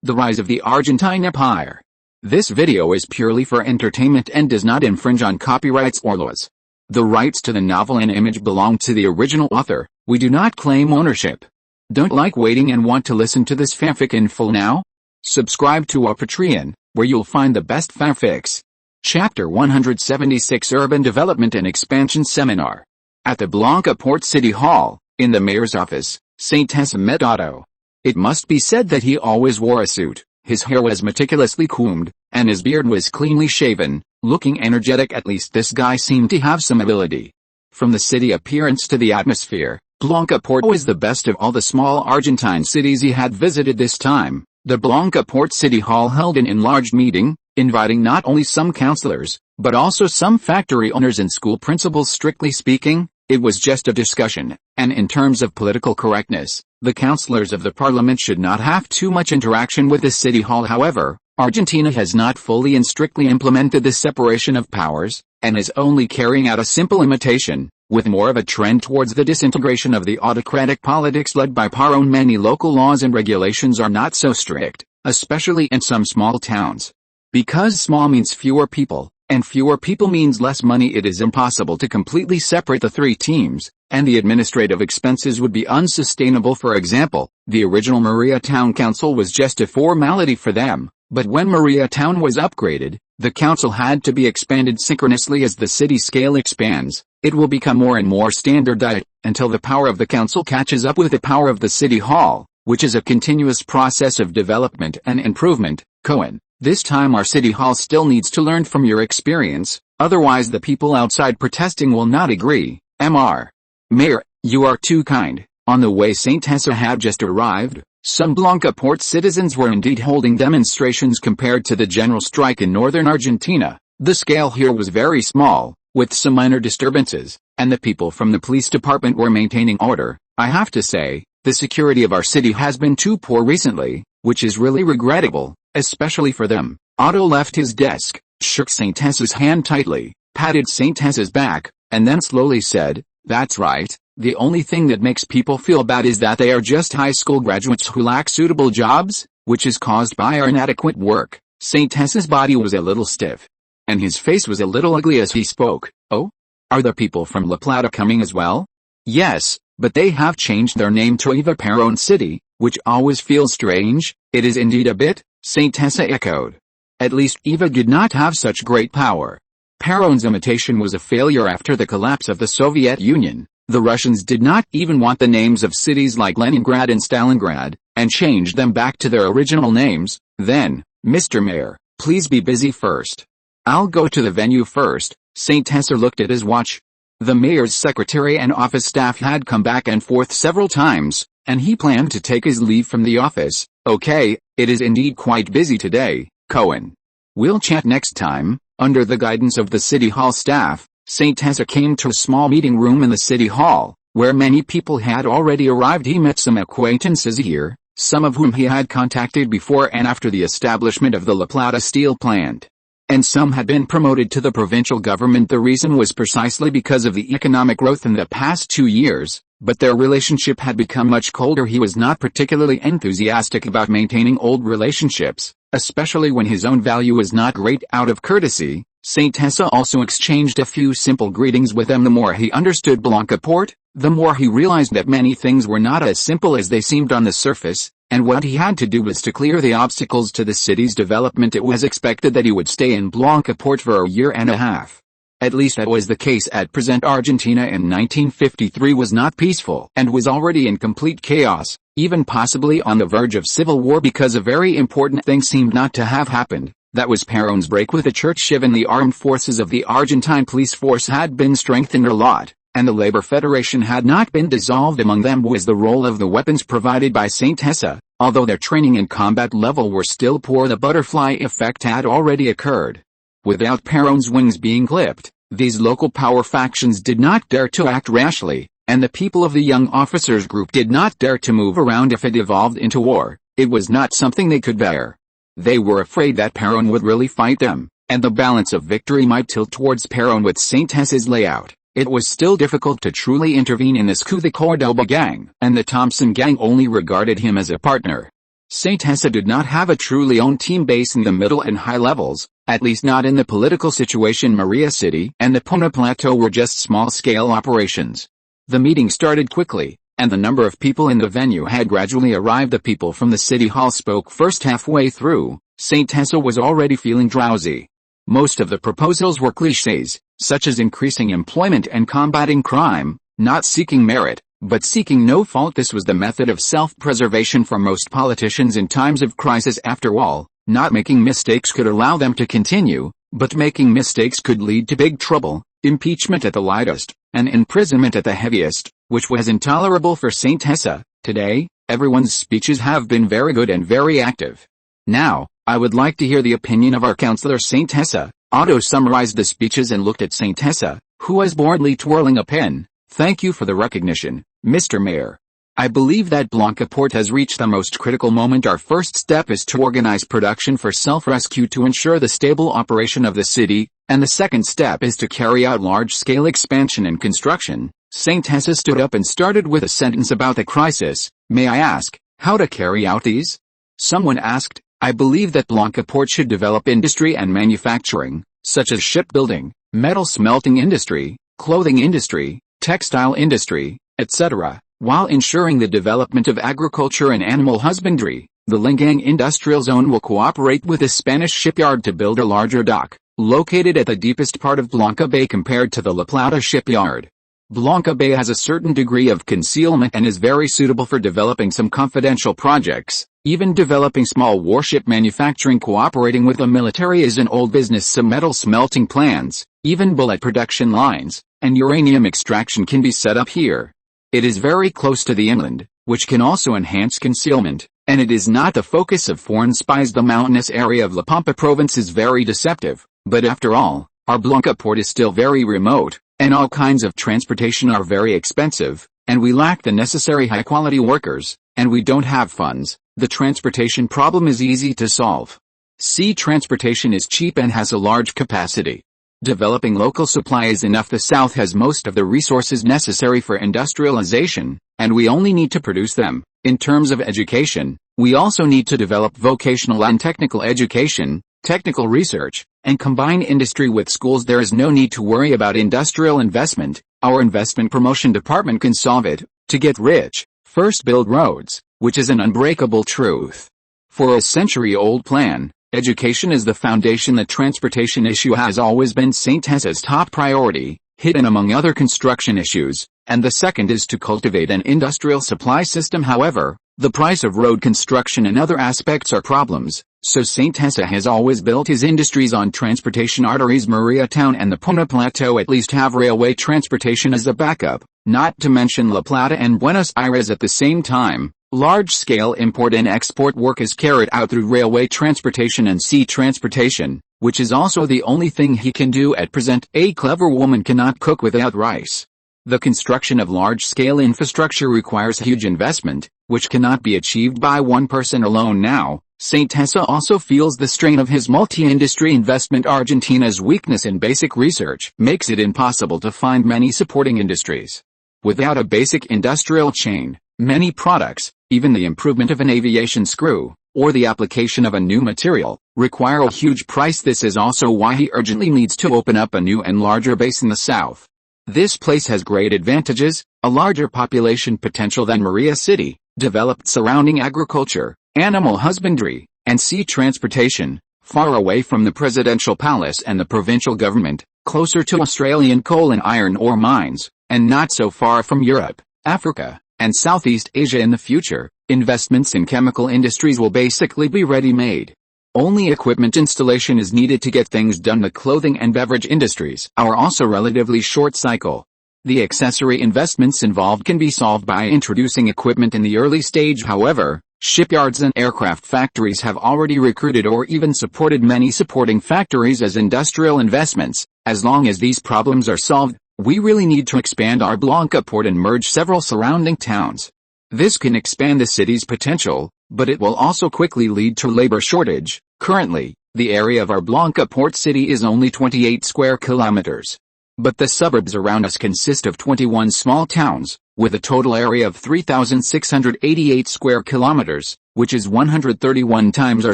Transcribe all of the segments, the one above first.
The Rise of the Argentine Empire. This video is purely for entertainment and does not infringe on copyrights or laws. The rights to the novel and image belong to the original author. We do not claim ownership. Don't like waiting and want to listen to this fanfic in full now? Subscribe to our Patreon, where you'll find the best fanfics. Chapter 176 Urban Development and Expansion Seminar. At the Blanca Port City Hall, in the mayor's office, Saint Tessa met Otto. It must be said that he always wore a suit, his hair was meticulously combed, and his beard was cleanly shaven, looking energetic. At least this guy seemed to have some ability. From the city appearance to the atmosphere, Blanca Port was the best of all the small Argentine cities he had visited this time. The Blanca Port City Hall held an enlarged meeting, inviting not only some councillors, but also some factory owners and school principals. Strictly speaking, it was just a discussion, and in terms of political correctness, the councillors of the parliament should not have too much interaction with the city hall. However, Argentina has not fully and strictly implemented the separation of powers, and is only carrying out a simple imitation, with more of a trend towards the disintegration of the autocratic politics led by Perón. Many local laws and regulations are not so strict, especially in some small towns. Because small means fewer people, and fewer people means less money, it is impossible to completely separate the three teams, and the administrative expenses would be unsustainable. For example, the original Maria Town Council was just a formality for them, but when Maria Town was upgraded, the council had to be expanded synchronously. As the city scale expands, it will become more and more standardized, until the power of the council catches up with the power of the city hall, which is a continuous process of development and improvement. Cohen. This time our city hall still needs to learn from your experience, otherwise the people outside protesting will not agree. Mr. Mayor, you are too kind. On the way Saint Tessa had just arrived, some Blanca Port citizens were indeed holding demonstrations. Compared to the general strike in northern Argentina, the scale here was very small, with some minor disturbances, and the people from the police department were maintaining order. I have to say, the security of our city has been too poor recently, which is really regrettable, especially for them. Otto left his desk, shook Saint Tessa's hand tightly, patted Saint Tessa's back, and then slowly said, "That's right, the only thing that makes people feel bad is that they are just high school graduates who lack suitable jobs, which is caused by our inadequate work." Saint Tessa's body was a little stiff, and his face was a little ugly as he spoke. "Oh? Are the people from La Plata coming as well?" "Yes, but they have changed their name to Eva Perón City, which always feels strange." "It is indeed a bit," Saint Tessa echoed. "At least Eva did not have such great power. Perón's imitation was a failure after the collapse of the Soviet Union. The Russians did not even want the names of cities like Leningrad and Stalingrad, and changed them back to their original names. Then, Mr. Mayor, please be busy first. I'll go to the venue first." Saint Tessa looked at his watch. The mayor's secretary and office staff had come back and forth several times, and he planned to take his leave from the office. "Okay, it is indeed quite busy today, Cohen. We'll chat next time." Under the guidance of the city hall staff, Saint Tessa came to a small meeting room in the city hall, where many people had already arrived. He met some acquaintances here, some of whom he had contacted before and after the establishment of the La Plata steel plant. And some had been promoted to the provincial government. The reason was precisely because of the economic growth in the past 2 years, but their relationship had become much colder. He was not particularly enthusiastic about maintaining old relationships, especially when his own value was not great. Out of courtesy, Saint Tessa also exchanged a few simple greetings with them. The more he understood Blanca Port, the more he realized that many things were not as simple as they seemed on the surface, and what he had to do was to clear the obstacles to the city's development. It was expected that he would stay in Blanca Port for a year and a half. At least that was the case at present. Argentina in 1953 was not peaceful and was already in complete chaos, even possibly on the verge of civil war, because a very important thing seemed not to have happened. That was Perón's break with the church. Even the armed forces of the Argentine police force had been strengthened a lot, and the Labor Federation had not been dissolved. Among them was the role of the weapons provided by Saint Tessa. Although their training and combat level were still poor, the butterfly effect had already occurred. Without Perón's wings being clipped, these local power factions did not dare to act rashly, and the people of the young officers group did not dare to move around if it evolved into war. It was not something they could bear. They were afraid that Perón would really fight them, and the balance of victory might tilt towards Perón. With Saint Tessa's layout, it was still difficult to truly intervene in this coup. The Cordoba gang and the Thompson gang only regarded him as a partner. SYNOPSIS did not have a truly owned team base in the middle and high levels, at least not in the political situation. Maria City and the Puna Plateau were just small-scale operations. The meeting started quickly, and the number of people in the venue had gradually arrived. The people from the city hall spoke first. Halfway through, SYNOPSIS was already feeling drowsy. Most of the proposals were clichés, such as increasing employment and combating crime, not seeking merit, but seeking no fault. This was the method of self-preservation for most politicians in times of crisis. After all, not making mistakes could allow them to continue, but making mistakes could lead to big trouble, impeachment at the lightest, and imprisonment at the heaviest, which was intolerable for SYNOPSIS. Today, everyone's speeches have been very good and very active. Now, I would like to hear the opinion of our councillor SYNOPSIS. Otto summarized the speeches and looked at SYNOPSIS, who was boredly twirling a pen. Thank you for the recognition, Mr. Mayor. I believe that Blancafort has reached the most critical moment. Our first step is to organize production for self-rescue to ensure the stable operation of the city, and the second step is to carry out large-scale expansion and construction. SYNOPSIS stood up and started with a sentence about the crisis. May I ask, how to carry out these? Someone asked. I believe that Blancafort should develop industry and manufacturing, such as shipbuilding, metal smelting industry, clothing industry, textile industry, etc., while ensuring the development of agriculture and animal husbandry. The Lingang Industrial Zone will cooperate with the Spanish shipyard to build a larger dock, located at the deepest part of Blanca Bay compared to the La Plata shipyard. Blanca Bay has a certain degree of concealment and is very suitable for developing some confidential projects. Even developing small warship manufacturing cooperating with the military is an old business. Some metal smelting plants, even bullet production lines, and uranium extraction can be set up here. It is very close to the inland, which can also enhance concealment, and it is not the focus of foreign spies. The mountainous area of La Pampa province is very deceptive, but after all, our Blancafort is still very remote, and all kinds of transportation are very expensive, and we lack the necessary high-quality workers, and we don't have funds. The transportation problem is easy to solve. Sea transportation is cheap and has a large capacity. Developing local supply is enough. The South has most of the resources necessary for industrialization, and we only need to produce them. In terms of education, we also need to develop vocational and technical education, technical research, and combine industry with schools. There is no need to worry about industrial investment. Our investment promotion department can solve it. To get rich, first build roads, which is an unbreakable truth. For a century-old plan, education is the foundation. The transportation issue has always been SYNOPSIS's top priority, hidden among other construction issues, and the second is to cultivate an industrial supply system. However, the price of road construction and other aspects are problems, so SYNOPSIS has always built his industries on transportation arteries. Maria Town and the Puna Plateau at least have railway transportation as a backup, not to mention La Plata and Buenos Aires at the same time. Large-scale import and export work is carried out through railway transportation and sea transportation, which is also the only thing he can do at present. A clever woman cannot cook without rice. The construction of large-scale infrastructure requires huge investment, which cannot be achieved by one person alone. Now, SYNOPSIS also feels the strain of his multi-industry investment. Argentina's weakness in basic research makes it impossible to find many supporting industries. Without a basic industrial chain, many products, even the improvement of an aviation screw, or the application of a new material, require a huge price. This is also why he urgently needs to open up a new and larger base in the south. This place has great advantages, a larger population potential than Maria City, developed surrounding agriculture, animal husbandry, and sea transportation, far away from the presidential palace and the provincial government, closer to Australian coal and iron ore mines, and not so far from Europe, Africa, and Southeast Asia. In the future, investments in chemical industries will basically be ready-made. Only equipment installation is needed to get things done. The clothing and beverage industries are also relatively short cycle. The accessory investments involved can be solved by introducing equipment in the early stage. However, shipyards and aircraft factories have already recruited or even supported many supporting factories as industrial investments. As long as these problems are solved, we really need to expand our Blancafort and merge several surrounding towns. This can expand the city's potential, but it will also quickly lead to labor shortage. Currently, the area of our Blancafort city is only 28 square kilometers. But the suburbs around us consist of 21 small towns, with a total area of 3,688 square kilometers, which is 131 times our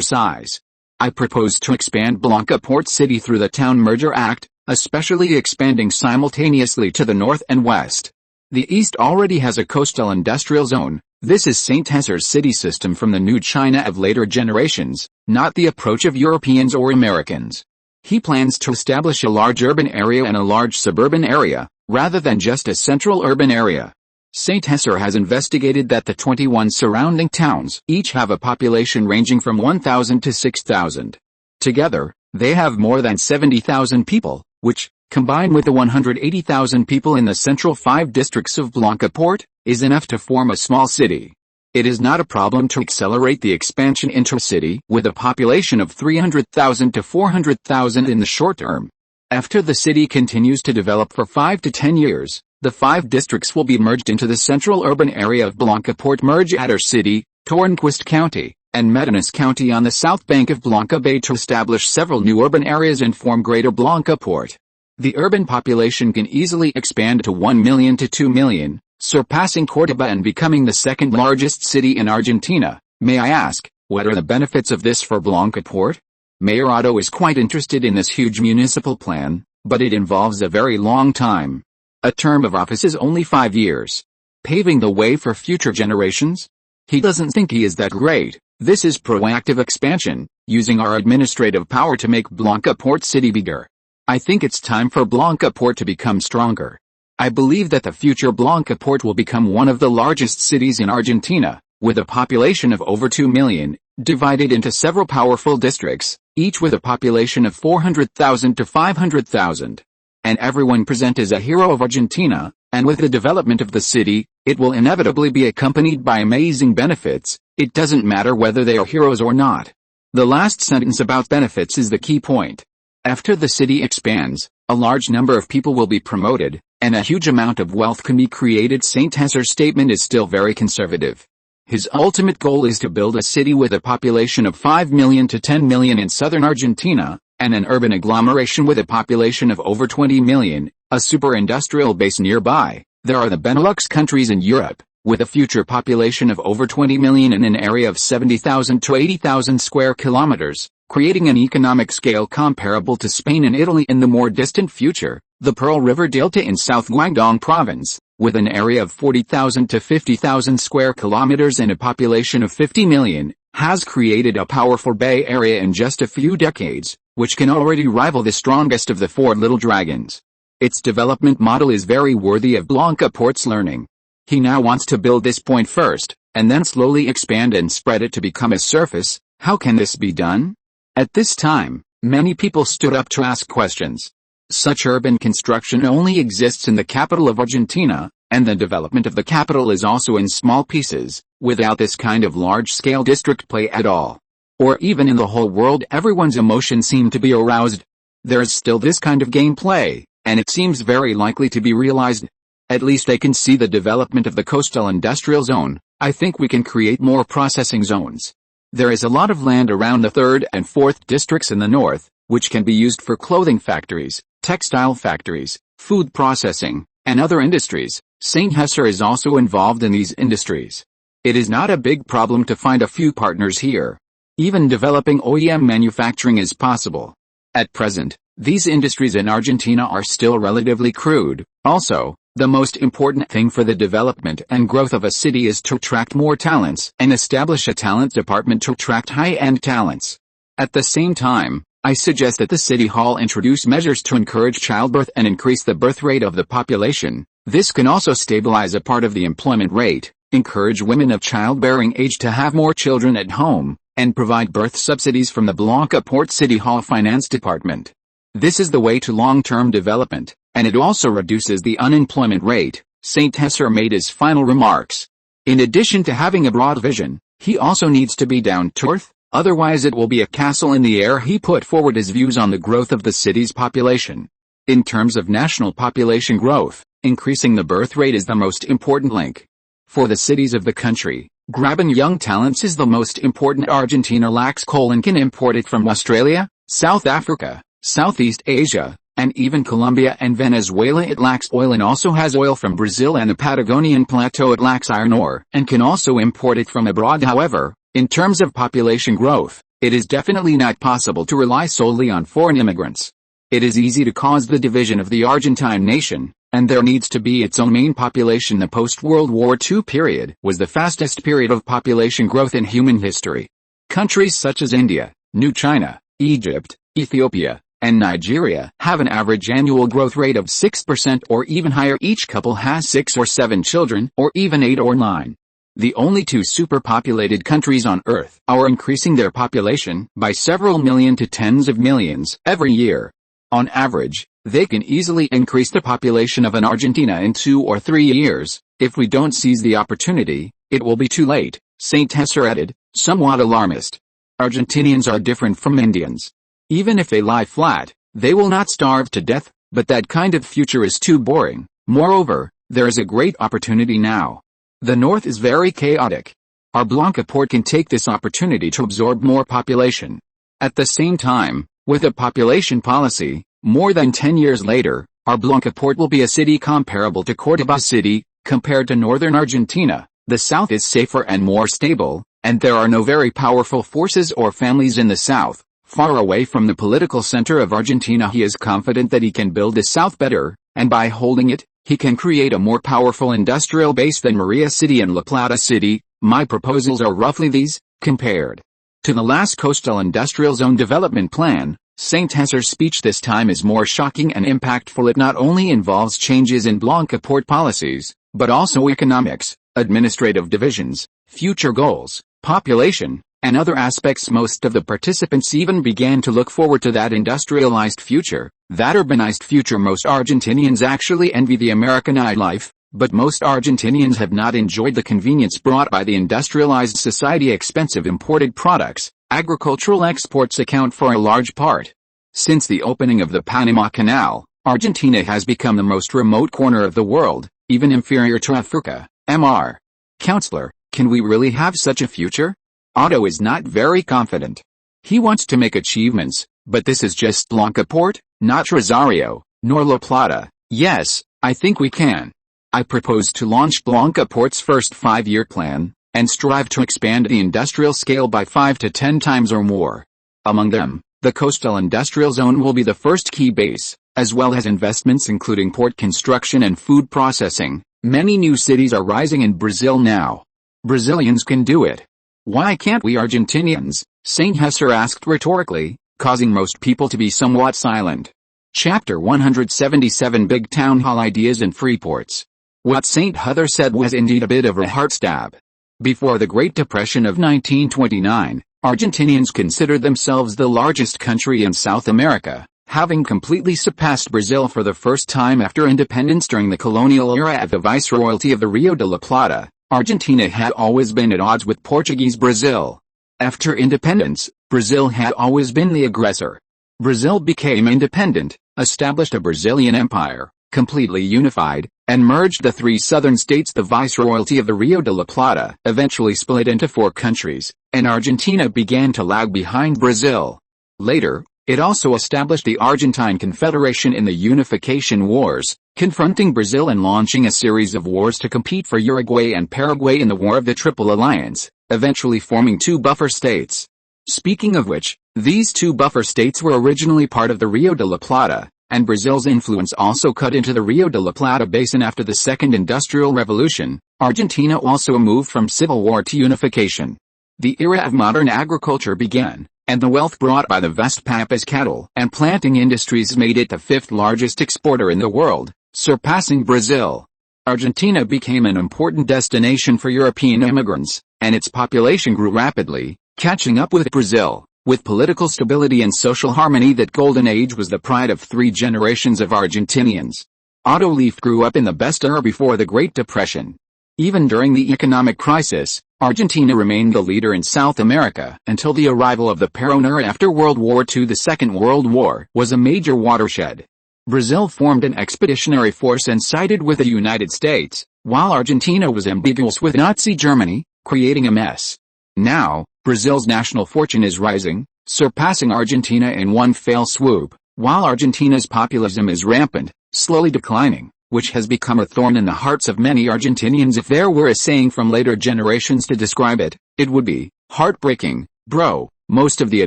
size. I propose to expand Blanca Port City through the Town Merger Act, especially expanding simultaneously to the north and west. The east already has a coastal industrial zone. This is St. Hesar's city system from the new China of later generations, not the approach of Europeans or Americans. He plans to establish a large urban area and a large suburban area, rather than just a central urban area. St. Hesar has investigated that the 21 surrounding towns each have a population ranging from 1,000 to 6,000. Together, they have more than 70,000 people, which, combined with the 180,000 people in the central 5 districts of Blanca Port, is enough to form a small city. It is not a problem to accelerate the expansion intra-city with a population of 300,000 to 400,000 in the short term. After the city continues to develop for 5 to 10 years, the 5 districts will be merged into the central urban area of Blanca Port. Merge Adder City, Tornquist County, and Medinas County on the south bank of Blanca Bay to establish several new urban areas and form Greater Blanca Port. The urban population can easily expand to 1 million to 2 million, surpassing Córdoba and becoming the second largest city in Argentina. May I ask, what are the benefits of this for Blanca Port? Mayor Otto is quite interested in this huge municipal plan, but it involves a very long time. A term of office is only 5 years. Paving the way for future generations? He doesn't think he is that great. This is proactive expansion, using our administrative power to make Blanca Port City bigger. I think it's time for Blanca Port to become stronger. I believe that the future Blanca Port will become one of the largest cities in Argentina, with a population of over 2 million, divided into several powerful districts, each with a population of 400,000 to 500,000. And everyone present as a hero of Argentina, and with the development of the city, it will inevitably be accompanied by amazing benefits. It doesn't matter whether they are heroes or not. The last sentence about benefits is the key point. After the city expands, a large number of people will be promoted, and a huge amount of wealth can be created. St. Hesar's statement is still very conservative. His ultimate goal is to build a city with a population of 5 million to 10 million in southern Argentina, and an urban agglomeration with a population of over 20 million, a super-industrial base nearby. There are the Benelux countries in Europe, with a future population of over 20 million in an area of 70,000 to 80,000 square kilometers, creating an economic scale comparable to Spain and Italy in the more distant future. The Pearl River Delta in South Guangdong Province, with an area of 40,000 to 50,000 square kilometers and a population of 50 million, has created a powerful bay area in just a few decades, which can already rival the strongest of the 4 little dragons. Its development model is very worthy of Blanca Port's learning. He now wants to build this point first, and then slowly expand and spread it to become a surface. How can this be done? At this time, many people stood up to ask questions. Such urban construction only exists in the capital of Argentina, and the development of the capital is also in small pieces, without this kind of large-scale district play at all. Or even in the whole world, everyone's emotions seem to be aroused. There is still this kind of gameplay, and it seems very likely to be realized. At least they can see the development of the coastal industrial zone. I think we can create more processing zones. There is a lot of land around the 3rd and 4th districts in the north, which can be used for clothing factories, textile factories, food processing, and other industries. St. Hesar is also involved in these industries. It is not a big problem to find a few partners here. Even developing OEM manufacturing is possible. At present, these industries in Argentina are still relatively crude. Also, the most important thing for the development and growth of a city is to attract more talents and establish a talent department to attract high-end talents. At the same time, I suggest that the City Hall introduce measures to encourage childbirth and increase the birth rate of the population. This can also stabilize a part of the employment rate, encourage women of childbearing age to have more children at home, and provide birth subsidies from the Blanca Port City Hall Finance Department. This is the way to long-term development, and it also reduces the unemployment rate. St. Hesar made his final remarks. In addition to having a broad vision, he also needs to be down to earth, otherwise it will be a castle in the air. He put forward his views on the growth of the city's population. In terms of national population growth, increasing the birth rate is the most important link. For the cities of the country, grabbing young talents is the most important. Argentina lacks coal and can import it from Australia, South Africa, Southeast Asia, and even Colombia and Venezuela. It lacks oil and also has oil from Brazil and the Patagonian Plateau. It lacks iron ore and can also import it from abroad. However, In terms of population growth, it is definitely not possible to rely solely on foreign immigrants. It is easy to cause the division of the Argentine nation, and there needs to be its own main population. The post-World War II period was the fastest period of population growth in human history. Countries such as India, New China, Egypt, Ethiopia, and Nigeria have an average annual growth rate of 6% or even higher. Each couple has 6 or 7 children, or even 8 or 9. The only 2 superpopulated countries on Earth are increasing their population by several million to tens of millions every year. On average, they can easily increase the population of an Argentina in 2 or 3 years. If we don't seize the opportunity, it will be too late, St. Hesser added, somewhat alarmist. Argentinians are different from Indians. Even if they lie flat, they will not starve to death, but that kind of future is too boring. Moreover, there is a great opportunity now. The north is very chaotic. Our Blanca port can take this opportunity to absorb more population. At the same time, with a population policy, more than 10 years later, our Blanca port will be a city comparable to Córdoba City. Compared to northern Argentina, the south is safer and more stable, and there are no very powerful forces or families in the south. Far away from the political center of Argentina, he is confident that he can build the south better, and by holding it, he can create a more powerful industrial base than Maria City and La Plata City. My proposals are roughly these, compared to the last coastal industrial zone development plan. St. Hesser's speech this time is more shocking and impactful. It not only involves changes in Blanca port policies, but also economics, administrative divisions, future goals, population, and other aspects. Most of the participants even began to look forward to that industrialized future, that urbanized future. Most Argentinians actually envy the American nightlife, but most Argentinians have not enjoyed the convenience brought by the industrialized society. Expensive imported products, agricultural exports account for a large part. Since the opening of the Panama Canal, Argentina has become the most remote corner of the world, even inferior to Africa. Mr. Counselor, can we really have such a future? Otto is not very confident. He wants to make achievements, but this is just Blanca port, not Rosario, nor La Plata. Yes, I think we can. I propose to launch Blanca port's first 5-year plan, and strive to expand the industrial scale by 5 to 10 times or more. Among them, the coastal industrial zone will be the first key base, as well as investments including port construction and food processing. Many new cities are rising in Brazil now. Brazilians can do it. Why can't we Argentinians? St. Hesser asked rhetorically, causing most people to be somewhat silent. Chapter 177 Big Town Hall Ideas and Freeports. What St. Hesser said was indeed a bit of a heart stab. Before the Great Depression of 1929, Argentinians considered themselves the largest country in South America, having completely surpassed Brazil for the first time after independence. During the colonial era of the Viceroyalty of the Rio de la Plata, Argentina had always been at odds with Portuguese Brazil. After independence, Brazil had always been the aggressor. Brazil became independent, established a Brazilian empire, completely unified, and merged the 3 southern states. The Viceroyalty of the Rio de la Plata eventually split into 4 countries, and Argentina began to lag behind Brazil. Later, it also established the Argentine Confederation in the Unification Wars, confronting Brazil and launching a series of wars to compete for Uruguay and Paraguay in the War of the Triple Alliance, eventually forming 2 buffer states. Speaking of which, these 2 buffer states were originally part of the Rio de la Plata, and Brazil's influence also cut into the Rio de la Plata basin after the Second Industrial Revolution. Argentina also moved from civil war to unification. The era of modern agriculture began, and the wealth brought by the vast Pampas cattle and planting industries made it the 5th largest exporter in the world, surpassing Brazil. Argentina became an important destination for European immigrants, and its population grew rapidly, catching up with Brazil. With political stability and social harmony, that golden age was the pride of 3 generations of Argentinians. Otto Leaf grew up in the best era before the Great Depression. Even during the economic crisis, Argentina remained the leader in South America until the arrival of the Peron era after World War II. The Second World War was a major watershed. Brazil formed an expeditionary force and sided with the United States, while Argentina was ambiguous with Nazi Germany, creating a mess. Now, Brazil's national fortune is rising, surpassing Argentina in one fell swoop, while Argentina's populism is rampant, slowly declining, which has become a thorn in the hearts of many Argentinians. If there were a saying from later generations to describe it, It would be heartbreaking, bro. Most of the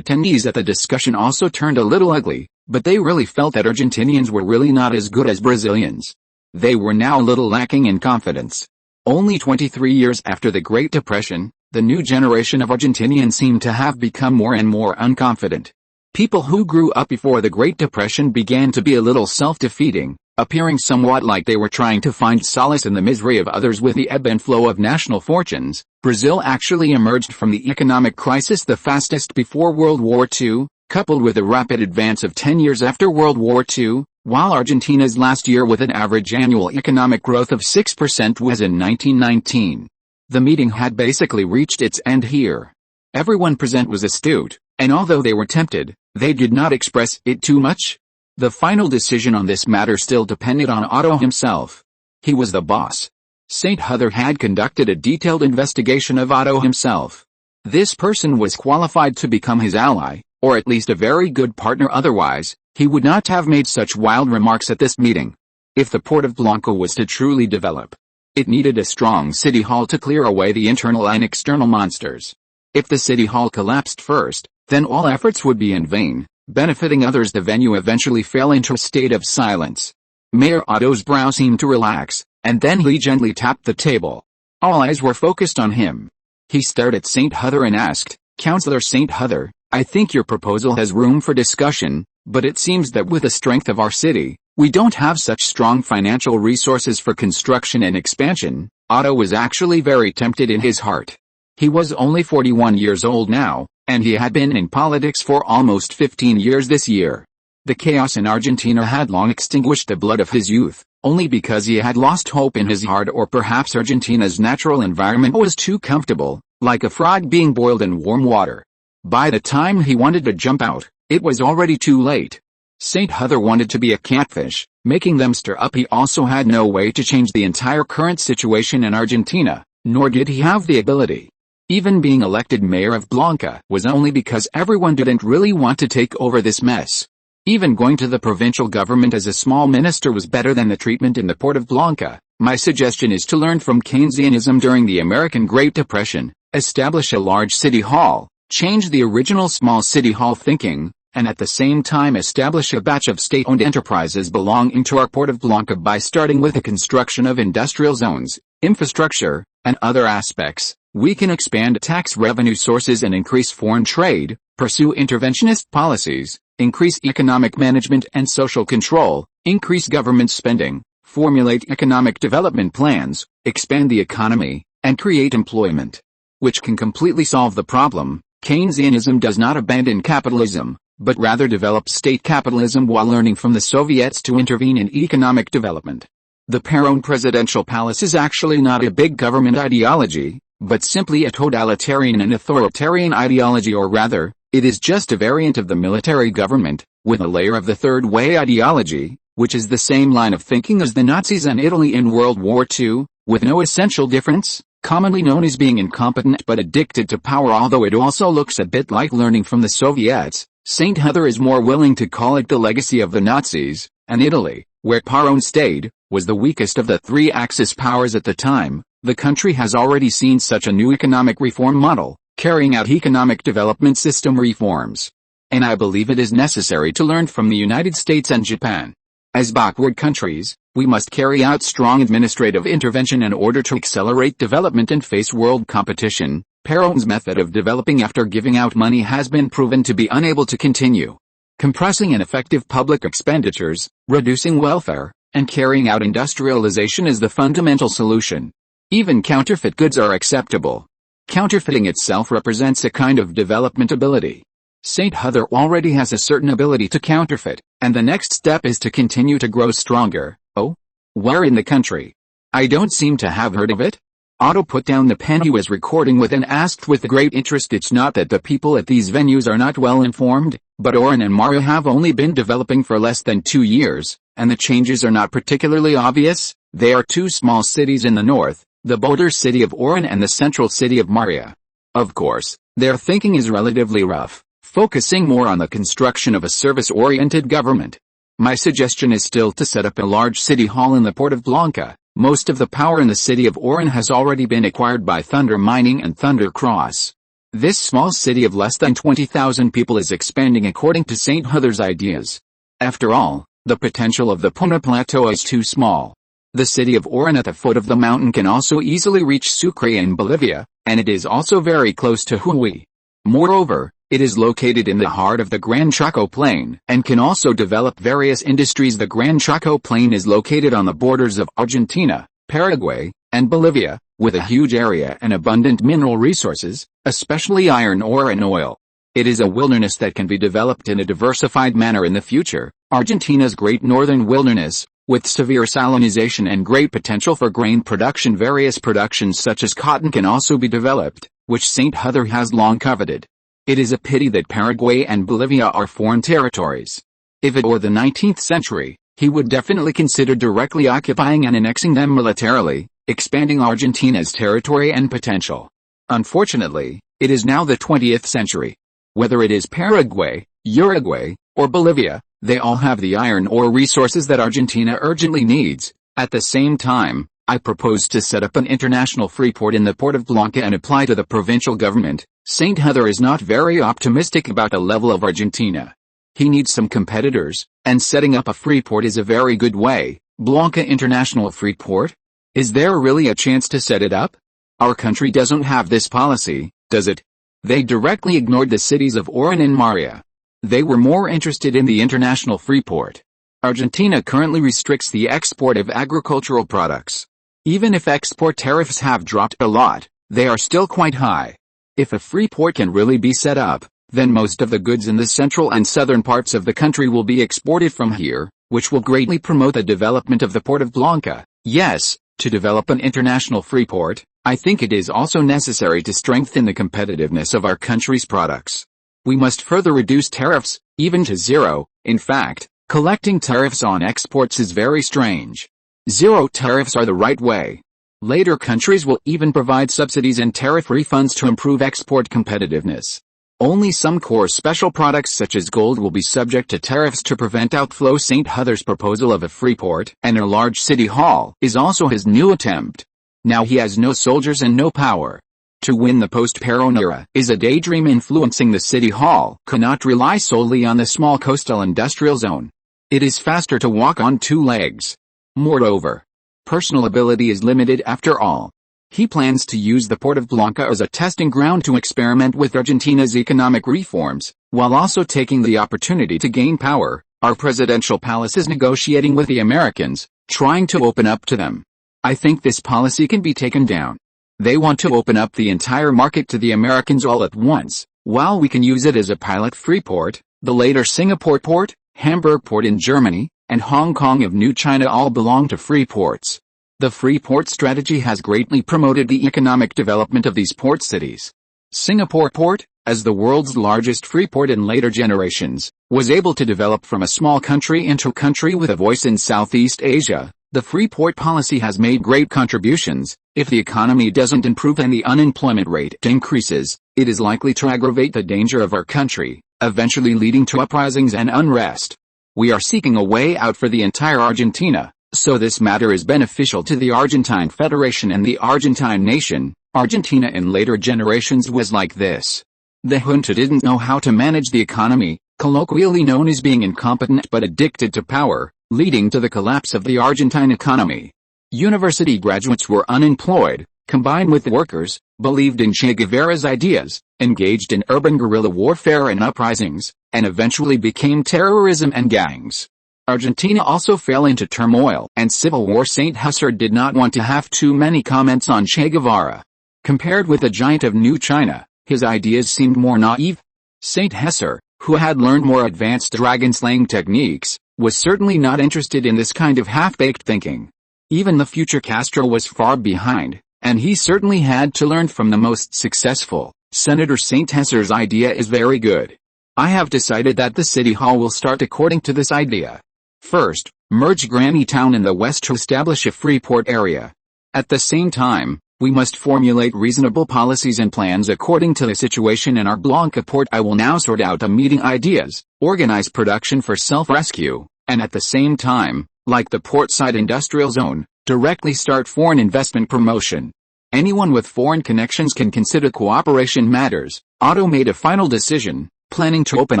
attendees at the discussion also turned a little ugly, but they really felt that Argentinians were really not as good as Brazilians. They were now a little lacking in confidence. Only 23 years after the Great Depression, the new generation of Argentinians seemed to have become more and more unconfident. People who grew up before the Great Depression began to be a little self-defeating, appearing somewhat like they were trying to find solace in the misery of others with the ebb and flow of national fortunes. Brazil actually emerged from the economic crisis the fastest before World War II, coupled with a rapid advance of 10 years after World War II, while Argentina's last year with an average annual economic growth of 6% was in 1919. The meeting had basically reached its end here. Everyone present was astute, and although they were tempted, they did not express it too much. The final decision on this matter still depended on Otto himself. He was the boss. St. Huther had conducted a detailed investigation of Otto himself. This person was qualified to become his ally, or at least a very good partner, otherwise, he would not have made such wild remarks at this meeting. If the Port of Blanca was to truly develop, it needed a strong city hall to clear away the internal and external monsters. If the city hall collapsed first, then all efforts would be in vain, benefiting others. The venue eventually fell into a state of silence. Mayor Otto's brow seemed to relax, and then he gently tapped the table. All eyes were focused on him. He stared at St. Huther and asked, "Councillor St. Huther, I think your proposal has room for discussion, but it seems that with the strength of our city, we don't have such strong financial resources for construction and expansion." Otto was actually very tempted in his heart. He was only 41 years old now, and he had been in politics for almost 15 years this year. The chaos in Argentina had long extinguished the blood of his youth, only because he had lost hope in his heart, or perhaps Argentina's natural environment was too comfortable, like a frog being boiled in warm water. By the time he wanted to jump out, it was already too late. St. Huther wanted to be a catfish, making them stir up. He also had no way to change the entire current situation in Argentina, nor did he have the ability. Even being elected mayor of Blanca was only because everyone didn't really want to take over this mess. Even going to the provincial government as a small minister was better than the treatment in the Port of Blanca. My suggestion is to learn from Keynesianism during the American Great Depression, establish a large city hall, change the original small city hall thinking, and at the same time establish a batch of state-owned enterprises belonging to our Port of Blanca by starting with the construction of industrial zones, infrastructure, and other aspects. We can expand tax revenue sources and increase foreign trade, pursue interventionist policies, increase economic management and social control, increase government spending, formulate economic development plans, expand the economy, and create employment. Which can completely solve the problem. Keynesianism does not abandon capitalism, but rather develops state capitalism while learning from the Soviets to intervene in economic development. The Perón presidential palace is actually not a big government ideology, but simply a totalitarian and authoritarian ideology, or rather, it is just a variant of the military government, with a layer of the third way ideology, which is the same line of thinking as the Nazis and Italy in World War II, with no essential difference, commonly known as being incompetent but addicted to power. Although it also looks a bit like learning from the Soviets, St. Huther is more willing to call it the legacy of the Nazis, and Italy, where Perón stayed, was the weakest of the three Axis powers at the time. The country has already seen such a new economic reform model, carrying out economic development system reforms. And I believe it is necessary to learn from the United States and Japan. As backward countries, we must carry out strong administrative intervention in order to accelerate development and face world competition. Perón's method of developing after giving out money has been proven to be unable to continue. Compressing ineffective public expenditures, reducing welfare, and carrying out industrialization is the fundamental solution. Even counterfeit goods are acceptable. Counterfeiting itself represents a kind of development ability. St. Huther already has a certain ability to counterfeit, and the next step is to continue to grow stronger. Oh? Where in the country? I don't seem to have heard of it. Otto put down the pen he was recording with and asked with great interest. It's not that the people at these venues are not well informed, but Oran and Maria have only been developing for less than 2 years, and the changes are not particularly obvious. They are two small cities in the north, the border city of Oran and the central city of Maria. Of course, their thinking is relatively rough, focusing more on the construction of a service-oriented government. My suggestion is still to set up a large city hall in the Port of Blanca, Most of the power in the city of Oran has already been acquired by Thunder Mining and Thunder Cross. This small city of less than 20,000 people is expanding according to St. Huther's ideas. After all, the potential of the Puna Plateau is too small. The city of Oran at the foot of the mountain can also easily reach Sucre in Bolivia, and it is also very close to Jujuy. Moreover, it is located in the heart of the Gran Chaco Plain and can also develop various industries. The Gran Chaco Plain is located on the borders of Argentina, Paraguay, and Bolivia, with a huge area and abundant mineral resources, especially iron ore and oil. It is a wilderness that can be developed in a diversified manner in the future. Argentina's great northern wilderness, with severe salinization and great potential for grain production. Various productions such as cotton can also be developed, which St. Huther has long coveted. It is a pity that Paraguay and Bolivia are foreign territories. If it were the 19th century, he would definitely consider directly occupying and annexing them militarily, expanding Argentina's territory and potential. Unfortunately, it is now the 20th century. Whether it is Paraguay, Uruguay, or Bolivia, they all have the iron ore resources that Argentina urgently needs. At the same time, I propose to set up an international free port in the port of Blanca and apply to the provincial government. St. Huther is not very optimistic about the level of Argentina. He needs some competitors, and setting up a free port is a very good way. Blanca International Free Port? Is there really a chance to set it up? Our country doesn't have this policy, does it? They directly ignored the cities of Oran and Maria. They were more interested in the international free port. Argentina currently restricts the export of agricultural products. Even if export tariffs have dropped a lot, they are still quite high. If a free port can really be set up, then most of the goods in the central and southern parts of the country will be exported from here, which will greatly promote the development of the port of Blanca. Yes, to develop an international free port, I think it is also necessary to strengthen the competitiveness of our country's products. We must further reduce tariffs, even to zero. In fact, collecting tariffs on exports is very strange. Zero tariffs are the right way. Later countries will even provide subsidies and tariff refunds to improve export competitiveness. Only some core special products such as gold will be subject to tariffs to prevent outflow. St. Huther's proposal of a free port and a large city hall is also his new attempt. Now he has no soldiers and no power. To win the post-Perón era is a daydream. Influencing the city hall cannot rely solely on the small coastal industrial zone. It is faster to walk on two legs. Moreover, personal ability is limited after all. He plans to use the port of Blanca as a testing ground to experiment with Argentina's economic reforms, while also taking the opportunity to gain power. Our presidential palace is negotiating with the Americans, trying to open up to them. I think this policy can be taken down. They want to open up the entire market to the Americans all at once, while we can use it as a pilot free port. The later Singapore port, Hamburg port in Germany, and Hong Kong of New China all belong to free ports. The free port strategy has greatly promoted the economic development of these port cities. Singapore port, as the world's largest free port in later generations, was able to develop from a small country into a country with a voice in Southeast Asia. The free port policy has made great contributions. If the economy doesn't improve and the unemployment rate increases, it is likely to aggravate the danger of our country, eventually leading to uprisings and unrest. We are seeking a way out for the entire Argentina, so this matter is beneficial to the Argentine Federation and the Argentine nation. Argentina in later generations was like this. The junta didn't know how to manage the economy, colloquially known as being incompetent but addicted to power, leading to the collapse of the Argentine economy. University graduates were unemployed, combined with workers, believed in Che Guevara's ideas, engaged in urban guerrilla warfare and uprisings, and eventually became terrorism and gangs. Argentina also fell into turmoil and civil war. St. Huther did not want to have too many comments on Che Guevara. Compared with the giant of New China, his ideas seemed more naive. St. Huther, who had learned more advanced dragon-slaying techniques, was certainly not interested in this kind of half-baked thinking. Even the future Castro was far behind, and he certainly had to learn from the most successful. Senator St. Huther's idea is very good. I have decided that the city hall will start according to this idea. First, merge Granny Town in the west to establish a free port area. At the same time, we must formulate reasonable policies and plans according to the situation in our Blanca port. I will now sort out the meeting ideas, organize production for self-rescue, and at the same time, like the portside industrial zone, Directly start foreign investment promotion. Anyone with foreign connections can consider cooperation matters. Otto made a final decision, planning to open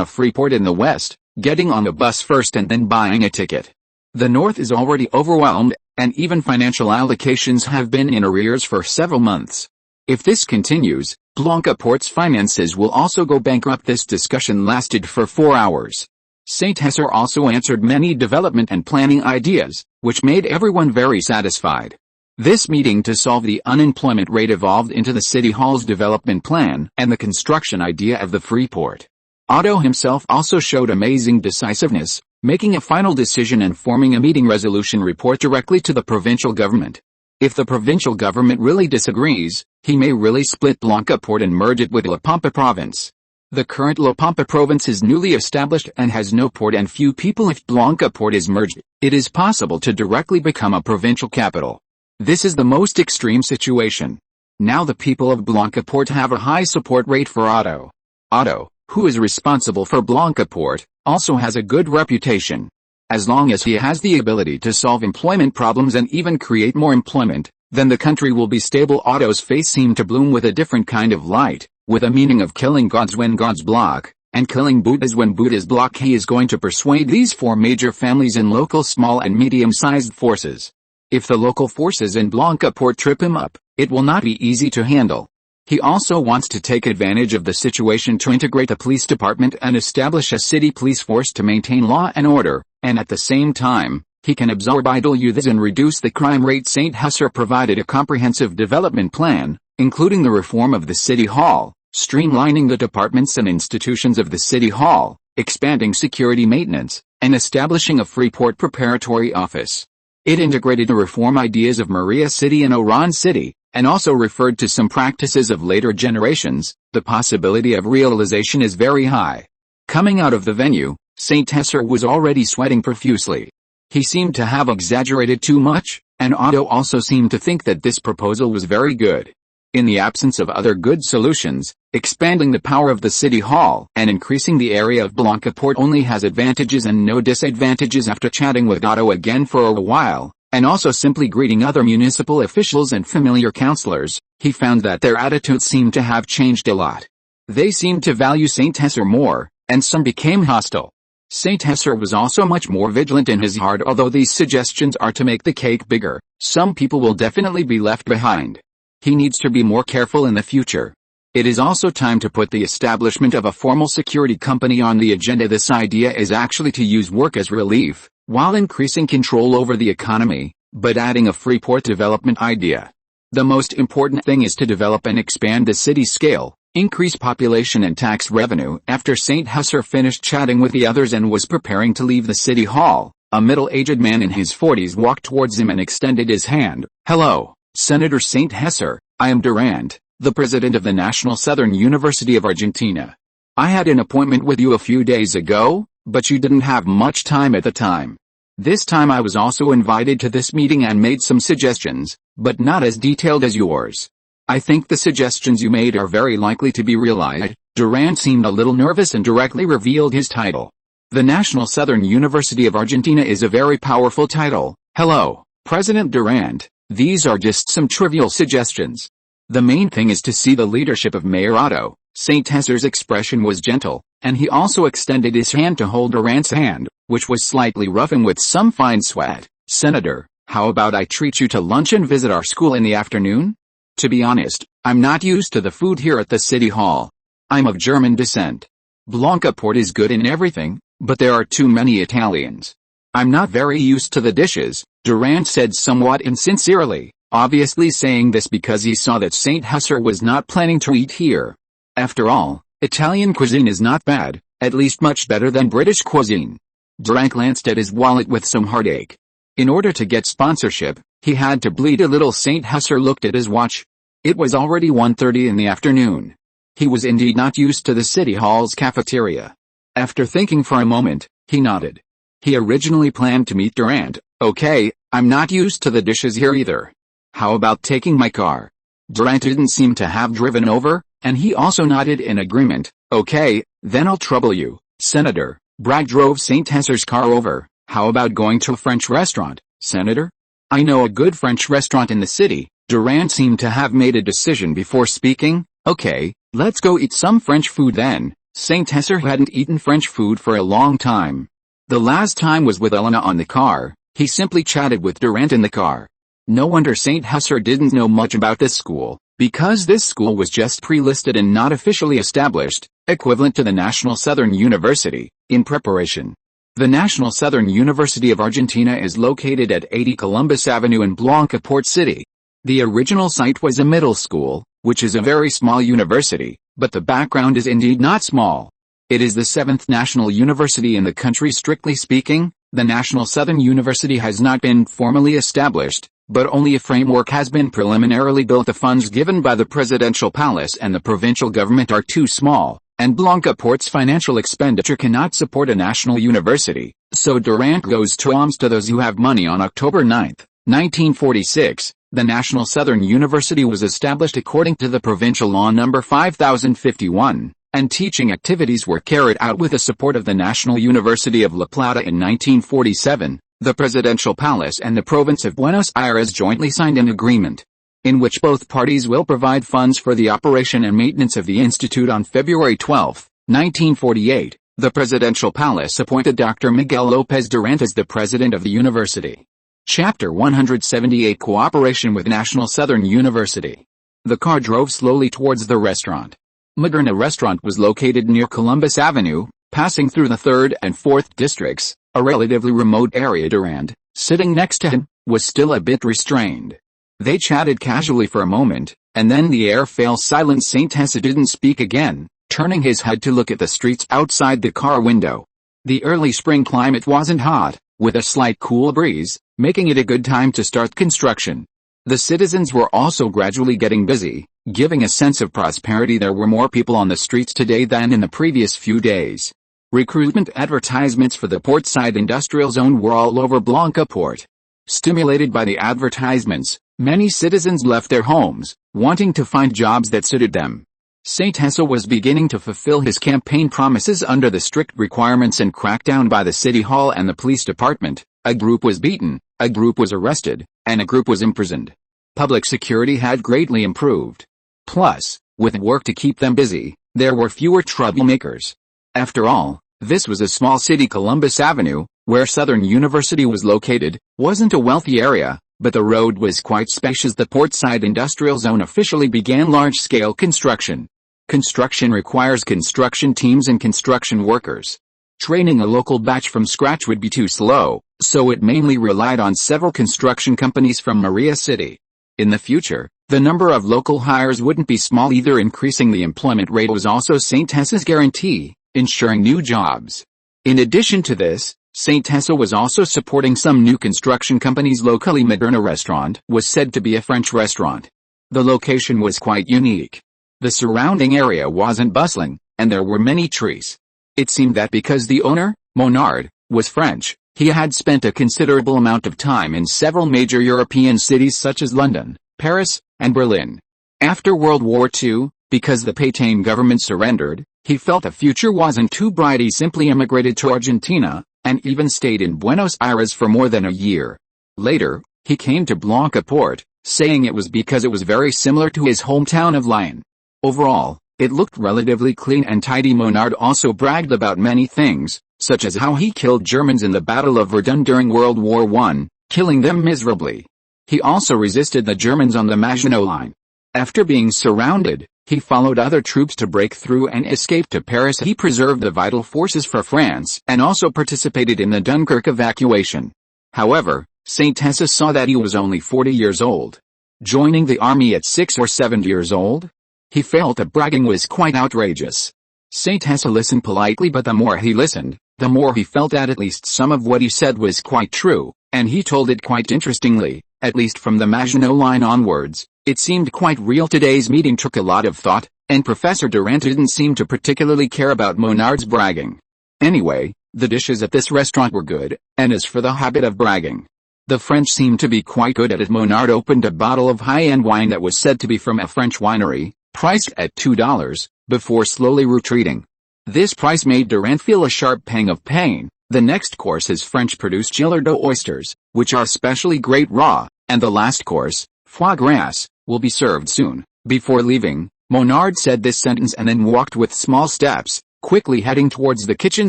a free port in the West, getting on a bus first and then buying a ticket. The North is already overwhelmed, and even financial allocations have been in arrears for several months. If this continues, Blanca Port's finances will also go bankrupt. This discussion lasted for 4 hours. St. Hesser also answered many development and planning ideas, which made everyone very satisfied. This meeting to solve the unemployment rate evolved into the City Hall's development plan and the construction idea of the free port. Otto himself also showed amazing decisiveness, making a final decision and forming a meeting resolution report directly to the provincial government. If the provincial government really disagrees, he may really split Blanca Port and merge it with La Pampa province. The current La Pampa province is newly established and has no port and few people. If Blanca Port is merged, it is possible to directly become a provincial capital. This is the most extreme situation. Now the people of Blanca Port have a high support rate for Otto. Otto, who is responsible for Blanca Port, also has a good reputation. As long as he has the ability to solve employment problems and even create more employment, then the country will be stable. Otto's face seemed to bloom with a different kind of light, with a meaning of killing gods when gods block, and killing Buddhas when Buddhas block. He is going to persuade these 4 major families and local small and medium-sized forces. If the local forces in Blanca Port trip him up, it will not be easy to handle. He also wants to take advantage of the situation to integrate the police department and establish a city police force to maintain law and order, and at the same time, he can absorb idle youths and reduce the crime rate. St. Hesser provided a comprehensive development plan, including the reform of the City Hall, streamlining the departments and institutions of the City Hall, expanding security maintenance, and establishing a free port preparatory office. It integrated the reform ideas of Maria City and Oran City, and also referred to some practices of later generations. The possibility of realization is very high. Coming out of the venue, St. Hesser was already sweating profusely. He seemed to have exaggerated too much, and Otto also seemed to think that this proposal was very good. In the absence of other good solutions, expanding the power of the City Hall and increasing the area of Blanca Port only has advantages and no disadvantages. After chatting with Otto again for a while, and also simply greeting other municipal officials and familiar councillors, he found that their attitudes seemed to have changed a lot. They seemed to value St. Hesser more, and some became hostile. St. Hesser was also much more vigilant in his heart. Although these suggestions are to make the cake bigger, some people will definitely be left behind. He needs to be more careful in the future. It is also time to put the establishment of a formal security company on the agenda. This idea is actually to use work as relief, while increasing control over the economy, but adding a free port development idea. The most important thing is to develop and expand the city scale, increase population and tax revenue. After St. Hesser finished chatting with the others and was preparing to leave the City Hall, a middle-aged man in his 40s walked towards him and extended his hand. "Hello, Senator St. Hesser, I am Durand, the president of the National Southern University of Argentina. I had an appointment with you a few days ago, but you didn't have much time at the time. This time I was also invited to this meeting and made some suggestions, but not as detailed as yours. I think the suggestions you made are very likely to be realized." Durand seemed a little nervous and directly revealed his title. The National Southern University of Argentina is a very powerful title. "Hello, President Durand, these are just some trivial suggestions. The main thing is to see the leadership of Mayor Otto." St. Hesser's expression was gentle, and he also extended his hand to hold Durand's hand, which was slightly rough and with some fine sweat. "Senator, how about I treat you to lunch and visit our school in the afternoon? To be honest, I'm not used to the food here at the City Hall. I'm of German descent. Blanca Port is good in everything, but there are too many Italians. I'm not very used to the dishes," Durand said somewhat insincerely, obviously saying this because he saw that St. Hesser was not planning to eat here. After all, Italian cuisine is not bad, at least much better than British cuisine. Durand glanced at his wallet with some heartache. In order to get sponsorship, he had to bleed a little. St. Hesser looked at his watch. It was already 1:30 in the afternoon. He was indeed not used to the City Hall's cafeteria. After thinking for a moment, he nodded. He originally planned to meet Durand. "Okay, I'm not used to the dishes here either. How about taking my car?" Durand didn't seem to have driven over, and he also nodded in agreement. "Okay, then I'll trouble you, Senator." Bragg drove St. Hesser's car over. "How about going to a French restaurant, Senator? I know a good French restaurant in the city." Durant seemed to have made a decision before speaking. "Okay, let's go eat some French food then." Saint Hesser hadn't eaten French food for a long time. The last time was with Elena on the car. He simply chatted with Durant in the car. No wonder Saint Hesser didn't know much about this school, because this school was just pre-listed and not officially established, equivalent to the National Southern University, in preparation. The National Southern University of Argentina is located at 80 Columbus Avenue in Blanca, Port City. The original site was a middle school, which is a very small university, but the background is indeed not small. It is the 7th national university in the country. Strictly speaking, the National Southern University has not been formally established, but only a framework has been preliminarily built. The funds given by the presidential palace and the provincial government are too small, and Blanca Port's financial expenditure cannot support a national university, so Durant goes to alms to those who have money. On October 9, 1946, the National Southern University was established according to the provincial law number 5051, and teaching activities were carried out with the support of the National University of La Plata. In 1947, the presidential palace and the province of Buenos Aires jointly signed an agreement, in which both parties will provide funds for the operation and maintenance of the institute. On February 12, 1948, the presidential palace appointed Dr. Miguel López Durant as the president of the university. Chapter 178: Cooperation with National Southern University. The car drove slowly towards the restaurant. Moderna restaurant was located near Columbus Avenue, passing through the 3rd and 4th districts, a relatively remote area. Durant, sitting next to him, was still a bit restrained. They chatted casually for a moment, and then the air fell silent. Saint Hesser didn't speak again, turning his head to look at the streets outside the car window. The early spring climate wasn't hot, with a slight cool breeze, making it a good time to start construction. The citizens were also gradually getting busy, giving a sense of prosperity. There were more people on the streets today than in the previous few days. Recruitment advertisements for the portside industrial zone were all over Blanca Port. Stimulated by the advertisements, many citizens left their homes, wanting to find jobs that suited them. Saint Hesser was beginning to fulfill his campaign promises under the strict requirements and crackdown by the city hall and the police department. A group was beaten, a group was arrested, and a group was imprisoned. Public security had greatly improved. Plus, with work to keep them busy, there were fewer troublemakers. After all, this was a small city. Columbus Avenue, where Southern University was located, wasn't a wealthy area, but the road was quite spacious. The portside industrial zone officially began large-scale construction. Construction requires construction teams and construction workers. Training a local batch from scratch would be too slow, so it mainly relied on several construction companies from Maria City. In the future, the number of local hires wouldn't be small either. Increasing the employment rate was also Saint Hesser's guarantee, ensuring new jobs. In addition to this, Saint Hesser was also supporting some new construction companies locally. Moderna restaurant was said to be a French restaurant. The location was quite unique. The surrounding area wasn't bustling, and there were many trees. It seemed that because the owner, Monard, was French, he had spent a considerable amount of time in several major European cities such as London, Paris, and Berlin. After World War II, because the Pétain government surrendered, he felt the future wasn't too bright. He simply immigrated to Argentina, and even stayed in Buenos Aires for more than a year. Later, he came to Blanca Port, saying it was because it was very similar to his hometown of Lyon. Overall, it looked relatively clean and tidy. Monard also bragged about many things, such as how he killed Germans in the Battle of Verdun during World War I, killing them miserably. He also resisted the Germans on the Maginot Line. After being surrounded, he followed other troops to break through and escape to Paris. He preserved the vital forces for France and also participated in the Dunkirk evacuation. However, Saint Hesser saw that he was only 40 years old. Joining the army at 6 or 7 years old? He felt that bragging was quite outrageous. Saint Hesser listened politely, but the more he listened, the more he felt that at least some of what he said was quite true, and he told it quite interestingly, at least from the Maginot Line onwards. It seemed quite real. Today's meeting took a lot of thought, and Professor Durant didn't seem to particularly care about Monard's bragging. Anyway, the dishes at this restaurant were good, and as for the habit of bragging, the French seemed to be quite good at it. Monard opened a bottle of high-end wine that was said to be from a French winery, priced at $2, before slowly retreating. This price made Durant feel a sharp pang of pain. The next course is French-produced Gillardeau oysters, which are especially great raw, and the last course, foie gras, will be served soon. Before leaving, Monard said this sentence and then walked with small steps, quickly heading towards the kitchen.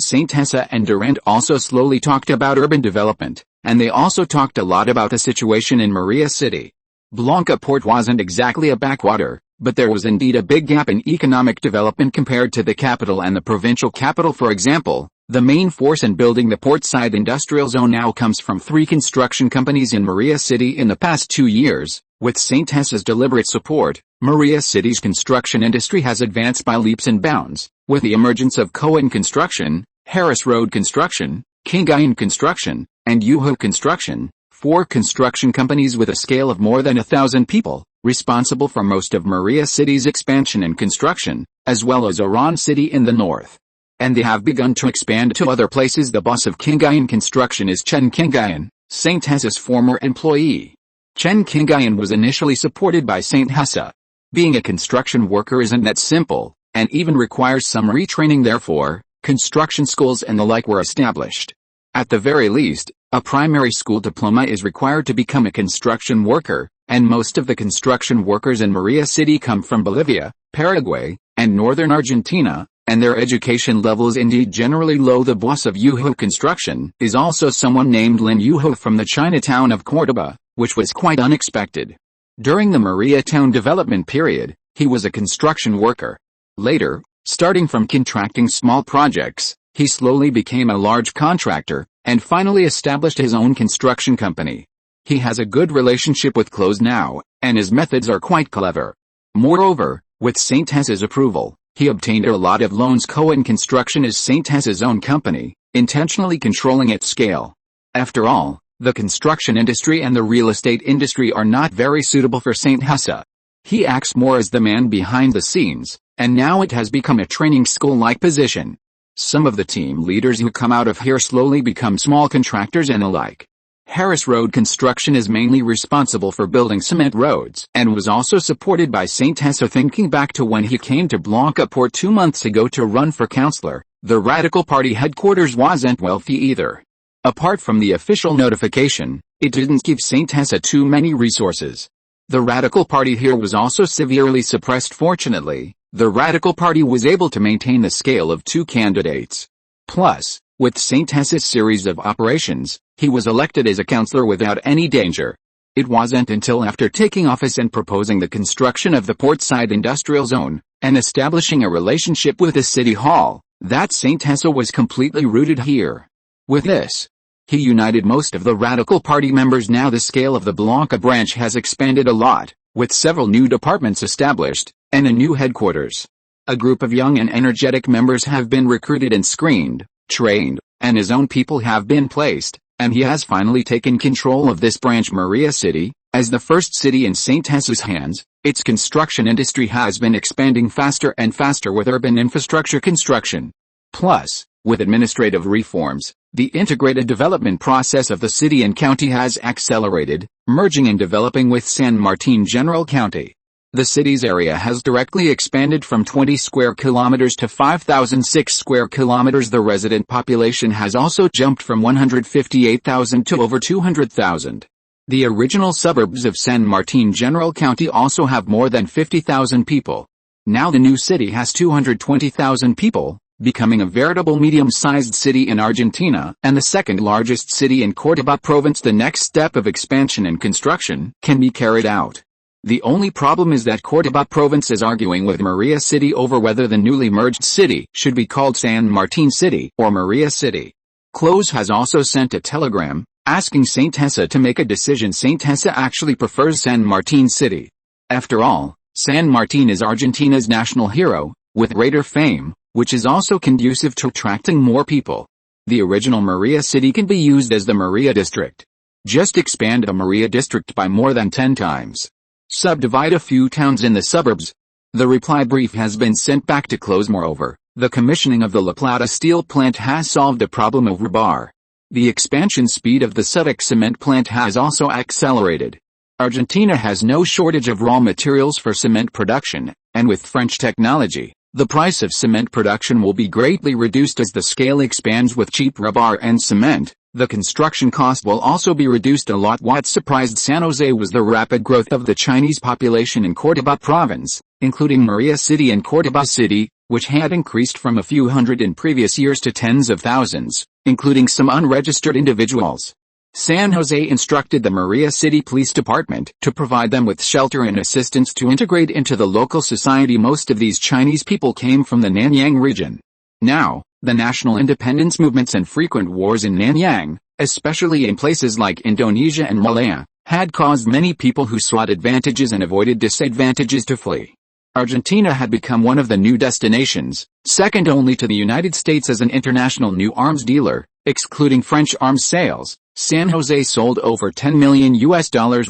Saint Hessa and Durand also slowly talked about urban development, and they also talked a lot about the situation in Maria City. Blanca Port wasn't exactly a backwater, but there was indeed a big gap in economic development compared to the capital and the provincial capital. For example, the main force in building the portside industrial zone now comes from 3 construction companies in Maria City in the past 2 years. With Saint Hessa's deliberate support, Maria City's construction industry has advanced by leaps and bounds, with the emergence of Cohen Construction, Harris Road Construction, Kingayan Construction, and Yuho Construction, 4 construction companies with a scale of more than 1,000 people, responsible for most of Maria City's expansion and construction, as well as Oran City in the north. And they have begun to expand to other places. The boss of Kingayan Construction is Chen Kingayan, Saint Hessa's former employee. Chen Kingayan was initially supported by Saint Hessa. Being a construction worker isn't that simple, and even requires some retraining. Therefore, construction schools and the like were established. At the very least, a primary school diploma is required to become a construction worker, and most of the construction workers in Maria City come from Bolivia, Paraguay, and northern Argentina, and their education level is indeed generally low. The boss of Yuho Construction is also someone named Lin Yuho from the Chinatown of Cordoba, which was quite unexpected. During the Maria Town development period, he was a construction worker. Later, starting from contracting small projects, he slowly became a large contractor, and finally established his own construction company. He has a good relationship with Close now, and his methods are quite clever. Moreover, with Saint Hessa's approval, he obtained a lot of loans. Cohen Construction is Saint Hessa's own company, intentionally controlling its scale. After all, the construction industry and the real estate industry are not very suitable for Saint Hessa. He acts more as the man behind the scenes, and now it has become a training school-like position. Some of the team leaders who come out of here slowly become small contractors and the like. Harris Road Construction is mainly responsible for building cement roads and was also supported by Saint Hessa. Thinking back to when he came to Blanca Port 2 months ago to run for councillor, the Radical Party headquarters wasn't wealthy either. Apart from the official notification, it didn't give Saint Hessa too many resources. The Radical Party here was also severely suppressed. Fortunately, the Radical Party was able to maintain the scale of 2 candidates. Plus, with Saint Hessa's series of operations, he was elected as a councillor without any danger. It wasn't until after taking office and proposing the construction of the portside industrial zone, and establishing a relationship with the city hall, that Saint Hessa was completely rooted here. With this, he united most of the Radical Party members. Now the scale of the Blanca branch has expanded a lot, with several new departments established, and a new headquarters. A group of young and energetic members have been recruited and screened, trained, and his own people have been placed, and he has finally taken control of this branch. Maria City, as the first city in Saint Hessa's hands, its construction industry has been expanding faster and faster with urban infrastructure construction. Plus, with administrative reforms, the integrated development process of the city and county has accelerated, merging and developing with San Martin General County. The city's area has directly expanded from 20 square kilometers to 5,006 square kilometers. The resident population has also jumped from 158,000 to over 200,000. The original suburbs of San Martin General County also have more than 50,000 people. Now the new city has 220,000 people, becoming a veritable medium-sized city in Argentina and the second largest city in Córdoba province. The next step of expansion and construction can be carried out. The only problem is that Córdoba province is arguing with Maria City over whether the newly merged city should be called San Martin City or Maria City. Close has also sent a telegram, asking Saint Hessa to make a decision. Saint Hessa actually prefers San Martin City. After all, San Martin is Argentina's national hero, with greater fame, which is also conducive to attracting more people. The original Maria City can be used as the Maria district. Just expand a Maria district by more than 10 times. Subdivide a few towns in the suburbs. The reply brief has been sent back to Close. Moreover, the commissioning of the La Plata steel plant has solved the problem of rebar. The expansion speed of the Sudex cement plant has also accelerated. Argentina has no shortage of raw materials for cement production, and with French technology, the price of cement production will be greatly reduced as the scale expands. With cheap rebar and cement, The construction cost will also be reduced a lot. What surprised San Jose was the rapid growth of the Chinese population in Córdoba province, including Maria City and Córdoba City, which had increased from a few hundred in previous years to tens of thousands, including some unregistered individuals. San Jose instructed the Maria City Police Department to provide them with shelter and assistance to integrate into the local society. Most of these Chinese people came from the Nanyang region. Now, the national independence movements and frequent wars in Nanyang, especially in places like Indonesia and Malaya, had caused many people who sought advantages and avoided disadvantages to flee. Argentina had become one of the new destinations, second only to the United States as an international new arms dealer, excluding French arms sales. San Jose sold over $10 million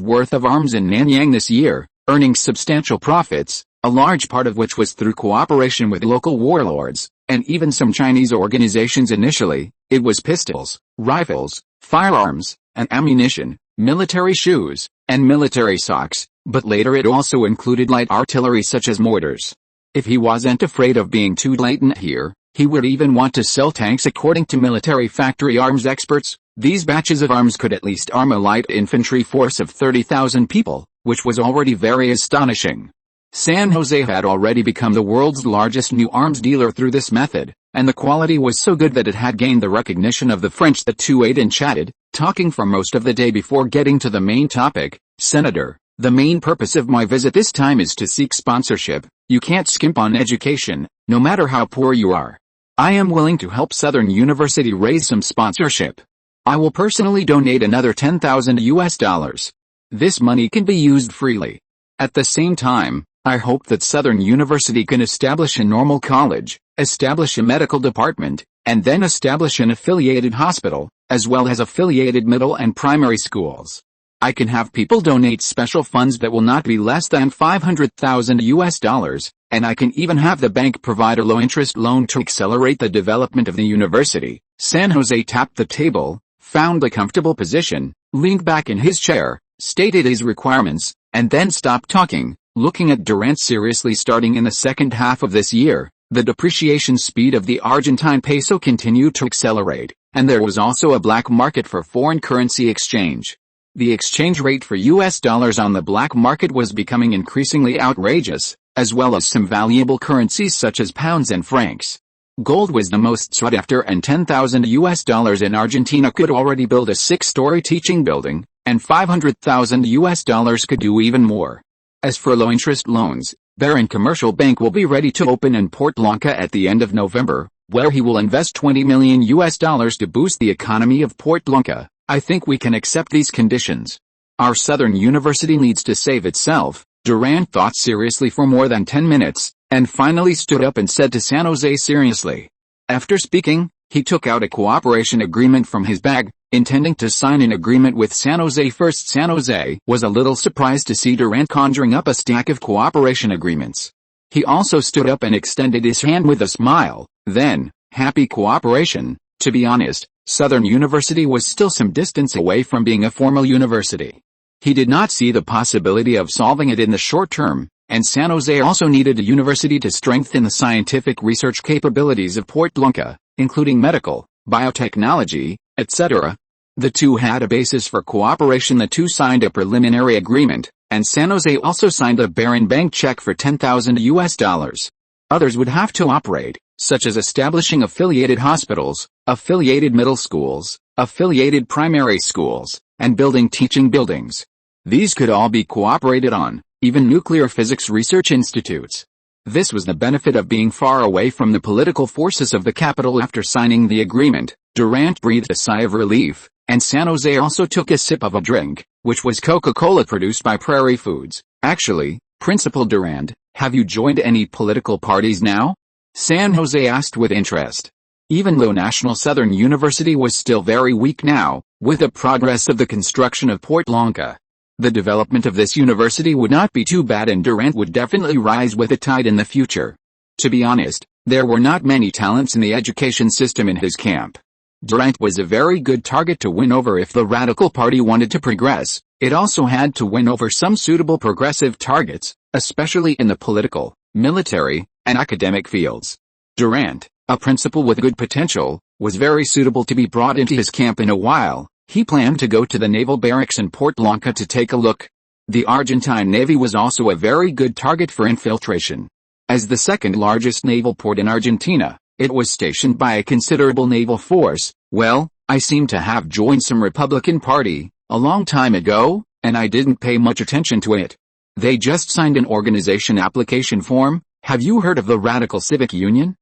worth of arms in Nanyang this year, earning substantial profits, a large part of which was through cooperation with local warlords, and even some Chinese organizations. Initially, it was pistols, rifles, firearms, and ammunition, military shoes, and military socks, but later it also included light artillery such as mortars. If he wasn't afraid of being too blatant here, he would even want to sell tanks. According to military factory arms experts, these batches of arms could at least arm a light infantry force of 30,000 people, which was already very astonishing. San Jose had already become the world's largest new arms dealer through this method, and the quality was so good that it had gained the recognition of the French. The two ate and chatted, talking for most of the day before getting to the main topic. Senator, the main purpose of my visit this time is to seek sponsorship. You can't skimp on education, no matter how poor you are. I am willing to help Southern University raise some sponsorship. I will personally donate another $10,000. This money can be used freely. At the same time, I hope that Southern University can establish a normal college, establish a medical department, and then establish an affiliated hospital, as well as affiliated middle and primary schools. I can have people donate special funds that will not be less than $500,000, and I can even have the bank provide a low-interest loan to accelerate the development of the university. San Jose tapped the table, found a comfortable position, leaned back in his chair, stated his requirements, and then stopped talking, looking at Durant seriously. Starting in the second half of this year, the depreciation speed of the Argentine peso continued to accelerate, and there was also a black market for foreign currency exchange. The exchange rate for US dollars on the black market was becoming increasingly outrageous, as well as some valuable currencies such as pounds and francs. Gold was the most sought after, and $10,000 in Argentina could already build a 6-story teaching building, and $500,000 could do even more. As for low-interest loans, Barron Commercial Bank will be ready to open in Portlanca at the end of November, where he will invest $20 million to boost the economy of Portlanca. I think we can accept these conditions. Our Southern University needs to save itself. Durant thought seriously for more than 10 minutes, and finally stood up and said to San Jose seriously. After speaking, he took out a cooperation agreement from his bag, intending to sign an agreement with San Jose first. San Jose was a little surprised to see Durant conjuring up a stack of cooperation agreements. He also stood up and extended his hand with a smile. Then, happy cooperation. To be honest, Southern University was still some distance away from being a formal university. He did not see the possibility of solving it in the short term, and San Jose also needed a university to strengthen the scientific research capabilities of Portlanca, including medical, biotechnology, etc. The two had a basis for cooperation. The two signed a preliminary agreement, and San Jose also signed a Barron Bank check for $10,000. Others would have to operate, such as establishing affiliated hospitals, affiliated middle schools, affiliated primary schools, and building teaching buildings. These could all be cooperated on, even nuclear physics research institutes. This was the benefit of being far away from the political forces of the capital. After signing the agreement, Durant breathed a sigh of relief, and San Jose also took a sip of a drink, which was Coca-Cola produced by Prairie Foods. Actually, Principal Durant, have you joined any political parties now? San Jose asked with interest. Even though National Southern University was still very weak now, with the progress of the construction of Portlanca, the development of this university would not be too bad, and Durant would definitely rise with the tide in the future. To be honest, there were not many talents in the education system in his camp. Durant was a very good target to win over if the Radical Party wanted to progress. It also had to win over some suitable progressive targets, especially in the political, military, and academic fields. Durant, a principal with good potential, was very suitable to be brought into his camp in a while. He planned to go to the naval barracks in Port Blanca to take a look. The Argentine Navy was also a very good target for infiltration. As the second largest naval port in Argentina, it was stationed by a considerable naval force. Well, I seem to have joined some Republican Party a long time ago, and I didn't pay much attention to it. They just signed an organization application form. Have you heard of the Radical Civic Union?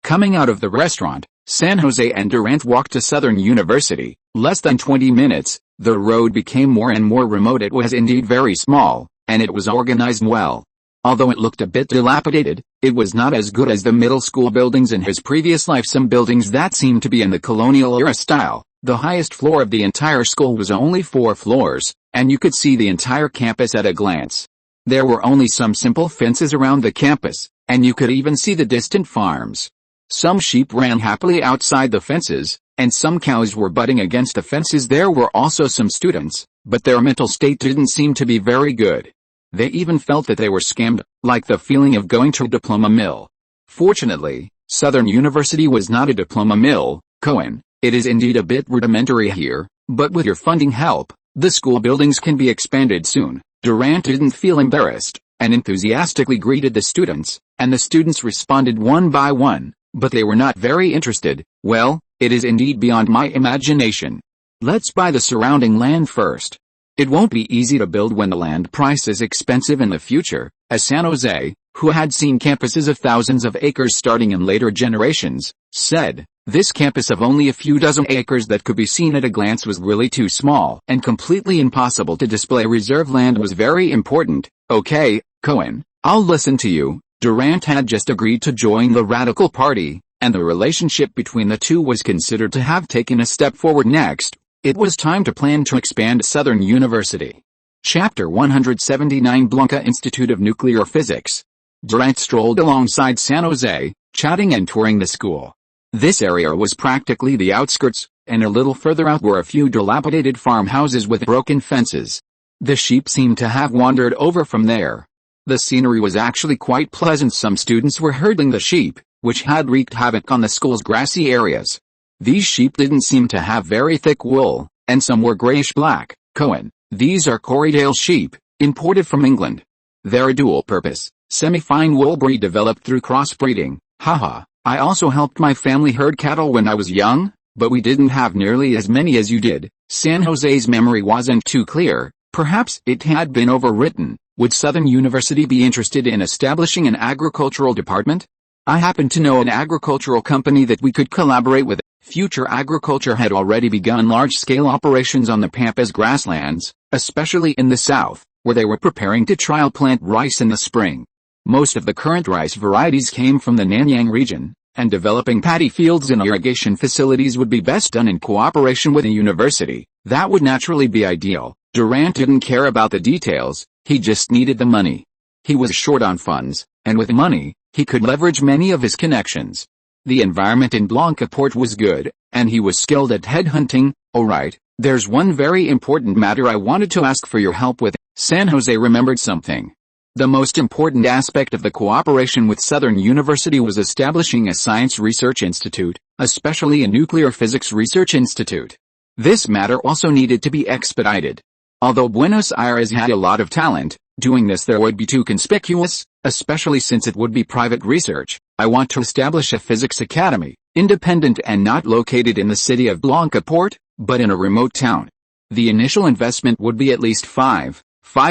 Coming out of the restaurant, San Jose and Durant walked to Southern University. Less than 20 minutes, the road became more and more remote. It was indeed very small, and it was organized well. Although it looked a bit dilapidated, it was not as good as the middle school buildings in his previous life. Some buildings that seemed to be in the colonial-era style. The highest floor of the entire school was only 4 floors, and you could see the entire campus at a glance. There were only some simple fences around the campus, and you could even see the distant farms. Some sheep ran happily outside the fences, and some cows were butting against the fences. There were also some students, but their mental state didn't seem to be very good. They even felt that they were scammed, like the feeling of going to a diploma mill. Fortunately, Southern University was not a diploma mill, Cohen. It is indeed a bit rudimentary here, but with your funding help, the school buildings can be expanded soon. Durant didn't feel embarrassed, and enthusiastically greeted the students, and the students responded one by one, but they were not very interested. Well, it is indeed beyond my imagination. Let's buy the surrounding land first. It won't be easy to build when the land price is expensive in the future, as San Jose, who had seen campuses of thousands of acres starting in later generations, said. This campus of only a few dozen acres that could be seen at a glance was really too small and completely impossible to display. Reserve land was very important. Okay, Cohen, I'll listen to you. Durant had just agreed to join the Radical Party, and the relationship between the two was considered to have taken a step forward. Next, it was time to plan to expand Southern University. Chapter 179 Blanca Institute of Nuclear Physics. Durant strolled alongside San Jose, chatting and touring the school. This area was practically the outskirts, and a little further out were a few dilapidated farmhouses with broken fences. The sheep seemed to have wandered over from there. The scenery was actually quite pleasant. Some students were herding the sheep, which had wreaked havoc on the school's grassy areas. These sheep didn't seem to have very thick wool, and some were grayish-black. Cohen, these are Corriedale sheep, imported from England. They're a dual-purpose, semi-fine wool breed developed through crossbreeding. Haha, I also helped my family herd cattle when I was young, but we didn't have nearly as many as you did. San Jose's memory wasn't too clear. Perhaps it had been overwritten. Would Southern University be interested in establishing an agricultural department? I happen to know an agricultural company that we could collaborate with. Future Agriculture had already begun large-scale operations on the Pampas grasslands, especially in the south, where they were preparing to trial plant rice in the spring. Most of the current rice varieties came from the Nanyang region, and developing paddy fields and irrigation facilities would be best done in cooperation with a university. That would naturally be ideal. Durant didn't care about the details, he just needed the money. He was short on funds, and with money, he could leverage many of his connections. The environment in Blanca Port was good, and he was skilled at headhunting. Alright, there's one very important matter I wanted to ask for your help with. San Jose remembered something. The most important aspect of the cooperation with Southern University was establishing a science research institute, especially a nuclear physics research institute. This matter also needed to be expedited. Although Buenos Aires had a lot of talent, doing this there would be too conspicuous, especially since it would be private research. I want to establish a physics academy, independent and not located in the city of Blanca Port, but in a remote town. The initial investment would be at least $5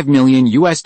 million US.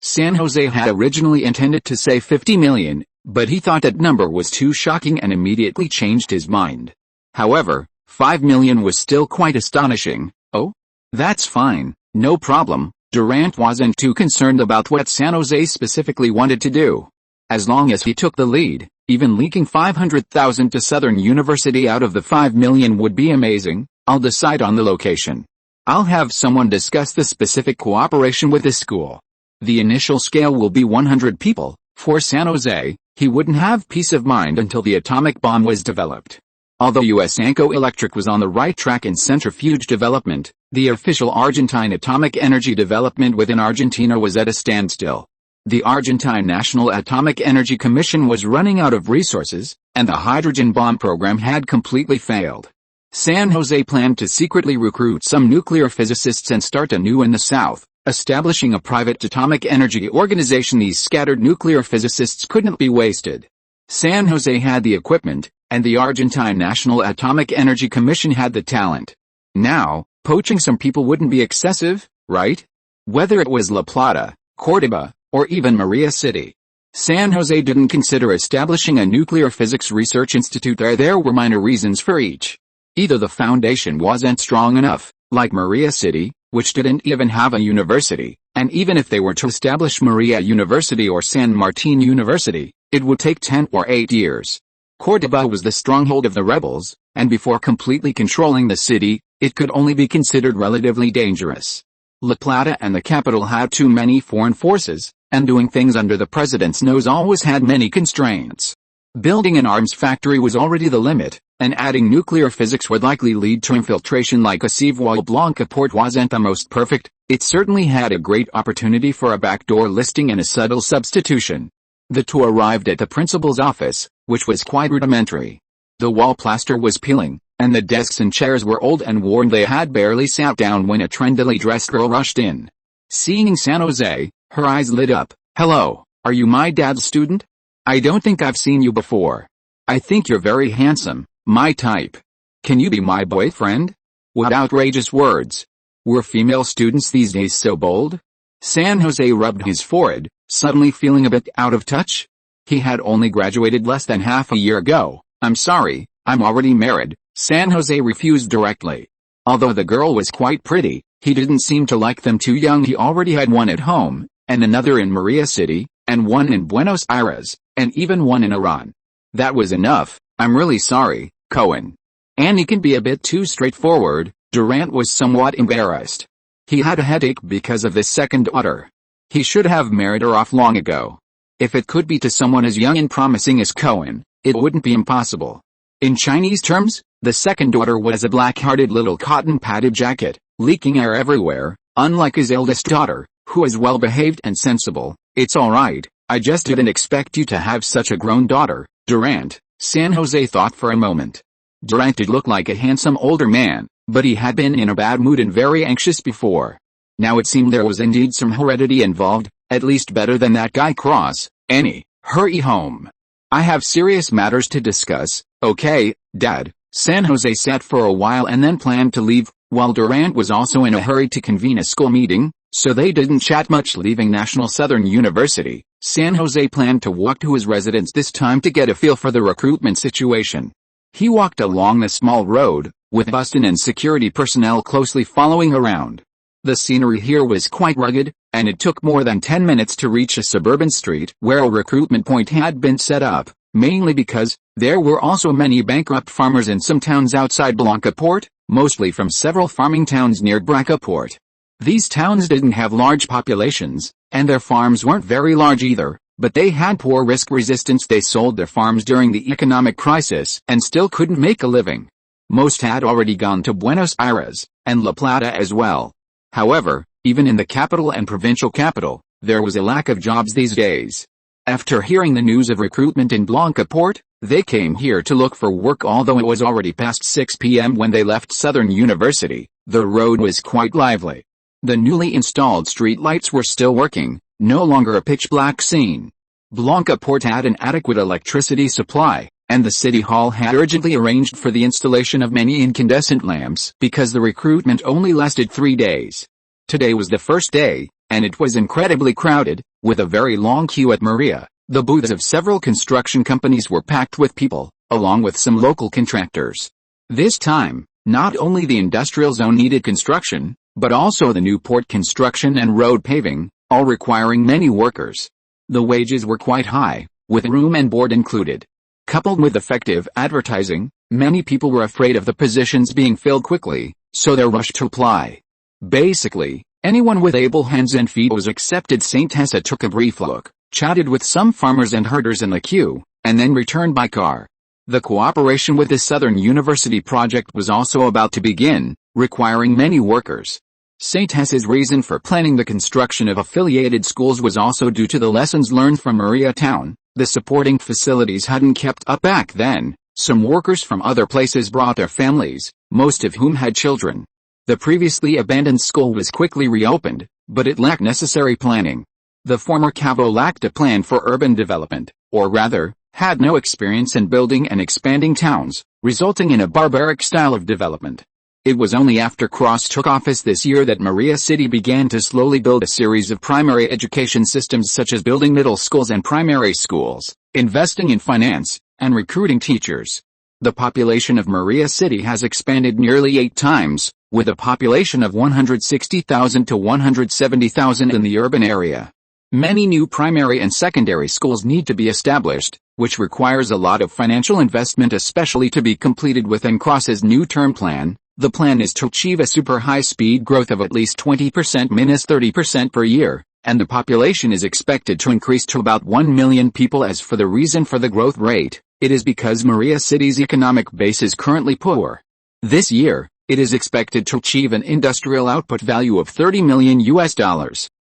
San Jose had originally intended to say 50 million, but he thought that number was too shocking and immediately changed his mind. However, 5 million was still quite astonishing. Oh? That's fine, no problem. Durant wasn't too concerned about what San Jose specifically wanted to do. As long as he took the lead, even leaking 500,000 to Southern University out of the 5 million would be amazing. I'll decide on the location. I'll have someone discuss the specific cooperation with the school. The initial scale will be 100 people. For San Jose, he wouldn't have peace of mind until the atomic bomb was developed. Although US Anco Electric was on the right track in centrifuge development, the official Argentine atomic energy development within Argentina was at a standstill. The Argentine National Atomic Energy Commission was running out of resources, and the hydrogen bomb program had completely failed. San Jose planned to secretly recruit some nuclear physicists and start anew in the south, establishing a private atomic energy organization. These scattered nuclear physicists couldn't be wasted. San Jose had the equipment, and the Argentine National Atomic Energy Commission had the talent. Now, poaching some people wouldn't be excessive, right? Whether it was La Plata, Córdoba, or even Maria City. San Jose didn't consider establishing a nuclear physics research institute there. There were minor reasons for each. Either the foundation wasn't strong enough, like Maria City, which didn't even have a university, and even if they were to establish Maria University or San Martin University, it would take 10 or 8 years. Córdoba was the stronghold of the rebels, and before completely controlling the city, it could only be considered relatively dangerous. La Plata and the capital had too many foreign forces, and doing things under the president's nose always had many constraints. Building an arms factory was already the limit, and adding nuclear physics would likely lead to infiltration like a sieve. While Blanca Port wasn't the most perfect, it certainly had a great opportunity for a backdoor listing and a subtle substitution. The two arrived at the principal's office, which was quite rudimentary. The wall plaster was peeling, and the desks and chairs were old and worn. They had barely sat down when a trendily dressed girl rushed in. Seeing San Jose, her eyes lit up. "Hello, are you my dad's student? I don't think I've seen you before. I think you're very handsome, my type. Can you be my boyfriend?" What outrageous words. Were female students these days so bold? San Jose rubbed his forehead, suddenly feeling a bit out of touch. He had only graduated less than half a year ago. "I'm sorry, I'm already married," San Jose refused directly. Although the girl was quite pretty, he didn't seem to like them too young. He already had one at home, and another in Maria City, and one in Buenos Aires, and even one in Iran. That was enough. "I'm really sorry, Cohen." Annie can be a bit too straightforward. Durant was somewhat embarrassed. He had a headache because of this second daughter. He should have married her off long ago. If it could be to someone as young and promising as Cohen, it wouldn't be impossible. In Chinese terms, the second daughter was a black-hearted little cotton-padded jacket, leaking air everywhere, unlike his eldest daughter, who was well-behaved and sensible. "It's all right, I just didn't expect you to have such a grown daughter, Durant," San Jose thought for a moment. Durant did look like a handsome older man, but he had been in a bad mood and very anxious before. Now it seemed there was indeed some heredity involved, at least better than that guy Cross. "Annie, hurry home. I have serious matters to discuss." "Okay, Dad." San Jose sat for a while and then planned to leave, while Durant was also in a hurry to convene a school meeting, so they didn't chat much. Leaving National Southern University, San Jose planned to walk to his residence this time to get a feel for the recruitment situation. He walked along the small road, with Buston and security personnel closely following around. The scenery here was quite rugged, and it took more than 10 minutes to reach a suburban street where a recruitment point had been set up, mainly because there were also many bankrupt farmers in some towns outside Blanca Port, mostly from several farming towns near Braca Port. These towns didn't have large populations, and their farms weren't very large either, but they had poor risk resistance. They sold their farms during the economic crisis and still couldn't make a living. Most had already gone to Buenos Aires, and La Plata as well. However, even in the capital and provincial capital, there was a lack of jobs these days. After hearing the news of recruitment in Blanca Port, they came here to look for work. Although it was already past 6 p.m. when they left Southern University, the road was quite lively. The newly installed street lights were still working, no longer a pitch-black scene. Blanca Port had an adequate electricity supply, and the city hall had urgently arranged for the installation of many incandescent lamps because the recruitment only lasted 3 days. Today was the first day, and it was incredibly crowded, with a very long queue at Maria. The booths of several construction companies were packed with people, along with some local contractors. This time, not only the industrial zone needed construction, but also the new port construction and road paving, all requiring many workers. The wages were quite high, with room and board included. Coupled with effective advertising, many people were afraid of the positions being filled quickly, so they rushed to apply. Basically, anyone with able hands and feet was accepted. St. Tessa took a brief look, chatted with some farmers and herders in the queue, and then returned by car. The cooperation with the Southern University project was also about to begin, requiring many workers. St. Tessa's reason for planning the construction of affiliated schools was also due to the lessons learned from Maria Town, The supporting facilities hadn't kept up back then. Some workers from other places brought their families, most of whom had children. The previously abandoned school was quickly reopened, but it lacked necessary planning. The former Cavo lacked a plan for urban development, or rather, had no experience in building and expanding towns, resulting in a barbaric style of development. It was only after Cross took office this year that Maria City began to slowly build a series of primary education systems such as building middle schools and primary schools, investing in finance, and recruiting teachers. The population of Maria City has expanded nearly 8 times, with a population of 160,000 to 170,000 in the urban area. Many new primary and secondary schools need to be established, which requires a lot of financial investment, especially to be completed within Cross's new term plan. The plan is to achieve a super high-speed growth of at least 20%-30% per year, and the population is expected to increase to about 1 million people. As for the reason for the growth rate, it is because Maria City's economic base is currently poor. This year, it is expected to achieve an industrial output value of $30 million.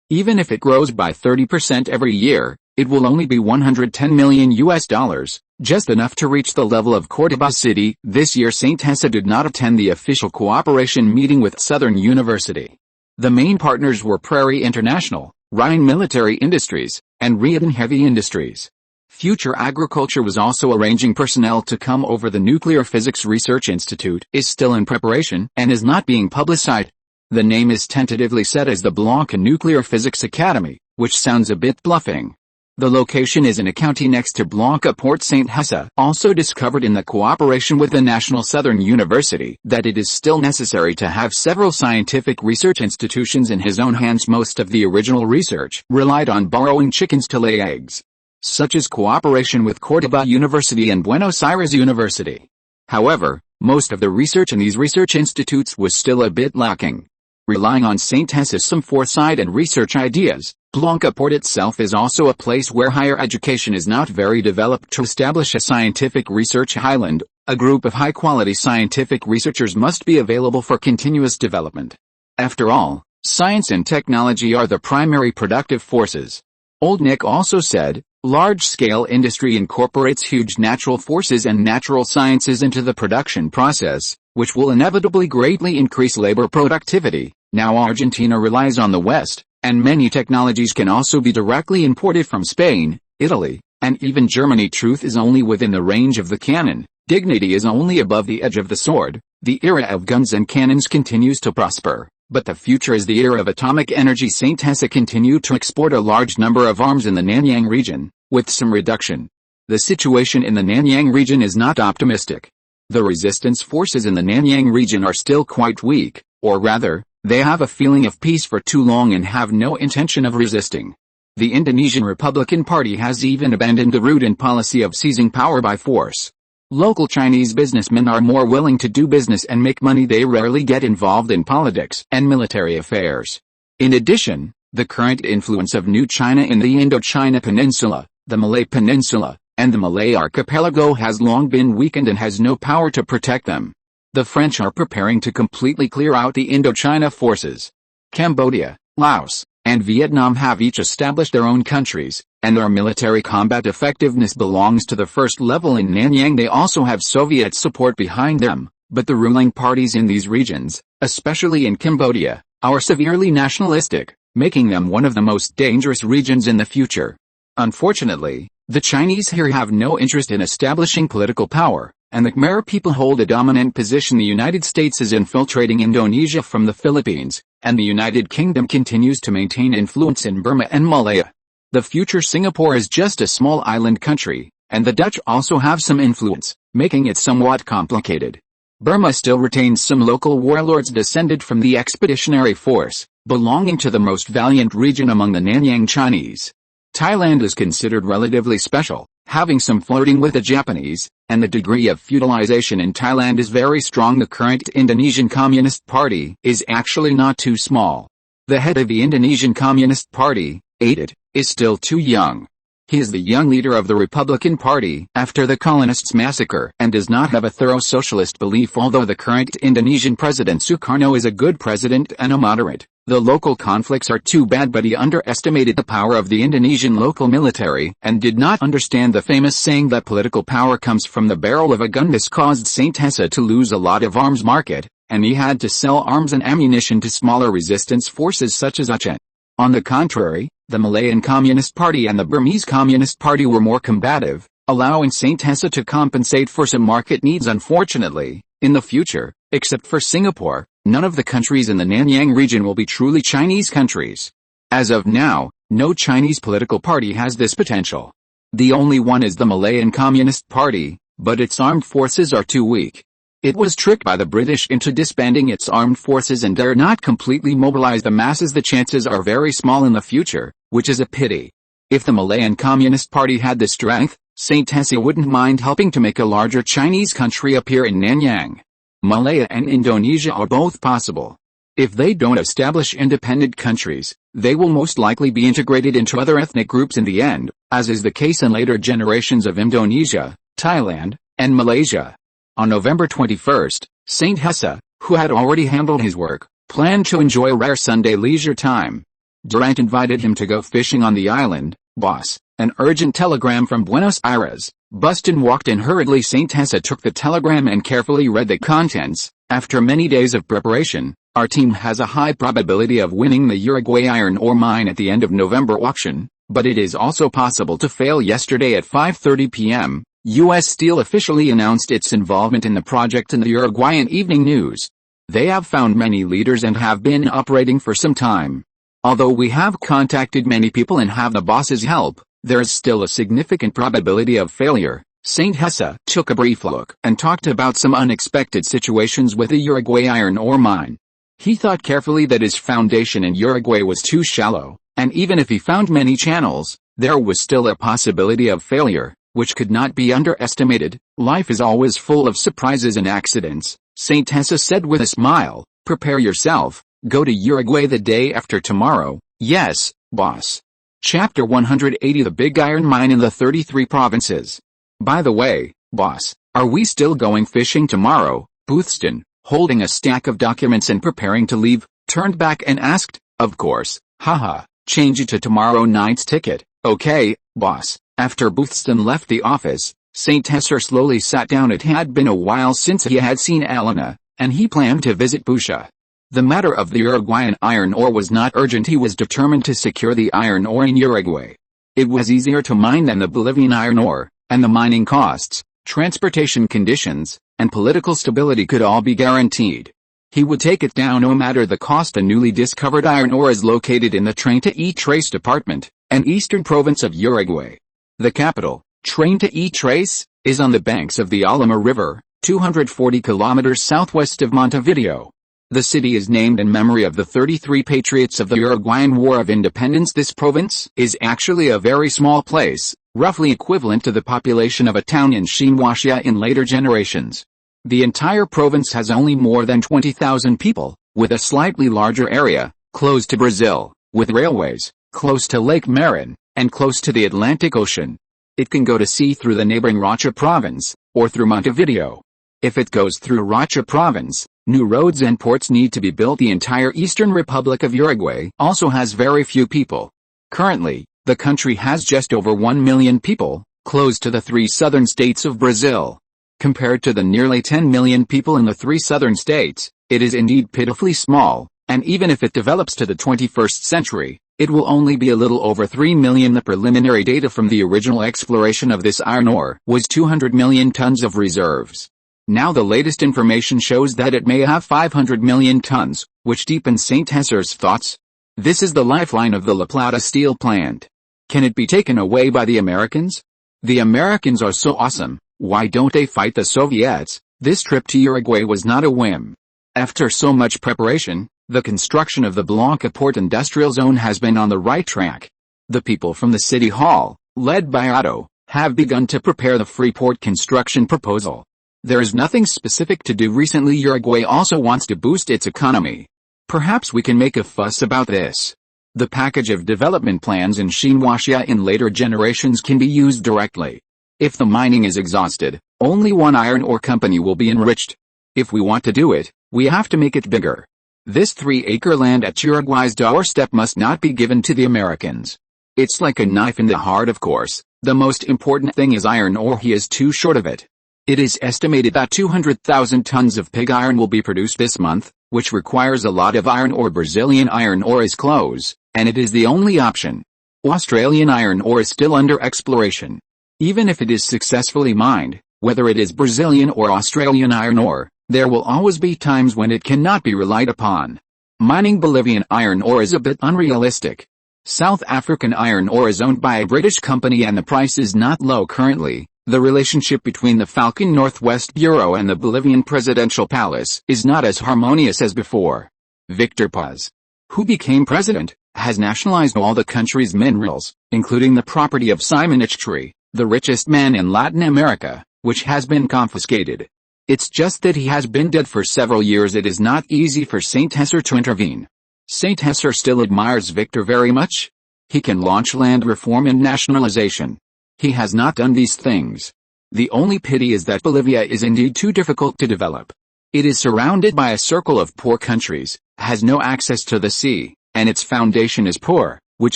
Even if it grows by 30% every year, it will only be $110 million, just enough to reach the level of Córdoba City. This year St. Hesse did not attend the official cooperation meeting with Southern University. The main partners were Prairie International, Rhine Military Industries, and Rieden Heavy Industries. Future Agriculture was also arranging personnel to come over. The Nuclear Physics Research Institute is still in preparation and is not being publicized. The name is tentatively set as the Blanca Nuclear Physics Academy, which sounds a bit bluffing. The location is in a county next to Blanca Port St. Hesse. Also discovered in the cooperation with the National Southern University that it is still necessary to have several scientific research institutions in his own hands. Most of the original research relied on borrowing chickens to lay eggs, such as cooperation with Córdoba University and Buenos Aires University. However, most of the research in these research institutes was still a bit lacking. Relying on St. Hesse's some foresight and research ideas, Blanca Port itself is also a place where higher education is not very developed. To establish a scientific research island, a group of high-quality scientific researchers must be available for continuous development. After all, science and technology are the primary productive forces. Old Nick also said, large-scale industry incorporates huge natural forces and natural sciences into the production process, which will inevitably greatly increase labor productivity. Now Argentina relies on the West, and many technologies can also be directly imported from Spain, Italy, and even Germany. Truth is only within the range of the cannon. Dignity is only above the edge of the sword. The era of guns and cannons continues to prosper, but the future is the era of atomic energy. St. Hesse continued to export a large number of arms in the Nanyang region, with some reduction. The situation in the Nanyang region is not optimistic. The resistance forces in the Nanyang region are still quite weak, or rather, they have a feeling of peace for too long and have no intention of resisting. The Indonesian Republican Party has even abandoned the route and policy of seizing power by force. Local Chinese businessmen are more willing to do business and make money. They rarely get involved in politics and military affairs. In addition, the current influence of New China in the Indochina Peninsula, the Malay Peninsula, and the Malay Archipelago has long been weakened and has no power to protect them. The French are preparing to completely clear out the Indochina forces. Cambodia, Laos, and Vietnam have each established their own countries, and their military combat effectiveness belongs to the first level. In Nanyang they also have Soviet support behind them, but the ruling parties in these regions, especially in Cambodia, are severely nationalistic, making them one of the most dangerous regions in the future. Unfortunately, the Chinese here have no interest in establishing political power, and the Khmer people hold a dominant position. The United States is infiltrating Indonesia from the Philippines, and the United Kingdom continues to maintain influence in Burma and Malaya. The future Singapore is just a small island country, and the Dutch also have some influence, making it somewhat complicated. Burma still retains some local warlords descended from the expeditionary force, belonging to the most valiant region among the Nanyang Chinese. Thailand is considered relatively special, having some flirting with the Japanese, and the degree of feudalization in Thailand is very strong. The current Indonesian Communist Party is actually not too small. The head of the Indonesian Communist Party, Aidit, is still too young. He is the young leader of the Republican Party after the colonists' massacre and does not have a thorough socialist belief. Although the current Indonesian President Sukarno is a good president and a moderate, The local conflicts are too bad, but he underestimated the power of the Indonesian local military and did not understand the famous saying that political power comes from the barrel of a gun. This caused Saint Hessa to lose a lot of arms market, and he had to sell arms and ammunition to smaller resistance forces such as Aceh. On the contrary, the Malayan Communist Party and the Burmese Communist Party were more combative, allowing Saint Hessa to compensate for some market needs. Unfortunately, in the future, except for Singapore, none of the countries in the Nanyang region will be truly Chinese countries. As of now, no Chinese political party has this potential. The only one is the Malayan Communist Party, but its armed forces are too weak. It was tricked by the British into disbanding its armed forces and dare not completely mobilize the masses. The chances are very small in the future, which is a pity. If the Malayan Communist Party had the strength, Saint Hessa wouldn't mind helping to make a larger Chinese country appear in Nanyang. Malaya and Indonesia are both possible. If they don't establish independent countries, they will most likely be integrated into other ethnic groups in the end, as is the case in later generations of Indonesia, Thailand, and Malaysia. On November 21st, Saint Hessa, who had already handled his work, planned to enjoy rare Sunday leisure time. Durant invited him to go fishing on the island. Boss, an urgent telegram from Buenos Aires. Buston walked in hurriedly. Saint Hessa took the telegram and carefully read the contents. After many days of preparation, our team has a high probability of winning the Uruguay iron ore mine at the end of November auction, but it is also possible to fail. Yesterday at 5:30 p.m., U.S. Steel officially announced its involvement in the project in the Uruguayan Evening News. They have found many leaders and have been operating for some time. Although we have contacted many people and have the boss's help, there is still a significant probability of failure. Saint Hessa took a brief look and talked about some unexpected situations with the Uruguay iron ore mine. He thought carefully that his foundation in Uruguay was too shallow, and even if he found many channels, there was still a possibility of failure, which could not be underestimated. Life is always full of surprises and accidents, Saint Hessa said with a smile. Prepare yourself, go to Uruguay the day after tomorrow. Yes, boss. Chapter 180 The Big Iron Mine in the 33 Provinces. By the way, boss, are we still going fishing tomorrow? Boothston, holding a stack of documents and preparing to leave, turned back and asked. Of course, haha, change it to tomorrow night's ticket. Okay, boss. After Boothston left the office, Saint Hessa slowly sat down. It had been a while since he had seen Elena, and he planned to visit Busha. The matter of the Uruguayan iron ore was not urgent. He was determined to secure the iron ore in Uruguay. It was easier to mine than the Bolivian iron ore, and the mining costs, transportation conditions, and political stability could all be guaranteed. He would take it down no matter the cost. The newly discovered iron ore is located in the Treinta y Tres department, an eastern province of Uruguay. The capital, Treinta y Tres, is on the banks of the Alma River, 240 kilometers southwest of Montevideo. The city is named in memory of the 33 patriots of the Uruguayan War of Independence. This province is actually a very small place, roughly equivalent to the population of a town in Xinhuaxia in later generations. The entire province has only more than 20,000 people, with a slightly larger area, close to Brazil, with railways, close to Lake Marin, and close to the Atlantic Ocean. It can go to sea through the neighboring Rocha province, or through Montevideo. If it goes through Rocha province, new roads and ports need to be built. The entire Eastern Republic of Uruguay also has very few people. Currently, the country has just over 1 million people, close to the 3 southern states of Brazil. Compared to the nearly 10 million people in the 3 southern states, it is indeed pitifully small, and even if it develops to the 21st century, it will only be a little over 3 million. The preliminary data from the original exploration of this iron ore was 200 million tons of reserves. Now the latest information shows that it may have 500 million tons, which deepens Saint Hessa's thoughts. This is the lifeline of the La Plata steel plant. Can it be taken away by the Americans? The Americans are so awesome, why don't they fight the Soviets? This trip to Uruguay was not a whim. After so much preparation, the construction of the Blanca Port Industrial Zone has been on the right track. The people from the City Hall, led by Otto, have begun to prepare the Freeport construction proposal. There is nothing specific to do. Recently Uruguay also wants to boost its economy. Perhaps we can make a fuss about this. The package of development plans in Xinhuaxia in later generations can be used directly. If the mining is exhausted, only one iron ore company will be enriched. If we want to do it, we have to make it bigger. This 3-acre land at Uruguay's doorstep must not be given to the Americans. It's like a knife in the heart, of course. The most important thing is iron ore. He is too short of it. It is estimated that 200,000 tons of pig iron will be produced this month, which requires a lot of iron ore. Brazilian iron ore is close, and it is the only option. Australian iron ore is still under exploration. Even if it is successfully mined, whether it is Brazilian or Australian iron ore, there will always be times when it cannot be relied upon. Mining Bolivian iron ore is a bit unrealistic. South African iron ore is owned by a British company and the price is not low currently. The relationship between the Falcon Northwest Bureau and the Bolivian Presidential Palace is not as harmonious as before. Victor Paz, who became president, has nationalized all the country's minerals, including the property of Simon, the richest man in Latin America, which has been confiscated. It's just that he has been dead for several years. It is not easy for Saint Hesser to intervene. Saint Hesser still admires Victor very much. He can launch land reform and nationalization. He has not done these things. The only pity is that Bolivia is indeed too difficult to develop. It is surrounded by a circle of poor countries, has no access to the sea, and its foundation is poor, which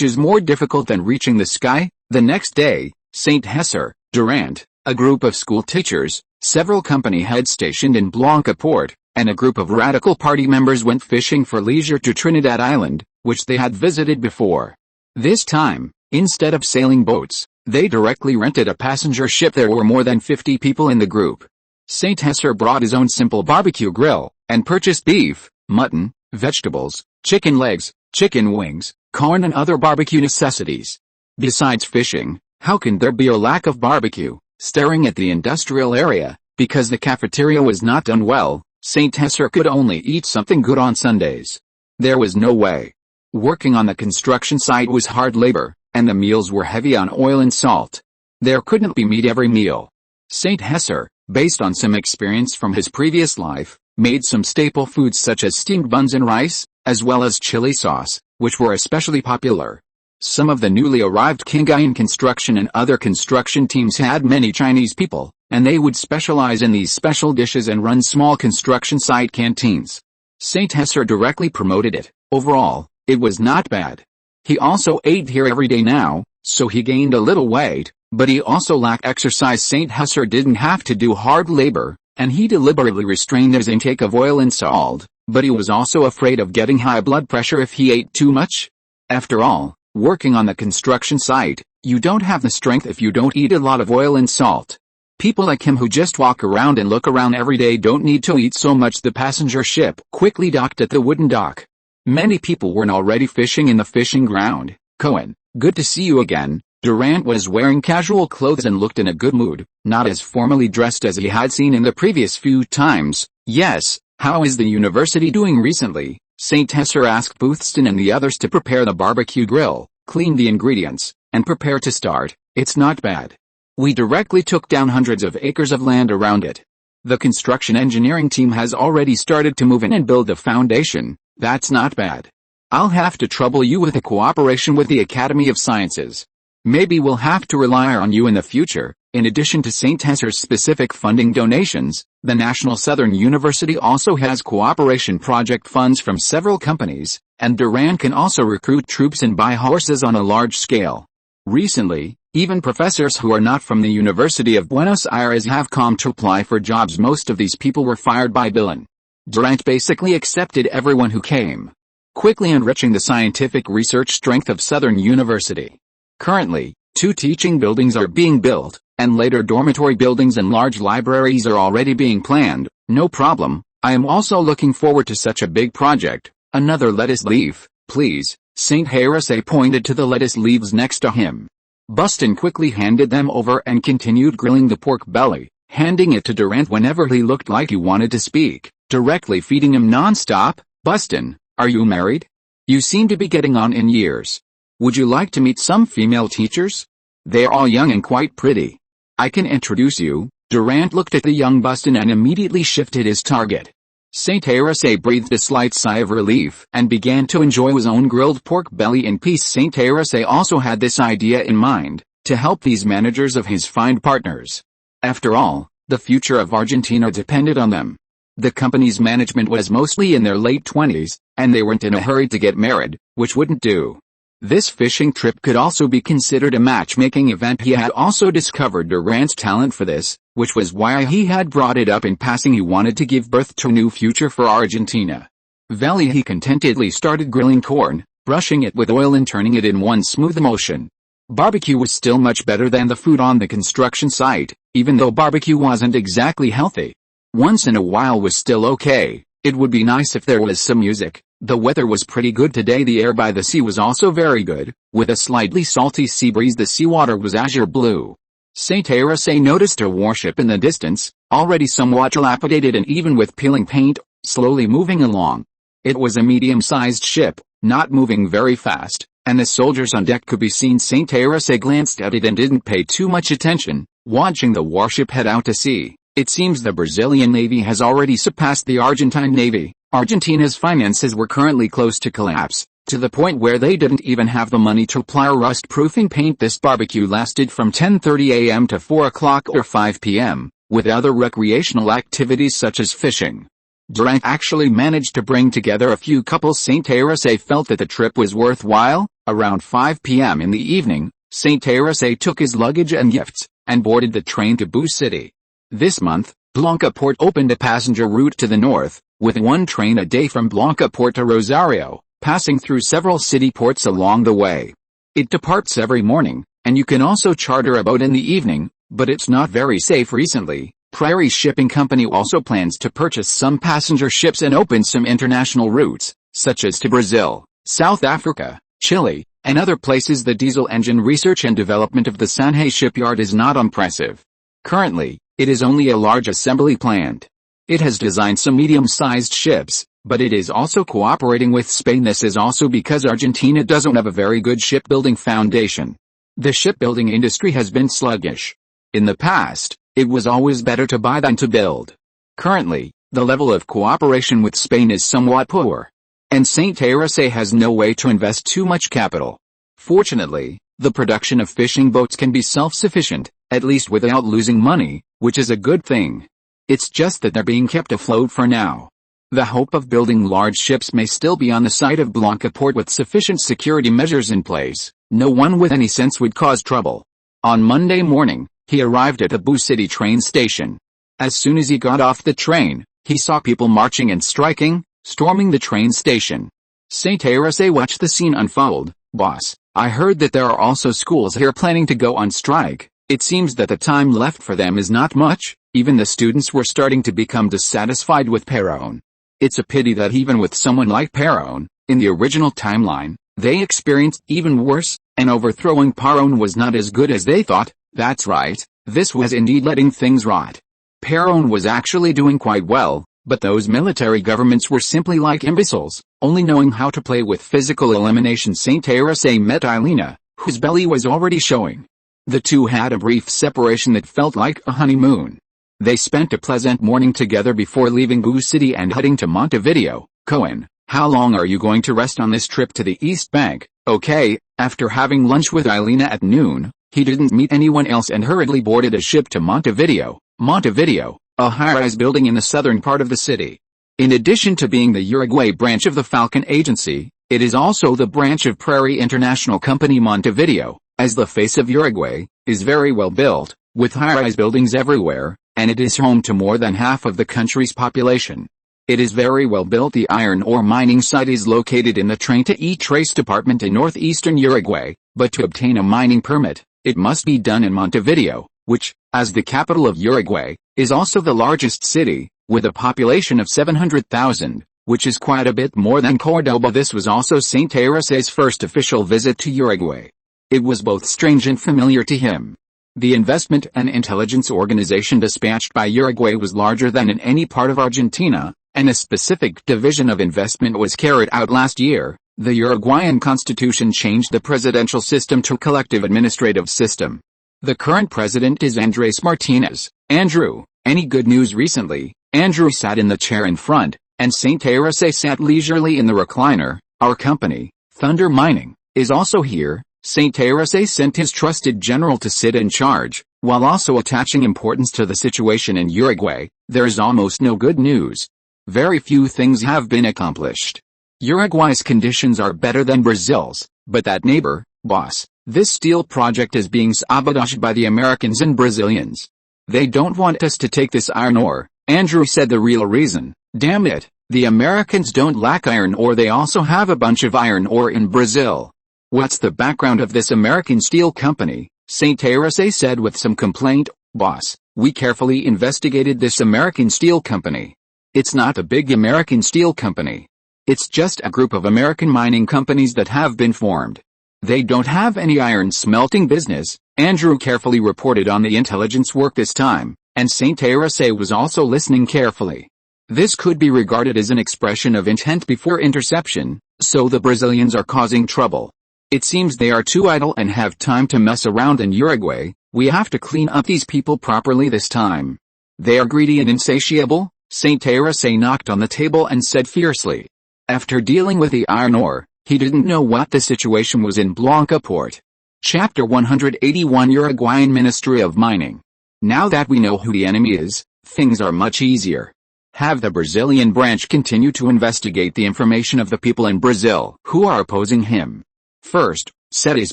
is more difficult than reaching the sky. The next day, Saint Hesser, Durant, a group of school teachers, several company heads stationed in Blanca Port, and a group of radical party members went fishing for leisure to Trinidad Island, which they had visited before. This time, instead of sailing boats, they directly rented a passenger ship. There were more than 50 people in the group. Saint Hesser brought his own simple barbecue grill, and purchased beef, mutton, vegetables, chicken legs, chicken wings, corn and other barbecue necessities. Besides fishing, how can there be a lack of barbecue? Staring at the industrial area, because the cafeteria was not done well, Saint Hesser could only eat something good on Sundays. There was no way. Working on the construction site was hard labor, and the meals were heavy on oil and salt. There couldn't be meat every meal. Saint Hesser, based on some experience from his previous life, made some staple foods such as steamed buns and rice, as well as chili sauce, which were especially popular. Some of the newly arrived Kingayan construction and other construction teams had many Chinese people, and they would specialize in these special dishes and run small construction site canteens. Saint Hesser directly promoted it. Overall, it was not bad. He also ate here every day now, so he gained a little weight, but he also lacked exercise. Saint Hesser didn't have to do hard labor, and he deliberately restrained his intake of oil and salt, but he was also afraid of getting high blood pressure if he ate too much. After all, working on the construction site, you don't have the strength if you don't eat a lot of oil and salt. People like him who just walk around and look around every day don't need to eat so much. The passenger ship quickly docked at the wooden dock. Many people were already fishing in the fishing ground. Cohen, good to see you again. Durant was wearing casual clothes and looked in a good mood, not as formally dressed as he had seen in the previous few times. Yes, how is the university doing recently? Saint Hesser asked Boothston and the others to prepare the barbecue grill, clean the ingredients, and prepare to start. It's not bad. We directly took down hundreds of acres of land around it. The construction engineering team has already started to move in and build the foundation. That's not bad. I'll have to trouble you with a cooperation with the Academy of Sciences. Maybe we'll have to rely on you in the future. In addition to Saint Hesser's specific funding donations, the National Southern University also has cooperation project funds from several companies, and Durant can also recruit troops and buy horses on a large scale. Recently, even professors who are not from the University of Buenos Aires have come to apply for jobs. Most of these people were fired by Billen. Durant basically accepted everyone who came, quickly enriching the scientific research strength of Southern University. Currently, 2 teaching buildings are being built, and later dormitory buildings and large libraries are already being planned. No problem, I am also looking forward to such a big project. Another lettuce leaf, please. Saint Hesser pointed to the lettuce leaves next to him. Buston quickly handed them over and continued grilling the pork belly, handing it to Durant whenever he looked like he wanted to speak, directly feeding him non-stop. Buston, are you married? You seem to be getting on in years. Would you like to meet some female teachers? They're all young and quite pretty. I can introduce you. Durant looked at the young Buston and immediately shifted his target. Saint Hesser breathed a slight sigh of relief and began to enjoy his own grilled pork belly in peace. Saint Hesser also had this idea in mind, to help these managers of his find partners. After all, the future of Argentina depended on them. The company's management was mostly in their late 20s, and they weren't in a hurry to get married, which wouldn't do. This fishing trip could also be considered a matchmaking event. He had also discovered Durant's talent for this, which was why he had brought it up in passing. He wanted to give birth to a new future for Argentina. He contentedly started grilling corn, brushing it with oil and turning it in one smooth motion. Barbecue was still much better than the food on the construction site, even though barbecue wasn't exactly healthy. Once in a while was still okay. It would be nice if there was some music. The weather was pretty good today. The air by the sea was also very good, with a slightly salty sea breeze. The seawater was azure blue. Saint Aracé noticed a warship in the distance, already somewhat dilapidated and even with peeling paint, slowly moving along. It was a medium-sized ship, not moving very fast, and the soldiers on deck could be seen. Saint Aracé glanced at it and didn't pay too much attention, watching the warship head out to sea. It seems the Brazilian Navy has already surpassed the Argentine Navy. Argentina's finances were currently close to collapse, to the point where they didn't even have the money to apply rust-proofing paint. This barbecue lasted from 10:30 a.m. to 4 o'clock or 5 p.m., with other recreational activities such as fishing. Durant actually managed to bring together a few couples. Saint Aracé felt that the trip was worthwhile. Around 5 p.m. in the evening, Saint Aracé took his luggage and gifts, and boarded the train to Boo City. This month, Blanca Port opened a passenger route to the north, with one train a day from Blanca Port to Rosario, passing through several city ports along the way. It departs every morning, and you can also charter a boat in the evening, but it's not very safe. Recently, Prairie Shipping Company also plans to purchase some passenger ships and open some international routes, such as to Brazil, South Africa, Chile, and other places. The diesel engine research and development of the Sanhay shipyard is not impressive. Currently, it is only a large assembly plant. It has designed some medium-sized ships, but it is also cooperating with Spain. This is also because Argentina doesn't have a very good shipbuilding foundation. The shipbuilding industry has been sluggish. In the past, it was always better to buy than to build. Currently, the level of cooperation with Spain is somewhat poor, and Saint Aracé has no way to invest too much capital. Fortunately, the production of fishing boats can be self-sufficient, at least without losing money, which is a good thing. It's just that they're being kept afloat for now. The hope of building large ships may still be on the side of Blanca Port. With sufficient security measures in place, no one with any sense would cause trouble. On Monday morning, he arrived at the Boo City train station. As soon as he got off the train, he saw people marching and striking, storming the train station. Saint Aracé watched the scene unfold. "Boss, I heard that there are also schools here planning to go on strike. It seems that the time left for them is not much." Even the students were starting to become dissatisfied with Perón. It's a pity that even with someone like Perón, in the original timeline, they experienced even worse, and overthrowing Perón was not as good as they thought. That's right, this was indeed letting things rot. Perón was actually doing quite well, but those military governments were simply like imbeciles, only knowing how to play with physical elimination. Saint Aracé met Ailina, whose belly was already showing. The two had a brief separation that felt like a honeymoon. They spent a pleasant morning together before leaving Boo City and heading to Montevideo. "Cohen, how long are you going to rest on this trip to the East Bank?" "Okay." After having lunch with Ailina at noon, he didn't meet anyone else and hurriedly boarded a ship to Montevideo. Montevideo, a high-rise building in the southern part of the city. In addition to being the Uruguay branch of the Falcon Agency, it is also the branch of Prairie International Company. Montevideo, as the face of Uruguay, is very well built, with high-rise buildings everywhere, and it is home to more than half of the country's population. It is very well built. The iron ore mining site is located in the Train-to-Trace department in northeastern Uruguay, but to obtain a mining permit, it must be done in Montevideo, which, as the capital of Uruguay, is also the largest city, with a population of 700,000, which is quite a bit more than Cordoba. This was also Saint Aracé's first official visit to Uruguay. It was both strange and familiar to him. The investment and intelligence organization dispatched by Uruguay was larger than in any part of Argentina, and a specific division of investment was carried out last year. The Uruguayan constitution changed the presidential system to a collective administrative system. The current president is Andrés Martínez. "Andrew, any good news recently?" Andrew sat in the chair in front, and Saint Aracé sat leisurely in the recliner. "Our company, Thunder Mining, is also here." Saint Aracé sent his trusted general to sit in charge, While also attaching importance to the situation in Uruguay, there is almost no good news. Very few things have been accomplished. Uruguay's conditions are better than Brazil's, but that neighbor, boss, this steel project is being sabotaged by the Americans and Brazilians. They don't want us to take this iron ore, Andrew said. The real reason, damn it, the Americans don't lack iron ore, they also have a bunch of iron ore in Brazil. What's the background of this American steel company? St. José said with some complaint. Boss, we carefully investigated this American steel company. It's not a big American steel company. It's just a group of American mining companies that have been formed. They don't have any iron smelting business, Andrew carefully reported on the intelligence work this time, and St. José was also listening carefully. This could be regarded as an expression of intent before interception, so the Brazilians are causing trouble. It seems they are too idle and have time to mess around in Uruguay. We have to clean up these people properly this time. They are greedy and insatiable, St. José knocked on the table and said fiercely. After dealing with the iron ore, he didn't know what the situation was in Blanca port. Chapter 181 Uruguayan Ministry of Mining. Now that we know who the enemy is, things are much easier. Have the Brazilian branch continue to investigate the information of the people in Brazil who are opposing him. First, set his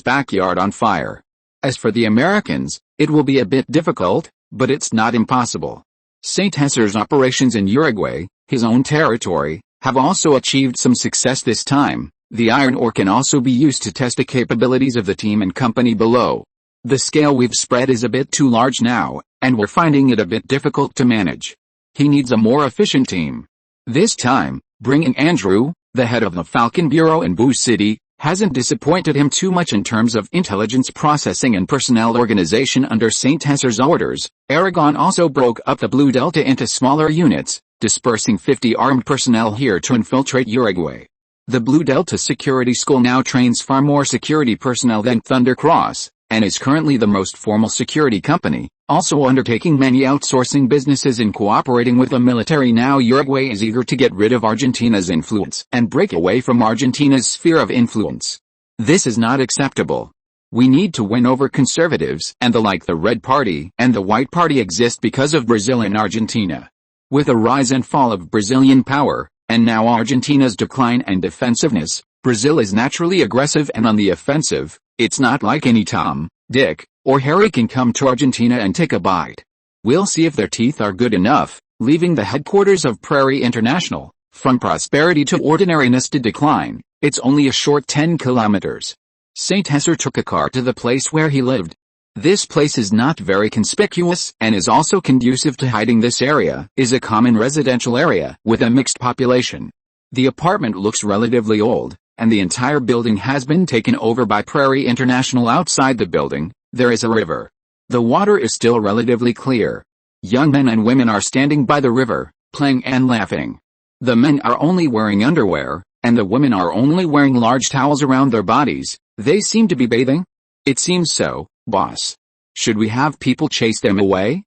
backyard on fire. As for the Americans, it will be a bit difficult, but it's not impossible. St. José's operations in Uruguay, his own territory, have also achieved some success this time. The iron ore can also be used to test the capabilities of the team and company below. The scale we've spread is a bit too large now, and we're finding it a bit difficult to manage. He needs a more efficient team. This time, bringing Andrew, the head of the Falcon Bureau in Boo City, hasn't disappointed him too much in terms of intelligence processing and personnel organization under St. José's orders. Aragon also broke up the Blue Delta into smaller units, dispersing 50 armed personnel here to infiltrate Uruguay. The Blue Delta Security School now trains far more security personnel than Thunder Cross, and is currently the most formal security company, also undertaking many outsourcing businesses and cooperating with the military. Now Uruguay is eager to get rid of Argentina's influence and break away from Argentina's sphere of influence. This is not acceptable. We need to win over conservatives and the like. The Red Party and the White Party exist because of Brazil and Argentina. With the rise and fall of Brazilian power, and now Argentina's decline and defensiveness, Brazil is naturally aggressive and on the offensive. It's not like any Tom, Dick, or Harry can come to Argentina and take a bite. We'll see if their teeth are good enough. Leaving the headquarters of Prairie International, from prosperity to ordinariness to decline, it's only a short 10 kilometers. St. José took a car to the place where he lived. This place is not very conspicuous and is also conducive to hiding. This area is a common residential area with a mixed population. The apartment looks relatively old, and the entire building has been taken over by Prairie International. Outside the building, there is a river. The water is still relatively clear. Young men and women are standing by the river, playing and laughing. The men are only wearing underwear, and the women are only wearing large towels around their bodies. They seem to be bathing? It seems so, boss. Should we have people chase them away?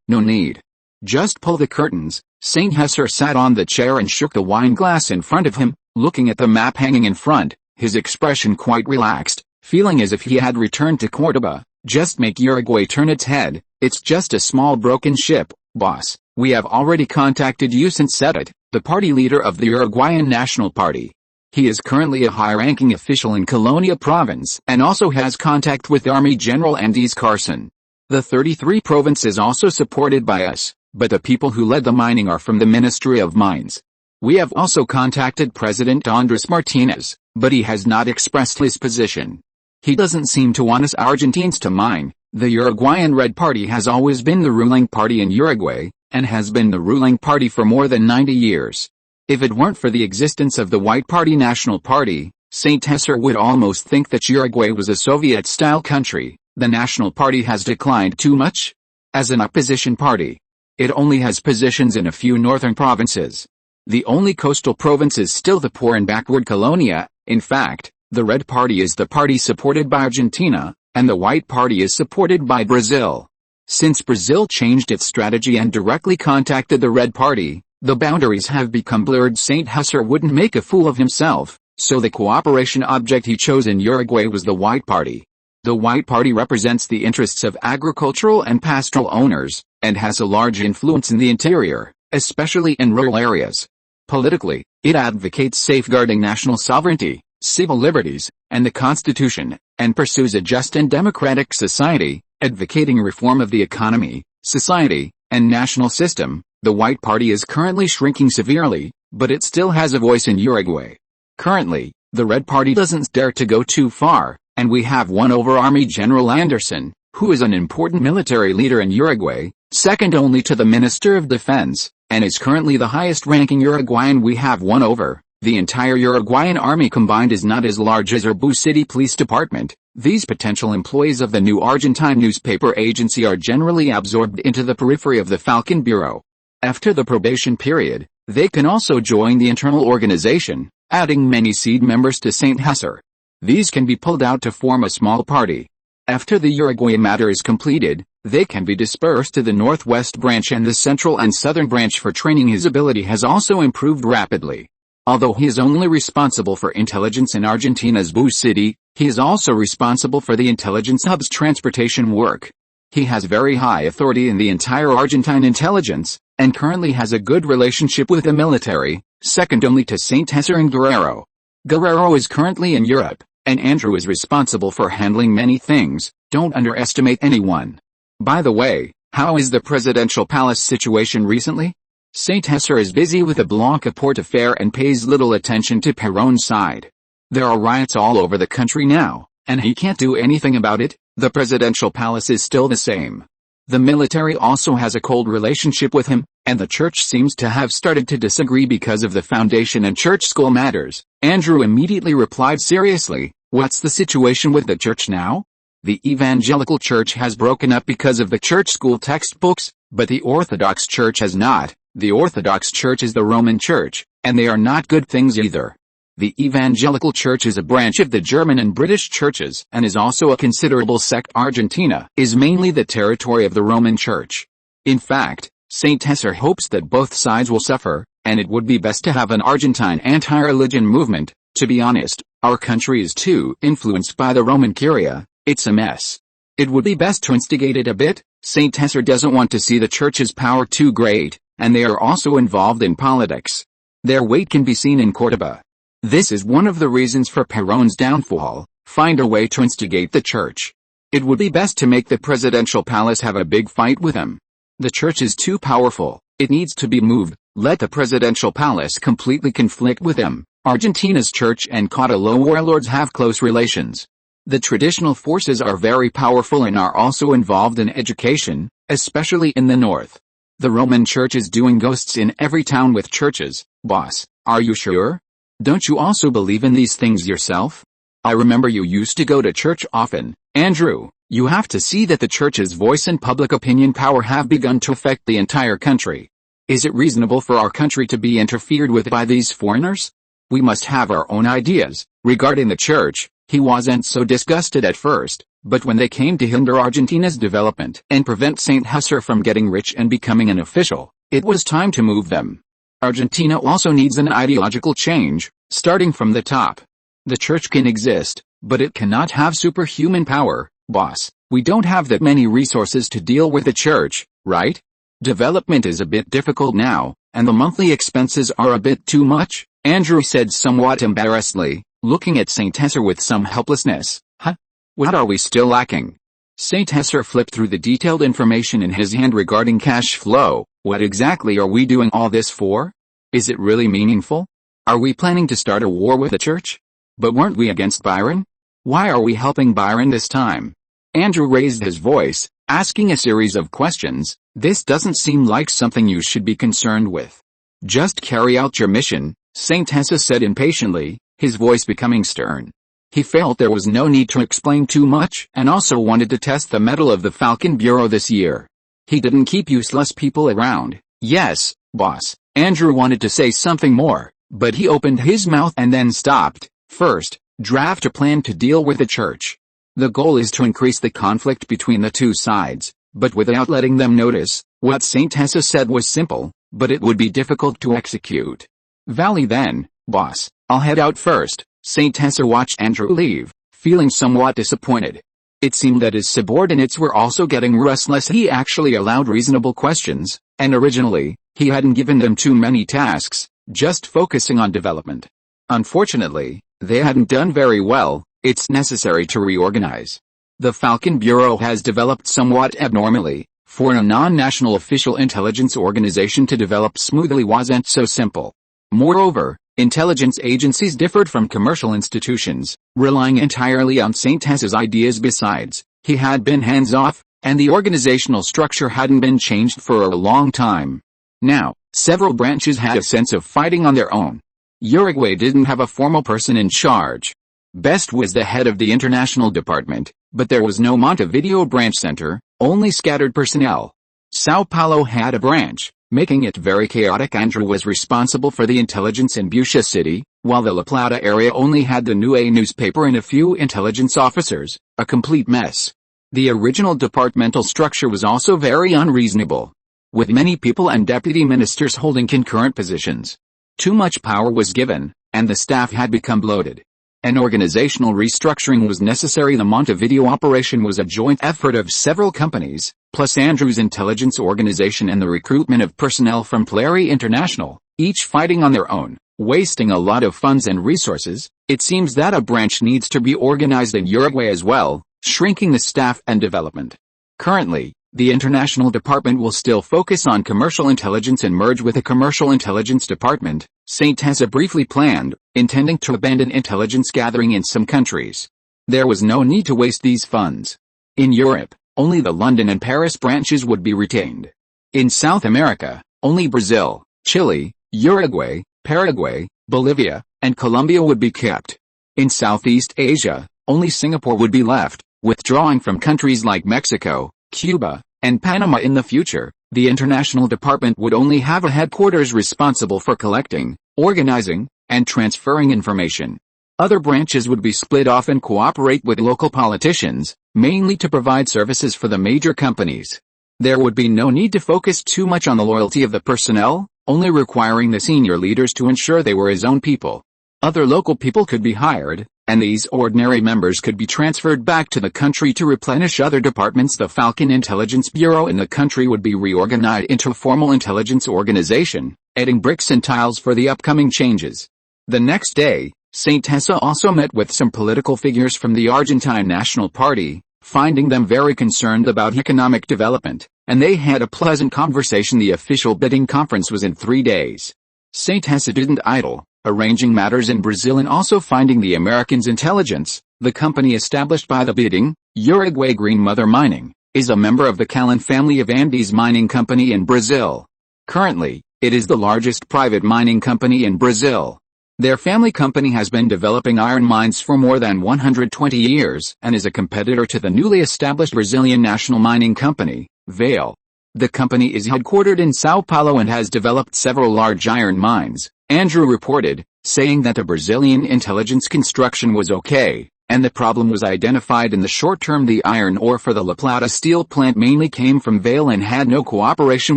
No need. Just pull the curtains. St. José sat on the chair and shook the wine glass in front of him, looking at the map hanging in front, his expression quite relaxed, feeling as if he had returned to Cordoba. Just make Uruguay turn its head. It's just a small broken ship, boss. We have already contacted José Sedat, the party leader of the Uruguayan National Party. He is currently a high-ranking official in Colonia province and also has contact with Army General Andrés Carson. The 33 province is also supported by us, but the people who led the mining are from the Ministry of Mines. We have also contacted President Andrés Martinez, but he has not expressed his position. He doesn't seem to want us Argentines to mine. The Uruguayan Red Party has always been the ruling party in Uruguay, and has been the ruling party for more than 90 years. If it weren't for the existence of the White Party National Party, St. José would almost think that Uruguay was a Soviet-style country. The National Party has declined too much. As an opposition party, it only has positions in a few northern provinces. The only coastal province is still the poor and backward Colonia. In fact, the Red Party is the party supported by Argentina, and the White Party is supported by Brazil. Since Brazil changed its strategy and directly contacted the Red Party, the boundaries have become blurred. St. José wouldn't make a fool of himself, so the cooperation object he chose in Uruguay was the White Party. The White Party represents the interests of agricultural and pastoral owners, and has a large influence in the interior, especially in rural areas. Politically, it advocates safeguarding national sovereignty, civil liberties, and the Constitution, and pursues a just and democratic society, advocating reform of the economy, society, and national system. The White Party is currently shrinking severely, but it still has a voice in Uruguay. Currently, the Red Party doesn't dare to go too far, and we have won over Army General Anderson, who is an important military leader in Uruguay, second only to the Minister of Defense, and is currently the highest-ranking Uruguayan we have won over. The entire Uruguayan army combined is not as large as Urbu City Police Department. These potential employees of the new Argentine newspaper agency are generally absorbed into the periphery of the Falcon Bureau. After the probation period, they can also join the internal organization, adding many seed members to St. Hesser. These can be pulled out to form a small party. After the Uruguay matter is completed, they can be dispersed to the Northwest branch, and the Central and Southern branch for training. His ability has also improved rapidly. Although he is only responsible for intelligence in Argentina's Bu City, he is also responsible for the intelligence hub's transportation work. He has very high authority in the entire Argentine intelligence, and currently has a good relationship with the military, second only to St. Hesser and Guerrero. Guerrero is currently in Europe, and Andrew is responsible for handling many things. Don't underestimate anyone. By the way, how is the presidential palace situation recently? St. Hesser is busy with the Blanca Port affair and pays little attention to Perón's side. There are riots all over the country now, and he can't do anything about it. The presidential palace is still the same. The military also has a cold relationship with him, and the church seems to have started to disagree because of the foundation and church school matters. Andrew immediately replied seriously, "What's the situation with the church now? The evangelical church has broken up because of the church school textbooks, but the Orthodox church has not. The Orthodox Church is the Roman Church, and they are not good things either. The Evangelical Church is a branch of the German and British churches, and is also a considerable sect. Argentina is mainly the territory of the Roman Church. In fact, St. Hesser hopes that both sides will suffer, and it would be best to have an Argentine anti-religion movement. To be honest, our country is too influenced by the Roman Curia. It's a mess. It would be best to instigate it a bit. St. Hesser doesn't want to see the church's power too great, and they are also involved in politics. Their weight can be seen in Córdoba. This is one of the reasons for Perón's downfall. Find a way to instigate the church. It would be best to make the presidential palace have a big fight with him. The church is too powerful. It needs to be moved. Let the presidential palace completely conflict with him. Argentina's church and Caudillo warlords have close relations. The traditional forces are very powerful and are also involved in education, especially in the north. The Roman Church is doing ghosts in every town with churches. Boss, are you sure? Don't you also believe in these things yourself? I remember you used to go to church often. Andrew, you have to see that the church's voice and public opinion power have begun to affect the entire country. Is it reasonable for our country to be interfered with by these foreigners? We must have our own ideas. Regarding the church, he wasn't so disgusted at first, but when they came to hinder Argentina's development and prevent St. Hesser from getting rich and becoming an official, it was time to move them. Argentina also needs an ideological change, starting from the top. The church can exist, but it cannot have superhuman power. Boss, we don't have that many resources to deal with the church, right? Development is a bit difficult now, and the monthly expenses are a bit too much, Andrew said somewhat embarrassedly, looking at St. Hesser with some helplessness. Huh? What are we still lacking? St. Hesser flipped through the detailed information in his hand regarding cash flow. What exactly are we doing all this for? Is it really meaningful? Are we planning to start a war with the church? But weren't we against Byron? Why are we helping Byron this time? Andrew raised his voice, asking a series of questions. This doesn't seem like something you should be concerned with. Just carry out your mission, St. Hesser said impatiently, his voice becoming stern. He felt there was no need to explain too much and also wanted to test the mettle of the Falcon Bureau this year. He didn't keep useless people around. Yes, boss. Andrew wanted to say something more, but he opened his mouth and then stopped. First, draft a plan to deal with the church. The goal is to increase the conflict between the two sides, but without letting them notice. What St. Hesser said was simple, but it would be difficult to execute. Valley then, boss, I'll head out first. St. Hesser watched Andrew leave, feeling somewhat disappointed. It seemed that his subordinates were also getting restless. He actually allowed reasonable questions, and originally, he hadn't given them too many tasks, just focusing on development. Unfortunately, they hadn't done very well. It's necessary to reorganize. The Falcon Bureau has developed somewhat abnormally. For a non-national official intelligence organization to develop smoothly wasn't so simple. Moreover, intelligence agencies differed from commercial institutions, relying entirely on St. Tessa's ideas. Besides, he had been hands-off, and the organizational structure hadn't been changed for a long time. Now, several branches had a sense of fighting on their own. Uruguay didn't have a formal person in charge. Best was the head of the international department, but there was no Montevideo branch center, only scattered personnel. Sao Paulo had a branch, making it very chaotic. Andrew was responsible for the intelligence in Bucha City, while the La Plata area only had the New A newspaper and a few intelligence officers, a complete mess. The original departmental structure was also very unreasonable, with many people and deputy ministers holding concurrent positions. Too much power was given, and the staff had become bloated. An organizational restructuring was necessary. The Montevideo operation was a joint effort of several companies, plus Andrew's intelligence organization and the recruitment of personnel from Plary International, each fighting on their own, wasting a lot of funds and resources. It seems that a branch needs to be organized in Uruguay as well, shrinking the staff and development. Currently, the international department will still focus on commercial intelligence and merge with a commercial intelligence department. St. Tessa briefly planned, intending to abandon intelligence gathering in some countries. There was no need to waste these funds. In Europe, only the London and Paris branches would be retained. In South America, only Brazil, Chile, Uruguay, Paraguay, Bolivia, and Colombia would be kept. In Southeast Asia, only Singapore would be left, withdrawing from countries like Mexico, Cuba, and Panama. In the future, the international department would only have a headquarters responsible for collecting, organizing, and transferring information. Other branches would be split off and cooperate with local politicians, mainly to provide services for the major companies. There would be no need to focus too much on the loyalty of the personnel, only requiring the senior leaders to ensure they were his own people. Other local people could be hired, and these ordinary members could be transferred back to the country to replenish other departments. The Falcon Intelligence Bureau in the country would be reorganized into a formal intelligence organization, adding bricks and tiles for the upcoming changes. The next day, St. Tessa also met with some political figures from the Argentine National Party, finding them very concerned about economic development, and they had a pleasant conversation. The official bidding conference was in 3 days. St. Tessa didn't idle, arranging matters in Brazil and also finding the Americans' intelligence. The company established by the bidding, Uruguay Green Mother Mining, is a member of the Callan family of Andes mining company in Brazil. Currently, it is the largest private mining company in Brazil. Their family company has been developing iron mines for more than 120 years and is a competitor to the newly established Brazilian national mining company, Vale. The company is headquartered in Sao Paulo and has developed several large iron mines, Andrew reported, saying that the Brazilian intelligence construction was okay, and the problem was identified in the short term. The iron ore for the La Plata steel plant mainly came from Vale and had no cooperation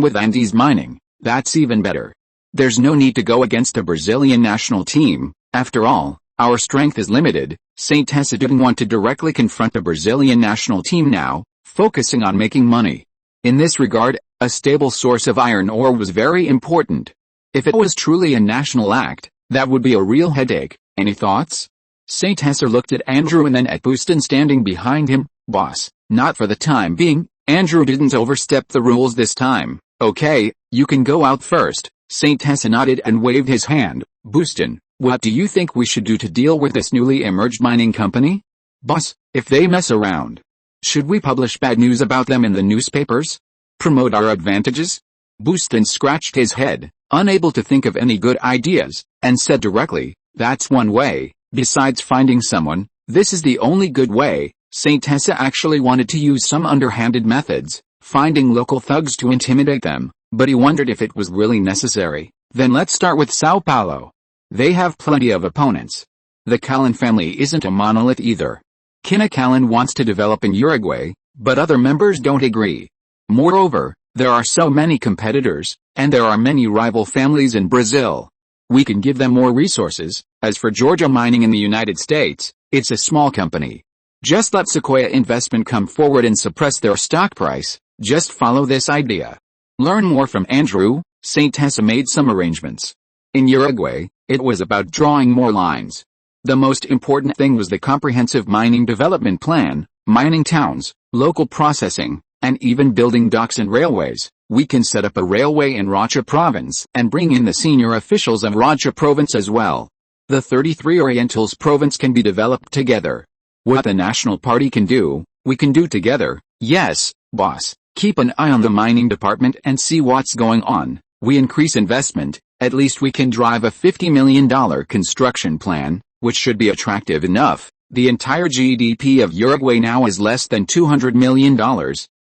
with Andes mining. That's even better. There's no need to go against the Brazilian national team. After all, our strength is limited. St. Tessa didn't want to directly confront the Brazilian national team now, focusing on making money. In this regard, a stable source of iron ore was very important. If it was truly a national act, that would be a real headache. Any thoughts? St. Tessa looked at Andrew and then at Buston standing behind him. Boss, not for the time being. Andrew didn't overstep the rules this time. Okay, you can go out first. St. Tessa nodded and waved his hand. Buston, what do you think we should do to deal with this newly emerged mining company? Boss, if they mess around, should we publish bad news about them in the newspapers? Promote our advantages? Buston scratched his head, unable to think of any good ideas, and said directly, that's one way. Besides finding someone, this is the only good way. St. Tessa actually wanted to use some underhanded methods, finding local thugs to intimidate them, but he wondered if it was really necessary. Then let's start with Sao Paulo. They have plenty of opponents. The Callan family isn't a monolith either. Kina Callan wants to develop in Uruguay, but other members don't agree. Moreover, there are so many competitors, and there are many rival families in Brazil. We can give them more resources. As for Georgia Mining in the United States, it's a small company. Just let Sequoia Investment come forward and suppress their stock price. Just follow this idea. Learn more from Andrew. St. Tessa made some arrangements. In Uruguay, it was about drawing more lines. The most important thing was the comprehensive mining development plan, mining towns, local processing, and even building docks and railways. We can set up a railway in Rocha province and bring in the senior officials of Rocha province as well. The 33 Orientals province can be developed together. What the National Party can do, we can do together. Yes, boss. Keep an eye on the mining department and see what's going on. We increase investment, at least we can drive a $50 million construction plan, which should be attractive enough. The entire GDP of Uruguay now is less than $200 million.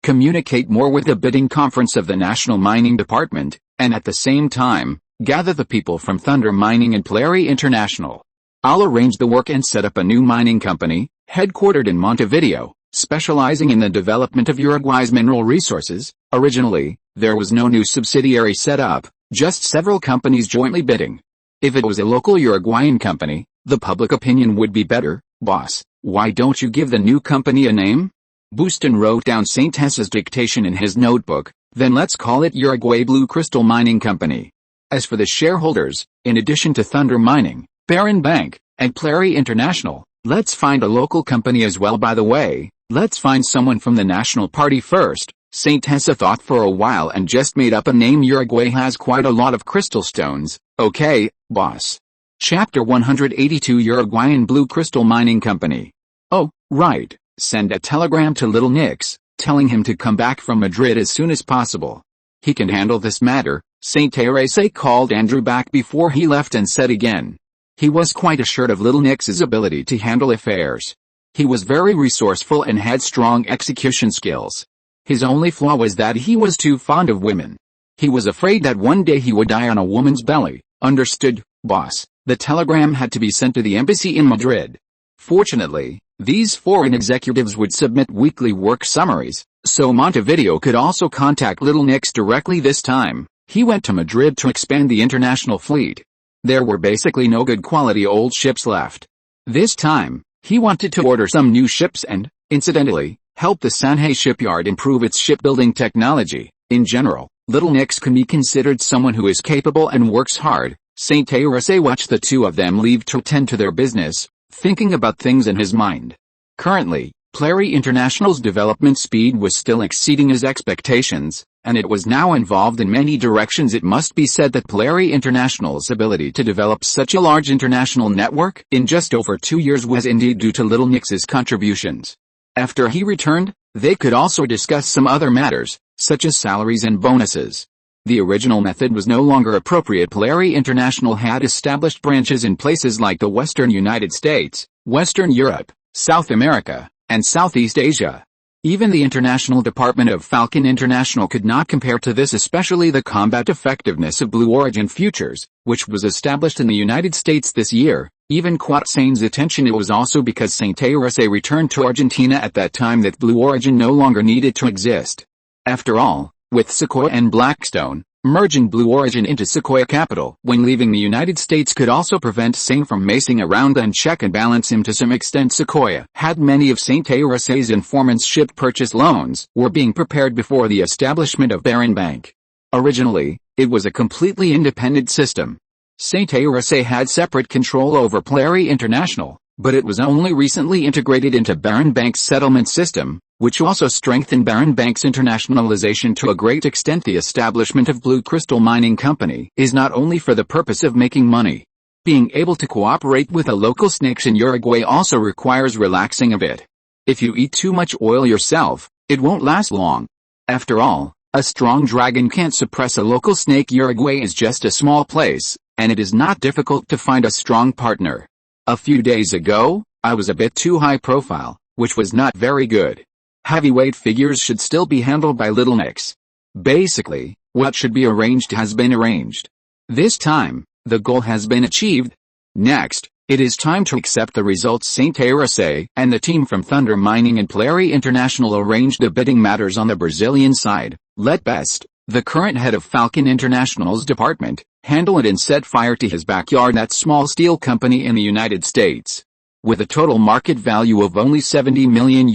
Communicate more with the bidding conference of the National Mining Department, and at the same time, gather the people from Thunder Mining and Plary International. I'll arrange the work and set up a new mining company, headquartered in Montevideo, specializing in the development of Uruguay's mineral resources. Originally, there was no new subsidiary set up, just several companies jointly bidding. If it was a local Uruguayan company, the public opinion would be better. Boss, why don't you give the new company a name? Buston wrote down St. Tessa's dictation in his notebook. Then let's call it Uruguay Blue Crystal Mining Company. As for the shareholders, in addition to Thunder Mining, Barron Bank, and Plary International, let's find a local company as well. By the way, let's find someone from the National Party first. St. Tessa thought for a while and just made up a name. Uruguay has quite a lot of crystal stones. Okay, boss. Chapter 182 Uruguayan Blue Crystal Mining Company. Oh, right. Send a telegram to Little Nix, telling him to come back from Madrid as soon as possible. He can handle this matter. St. Teresa called Andrew back before he left and said again. He was quite assured of Little Nix's ability to handle affairs. He was very resourceful and had strong execution skills. His only flaw was that he was too fond of women. He was afraid that one day he would die on a woman's belly. Understood, boss. The telegram had to be sent to the embassy in Madrid. Fortunately, these foreign executives would submit weekly work summaries, so Montevideo could also contact Little Nix directly. This time, he went to Madrid to expand the international fleet. There were basically no good quality old ships left. This time, he wanted to order some new ships and, incidentally, help the Sanjay shipyard improve its shipbuilding technology. In general, Little Nix can be considered someone who is capable and works hard. St. Teresa watched the two of them leave to attend to their business, thinking about things in his mind. Currently, Plary International's development speed was still exceeding his expectations, and it was now involved in many directions. It must be said that Plary International's ability to develop such a large international network in just over 2 years was indeed due to Little Nix's contributions. After he returned, they could also discuss some other matters, such as salaries and bonuses. The original method was no longer appropriate. Plary International had established branches in places like the Western United States, Western Europe, South America, and Southeast Asia. Even the International Department of Falcon International could not compare to this, especially the combat effectiveness of Blue Origin Futures, which was established in the United States this year, even caught Saint's attention. It was also because St. Teresa returned to Argentina at that time that Blue Origin no longer needed to exist. After all, with Sequoia and Blackstone, merging Blue Origin into Sequoia Capital when leaving the United States could also prevent Saint from messing around and check and balance him to some extent. Sequoia had many of St. Teresa's informants' ship purchase loans were being prepared before the establishment of Barron Bank. Originally, it was a completely independent system. St. Teresa had separate control over Plary International, but it was only recently integrated into Barron Bank's settlement system, which also strengthened Barron Bank's internationalization to a great extent. The establishment of Blue Crystal Mining Company is not only for the purpose of making money. Being able to cooperate with the local snakes in Uruguay also requires relaxing a bit. If you eat too much oil yourself, it won't last long. After all, a strong dragon can't suppress a local snake. Uruguay is just a small place, and it is not difficult to find a strong partner. A few days ago, I was a bit too high profile, which was not very good. Heavyweight figures should still be handled by Little Nix. Basically, what should be arranged has been arranged. This time, the goal has been achieved. Next, it is time to accept the results. St. Teresa and the team from Thunder Mining and Plary International arranged the bidding matters on the Brazilian side. Let Best, the current head of Falcon International's department, handle it and set fire to his backyard, that small steel company in the United States. with a total market value of only $70 million,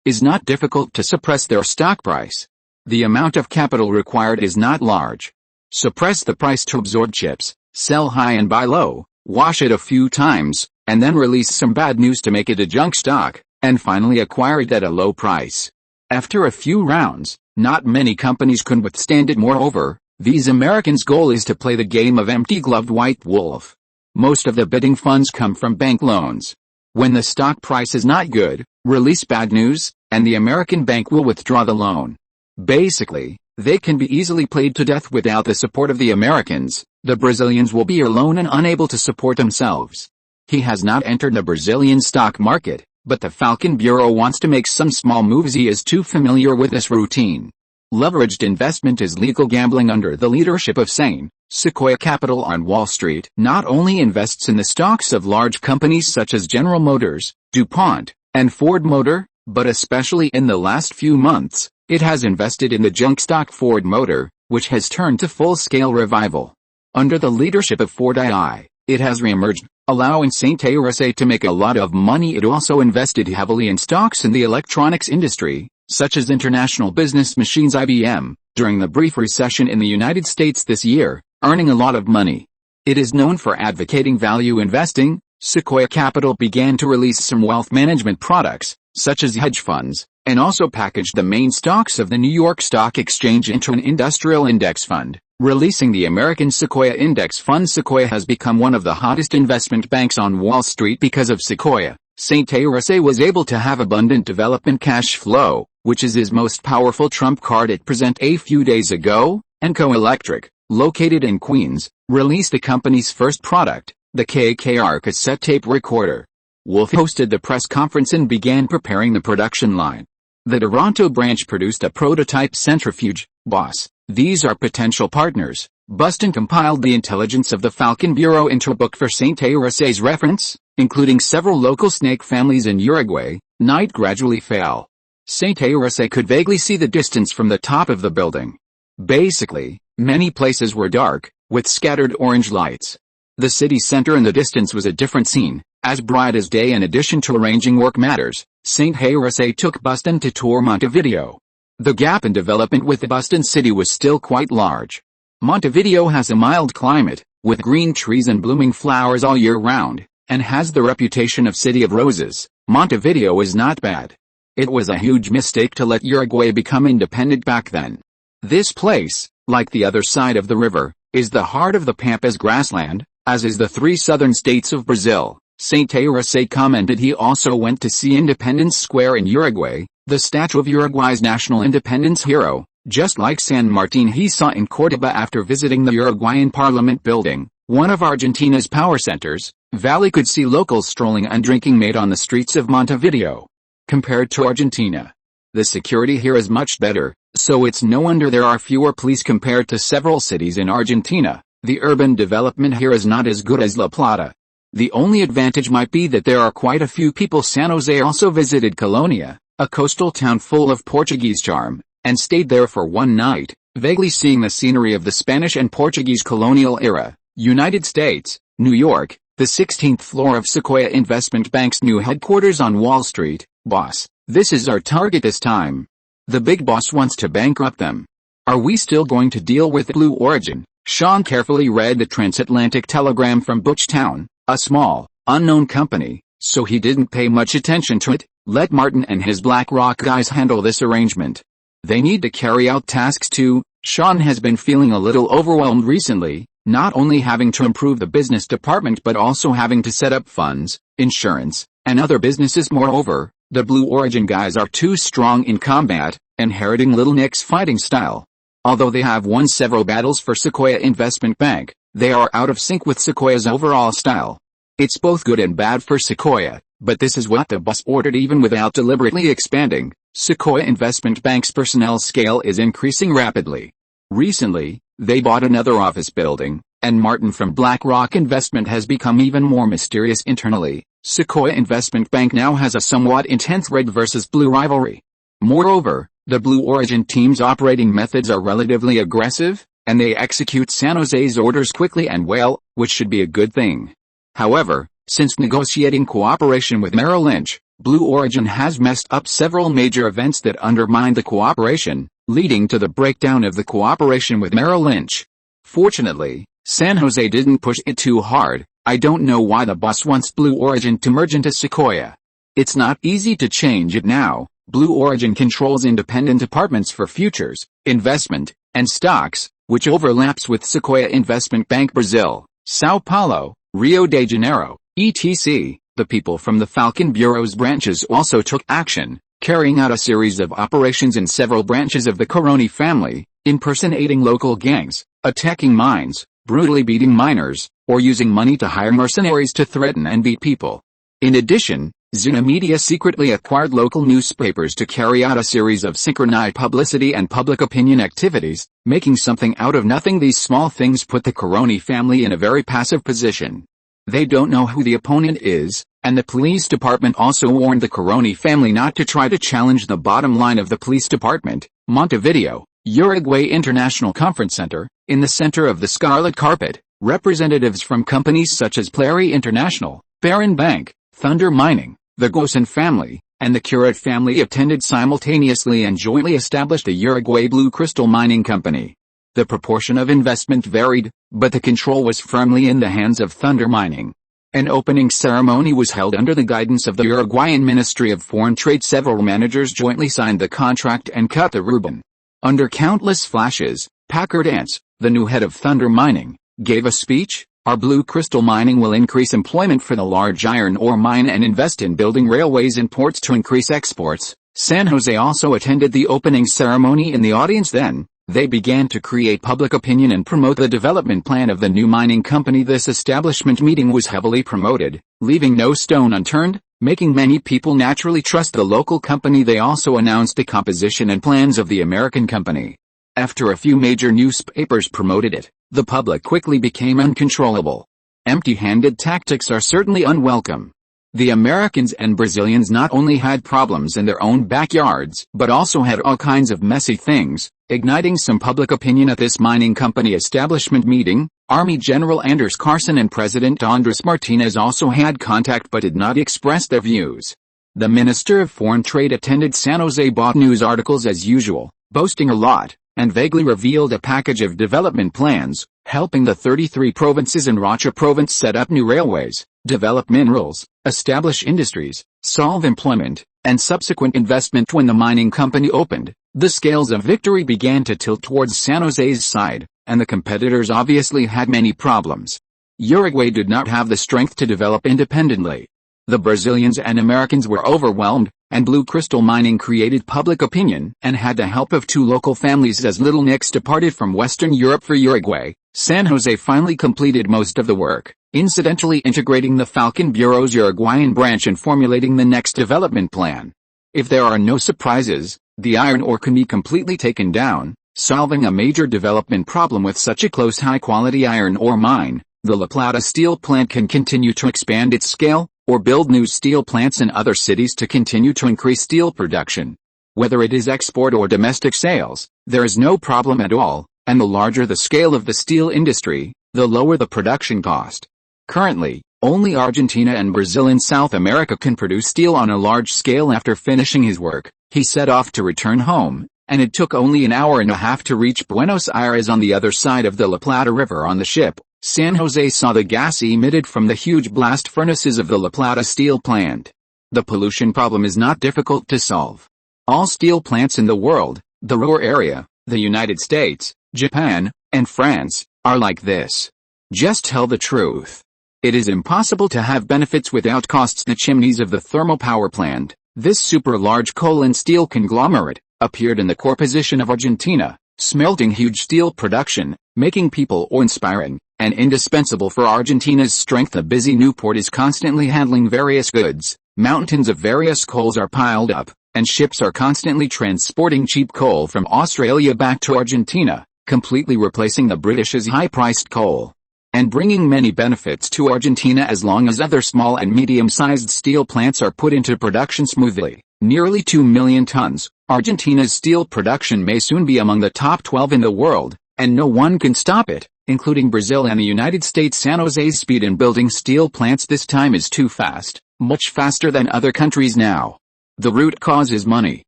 is not difficult to suppress their stock price. The amount of capital required is not large. Suppress the price to absorb chips, sell high and buy low, wash it a few times, and then release some bad news to make it a junk stock, and finally acquire it at a low price. After a few rounds, not many companies can withstand it. Moreover, these Americans' goal is to play the game of empty-gloved white wolf. Most of the bidding funds come from bank loans. When the stock price is not good, release bad news, and the American bank will withdraw the loan. Basically, they can be easily played to death without the support of the Americans. The Brazilians will be alone and unable to support themselves. He has not entered the Brazilian stock market, but the Falcon Bureau wants to make some small moves. He is too familiar with this routine. Leveraged investment is legal gambling under the leadership of sane, Sequoia Capital on Wall Street. Not only invests in the stocks of large companies such as General Motors, DuPont, and Ford Motor, but especially in the last few months, it has invested in the junk stock Ford Motor, which has turned to full-scale revival. Under the leadership of Ford II, it has reemerged, allowing Saint RSA to make a lot of money. It also invested heavily in stocks in the electronics industry, such as International Business Machines IBM, during the brief recession in the United States this year, earning a lot of money. It is known for advocating value investing. Sequoia Capital began to release some wealth management products, such as hedge funds, and also packaged the main stocks of the New York Stock Exchange into an industrial index fund, releasing the American Sequoia Index Fund. Sequoia has become one of the hottest investment banks on Wall Street because of Sequoia. Saint RSA was able to have abundant development cash flow, which is his most powerful trump card. It present a few days ago, Enco Electric, located in Queens, released the company's first product, the KKR cassette tape recorder. Wolf hosted the press conference and began preparing the production line. The Toronto branch produced a prototype centrifuge, BOSS. These are potential partners. Buston compiled the intelligence of the Falcon Bureau into a book for Saint RSA's reference, including several local snake families in Uruguay. Night gradually fell. Saint RSA could vaguely see the distance from the top of the building. Basically, many places were dark, with scattered orange lights. The city center in the distance was a different scene, as bright as day. In addition to arranging work matters, Saint RSA took Buston to tour Montevideo. The gap in development with the Buston city was still quite large. Montevideo has a mild climate, with green trees and blooming flowers all year round, and has the reputation of City of Roses. Montevideo is not bad. It was a huge mistake to let Uruguay become independent back then. This place, like the other side of the river, is the heart of the Pampas grassland, as is the three southern states of Brazil. Saint RSA commented he also went to see Independence Square in Uruguay, the statue of Uruguay's national independence hero, just like San Martin he saw in Córdoba after visiting the Uruguayan Parliament building, one of Argentina's power centers. Valley could see locals strolling and drinking made on the streets of Montevideo. Compared to Argentina, the security here is much better, so it's no wonder there are fewer police compared to several cities in Argentina. The urban development here is not as good as La Plata. The only advantage might be that there are quite a few people. San Jose also visited Colonia, a coastal town full of Portuguese charm, and stayed there for one night, vaguely seeing the scenery of the Spanish and Portuguese colonial era. United States, New York, the 16th floor of Sequoia Investment Bank's new headquarters on Wall Street. Boss, this is our target this time. The big boss wants to bankrupt them. Are we still going to deal with Blue Origin? Sean carefully read the transatlantic telegram from Butchtown, a small, unknown company, so he didn't pay much attention to it. Let Martin and his BlackRock guys handle this arrangement. They need to carry out tasks too. Sean has been feeling a little overwhelmed recently, not only having to improve the business department but also having to set up funds, insurance, and other businesses. Moreover, the Blue Origin guys are too strong in combat, inheriting Little Nick's fighting style. Although they have won several battles for Sequoia Investment Bank, they are out of sync with Sequoia's overall style. It's both good and bad for Sequoia, but this is what the boss ordered. Even without deliberately expanding, Sequoia Investment Bank's personnel scale is increasing rapidly. Recently, they bought another office building, and Martin from BlackRock Investment has become even more mysterious internally. Sequoia Investment Bank now has a somewhat intense red versus blue rivalry. Moreover, the Blue Origin team's operating methods are relatively aggressive, and they execute San Jose's orders quickly and well, which should be a good thing. However, Since negotiating cooperation with Merrill Lynch, Blue Origin has messed up several major events that undermined the cooperation, leading to the breakdown of the cooperation with Merrill Lynch. Fortunately, San Jose didn't push it too hard. I don't know why the boss wants Blue Origin to merge into Sequoia. It's not easy to change it now. Blue Origin controls independent departments for futures, investment, and stocks, which overlaps with Sequoia Investment Bank Brazil, Sao Paulo, Rio de Janeiro, etc. The people from the Falcon Bureau's branches also took action, carrying out a series of operations in several branches of the Coroni family, impersonating local gangs, attacking mines, brutally beating miners, or using money to hire mercenaries to threaten and beat people. In addition, Zuna Media secretly acquired local newspapers to carry out a series of synchronized publicity and public opinion activities, making something out of nothing. These small things put the Coroni family in a very passive position. They don't know who the opponent is, and the police department also warned the Coroni family not to try to challenge the bottom line of the police department. Montevideo, Uruguay International Conference Center, in the center of the scarlet carpet, representatives from companies such as Plary International, Barron Bank, Thunder Mining, the Gosen family, and the Curate family attended simultaneously and jointly established a Uruguay Blue Crystal Mining Company. The proportion of investment varied, but the control was firmly in the hands of Thunder Mining. An opening ceremony was held under the guidance of the Uruguayan Ministry of Foreign Trade. Several managers jointly signed the contract and cut the ribbon. Under countless flashes, Packard Ants, the new head of Thunder Mining, gave a speech. Our Blue Crystal Mining will increase employment for the large iron ore mine and invest in building railways and ports to increase exports. San Jose also attended the opening ceremony in the audience. Then, they began to create public opinion and promote the development plan of the new mining company. This establishment meeting was heavily promoted, leaving no stone unturned, making many people naturally trust the local company. They also announced the composition and plans of the American company. After a few major newspapers promoted it, the public quickly became uncontrollable. Empty-handed tactics are certainly unwelcome. The Americans and Brazilians not only had problems in their own backyards, but also had all kinds of messy things, igniting some public opinion at this mining company establishment meeting. Army General Anders Carson and President Andres Martinez also had contact but did not express their views. The Minister of Foreign Trade attended San Jose, bought news articles as usual, boasting a lot, and vaguely revealed a package of development plans, helping the 33 provinces in Rocha province set up new railways, develop minerals, establish industries, solve employment, and subsequent investment. When the mining company opened, the scales of victory began to tilt towards San Jose's side, and the competitors obviously had many problems. Uruguay did not have the strength to develop independently. The Brazilians and Americans were overwhelmed, and Blue Crystal Mining created public opinion and had the help of two local families. As Little Nicks departed from Western Europe for Uruguay, San Jose finally completed most of the work, incidentally integrating the Falcon Bureau's Uruguayan branch and formulating the next development plan. If there are no surprises, the iron ore can be completely taken down, solving a major development problem with such a close high-quality iron ore mine. The La Plata steel plant can continue to expand its scale, or build new steel plants in other cities to continue to increase steel production. Whether it is export or domestic sales, there is no problem at all, and the larger the scale of the steel industry, the lower the production cost. Currently, only Argentina and Brazil in South America can produce steel on a large scale. After finishing his work, he set off to return home, and it took only an hour and a half to reach Buenos Aires on the other side of the La Plata River. On the ship, San Jose saw the gas emitted from the huge blast furnaces of the La Plata steel plant. The pollution problem is not difficult to solve. All steel plants in the world, the Ruhr area, the United States, Japan, and France, are like this. Just tell the truth. It is impossible to have benefits without costs. The chimneys of the thermal power plant, this super-large coal and steel conglomerate, appeared in the core position of Argentina, smelting huge steel production, making people awe-inspiring, and indispensable for Argentina's strength. The busy new port is constantly handling various goods, mountains of various coals are piled up, and ships are constantly transporting cheap coal from Australia back to Argentina, completely replacing the British's high-priced coal, and bringing many benefits to Argentina as long as other small and medium-sized steel plants are put into production smoothly. Nearly 2 million tons, Argentina's steel production may soon be among the top 12 in the world, and no one can stop it. including Brazil and the United States. San Jose's speed in building steel plants this time is too fast, much faster than other countries now. The root cause is money.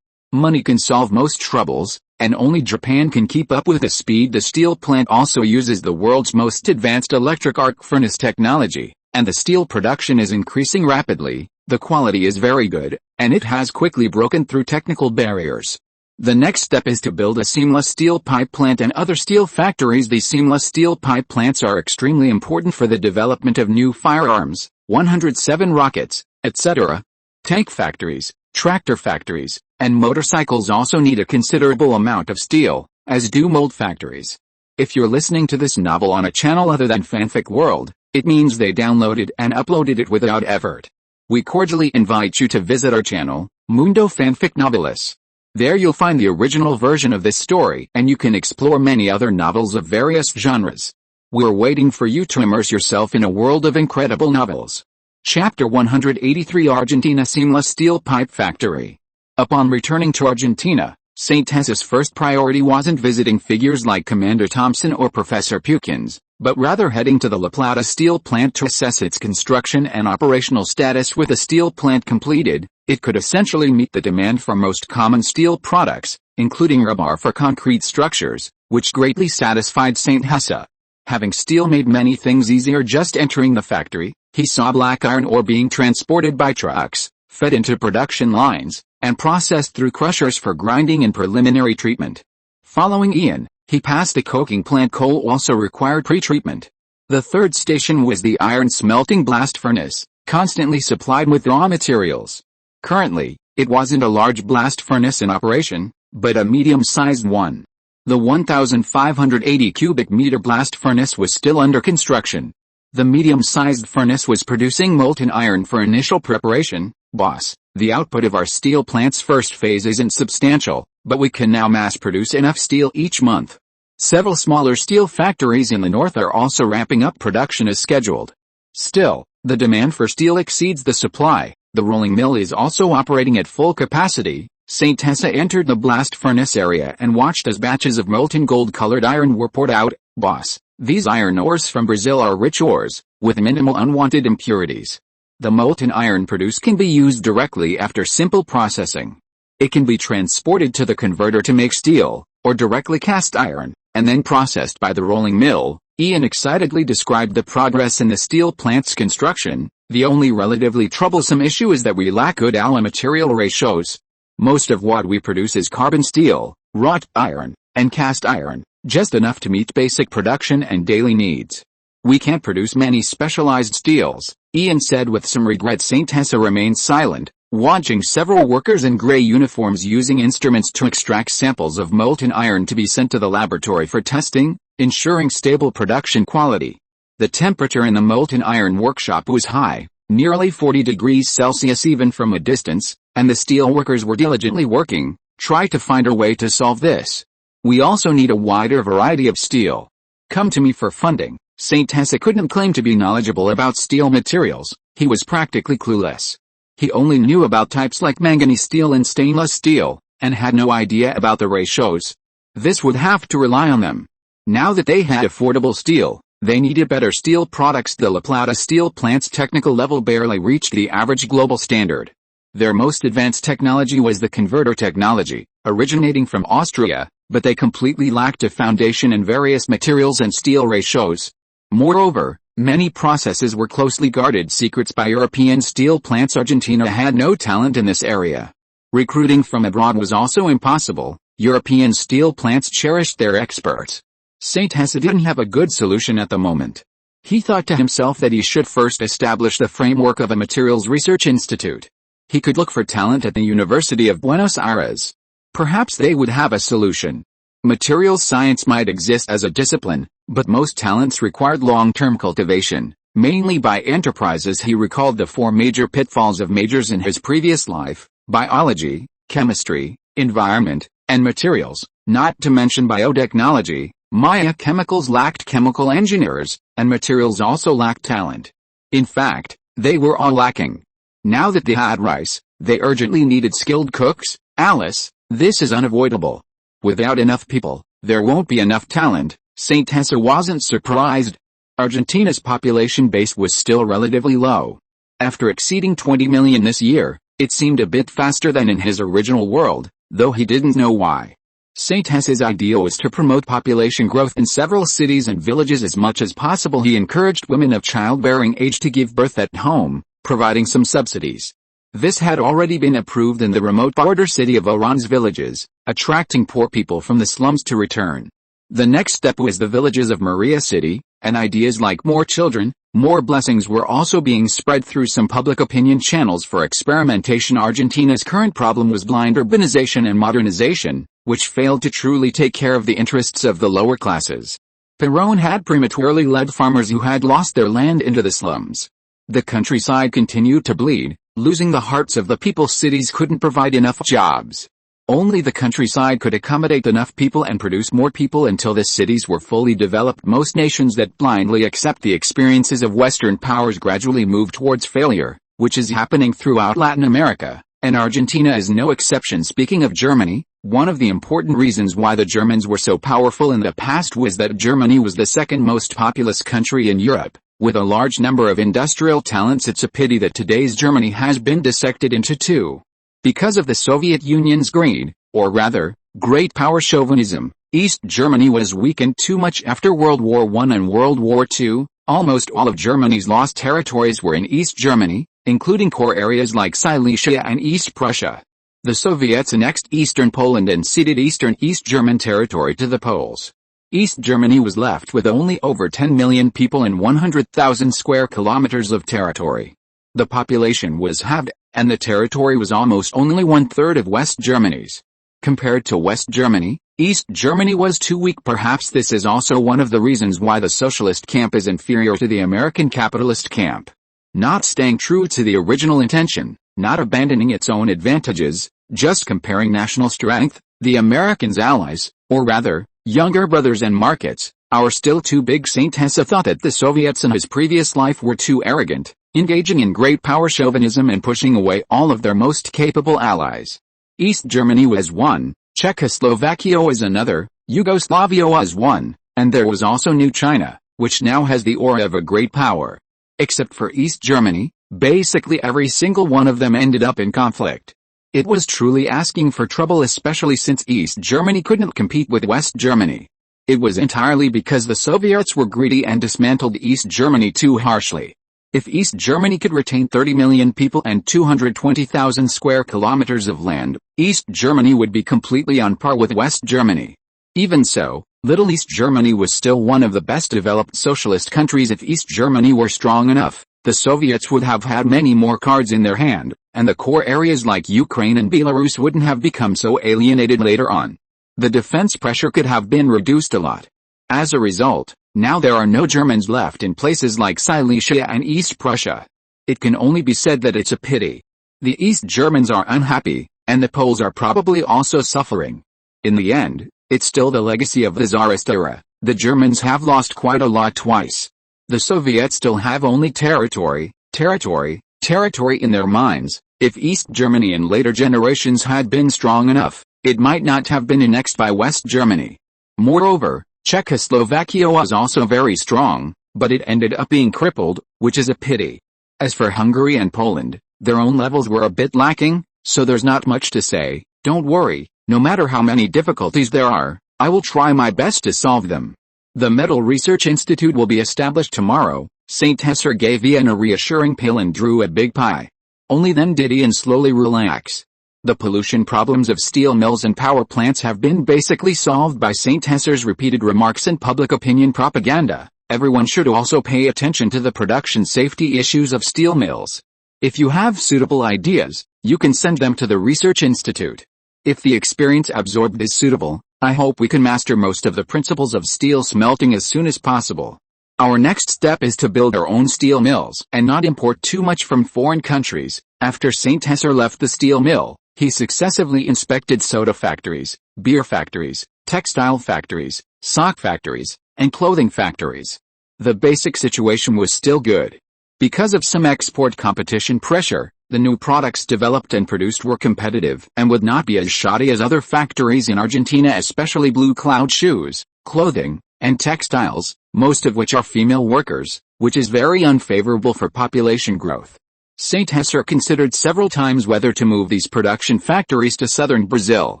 Money can solve most troubles, and only Japan can keep up with the speed. The steel plant also uses the world's most advanced electric arc furnace technology, and the steel production is increasing rapidly. The quality is very good, and it has quickly broken through technical barriers. The next step is to build a seamless steel pipe plant and other steel factories. These seamless steel pipe plants are extremely important for the development of new firearms, 107 rockets, etc. Tank factories, tractor factories, and motorcycles also need a considerable amount of steel, as do mold factories. If you're listening to this novel on a channel other than Fanfic World, it means they downloaded and uploaded it without effort. We cordially invite you to visit our channel, Mundo Fanfic Novelis. There you'll find the original version of this story, and you can explore many other novels of various genres. We're waiting for you to immerse yourself in a world of incredible novels. Chapter 183: Argentina Seamless Steel Pipe Factory. Upon returning to Argentina, St. Tessa's first priority wasn't visiting figures like Commander Thompson or Professor Pukins, but rather heading to the La Plata steel plant to assess its construction and operational status. With the steel plant completed, it could essentially meet the demand for most common steel products, including rebar for concrete structures, which greatly satisfied St. Tessa. Having steel made many things easier. Just entering the factory, he saw black iron ore being transported by trucks, fed into production lines, and processed through crushers for grinding and preliminary treatment. Following Ian, he passed a coking plant. Coal also required pre-treatment. The third station was the iron smelting blast furnace, constantly supplied with raw materials. Currently, it wasn't a large blast furnace in operation, but a medium-sized one. The 1,580 cubic meter blast furnace was still under construction. The medium-sized furnace was producing molten iron for initial preparation. Boss, the output of our steel plant's first phase isn't substantial, but we can now mass-produce enough steel each month. Several smaller steel factories in the north are also ramping up production as scheduled. Still, the demand for steel exceeds the supply. The rolling mill is also operating at full capacity. St. Tessa entered the blast furnace area and watched as batches of molten gold-colored iron were poured out. Boss, these iron ores from Brazil are rich ores, with minimal unwanted impurities. The molten iron produced can be used directly after simple processing. It can be transported to the converter to make steel, or directly cast iron, and then processed by the rolling mill. Ian excitedly described the progress in the steel plant's construction. The only relatively troublesome issue is that we lack good alloy material ratios. Most of what we produce is carbon steel, wrought iron, and cast iron, just enough to meet basic production and daily needs. We can't produce many specialized steels, Ian said with some regret. St. Tessa remained silent, watching several workers in gray uniforms using instruments to extract samples of molten iron to be sent to the laboratory for testing, ensuring stable production quality. The temperature in the molten iron workshop was high, nearly 40 degrees Celsius even from a distance, and the steel workers were diligently working, trying to find a way to solve this. We also need a wider variety of steel. Come to me for funding. St. Tessa couldn't claim to be knowledgeable about steel materials. He was practically clueless. He only knew about types like manganese steel and stainless steel, and had no idea about the ratios. This would have to rely on them. Now that they had affordable steel, they needed better steel products. The La Plata steel plant's technical level barely reached the average global standard. Their most advanced technology was the converter technology, originating from Austria, but they completely lacked a foundation in various materials and steel ratios. Moreover, many processes were closely guarded secrets by European steel plants. Argentina had no talent in this area. Recruiting from abroad was also impossible. European steel plants cherished their experts. St. Tessa didn't have a good solution at the moment. He thought to himself that he should first establish the framework of a materials research institute. He could look for talent at the University of Buenos Aires. Perhaps they would have a solution. Materials science might exist as a discipline, but most talents required long-term cultivation, mainly by enterprises. He recalled the four major pitfalls of majors in his previous life: biology, chemistry, environment, and materials, not to mention biotechnology. Maya chemicals lacked chemical engineers, and materials also lacked talent. In fact, they were all lacking. Now that they had rice, they urgently needed skilled cooks. Alice, this is unavoidable. Without enough people, there won't be enough talent, Saint Hesse wasn't surprised. Argentina's population base was still relatively low. After exceeding 20 million this year, it seemed a bit faster than in his original world, though he didn't know why. Saint Hesse's idea was to promote population growth in several cities and villages as much as possible. He encouraged women of childbearing age to give birth at home, providing some subsidies. This had already been approved in the remote border city of Oran's villages, attracting poor people from the slums to return. The next step was the villages of Maria City, and ideas like more children, more blessings were also being spread through some public opinion channels for experimentation. Argentina's current problem was blind urbanization and modernization, which failed to truly take care of the interests of the lower classes. Perón had prematurely led farmers who had lost their land into the slums. The countryside continued to bleed, losing the hearts of the people. Cities couldn't provide enough jobs. Only the countryside could accommodate enough people and produce more people until the cities were fully developed. Most nations that blindly accept the experiences of Western powers gradually move towards failure, which is happening throughout Latin America, and Argentina is no exception. Speaking of Germany, one of the important reasons why the Germans were so powerful in the past was that Germany was the second most populous country in Europe, with a large number of industrial talents. It's a pity that today's Germany has been dissected into two. Because of the Soviet Union's greed, or rather, great power chauvinism, East Germany was weakened too much after World War I and World War II. Almost all of Germany's lost territories were in East Germany, including core areas like Silesia and East Prussia. The Soviets annexed eastern Poland and ceded eastern East German territory to the Poles. East Germany was left with only over 10 million people and 100,000 square kilometers of territory. The population was halved, and the territory was almost only one-third of West Germany's. Compared to West Germany, East Germany was too weak. Perhaps this is also one of the reasons why the socialist camp is inferior to the American capitalist camp. Not staying true to the original intention, not abandoning its own advantages, just comparing national strength, the Americans' allies, or rather, younger brothers and markets, are still too big. Saint Hesse thought that the Soviets in his previous life were too arrogant, engaging in great power chauvinism and pushing away all of their most capable allies. East Germany was one, Czechoslovakia was another, Yugoslavia was one, and there was also New China, which now has the aura of a great power. Except for East Germany, basically every single one of them ended up in conflict. It was truly asking for trouble, especially since East Germany couldn't compete with West Germany. It was entirely because the Soviets were greedy and dismantled East Germany too harshly. If East Germany could retain 30 million people and 220,000 square kilometers of land, East Germany would be completely on par with West Germany. Even so, Little East Germany was still one of the best developed socialist countries. If East Germany were strong enough, the Soviets would have had many more cards in their hand, and the core areas like Ukraine and Belarus wouldn't have become so alienated later on. The defense pressure could have been reduced a lot. As a result, now there are no Germans left in places like Silesia and East Prussia. It can only be said that it's a pity. The East Germans are unhappy, and the Poles are probably also suffering. In the end, it's still the legacy of the Tsarist era. The Germans have lost quite a lot twice. The Soviets still have only territory in their minds. If East Germany in later generations had been strong enough, it might not have been annexed by West Germany. Moreover, Czechoslovakia was also very strong, but it ended up being crippled, which is a pity. As for Hungary and Poland, their own levels were a bit lacking, so there's not much to say. Don't worry, no matter how many difficulties there are, I will try my best to solve them. The Metal Research Institute will be established tomorrow. Saint Hesse gave Ian a reassuring pill and drew a big pie. Only then did Ian slowly relax. The pollution problems of steel mills and power plants have been basically solved by Saint Hesse's repeated remarks and public opinion propaganda. Everyone should also pay attention to the production safety issues of steel mills. If you have suitable ideas, you can send them to the Research Institute. If the experience absorbed is suitable, I hope we can master most of the principles of steel smelting as soon as possible. Our next step is to build our own steel mills and not import too much from foreign countries. After Saint Hesse left the steel mill, he successively inspected soda factories, beer factories, textile factories, sock factories, and clothing factories. The basic situation was still good. Because of some export competition pressure, the new products developed and produced were competitive and would not be as shoddy as other factories in Argentina, especially Blue Cloud shoes, clothing, and textiles, most of which are female workers, which is very unfavorable for population growth. St. Hesser considered several times whether to move these production factories to southern Brazil.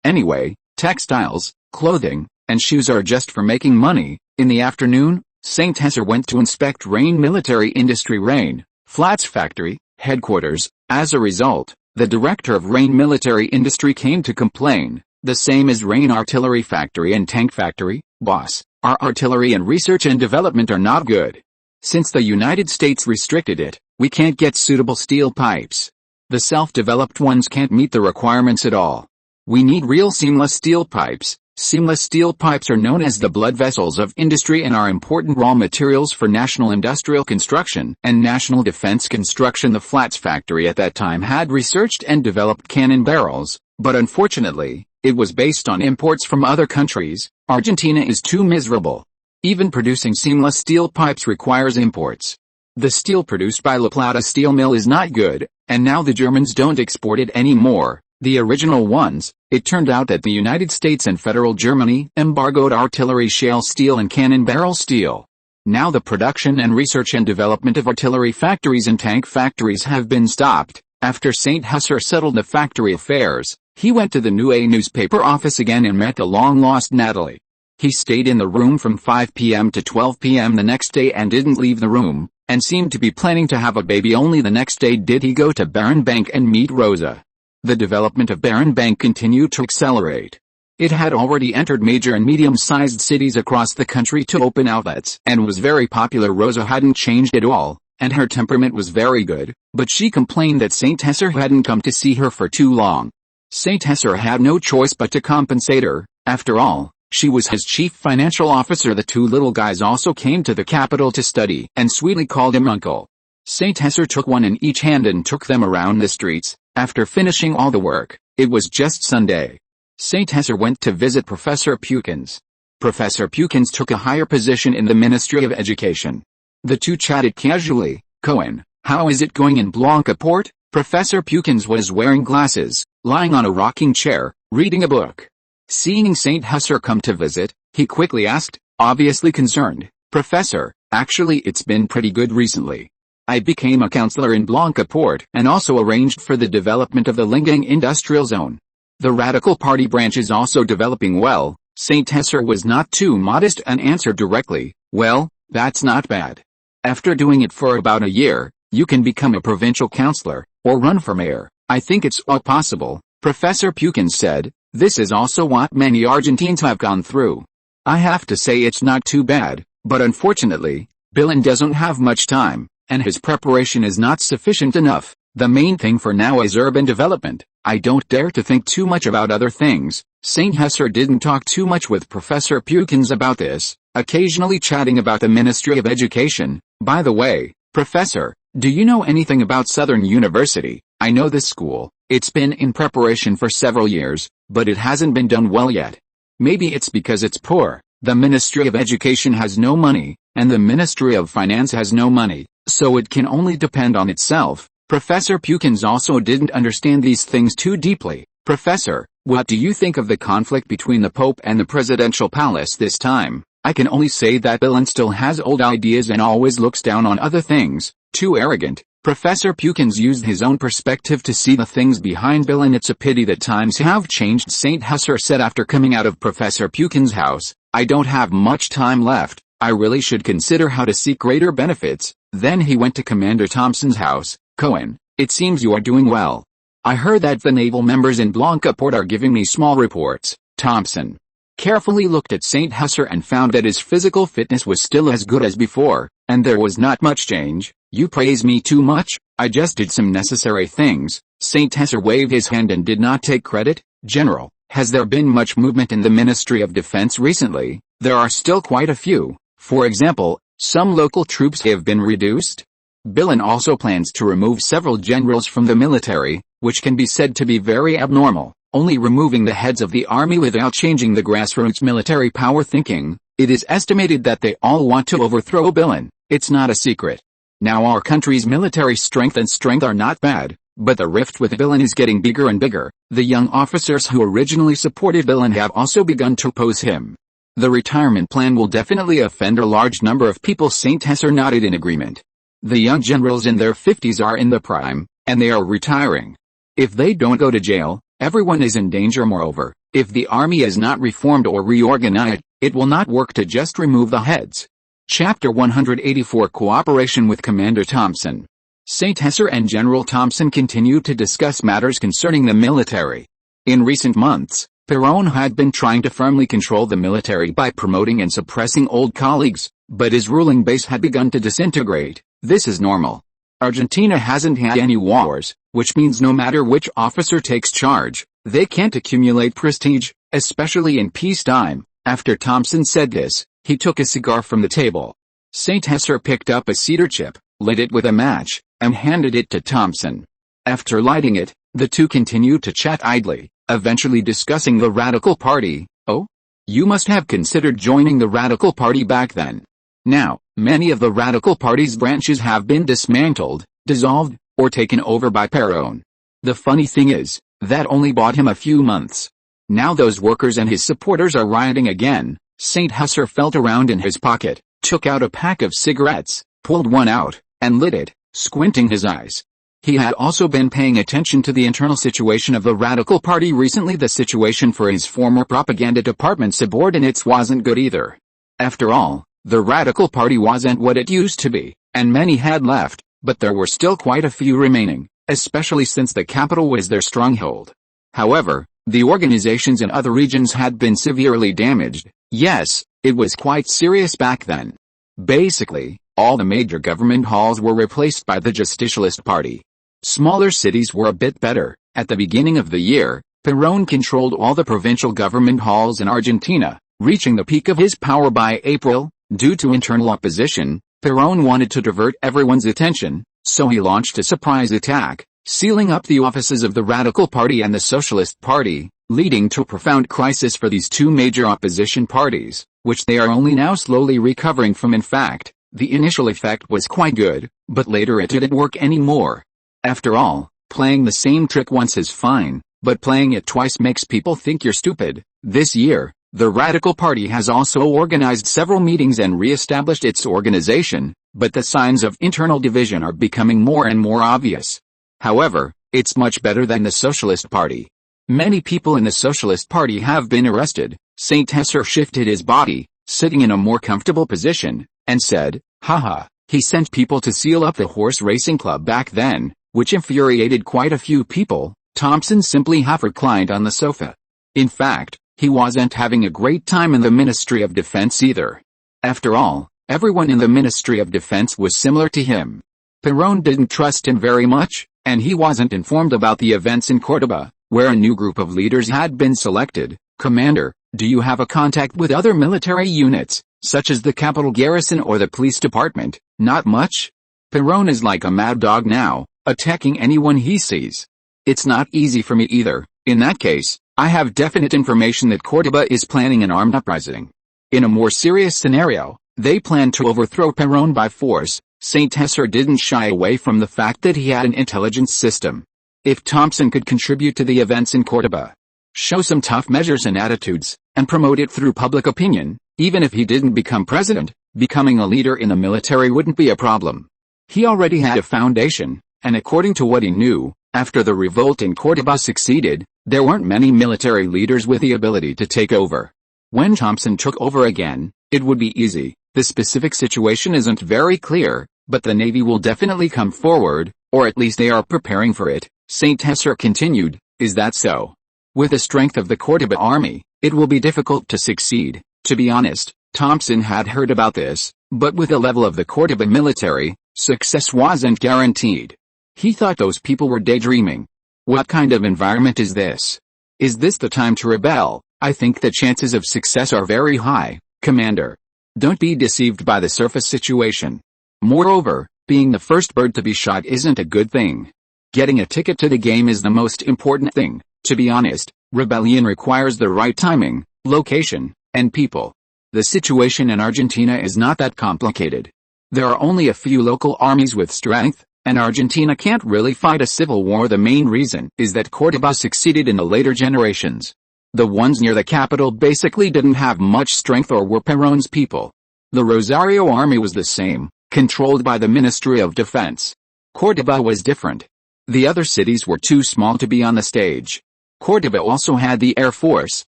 Anyway, textiles, clothing, and shoes are just for making money. In the afternoon, St. Hesser went to inspect Rain Military Industry Rain Flats Factory headquarters. As a result, the director of Rain Military Industry came to complain, the same as Rain Artillery Factory and Tank Factory. Boss, our artillery and research and development are not good. Since the United States restricted it, we can't get suitable steel pipes. The self-developed ones can't meet the requirements at all. We need real seamless steel pipes. Seamless steel pipes are known as the blood vessels of industry and are important raw materials for national industrial construction and national defense construction. The Flats factory at that time had researched and developed cannon barrels, but unfortunately, it was based on imports from other countries. Argentina is too miserable. Even producing seamless steel pipes requires imports. The steel produced by La Plata steel mill is not good, and now the Germans don't export it anymore. The original ones. It turned out that the United States and Federal Germany embargoed artillery shale steel and cannon barrel steel. Now the production and research and development of artillery factories and tank factories have been stopped. After St. Hesser settled the factory affairs, he went to the New A newspaper office again and met the long-lost Natalie. He stayed in the room from 5 p.m. to 12 p.m. the next day and didn't leave the room, and seemed to be planning to have a baby. Only the next day did he go to Barron Bank and meet Rosa. The development of Barron Bank continued to accelerate. It had already entered major and medium-sized cities across the country to open outlets and was very popular. Rosa hadn't changed at all, and her temperament was very good, but she complained that St. Hesser hadn't come to see her for too long. St. Hesser had no choice but to compensate her. After all, she was his chief financial officer. The two little guys also came to the capital to study and sweetly called him uncle. St. Hesser took one in each hand and took them around the streets. After finishing all the work, it was just Sunday. St. Hesser went to visit Professor Pukins. Professor Pukins took a higher position in the Ministry of Education. The two chatted casually. Cohen, how is it going in Blancaport? Professor Pukins was wearing glasses, lying on a rocking chair, reading a book. Seeing St. Hesser come to visit, he quickly asked, obviously concerned, Professor, actually it's been pretty good recently. I became a counselor in Blancaport and also arranged for the development of the Lingang industrial zone. The Radical Party branch is also developing well. St. Hesser was not too modest and answered directly, well, that's not bad. After doing it for about a year, you can become a provincial councillor, or run for mayor. I think it's all possible, Professor Pukins said. This is also what many Argentines have gone through. I have to say it's not too bad, but unfortunately, Billen doesn't have much time, and his preparation is not sufficient enough. The main thing for now is urban development. I don't dare to think too much about other things. St. Hesser didn't talk too much with Professor Pukins about this, occasionally chatting about the Ministry of Education. By the way, Professor, do you know anything about Southern University? I know this school. It's been in preparation for several years, but it hasn't been done well yet. Maybe it's because it's poor. The Ministry of Education has no money, and the Ministry of Finance has no money, so it can only depend on itself. Professor Pukins also didn't understand these things too deeply. Professor, what do you think of the conflict between the Pope and the presidential palace this time? I can only say that Billen still has old ideas and always looks down on other things. Too arrogant. Professor Pukins used his own perspective to see the things behind Billen. It's a pity that times have changed, St. Hesser said after coming out of Professor Pukins' house. I don't have much time left. I really should consider how to seek greater benefits. Then he went to Commander Thompson's house. Cohen, it seems you are doing well. I heard that the naval members in Blancaport are giving me small reports. Thompson carefully looked at St. Hesser and found that his physical fitness was still as good as before, and there was not much change. You praise me too much. I just did some necessary things. St. Hesser waved his hand and did not take credit. General, has there been much movement in the Ministry of Defense recently? There are still quite a few. For example, some local troops have been reduced. Billen also plans to remove several generals from the military, which can be said to be very abnormal, only removing the heads of the army without changing the grassroots military power thinking. It is estimated that they all want to overthrow Billen. It's not a secret. Now our country's military strength are not bad, but the rift with Billen is getting bigger and bigger. The young officers who originally supported Billen have also begun to oppose him. The retirement plan will definitely offend a large number of people. Saint Hesser nodded in agreement. The young generals in their 50s are in the prime, and they are retiring. If they don't go to jail, everyone is in danger. Moreover, if the army is not reformed or reorganized, it will not work to just remove the heads. Chapter 184 Cooperation with Commander Thompson. Saint Hesser and General Thompson continued to discuss matters concerning the military. In recent months, Perón had been trying to firmly control the military by promoting and suppressing old colleagues, but his ruling base had begun to disintegrate. This is normal. Argentina hasn't had any wars, which means no matter which officer takes charge, they can't accumulate prestige, especially in peacetime. After Thompson said this, he took a cigar from the table. Saint Hesser picked up a cedar chip, lit it with a match, and handed it to Thompson. After lighting it, the two continued to chat idly, eventually discussing the Radical Party. Oh? You must have considered joining the Radical Party back then. Now, many of the Radical Party's branches have been dismantled, dissolved, or taken over by Perón. The funny thing is, that only bought him a few months. Now those workers and his supporters are rioting again. Saint Hesser felt around in his pocket, took out a pack of cigarettes, pulled one out, and lit it, squinting his eyes. He had also been paying attention to the internal situation of the Radical Party recently. The situation for his former propaganda department subordinates wasn't good either. After all, the Radical Party wasn't what it used to be, and many had left, but there were still quite a few remaining, especially since the capital was their stronghold. However, the organizations in other regions had been severely damaged. Yes, it was quite serious back then. Basically, all the major government halls were replaced by the Justicialist Party. Smaller cities were a bit better. At the beginning of the year, Perón controlled all the provincial government halls in Argentina, reaching the peak of his power by April. Due to internal opposition, Perón wanted to divert everyone's attention, so he launched a surprise attack, sealing up the offices of the Radical Party and the Socialist Party, leading to a profound crisis for these two major opposition parties, which they are only now slowly recovering from. In fact, the initial effect was quite good, but later it didn't work anymore. After all, playing the same trick once is fine, but playing it twice makes people think you're stupid. This year, the Radical Party has also organized several meetings and re-established its organization, but the signs of internal division are becoming more and more obvious. However, it's much better than the Socialist Party. Many people in the Socialist Party have been arrested. Saint Hesser shifted his body, sitting in a more comfortable position, and said, haha, he sent people to seal up the horse racing club back then, which infuriated quite a few people. Thompson simply half reclined on the sofa. In fact, he wasn't having a great time in the Ministry of Defense either. After all, everyone in the Ministry of Defense was similar to him. Perón didn't trust him very much, and he wasn't informed about the events in Córdoba, where a new group of leaders had been selected. Commander, do you have a contact with other military units, such as the capital garrison or the police department? Not much. Perón is like a mad dog now, attacking anyone he sees. It's not easy for me either. In that case, I have definite information that Córdoba is planning an armed uprising. In a more serious scenario, they plan to overthrow Perón by force. Saint Hesser didn't shy away from the fact that he had an intelligence system. If Thompson could contribute to the events in Córdoba, show some tough measures and attitudes, and promote it through public opinion, even if he didn't become president, becoming a leader in the military wouldn't be a problem. He already had a foundation, and according to what he knew, after the revolt in Córdoba succeeded, there weren't many military leaders with the ability to take over. When Thompson took over again, it would be easy. The specific situation isn't very clear, but the Navy will definitely come forward, or at least they are preparing for it. Saint Hesser continued, is that so? With the strength of the Córdoba army, it will be difficult to succeed. To be honest, Thompson had heard about this, but with the level of the Córdoba military, success wasn't guaranteed. He thought those people were daydreaming. What kind of environment is this? Is this the time to rebel? I think the chances of success are very high, Commander. Don't be deceived by the surface situation. Moreover, being the first bird to be shot isn't a good thing. Getting a ticket to the game is the most important thing. To be honest, rebellion requires the right timing, location, and people. The situation in Argentina is not that complicated. There are only a few local armies with strength, and Argentina can't really fight a civil war. The main reason is that Córdoba succeeded in the later generations. The ones near the capital basically didn't have much strength or were Perón's people. The Rosario army was the same, controlled by the Ministry of Defense. Córdoba was different. The other cities were too small to be on the stage. Córdoba also had the Air Force,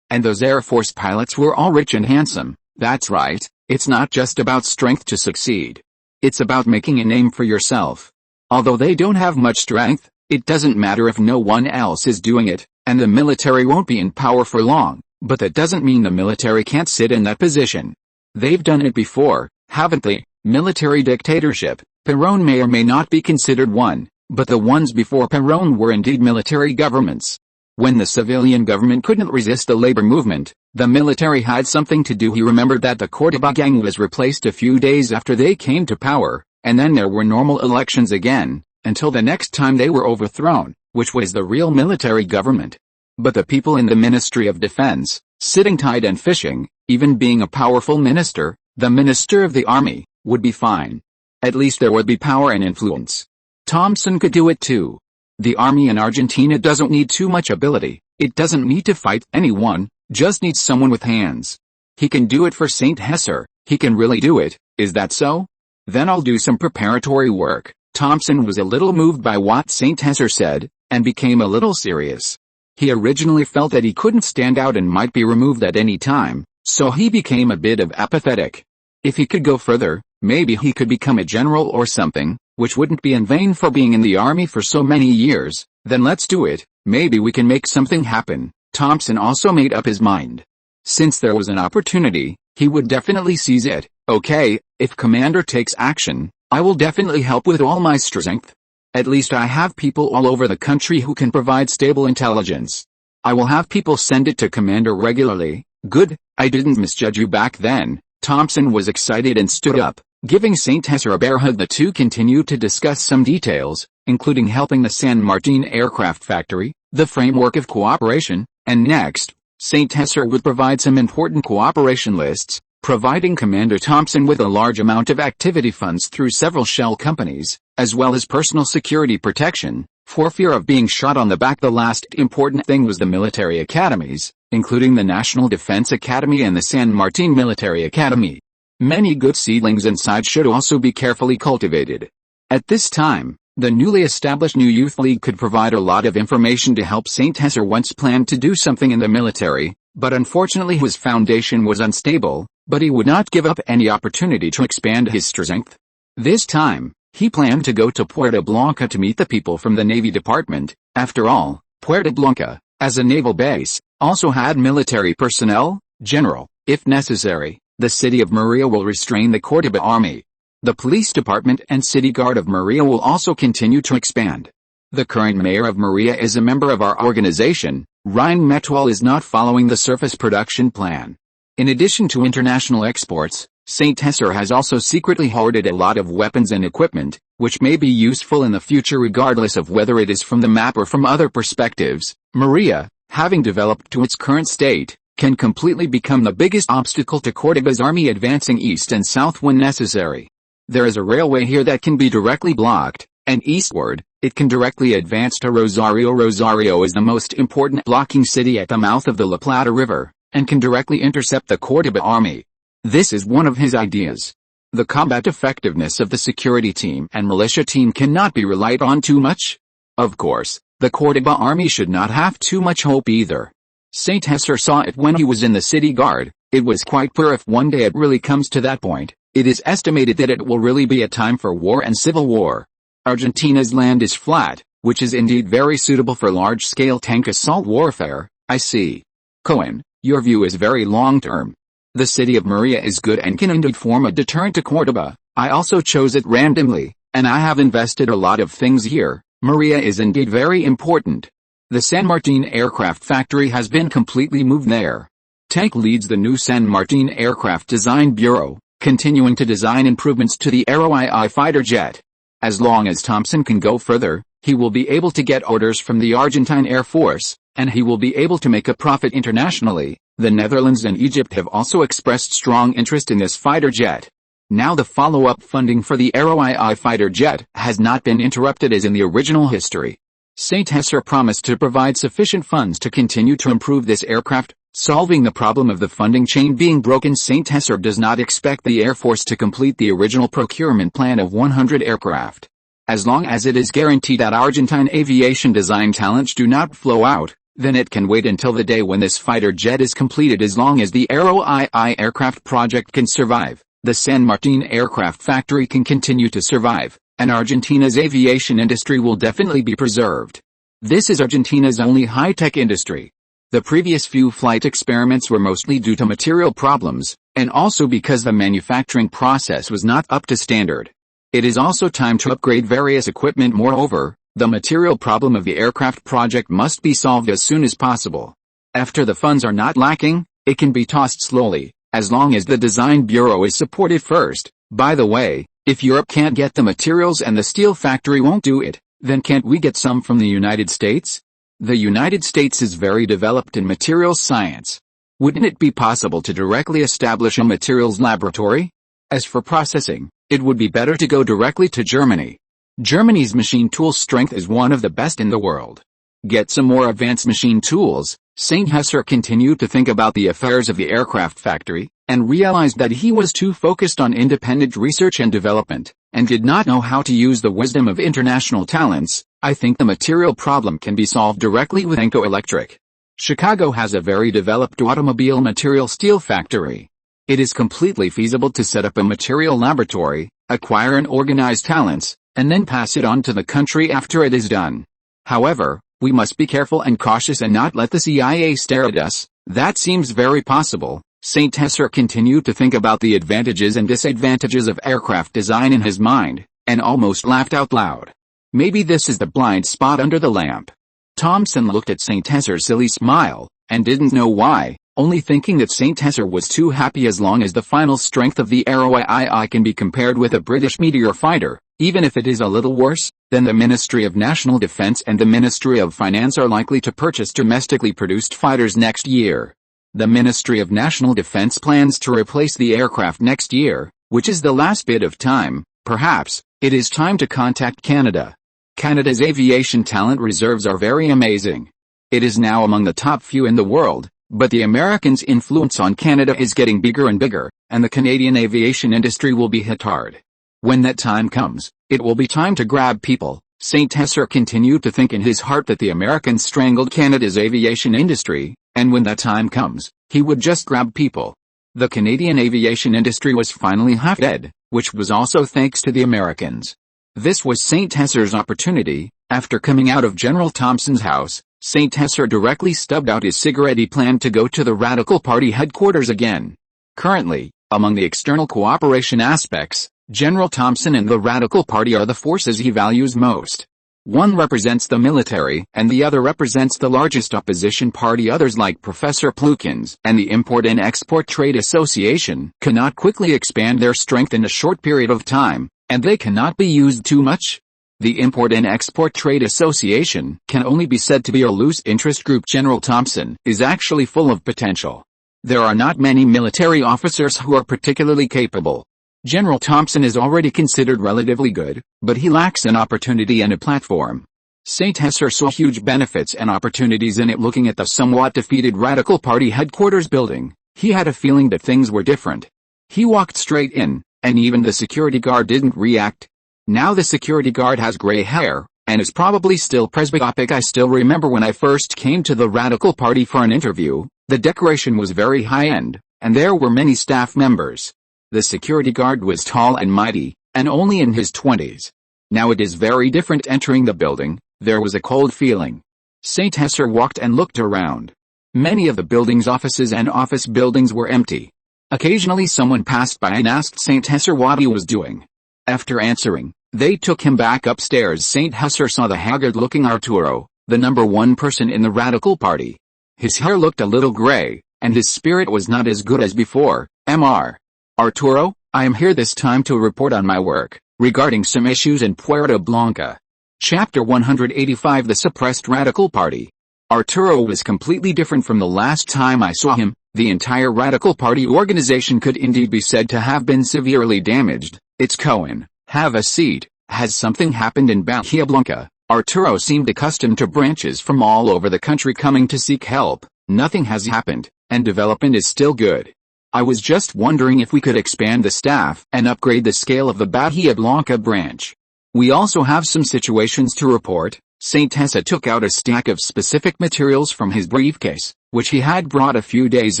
and those Air Force pilots were all rich and handsome. That's right, it's not just about strength to succeed. It's about making a name for yourself. Although they don't have much strength, it doesn't matter if no one else is doing it, and the military won't be in power for long, but that doesn't mean the military can't sit in that position. They've done it before, haven't they? Military dictatorship. Perón may or may not be considered one, but the ones before Perón were indeed military governments. When the civilian government couldn't resist the labor movement, the military had something to do. He remembered that the Córdoba gang was replaced a few days after they came to power, and then there were normal elections again, until the next time they were overthrown, which was the real military government. But the people in the Ministry of Defense, sitting tight and fishing, even being a powerful minister, the minister of the army, would be fine. At least there would be power and influence. Thompson could do it too. The army in Argentina doesn't need too much ability, it doesn't need to fight anyone, just needs someone with hands. He can do it for St. Hesser, he can really do it, is that so? Then I'll do some preparatory work. Thompson was a little moved by what St. Hesser said, and became a little serious. He originally felt that he couldn't stand out and might be removed at any time, so he became a bit of apathetic. If he could go further, maybe he could become a general or something, which wouldn't be in vain for being in the army for so many years. Then let's do it, maybe we can make something happen. Thompson also made up his mind. Since there was an opportunity, he would definitely seize it. Okay, if Commander takes action, I will definitely help with all my strength. At least I have people all over the country who can provide stable intelligence. I will have people send it to Commander regularly. Good, I didn't misjudge you back then. Thompson was excited and stood up, giving St. Hesser a bear hug. The two continued to discuss some details, including helping the San Martin aircraft factory, the framework of cooperation, and next, St. Hesser would provide some important cooperation lists, providing Commander Thompson with a large amount of activity funds through several shell companies, as well as personal security protection, for fear of being shot on the back. The last important thing was the military academies, including the National Defense Academy and the San Martin Military Academy. Many good seedlings inside should also be carefully cultivated. At this time, the newly established New Youth League could provide a lot of information to help St. Hesser once planned to do something in the military, but unfortunately his foundation was unstable, but he would not give up any opportunity to expand his strength. This time, he planned to go to Puerto Blanca to meet the people from the Navy Department. After all, Puerto Blanca, as a naval base, also had military personnel. General, if necessary, the city of Maria will restrain the Córdoba army. The police department and city guard of Maria will also continue to expand. The current mayor of Maria is a member of our organization. Ryan Metwell is not following the surface production plan. In addition to international exports, St. Hesser has also secretly hoarded a lot of weapons and equipment, which may be useful in the future regardless of whether it is from the map or from other perspectives. Maria, having developed to its current state, can completely become the biggest obstacle to Córdoba's army advancing east and south when necessary. There is a railway here that can be directly blocked, and eastward, it can directly advance to Rosario. Rosario is the most important blocking city at the mouth of the La Plata River, and can directly intercept the Córdoba army. This is one of his ideas. The combat effectiveness of the security team and militia team cannot be relied on too much. Of course, the Córdoba army should not have too much hope either. St. Hesser saw it when he was in the city guard. It was quite clear if one day it really comes to that point, it is estimated that it will really be a time for war and civil war. Argentina's land is flat, which is indeed very suitable for large-scale tank assault warfare. I see. Cohen, your view is very long-term. The city of Maria is good and can indeed form a deterrent to Córdoba. I also chose it randomly, and I have invested a lot of things here. Maria is indeed very important. The San Martin aircraft factory has been completely moved there. Tank leads the new San Martin Aircraft Design Bureau, continuing to design improvements to the Aero II fighter jet. As long as Thompson can go further, he will be able to get orders from the Argentine Air Force, and he will be able to make a profit internationally. The Netherlands and Egypt have also expressed strong interest in this fighter jet. Now the follow-up funding for the Aero II fighter jet has not been interrupted as in the original history. Saint Hesser promised to provide sufficient funds to continue to improve this aircraft, solving the problem of the funding chain being broken. Saint Hesser does not expect the Air Force to complete the original procurement plan of 100 aircraft. As long as it is guaranteed that Argentine aviation design talents do not flow out, then it can wait until the day when this fighter jet is completed. As long as the Aero II aircraft project can survive, the San Martin aircraft factory can continue to survive, and Argentina's aviation industry will definitely be preserved. This is Argentina's only high-tech industry. The previous few flight experiments were mostly due to material problems, and also because the manufacturing process was not up to standard. It is also time to upgrade various equipment. Moreover, the material problem of the aircraft project must be solved as soon as possible. After the funds are not lacking, it can be tossed slowly, as long as the design bureau is supported first. By the way, if Europe can't get the materials and the steel factory won't do it, then can't we get some from the United States? The United States is very developed in materials science. Wouldn't it be possible to directly establish a materials laboratory? As for processing, it would be better to go directly to Germany. Germany's machine tool strength is one of the best in the world. Get some more advanced machine tools. Saint Hesser continued to think about the affairs of the aircraft factory, and realized that he was too focused on independent research and development, and did not know how to use the wisdom of international talents. I think the material problem can be solved directly with Enco Electric. Chicago has a very developed automobile material steel factory. It is completely feasible to set up a material laboratory, acquire and organize talents, and then pass it on to the country after it is done. However, we must be careful and cautious and not let the CIA stare at us. That seems very possible. Saint Hesser continued to think about the advantages and disadvantages of aircraft design in his mind, and almost laughed out loud. Maybe this is the blind spot under the lamp. Thompson looked at Saint Hesser's silly smile, and didn't know why, only thinking that Saint Hesser was too happy. As long as the final strength of the Aero II can be compared with a British Meteor fighter, even if it is a little worse, then the Ministry of National Defense and the Ministry of Finance are likely to purchase domestically produced fighters next year. The Ministry of National Defense plans to replace the aircraft next year, which is the last bit of time. Perhaps it is time to contact Canada. Canada's aviation talent reserves are very amazing. It is now among the top few in the world, but the Americans' influence on Canada is getting bigger and bigger, and the Canadian aviation industry will be hit hard. When that time comes, it will be time to grab people. Saint Hesser continued to think in his heart that the Americans strangled Canada's aviation industry, and when that time comes, he would just grab people. The Canadian aviation industry was finally half dead, which was also thanks to the Americans. This was Saint Hesser's opportunity. After coming out of General Thompson's house, Saint Hesser directly stubbed out his cigarette. He planned to go to the Radical Party headquarters again. Currently, among the external cooperation aspects, General Thompson and the Radical Party are the forces he values most. One represents the military, and the other represents the largest opposition party. Others like Professor Plukins and the Import and Export Trade Association cannot quickly expand their strength in a short period of time, and they cannot be used too much. The Import and Export Trade Association can only be said to be a loose interest group. General Thompson is actually full of potential. There are not many military officers who are particularly capable. General Thompson is already considered relatively good, but he lacks an opportunity and a platform. Saint Hesser saw huge benefits and opportunities in it. Looking at the somewhat defeated Radical Party headquarters building, he had a feeling that things were different. He walked straight in, and even the security guard didn't react. Now the security guard has gray hair, and is probably still presbyopic. I still remember when I first came to the Radical Party for an interview, the decoration was very high-end, and there were many staff members. The security guard was tall and mighty, and only in his 20s. Now it is very different. Entering the building, there was a cold feeling. Saint Hesser walked and looked around. Many of the building's offices and office buildings were empty. Occasionally someone passed by and asked Saint Hesser what he was doing. After answering, they took him back upstairs. Saint Hesser saw the haggard-looking Arturo, the number one person in the Radical Party. His hair looked a little gray, and his spirit was not as good as before. Mr. Arturo, I am here this time to report on my work, regarding some issues in Puerto Blanca. Chapter 185. The Suppressed Radical Party. Arturo was completely different from the last time I saw him. The entire Radical Party organization could indeed be said to have been severely damaged. It's Cohen. Have a seat. Has something happened in Bahia Blanca? Arturo seemed accustomed to branches from all over the country coming to seek help. Nothing has happened, and development is still good. I was just wondering if we could expand the staff and upgrade the scale of the Bahia Blanca branch. We also have some situations to report. Saint Tessa took out a stack of specific materials from his briefcase, which he had brought a few days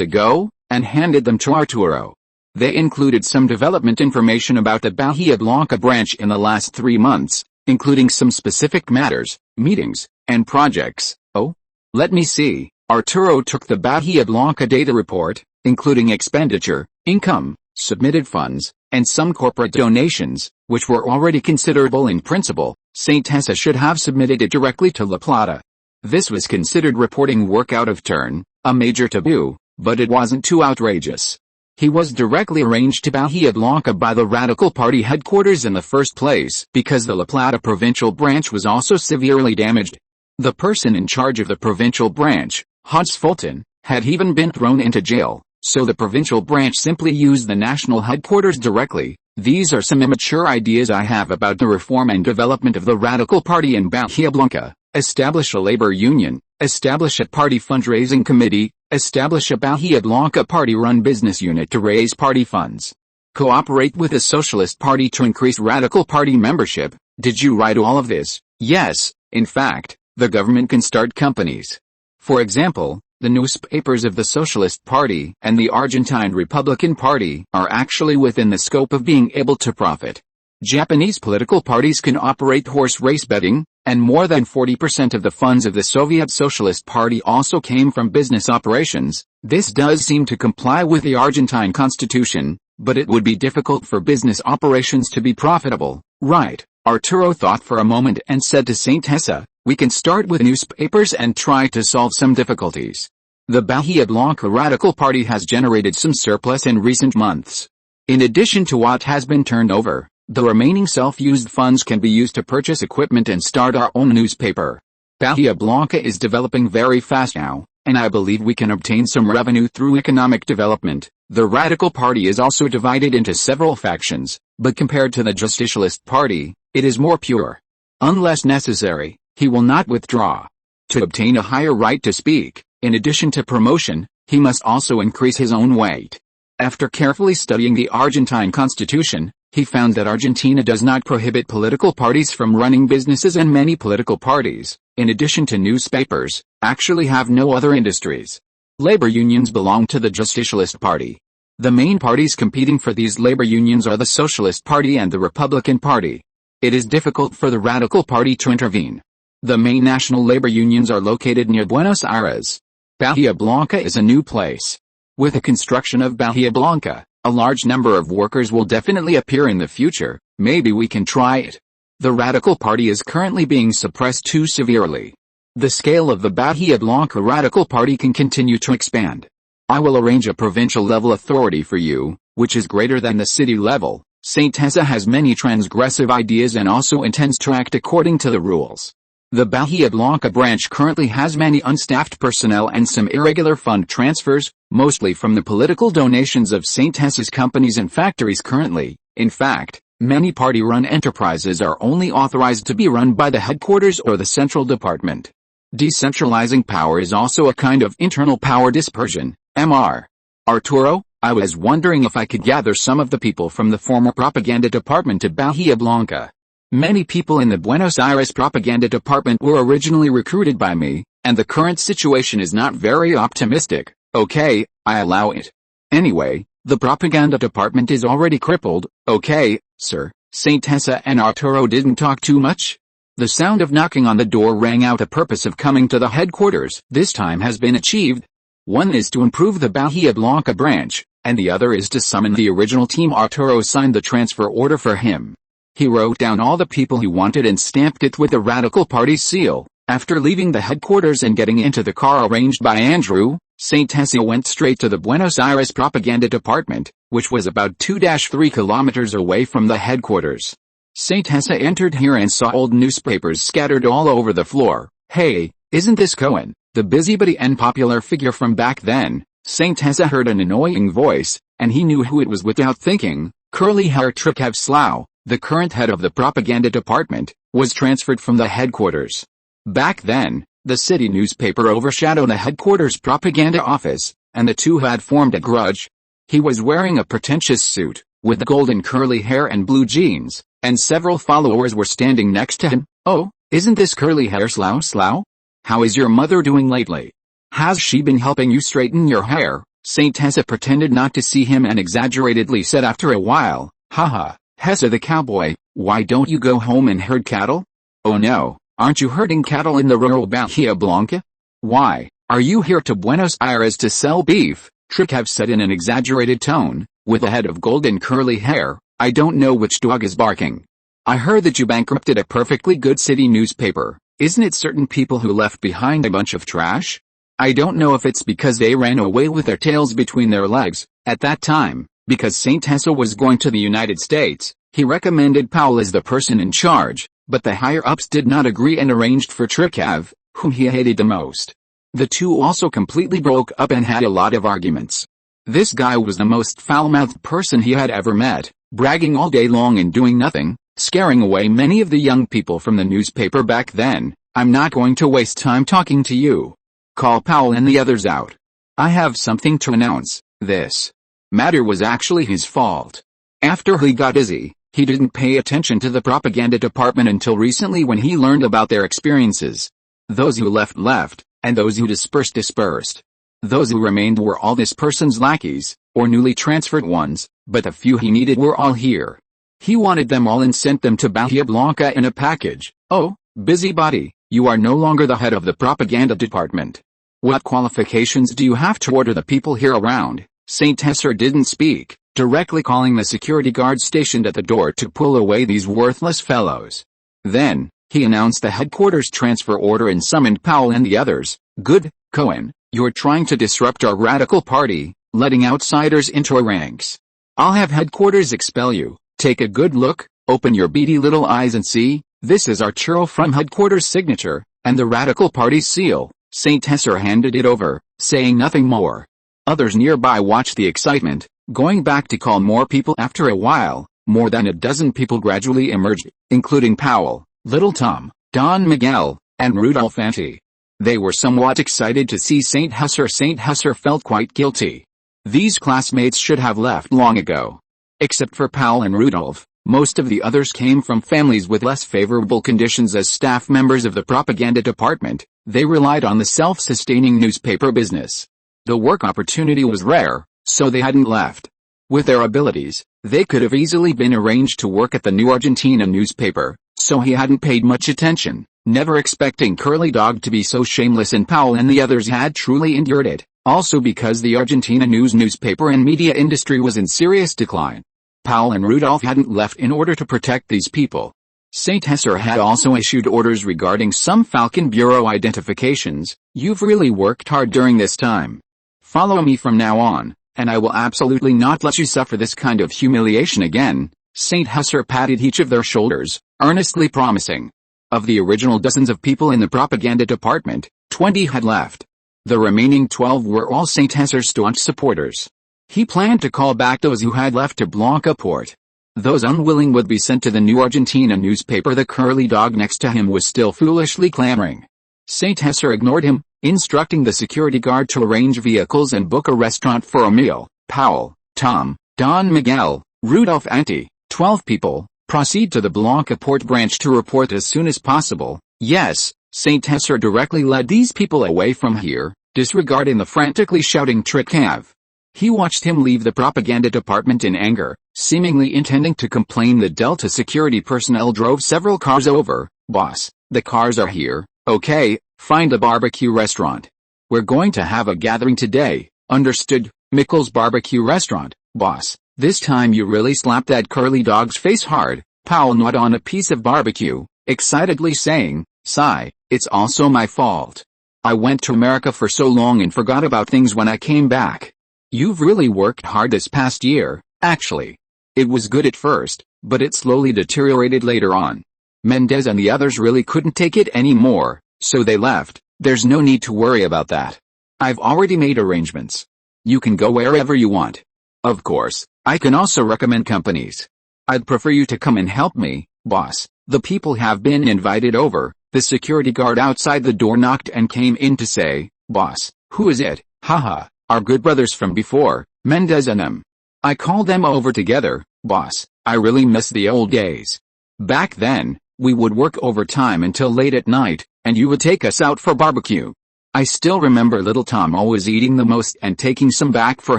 ago, and handed them to Arturo. They included some development information about the Bahia Blanca branch in the last 3 months, including some specific matters, meetings, and projects. Oh? Let me see. Arturo took the Bahia Blanca data report, including expenditure, income, submitted funds, and some corporate donations, which were already considerable in principle. Saint Tessa should have submitted it directly to La Plata. This was considered reporting work out of turn, a major taboo, but it wasn't too outrageous. He was directly arranged to Bahia Blanca by the Radical Party headquarters in the first place because the La Plata provincial branch was also severely damaged. The person in charge of the provincial branch, Hans Fulton, had even been thrown into jail, so the provincial branch simply used the national headquarters directly. These are some immature ideas I have about the reform and development of the Radical Party in Bahia Blanca. Establish a labor union, establish a party fundraising committee, establish a Bahia Blanca party-run business unit to raise party funds. Cooperate with the Socialist Party to increase Radical Party membership. Did you write all of this? Yes, in fact, the government can start companies. For example, the newspapers of the Socialist Party and the Argentine Republican Party are actually within the scope of being able to profit. Japanese political parties can operate horse race betting, and more than 40% of the funds of the Soviet Socialist Party also came from business operations. This does seem to comply with the Argentine constitution, but it would be difficult for business operations to be profitable, right? Arturo thought for a moment and said to Saint Tessa, we can start with newspapers and try to solve some difficulties. The Bahia Blanca Radical Party has generated some surplus in recent months. In addition to what has been turned over, the remaining self-used funds can be used to purchase equipment and start our own newspaper. Bahia Blanca is developing very fast now, and I believe we can obtain some revenue through economic development. The Radical Party is also divided into several factions, but compared to the Justicialist Party, it is more pure. Unless necessary, he will not withdraw. To obtain a higher right to speak, in addition to promotion, he must also increase his own weight. After carefully studying the Argentine constitution, he found that Argentina does not prohibit political parties from running businesses, and many political parties, in addition to newspapers, actually have no other industries. Labor unions belong to the Justicialist Party. The main parties competing for these labor unions are the Socialist Party and the Republican Party. It is difficult for the Radical Party to intervene. The main national labor unions are located near Buenos Aires. Bahia Blanca is a new place. With the construction of Bahia Blanca, a large number of workers will definitely appear in the future. Maybe we can try it. The Radical Party is currently being suppressed too severely. The scale of the Bahia Blanca Radical Party can continue to expand. I will arrange a provincial level authority for you, which is greater than the city level. Saint Tessa has many transgressive ideas and also intends to act according to the rules. The Bahia Blanca branch currently has many unstaffed personnel and some irregular fund transfers, mostly from the political donations of Saint Tessa's companies and factories currently. In fact, many party-run enterprises are only authorized to be run by the headquarters or the central department. Decentralizing power is also a kind of internal power dispersion, MR. Arturo, I was wondering if I could gather some of the people from the former propaganda department to Bahia Blanca. Many people in the Buenos Aires propaganda department were originally recruited by me, and the current situation is not very optimistic. Okay, I allow it. Anyway, the propaganda department is already crippled. Okay, sir. Saint Tessa and Arturo didn't talk too much. The sound of knocking on the door rang out. The purpose of coming to the headquarters this time has been achieved. One is to improve the Bahia Blanca branch, and the other is to summon the original team. Arturo signed the transfer order for him. He wrote down all the people he wanted and stamped it with the Radical Party seal. After leaving the headquarters and getting into the car arranged by Andrew, Saint Tessa went straight to the Buenos Aires propaganda department, which was about 2-3 kilometers away from the headquarters. Saint Tessa entered here and saw old newspapers scattered all over the floor. Hey, isn't this Cohen, the busybody and popular figure from back then? Saint Tessa heard an annoying voice, and he knew who it was without thinking. Curly hair Trikav Slough. the current head of the propaganda department, was transferred from the headquarters. Back then, the city newspaper overshadowed the headquarters propaganda office, and the two had formed a grudge. He was wearing a pretentious suit, with golden curly hair and blue jeans, and several followers were standing next to him. "Oh, isn't this curly hair Slow? How is your mother doing lately? Has she been helping you straighten your hair?" Saint Hesse pretended not to see him and exaggeratedly said after a while, "Haha, Hesse the cowboy, why don't you go home and herd cattle?" "Oh no, aren't you herding cattle in the rural Bahia Blanca? Why, are you here to Buenos Aires to sell beef?" Trikev said in an exaggerated tone, with a head of golden curly hair. "I don't know which dog is barking. I heard that you bankrupted a perfectly good city newspaper. Isn't it certain people who left behind a bunch of trash? I don't know if it's because they ran away with their tails between their legs." At that time, because Saint Hesse was going to the United States, he recommended Powell as the person in charge, but the higher-ups did not agree and arranged for Trikev, whom he hated the most. The two also completely broke up and had a lot of arguments. This guy was the most foul-mouthed person he had ever met, bragging all day long and doing nothing, scaring away many of the young people from the newspaper back then. "I'm not going to waste time talking to you. Call Powell and the others out. I have something to announce." This matter was actually his fault. After he got busy, he didn't pay attention to the propaganda department until recently when he learned about their experiences. Those who left, and those who dispersed. Those who remained were all this person's lackeys, or newly transferred ones, but the few he needed were all here. He wanted them all and sent them to Bahia Blanca in a package. "Oh, busybody, you are no longer the head of the propaganda department. What qualifications do you have to order the people here around?" Saint Hesse didn't speak, directly calling the security guard stationed at the door to pull away these worthless fellows. Then, he announced the headquarters transfer order and summoned Powell and the others. "Good, Cohen, you're trying to disrupt our radical party, letting outsiders into our ranks. I'll have headquarters expel you. Take a good look, open your beady little eyes and see, this is our churro from headquarters signature, and the radical party's seal." Saint Hesse handed it over, saying nothing more. Others nearby watched the excitement, going back to call more people. After a while, more than a dozen people gradually emerged, including Powell, Little Tom, Don Miguel, and Rudolph Anti. They were somewhat excited to see Saint Hesse. Saint Hesse felt quite guilty. These classmates should have left long ago. Except for Powell and Rudolph, most of the others came from families with less favorable conditions. As staff members of the propaganda department, they relied on the self-sustaining newspaper business. The work opportunity was rare, so they hadn't left. With their abilities, they could have easily been arranged to work at the New Argentina newspaper, so he hadn't paid much attention, never expecting Curly Dog to be so shameless, and Powell and the others had truly endured it, also because the Argentina newspaper and media industry was in serious decline. Powell and Rudolph hadn't left in order to protect these people. Saint Hesse had also issued orders regarding some Falcon Bureau identifications. "You've really worked hard during this time. Follow me from now on, and I will absolutely not let you suffer this kind of humiliation again." Saint Hesse patted each of their shoulders, earnestly promising. Of the original dozens of people in the propaganda department, 20 had left. The remaining 12 were all Saint Hesse's staunch supporters. He planned to call back those who had left to Blanca Port. Those unwilling would be sent to the New Argentina newspaper. The curly dog next to him was still foolishly clamoring. Saint Hesse ignored him, instructing the security guard to arrange vehicles and book a restaurant for a meal. "Powell, Tom, Don Miguel, Rudolph Anti, 12 people, proceed to the Blanca Port branch to report as soon as possible." Yes, Saint Hesse directly led these people away from here, disregarding the frantically shouting Trikev. He watched him leave the propaganda department in anger, seemingly intending to complain. The Delta security personnel drove several cars over. "Boss, the cars are here, okay, find a barbecue restaurant. We're going to have a gathering today." "Understood, Mikkel's barbecue restaurant, boss." This time you really slapped that curly dog's face hard. Powell gnawed on a piece of barbecue, excitedly saying, "Sigh, it's also my fault. I went to America for so long and forgot about things when I came back. You've really worked hard this past year, actually. It was good at first, but it slowly deteriorated later on. Mendez and the others really couldn't take it anymore, so they left. There's no need to worry about that. I've already made arrangements. You can go wherever you want. Of course, I can also recommend companies. I'd prefer you to come and help me, boss. The people have been invited over. The security guard outside the door knocked and came in to say, boss, who is it? Haha, our good brothers from before, Mendez and them. I called them over together, boss. I really miss the old days. Back then, we would work overtime until late at night, and you would take us out for barbecue. I still remember little Tom always eating the most and taking some back for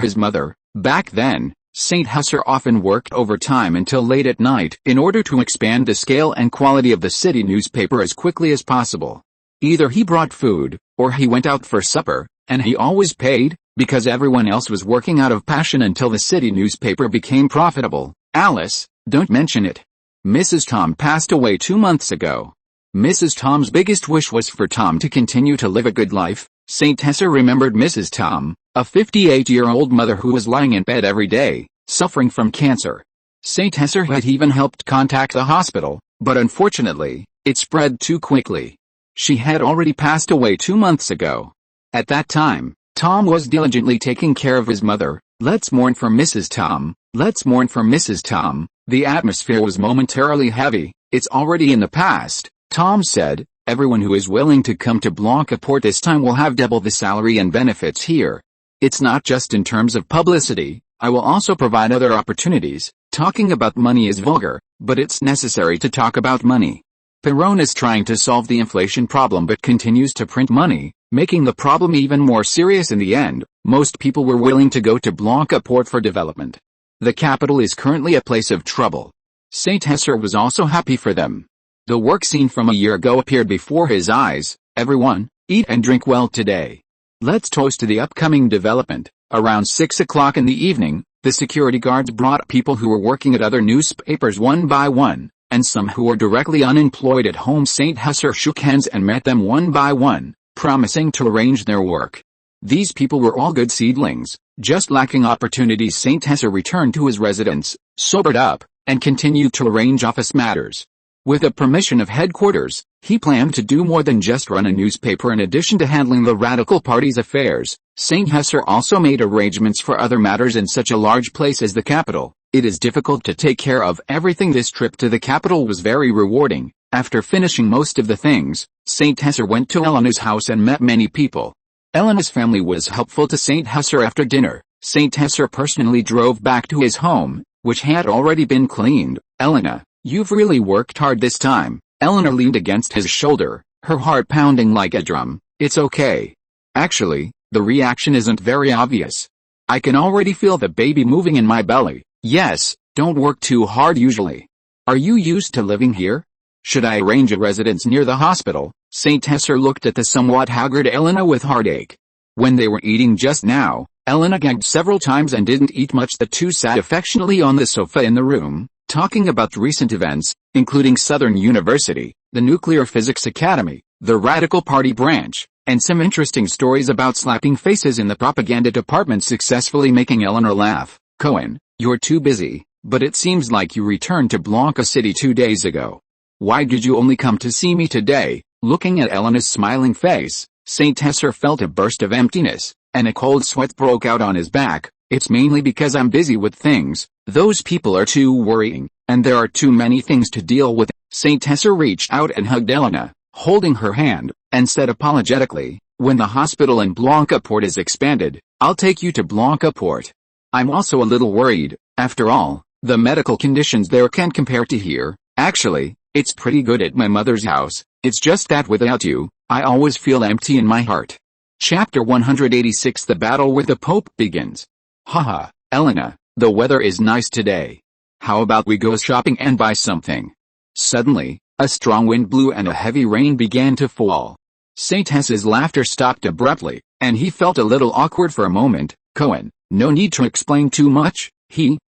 his mother. Back then, St. Husser often worked overtime until late at night in order to expand the scale and quality of the city newspaper as quickly as possible. Either he brought food, or he went out for supper, and he always paid, because everyone else was working out of passion until the city newspaper became profitable. Alice, don't mention it. Mrs. Tom passed away 2 months ago. Mrs. Tom's biggest wish was for Tom to continue to live a good life. St. Hesser remembered Mrs. Tom, a 58-year-old mother who was lying in bed every day, suffering from cancer. St. Hesser had even helped contact the hospital, but unfortunately, it spread too quickly. She had already passed away 2 months ago. At that time, Tom was diligently taking care of his mother. Let's mourn for Mrs. Tom. Let's mourn for Mrs. Tom. The atmosphere was momentarily heavy. It's already in the past, Tom said. Everyone who is willing to come to Blancaport this time will have double the salary and benefits here. It's not just in terms of publicity, I will also provide other opportunities. Talking about money is vulgar, but it's necessary to talk about money. Perón is trying to solve the inflation problem but continues to print money, making the problem even more serious in the end. Most people were willing to go to Blancaport for development. The capital is currently a place of trouble. St. Hesser was also happy for them. The work scene from a year ago appeared before his eyes. Everyone, eat and drink well today. Let's toast to the upcoming development. Around 6 o'clock in the evening, the security guards brought people who were working at other newspapers one by one, and some who were directly unemployed at home. St. Hesser shook hands and met them one by one, promising to arrange their work. These people were all good seedlings, just lacking opportunities. St. Hesser returned to his residence, sobered up, and continued to arrange office matters. With the permission of headquarters, he planned to do more than just run a newspaper. In addition to handling the Radical Party's affairs, St. Hesser also made arrangements for other matters. In such a large place as the capital, it is difficult to take care of everything. This trip to the capital was very rewarding. After finishing most of the things, St. Hesser went to Elena's house and met many people. Elena's family was helpful to St. Hesser. After dinner, St. Hesser personally drove back to his home, which had already been cleaned. Elena, you've really worked hard this time. Elena leaned against his shoulder, her heart pounding like a drum. It's okay. Actually, the reaction isn't very obvious. I can already feel the baby moving in my belly. Yes, don't work too hard usually. Are you used to living here? Should I arrange a residence near the hospital? St. Hesser looked at the somewhat haggard Elena with heartache. When they were eating just now, Elena gagged several times and didn't eat much. The two sat affectionately on the sofa in the room, talking about recent events, including Southern University, the Nuclear Physics Academy, the Radical Party branch, and some interesting stories about slapping faces in the propaganda department, successfully making Elena laugh. Cohen, you're too busy, but it seems like you returned to Blanca City 2 days ago. Why did you only come to see me today? Looking at Elena's smiling face, St. Hesser felt a burst of emptiness, and a cold sweat broke out on his back. It's mainly because I'm busy with things. Those people are too worrying, and there are too many things to deal with. St. Hesser reached out and hugged Elena, holding her hand, and said apologetically, when the hospital in Blancaport is expanded, I'll take you to Blancaport. I'm also a little worried. After all, the medical conditions there can't compare to here. Actually, it's pretty good at my mother's house. It's just that without you, I always feel empty in my heart. Chapter 186. The battle with the Pope begins. Haha, Elena, the weather is nice today. How about we go shopping and buy something? Suddenly, a strong wind blew and a heavy rain began to fall. St. Hesser's laughter stopped abruptly, and he felt a little awkward for a moment. Cohen, no need to explain too much.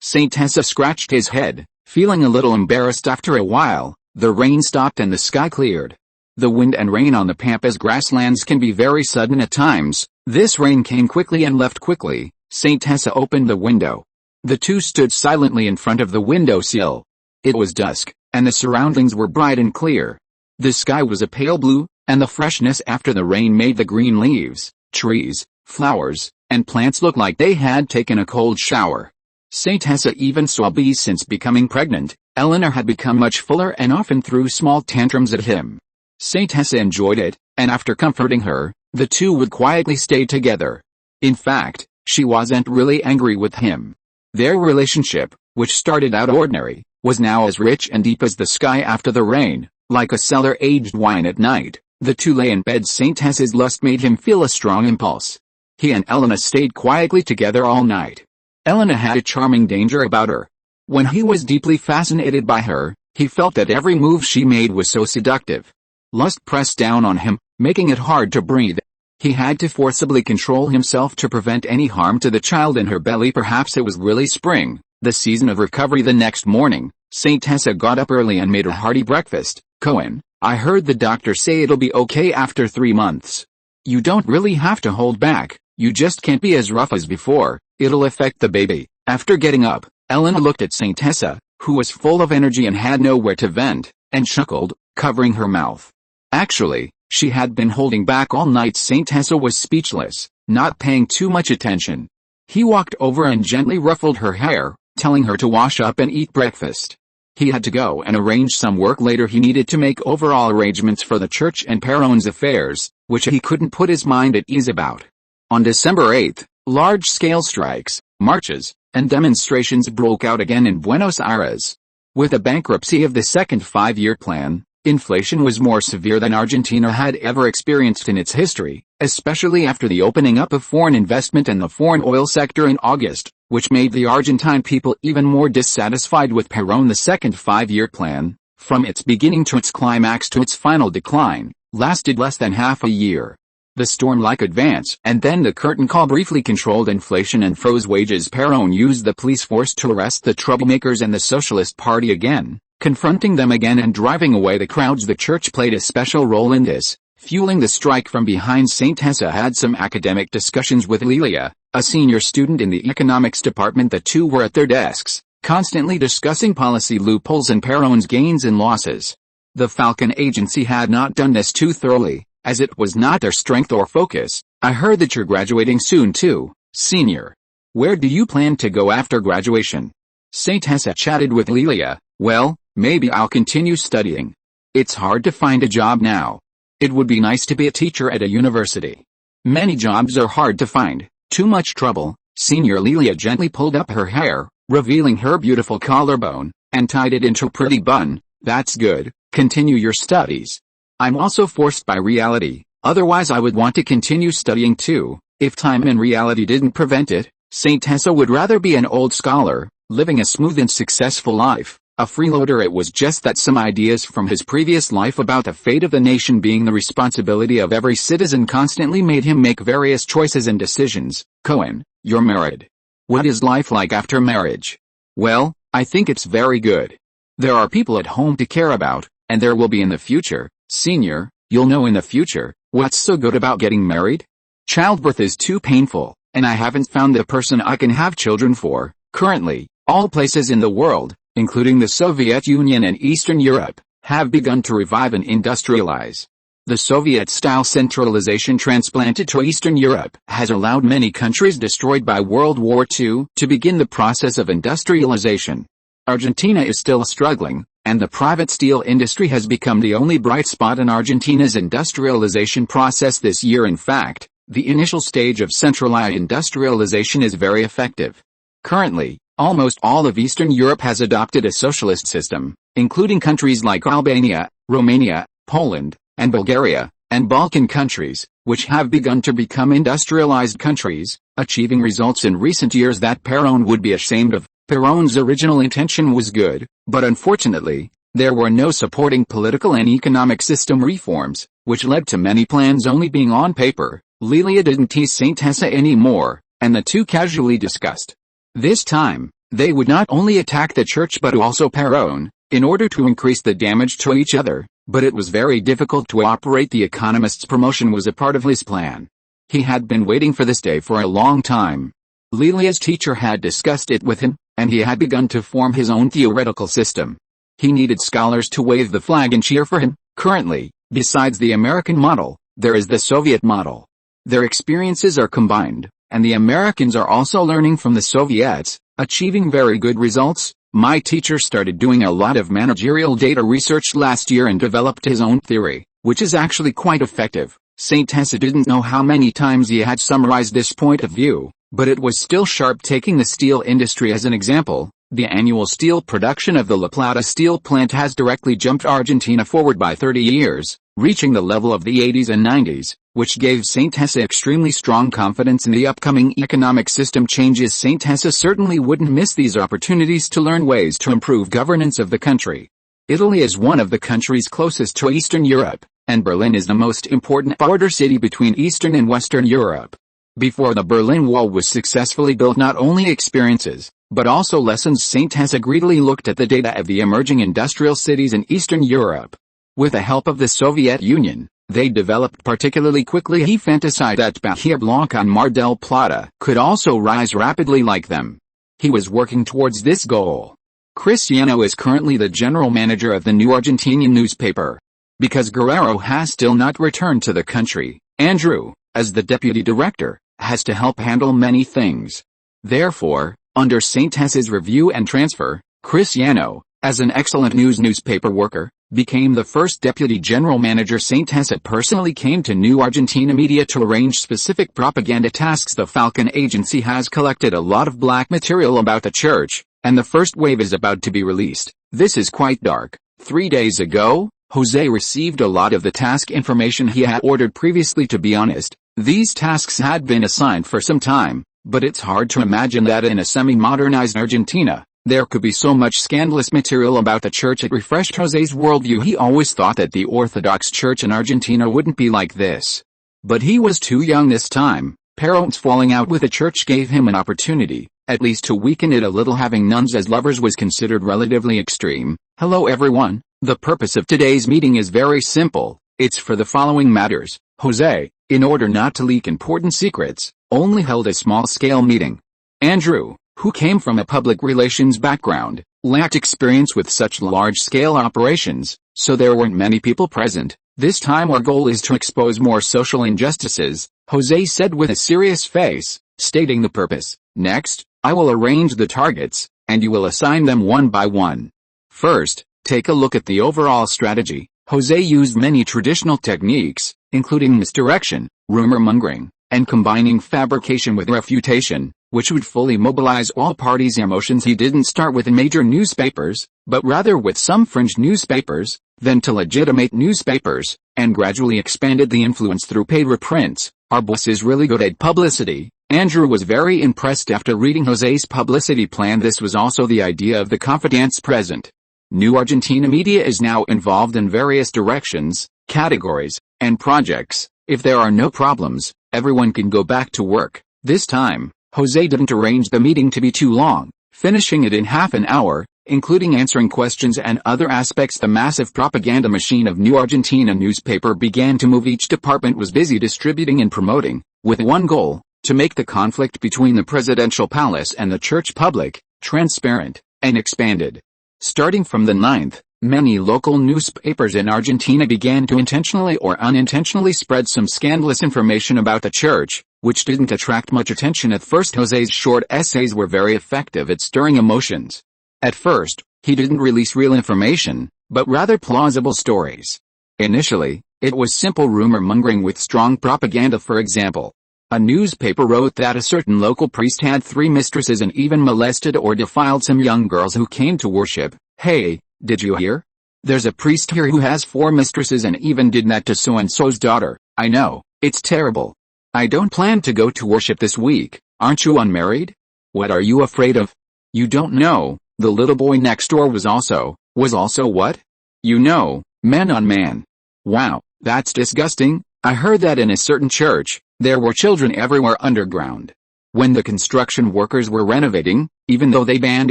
St. Hesser scratched his head, feeling a little embarrassed. After a while, the rain stopped and the sky cleared. The wind and rain on the Pampas grasslands can be very sudden at times. This rain came quickly and left quickly. St. Hesser opened the window. The two stood silently in front of the windowsill. It was dusk, and the surroundings were bright and clear. The sky was a pale blue, and the freshness after the rain made the green leaves, trees, flowers, and plants look like they had taken a cold shower. Saint Tessa even saw bees since becoming pregnant. Eleanor had become much fuller and often threw small tantrums at him. Saint Tessa enjoyed it, and after comforting her, the two would quietly stay together. In fact, she wasn't really angry with him. Their relationship, which started out ordinary, was now as rich and deep as the sky after the rain, like a cellar-aged wine at night. The two lay in bed. Saint Tessa's lust made him feel a strong impulse. He and Elena stayed quietly together all night. Elena had a charming danger about her. When he was deeply fascinated by her, he felt that every move she made was so seductive. Lust pressed down on him, making it hard to breathe. He had to forcibly control himself to prevent any harm to the child in her belly. Perhaps it was really spring, the season of recovery. The next morning, Saint Tessa got up early and made a hearty breakfast. Cohen, I heard the doctor say it'll be okay after 3 months. You don't really have to hold back, you just can't be as rough as before, it'll affect the baby. After getting up, Elena looked at Saint Tessa, who was full of energy and had nowhere to vent, and chuckled, covering her mouth. Actually, she had been holding back all night. Saint Tessa was speechless, not paying too much attention. He walked over and gently ruffled her hair, telling her to wash up and eat breakfast. He had to go and arrange some work later. He needed to make overall arrangements for the church and Perron's affairs, which he couldn't put his mind at ease about. On December 8, large-scale strikes, marches, and demonstrations broke out again in Buenos Aires. With the bankruptcy of the second five-year plan, inflation was more severe than Argentina had ever experienced in its history, especially after the opening up of foreign investment in the foreign oil sector in August, which made the Argentine people even more dissatisfied with Perón. The second five-year plan, from its beginning to its climax to its final decline, lasted less than half a year. The storm-like advance and then the curtain call briefly controlled inflation and froze wages. Perón used the police force to arrest the troublemakers and the Socialist Party again, confronting them again and driving away the crowds. The church played a special role in this, fueling the strike from behind. Saint Tessa had some academic discussions with Lilia, a senior student in the economics department. The two were at their desks, constantly discussing policy loopholes and Perrón's gains and losses. The Falcon agency had not done this too thoroughly, as it was not their strength or focus. I heard that you're graduating soon too, senior. Where do you plan to go after graduation? Saint Tessa chatted with Lilia. Well, maybe I'll continue studying. It's hard to find a job now. It would be nice to be a teacher at a university. Many jobs are hard to find, too much trouble. Senior Lilia gently pulled up her hair, revealing her beautiful collarbone, and tied it into a pretty bun. That's good, continue your studies. I'm also forced by reality, otherwise I would want to continue studying too. If time and reality didn't prevent it, Saint Tessa would rather be an old scholar, living a smooth and successful life, a freeloader. It was just that some ideas from his previous life about the fate of the nation being the responsibility of every citizen constantly made him make various choices and decisions. Cohen, you're married. What is life like after marriage? Well, I think it's very good. There are people at home to care about, and there will be in the future. Senior, you'll know in the future. What's so good about getting married? Childbirth is too painful, and I haven't found the person I can have children for. Currently, all places in the world, including the Soviet Union and Eastern Europe, have begun to revive and industrialize. The Soviet-style centralization transplanted to Eastern Europe has allowed many countries destroyed by World War II to begin the process of industrialization. Argentina is still struggling, and the private steel industry has become the only bright spot in Argentina's industrialization process this year. In fact, the initial stage of centralized industrialization is very effective. Currently, almost all of Eastern Europe has adopted a socialist system, including countries like Albania, Romania, Poland, and Bulgaria, and Balkan countries, which have begun to become industrialized countries, achieving results in recent years that Perón would be ashamed of. Perón's original intention was good, but unfortunately, there were no supporting political and economic system reforms, which led to many plans only being on paper. Lilia didn't tease Saint Tessa anymore, and the two casually discussed. This time, they would not only attack the church but also Perón, in order to increase the damage to each other, but it was very difficult to operate. The economist's promotion was a part of his plan. He had been waiting for this day for a long time. Lilia's teacher had discussed it with him, and he had begun to form his own theoretical system. He needed scholars to wave the flag and cheer for him. Currently, besides the American model, there is the Soviet model. Their experiences are combined, and the Americans are also learning from the Soviets, Achieving very good results. My teacher started doing a lot of managerial data research last year and developed his own theory, which is actually quite effective. St. Tessa didn't know how many times he had summarized this point of view, but it was still sharp. Taking the steel industry as an example, the annual steel production of the La Plata steel plant has directly jumped Argentina forward by 30 years, reaching the level of the 80s and 90s, which gave St. Tessa extremely strong confidence in the upcoming economic system changes. St. Tessa certainly wouldn't miss these opportunities to learn ways to improve governance of the country. Italy is one of the countries closest to Eastern Europe, and Berlin is the most important border city between Eastern and Western Europe. Before the Berlin Wall was successfully built, not only experiences, but also lessons. St. Tessa greedily looked at the data of the emerging industrial cities in Eastern Europe. With the help of the Soviet Union, they developed particularly quickly. He fantasized that Bahia Blanca and Mar del Plata could also rise rapidly like them. He was working towards this goal. Cristiano is currently the general manager of the new Argentinian newspaper. Because Guerrero has still not returned to the country, Andrew, as the deputy director, has to help handle many things. Therefore, under St. Tessa's review and transfer, Cristiano, as an excellent newspaper worker, became the first deputy general manager. St. Tessa personally came to New Argentina Media to arrange specific propaganda tasks. The Falcon agency has collected a lot of black material about the church, and the first wave is about to be released. This is quite dark. 3 days ago, José received a lot of the task information he had ordered previously. To be honest, these tasks had been assigned for some time, but it's hard to imagine that in a semi-modernized Argentina, there could be so much scandalous material about the church. It refreshed José's worldview. He always thought that the Orthodox Church in Argentina wouldn't be like this. But he was too young this time. Parents falling out with the church gave him an opportunity, at least to weaken it a little. Having nuns as lovers was considered relatively extreme. Hello everyone, the purpose of today's meeting is very simple. It's for the following matters. José, in order not to leak important secrets, only held a small-scale meeting. Andrew, who came from a public relations background, lacked experience with such large-scale operations, so there weren't many people present. This time our goal is to expose more social injustices, José said with a serious face, stating the purpose. Next, I will arrange the targets, and you will assign them one by one. First, take a look at the overall strategy. José used many traditional techniques, including misdirection, rumor-mongering, and combining fabrication with refutation, which would fully mobilize all parties' emotions. He didn't start with major newspapers, but rather with some fringe newspapers, then to legitimate newspapers, and gradually expanded the influence through paid reprints. Our boss is really good at publicity. Andrew was very impressed after reading José's publicity plan. This was also the idea of the confidants present. New Argentina Media is now involved in various directions, categories, and projects. If there are no problems, everyone can go back to work. This time, José didn't arrange the meeting to be too long, finishing it in half an hour, including answering questions and other aspects. The massive propaganda machine of New Argentina newspaper began to move. Each department was busy distributing and promoting, with one goal, to make the conflict between the presidential palace and the church public, transparent, and expanded. Starting from the 9th, many local newspapers in Argentina began to intentionally or unintentionally spread some scandalous information about the church, which didn't attract much attention at first. José's short essays were very effective at stirring emotions. At first, he didn't release real information, but rather plausible stories. Initially, it was simple rumor-mongering with strong propaganda. For example, a newspaper wrote that a certain local priest had 3 mistresses and even molested or defiled some young girls who came to worship. Hey, did you hear? There's a priest here who has 4 mistresses and even did that to so-and-so's daughter. I know, it's terrible. I don't plan to go to worship this week. Aren't you unmarried? What are you afraid of? You don't know, the little boy next door was also what? You know, man on man. Wow, that's disgusting. I heard that in a certain church, there were children everywhere underground. When the construction workers were renovating, even though they banned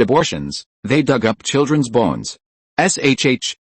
abortions, they dug up children's bones.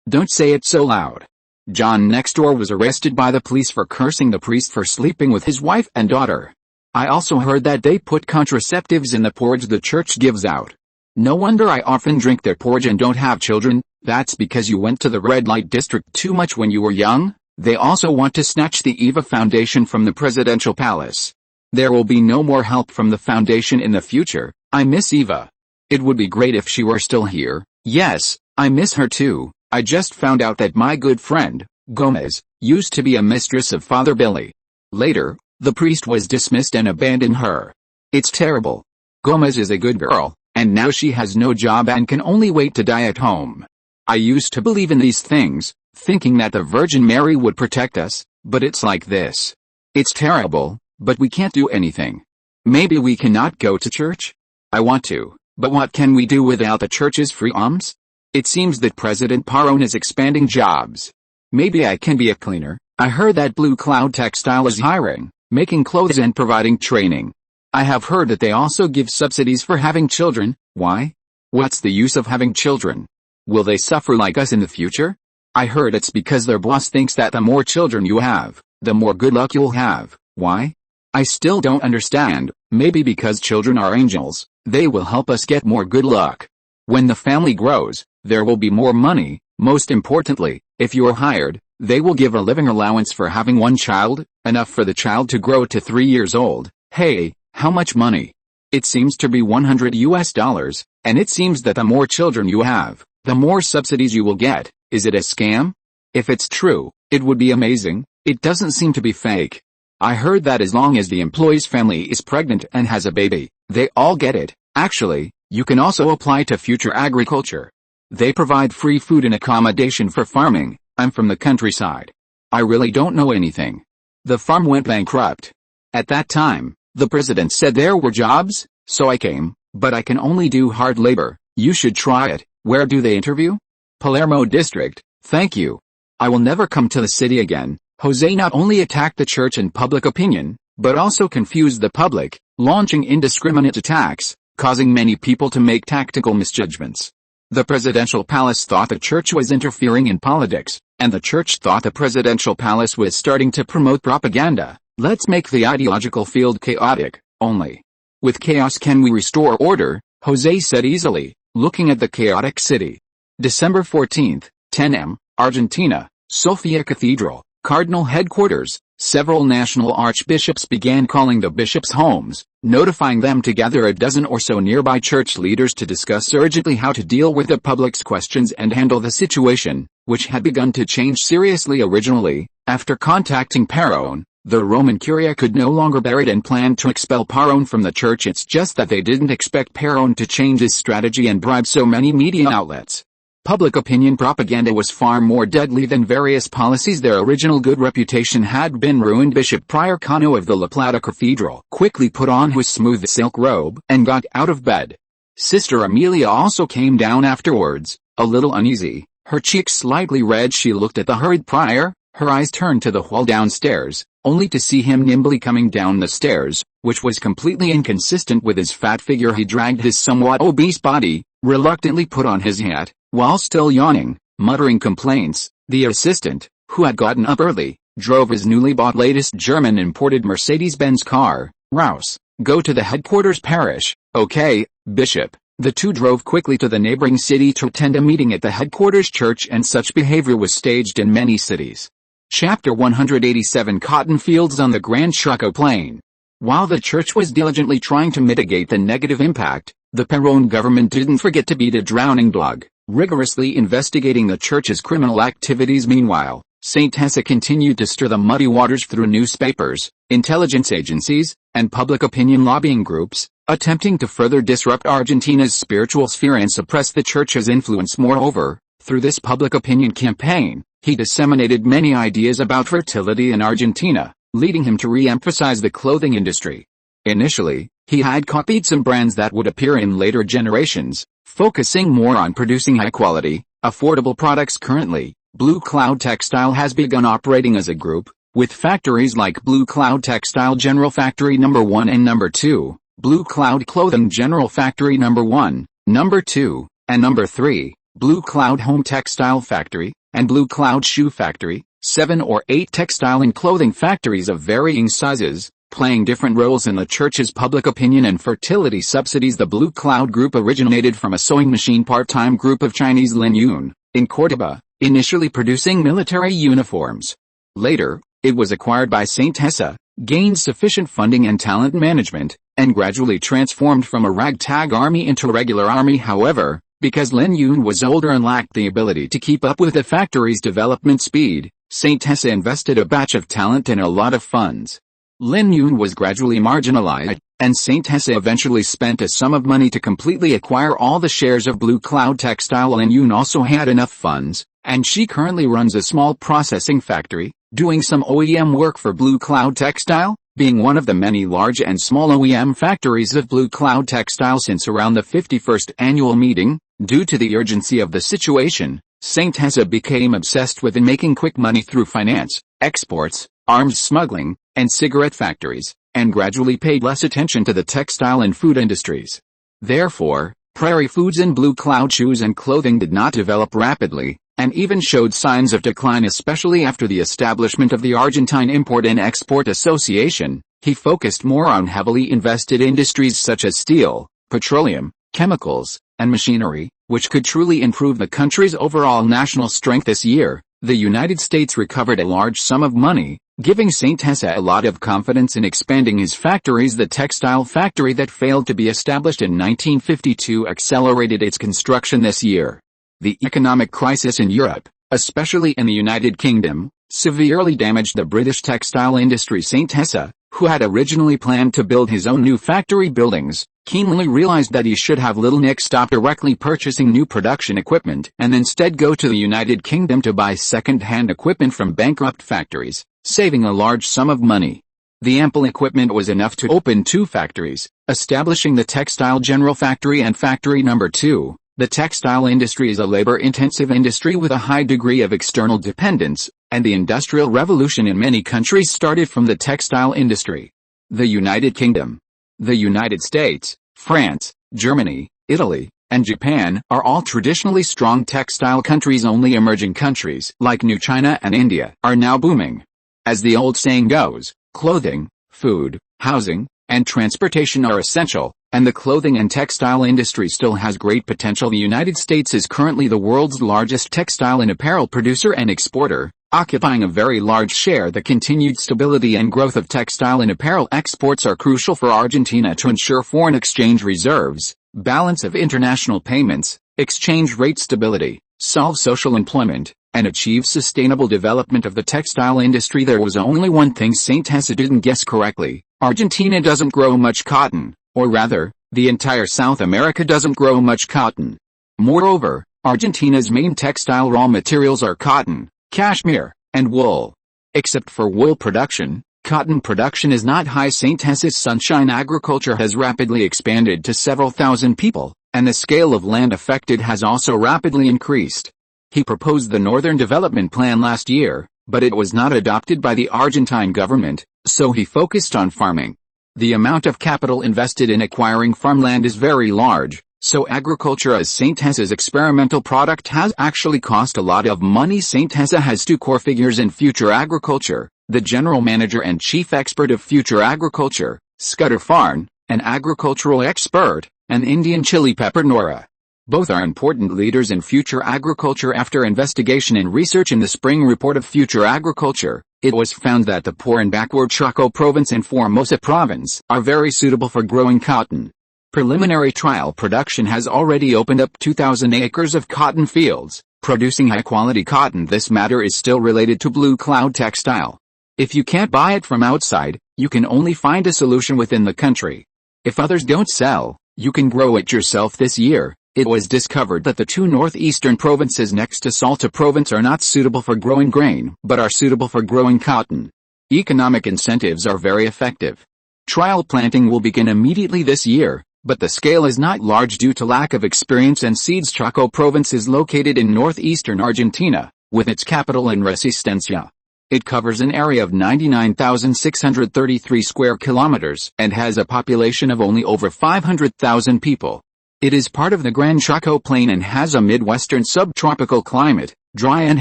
Don't say it so loud. John next door was arrested by the police for cursing the priest for sleeping with his wife and daughter. I also heard that they put contraceptives in the porridge the church gives out. No wonder I often drink their porridge and don't have children. That's because you went to the red light district too much when you were young. They also want to snatch the EVA Foundation from the presidential palace. There will be no more help from the foundation in the future. I miss EVA. It would be great if she were still here. Yes, I miss her too. I just found out that my good friend, Gomez, used to be a mistress of Father Billy. Later, the priest was dismissed and abandoned her. It's terrible. Gomez is a good girl, and now she has no job and can only wait to die at home. I used to believe in these things, thinking that the Virgin Mary would protect us, but it's like this. It's terrible, but we can't do anything. Maybe we cannot go to church? I want to, but what can we do without the church's free alms? It seems that President Paron is expanding jobs. Maybe I can be a cleaner. I heard that Blue Cloud Textile is hiring, making clothes and providing training. I have heard that they also give subsidies for having children. Why? What's the use of having children? Will they suffer like us in the future? I heard it's because their boss thinks that the more children you have, the more good luck you'll have. Why? I still don't understand. Maybe because children are angels, they will help us get more good luck. When the family grows, there will be more money. Most importantly, if you are hired, they will give a living allowance for having one child, enough for the child to grow to 3 years old. Hey, how much money? It seems to be $100, and it seems that the more children you have, the more subsidies you will get. Is it a scam? If it's true, it would be amazing. It doesn't seem to be fake. I heard that as long as the employee's family is pregnant and has a baby, they all get it. Actually, you can also apply to Future Agriculture. They provide free food and accommodation for farming. I'm from the countryside. I really don't know anything. The farm went bankrupt. At that time, the president said there were jobs, so I came, but I can only do hard labor. You should try it. Where do they interview? Palermo District, thank you. I will never come to the city again. José not only attacked the church and public opinion, but also confused the public, launching indiscriminate attacks, causing many people to make tactical misjudgments. The presidential palace thought the church was interfering in politics, and the church thought the presidential palace was starting to promote propaganda. Let's make the ideological field chaotic. Only with chaos can we restore order, José said easily, looking at the chaotic city. December 14, 10 m, Argentina, Sofia Cathedral, Cardinal headquarters. Several national archbishops began calling the bishops' homes, notifying them to gather a dozen or so nearby church leaders to discuss urgently how to deal with the public's questions and handle the situation, which had begun to change seriously originally. After contacting Paron, the Roman Curia could no longer bear it and planned to expel Paron from the church. It's just that they didn't expect Paron to change his strategy and bribe so many media outlets. Public opinion propaganda was far more deadly than various policies. Their original good reputation had been ruined. Bishop Prior Cano of the La Plata Cathedral quickly put on his smooth silk robe and got out of bed. Sister Amelia also came down afterwards, a little uneasy, her cheeks slightly red. She looked at the hurried prior, her eyes turned to the hall downstairs, only to see him nimbly coming down the stairs, which was completely inconsistent with his fat figure. He dragged his somewhat obese body, reluctantly put on his hat, while still yawning, muttering complaints. The assistant, who had gotten up early, drove his newly bought latest German-imported Mercedes-Benz car. Rouse, go to the headquarters parish. Okay, Bishop. The two drove quickly to the neighboring city to attend a meeting at the headquarters church, and such behavior was staged in many cities. Chapter 187. Cotton fields on the Grand Chaco Plain. While the church was diligently trying to mitigate the negative impact, the Perón government didn't forget to beat a drowning dog, rigorously investigating the church's criminal activities. Meanwhile, Saint Tessa continued to stir the muddy waters through newspapers, intelligence agencies, and public opinion lobbying groups, attempting to further disrupt Argentina's spiritual sphere and suppress the church's influence. Moreover, through this public opinion campaign, he disseminated many ideas about fertility in Argentina, leading him to re-emphasize the clothing industry. Initially, he had copied some brands that would appear in later generations, focusing more on producing high-quality, affordable products. Currently, Blue Cloud Textile has begun operating as a group, with factories like Blue Cloud Textile General Factory No. 1 and No. 2, Blue Cloud Clothing General Factory No. 1, No. 2, and No. 3, Blue Cloud Home Textile Factory, and Blue Cloud Shoe Factory, 7 or 8 textile and clothing factories of varying sizes, playing different roles in the church's public opinion and fertility subsidies. The Blue Cloud Group originated from a sewing machine part-time group of Chinese Lin Yun, in Córdoba, initially producing military uniforms. Later, it was acquired by Saint Tessa, gained sufficient funding and talent management, and gradually transformed from a ragtag army into a regular army. However, because Lin Yun was older and lacked the ability to keep up with the factory's development speed, Saint Tessa invested a batch of talent and a lot of funds. Lin Yun was gradually marginalized, and Saint Tessa eventually spent a sum of money to completely acquire all the shares of Blue Cloud Textile. Lin Yun also had enough funds, and she currently runs a small processing factory, doing some OEM work for Blue Cloud Textile, being one of the many large and small OEM factories of Blue Cloud Textile. Since around the 51st annual meeting, due to the urgency of the situation, Saint Tessa became obsessed with making quick money through finance, exports, arms smuggling, and cigarette factories, and gradually paid less attention to the textile and food industries. Therefore, Prairie Foods and Blue Cloud shoes and clothing did not develop rapidly, and even showed signs of decline, especially after the establishment of the Argentine Import and Export Association. He focused more on heavily invested industries such as steel, petroleum, chemicals, and machinery, which could truly improve the country's overall national strength. This year, the United States recovered a large sum of money, giving Saint Tessa a lot of confidence in expanding his factories. The textile factory that failed to be established in 1952 accelerated its construction this year. The economic crisis in Europe, especially in the United Kingdom, severely damaged the British textile industry. Saint Tessa, who had originally planned to build his own new factory buildings, keenly realized that he should have little Nick stop directly purchasing new production equipment and instead go to the United Kingdom to buy second-hand equipment from bankrupt factories, saving a large sum of money. The ample equipment was enough to open 2 factories, establishing the Textile General Factory and Factory Number 2. The textile industry is a labor-intensive industry with a high degree of external dependence, and the Industrial Revolution in many countries started from the textile industry. The United Kingdom, the United States, France, Germany, Italy, and Japan are all traditionally strong textile countries. Only emerging countries like New China and India are now booming. As the old saying goes, clothing, food, housing, and transportation are essential, and the clothing and textile industry still has great potential. The United States is currently the world's largest textile and apparel producer and exporter, occupying a very large share. The continued stability and growth of textile and apparel exports are crucial for Argentina to ensure foreign exchange reserves, balance of international payments, exchange rate stability, solve social employment, and achieve sustainable development of the textile industry. There was only one thing Saint Tessa didn't guess correctly: Argentina doesn't grow much cotton, or rather, the entire South America doesn't grow much cotton. Moreover, Argentina's main textile raw materials are cotton, cashmere, and wool. Except for wool production, cotton production is not high. Saint Tessa's sunshine agriculture has rapidly expanded to several thousand people, and the scale of land affected has also rapidly increased. He proposed the Northern Development Plan last year, but it was not adopted by the Argentine government, so he focused on farming. The amount of capital invested in acquiring farmland is very large, so agriculture as Saint Tessa's experimental product has actually cost a lot of money. Saint Tessa has 2 core figures in future agriculture: the general manager and chief expert of future agriculture, Scudder Farn, an agricultural expert, and Indian chili pepper Nora. Both are important leaders in future agriculture. After investigation and research in the spring report of future agriculture, it was found that the poor and backward Chaco province and Formosa province are very suitable for growing cotton. Preliminary trial production has already opened up 2,000 acres of cotton fields, producing high-quality cotton. This matter is still related to Blue Cloud Textile. If you can't buy it from outside, you can only find a solution within the country. If others don't sell, you can grow it yourself. This year, it was discovered that the 2 northeastern provinces next to Salta province are not suitable for growing grain, but are suitable for growing cotton. Economic incentives are very effective. Trial planting will begin immediately this year, but the scale is not large due to lack of experience and seeds. Chaco province is located in northeastern Argentina, with its capital in Resistencia. It covers an area of 99,633 square kilometers and has a population of only over 500,000 people. It is part of the Gran Chaco Plain and has a midwestern subtropical climate, dry and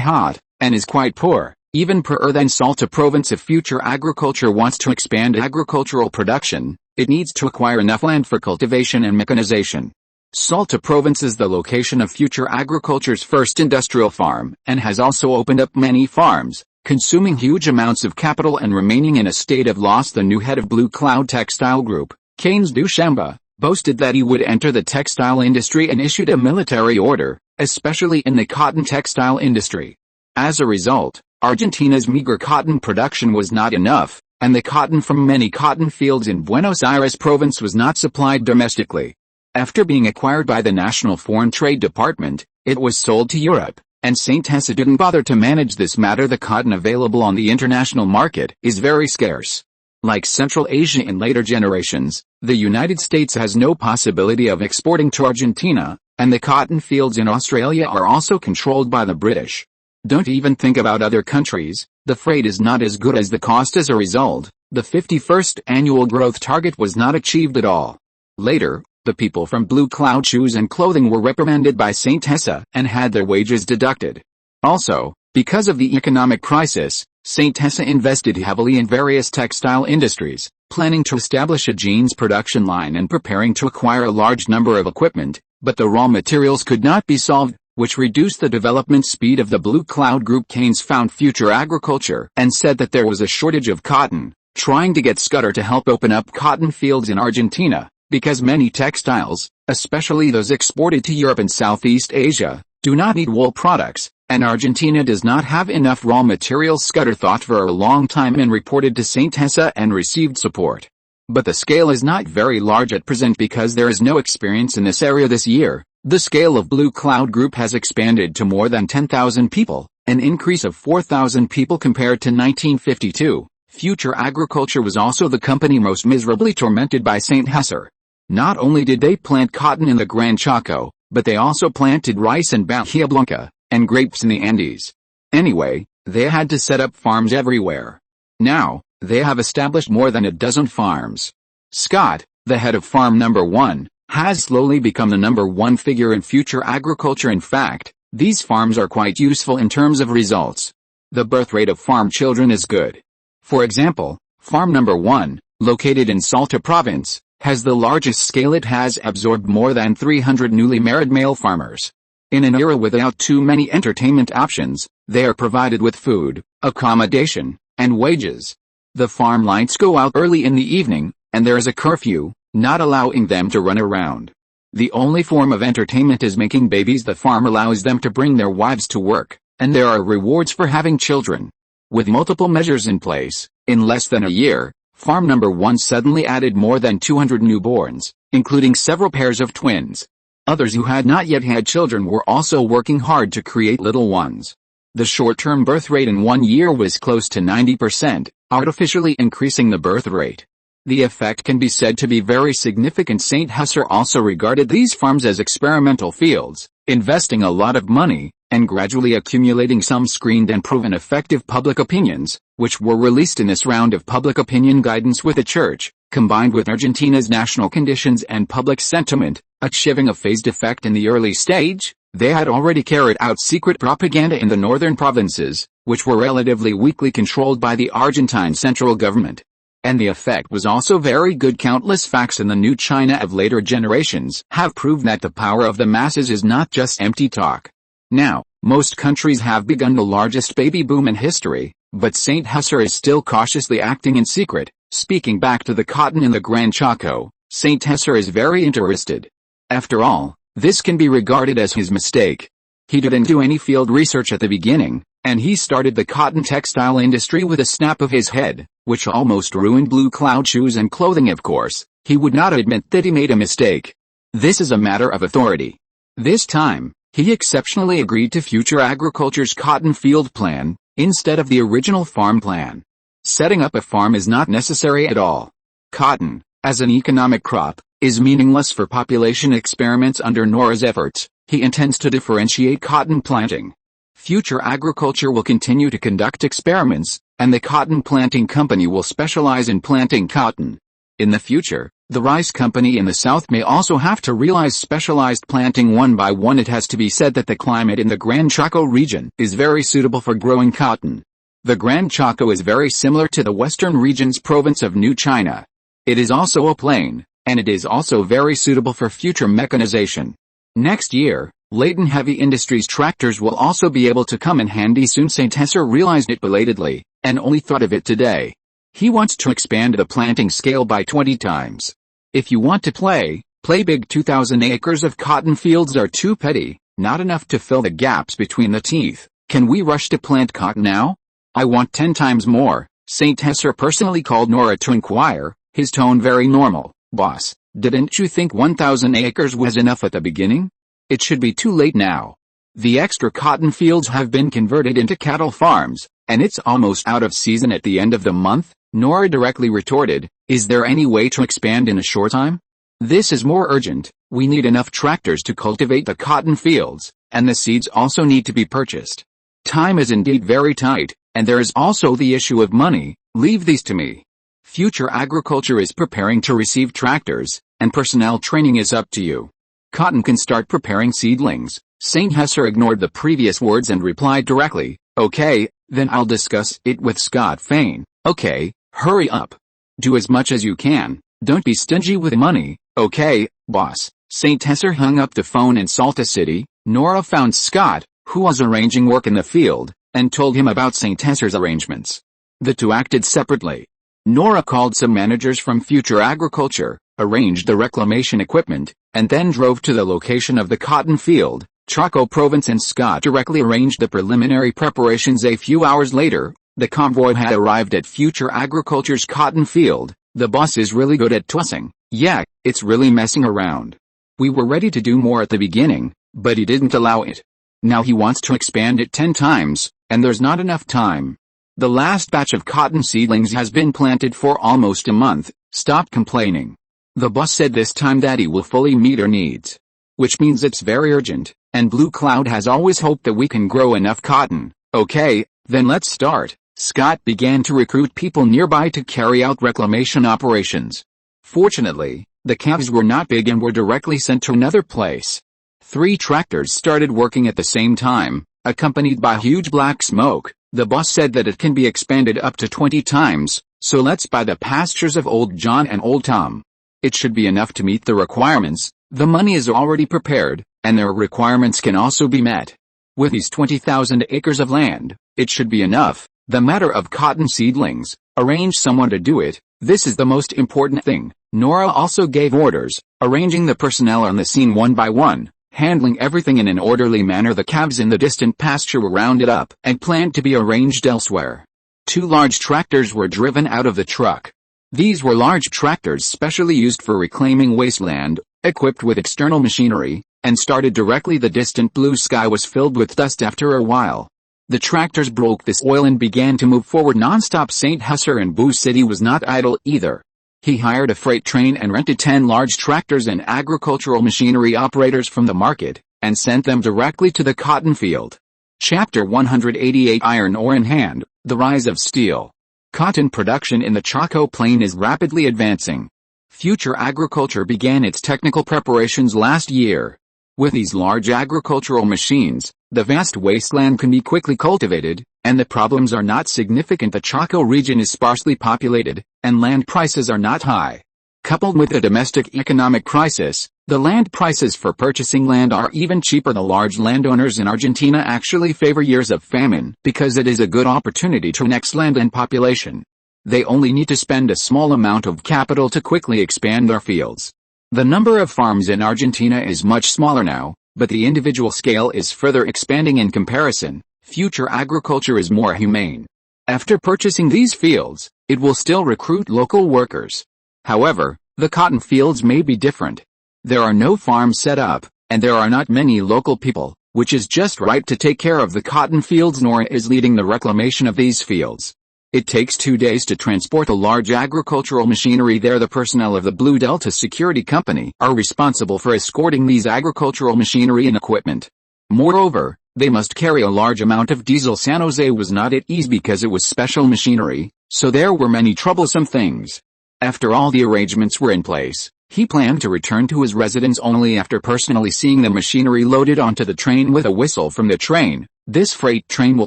hot, and is quite poor, even poorer than Salta province. If future agriculture wants to expand agricultural production, it needs to acquire enough land for cultivation and mechanization. Salta province is the location of future agriculture's first industrial farm, and has also opened up many farms, consuming huge amounts of capital and remaining in a state of loss. The new head of Blue Cloud Textile Group, Keynes Duchamba boasted that he would enter the textile industry and issued a military order, especially in the cotton textile industry. As a result, Argentina's meager cotton production was not enough, and the cotton from many cotton fields in Buenos Aires province was not supplied domestically. After being acquired by the National Foreign Trade Department, it was sold to Europe, and St. Hesse didn't bother to manage this matter. The cotton available on the international market is very scarce. Like Central Asia in later generations, the United States has no possibility of exporting to Argentina, and the cotton fields in Australia are also controlled by the British. Don't even think about other countries, the freight is not as good as the cost. As a result, the 51st annual growth target was not achieved at all. Later, the people from Blue Cloud Shoes and Clothing were reprimanded by St. Hesse and had their wages deducted. Also, because of the economic crisis, St. Hesse invested heavily in various textile industries, planning to establish a jeans production line and preparing to acquire a large number of equipment, but the raw materials could not be solved, which reduced the development speed of the Blue Cloud Group. Keynes found Future Agriculture and said that there was a shortage of cotton, trying to get Scudder to help open up cotton fields in Argentina, because many textiles, especially those exported to Europe and Southeast Asia, do not need wool products, and Argentina does not have enough raw materials. Scudder thought for a long time and reported to St. Hesse and received support. But the scale is not very large at present because there is no experience in this area. This year, the scale of Blue Cloud Group has expanded to more than 10,000 people, an increase of 4,000 people compared to 1952. Future Agriculture was also the company most miserably tormented by St. Hesse. Not only did they plant cotton in the Gran Chaco, but they also planted rice in Bahia Blanca, and grapes in the Andes. Anyway, they had to set up farms everywhere. Now, they have established more than a dozen farms. Scott, the head of Farm Number 1, has slowly become the number one figure in Future Agriculture. In fact, these farms are quite useful in terms of results. The birth rate of farm children is good. For example, Farm Number 1, located in Salta Province, has the largest scale. It has absorbed more than 300 newly married male farmers. In an era without too many entertainment options, they are provided with food, accommodation, and wages. The farm lights go out early in the evening, and there is a curfew, not allowing them to run around. The only form of entertainment is making babies. The farm allows them to bring their wives to work, and there are rewards for having children. With multiple measures in place, in less than a year, Farm Number 1 suddenly added more than 200 newborns, including several pairs of twins. Others who had not yet had children were also working hard to create little ones. The short-term birth rate in 1 year was close to 90%, artificially increasing the birth rate. The effect can be said to be very significant. St. Hesse also regarded these farms as experimental fields, investing a lot of money, and gradually accumulating some screened and proven effective public opinions, which were released in this round of public opinion guidance with the church, combined with Argentina's national conditions and public sentiment, achieving a phased effect. In the early stage, they had already carried out secret propaganda in the northern provinces, which were relatively weakly controlled by the Argentine central government. And the effect was also very good. Countless facts in the new China of later generations have proved that the power of the masses is not just empty talk. Now, most countries have begun the largest baby boom in history, but St. Hesse is still cautiously acting in secret. Speaking back to the cotton in the Gran Chaco, St. Hesse is very interested. After all, this can be regarded as his mistake. He didn't do any field research at the beginning, and he started the cotton textile industry with a snap of his head, which almost ruined Blue Cloud Shoes and Clothing. Of course, he would not admit that he made a mistake. This is a matter of authority. This time, he exceptionally agreed to Future Agriculture's cotton field plan, instead of the original farm plan. Setting up a farm is not necessary at all. Cotton, as an economic crop, is meaningless for population experiments under Nora's efforts. He intends to differentiate cotton planting. Future Agriculture will continue to conduct experiments, and the cotton planting company will specialize in planting cotton. In the future, the rice company in the south may also have to realize specialized planting one by one. It has to be said that the climate in the Gran Chaco region is very suitable for growing cotton. The Gran Chaco is very similar to the western region's province of New China. It is also a plain, and it is also very suitable for future mechanization. Next year, Leighton Heavy Industries tractors will also be able to come in handy soon. St. Hesse realized it belatedly, and only thought of it today. He wants to expand the planting scale by 20 times. If you want to play big. 2,000 acres of cotton fields are too petty, not enough to fill the gaps between the teeth. Can we rush to plant cotton now? I want 10 times more. St. Hesser personally called Nora to inquire, his tone very normal. Boss, didn't you think 1,000 acres was enough at the beginning? It should be too late now. The extra cotton fields have been converted into cattle farms, and it's almost out of season at the end of the month. Nora directly retorted, is there any way to expand in a short time? This is more urgent. We need enough tractors to cultivate the cotton fields, and the seeds also need to be purchased. Time is indeed very tight, and there is also the issue of money. Leave these to me. Future Agriculture is preparing to receive tractors, and personnel training is up to you. Cotton can start preparing seedlings. St. Hesser ignored the previous words and replied directly, okay, then I'll discuss it with Scott Fain. Okay, hurry up. Do as much as you can. Don't be stingy with money. Okay, boss. St. Hesser hung up the phone in Salta City. Nora found Scott, who was arranging work in the field, and told him about St. Hesser's arrangements. The two acted separately. Nora called some managers from Future Agriculture, arranged the reclamation equipment, and then drove to the location of the cotton field, Chaco Province, and Scott directly arranged the preliminary preparations. A few hours later, the convoy had arrived at Future Agriculture's cotton field. The boss is really good at tossing. Yeah, it's really messing around. We were ready to do more at the beginning, but he didn't allow it. Now he wants to expand it 10 times, and there's not enough time. The last batch of cotton seedlings has been planted for almost a month. Stop complaining. The boss said this time that he will fully meet our needs. Which means it's very urgent, and Blue Cloud has always hoped that we can grow enough cotton. Okay, then let's start. Scott began to recruit people nearby to carry out reclamation operations. Fortunately, the calves were not big and were directly sent to another place. 3 tractors started working at the same time, accompanied by huge black smoke. The boss said that it can be expanded up to 20 times, so let's buy the pastures of Old John and Old Tom. It should be enough to meet the requirements. The money is already prepared, and their requirements can also be met. With these 20,000 acres of land, it should be enough. The matter of cotton seedlings, arrange someone to do it. This is the most important thing. Nora also gave orders, arranging the personnel on the scene one by one, handling everything in an orderly manner. The calves in the distant pasture were rounded up and planned to be arranged elsewhere. 2 large tractors were driven out of the truck. These were large tractors specially used for reclaiming wasteland, equipped with external machinery, and started directly. The distant blue sky was filled with dust after a while. The tractors broke the soil and began to move forward non-stop. St. Hesser in Boo City was not idle either. He hired a freight train and rented 10 large tractors and agricultural machinery operators from the market, and sent them directly to the cotton field. Chapter 188. Iron ore in hand, the rise of steel. Cotton production in the Chaco Plain is rapidly advancing. Future Agriculture began its technical preparations last year. With these large agricultural machines, the vast wasteland can be quickly cultivated, and the problems are not significant. The Chaco region is sparsely populated, and land prices are not high. Coupled with the domestic economic crisis, the land prices for purchasing land are even cheaper. The large landowners in Argentina actually favor years of famine because it is a good opportunity to annex land and population. They only need to spend a small amount of capital to quickly expand their fields. The number of farms in Argentina is much smaller now, but the individual scale is further expanding in comparison. Future Agriculture is more humane. After purchasing these fields, it will still recruit local workers. However, the cotton fields may be different. There are no farms set up, and there are not many local people, which is just right to take care of the cotton fields. Nora is leading the reclamation of these fields. It takes 2 days to transport a large agricultural machinery there. The personnel of the Blue Delta Security Company are responsible for escorting these agricultural machinery and equipment. Moreover, they must carry a large amount of diesel. San Jose was not at ease because it was special machinery, so there were many troublesome things. After all the arrangements were in place, he planned to return to his residence only after personally seeing the machinery loaded onto the train with a whistle from the train. This freight train will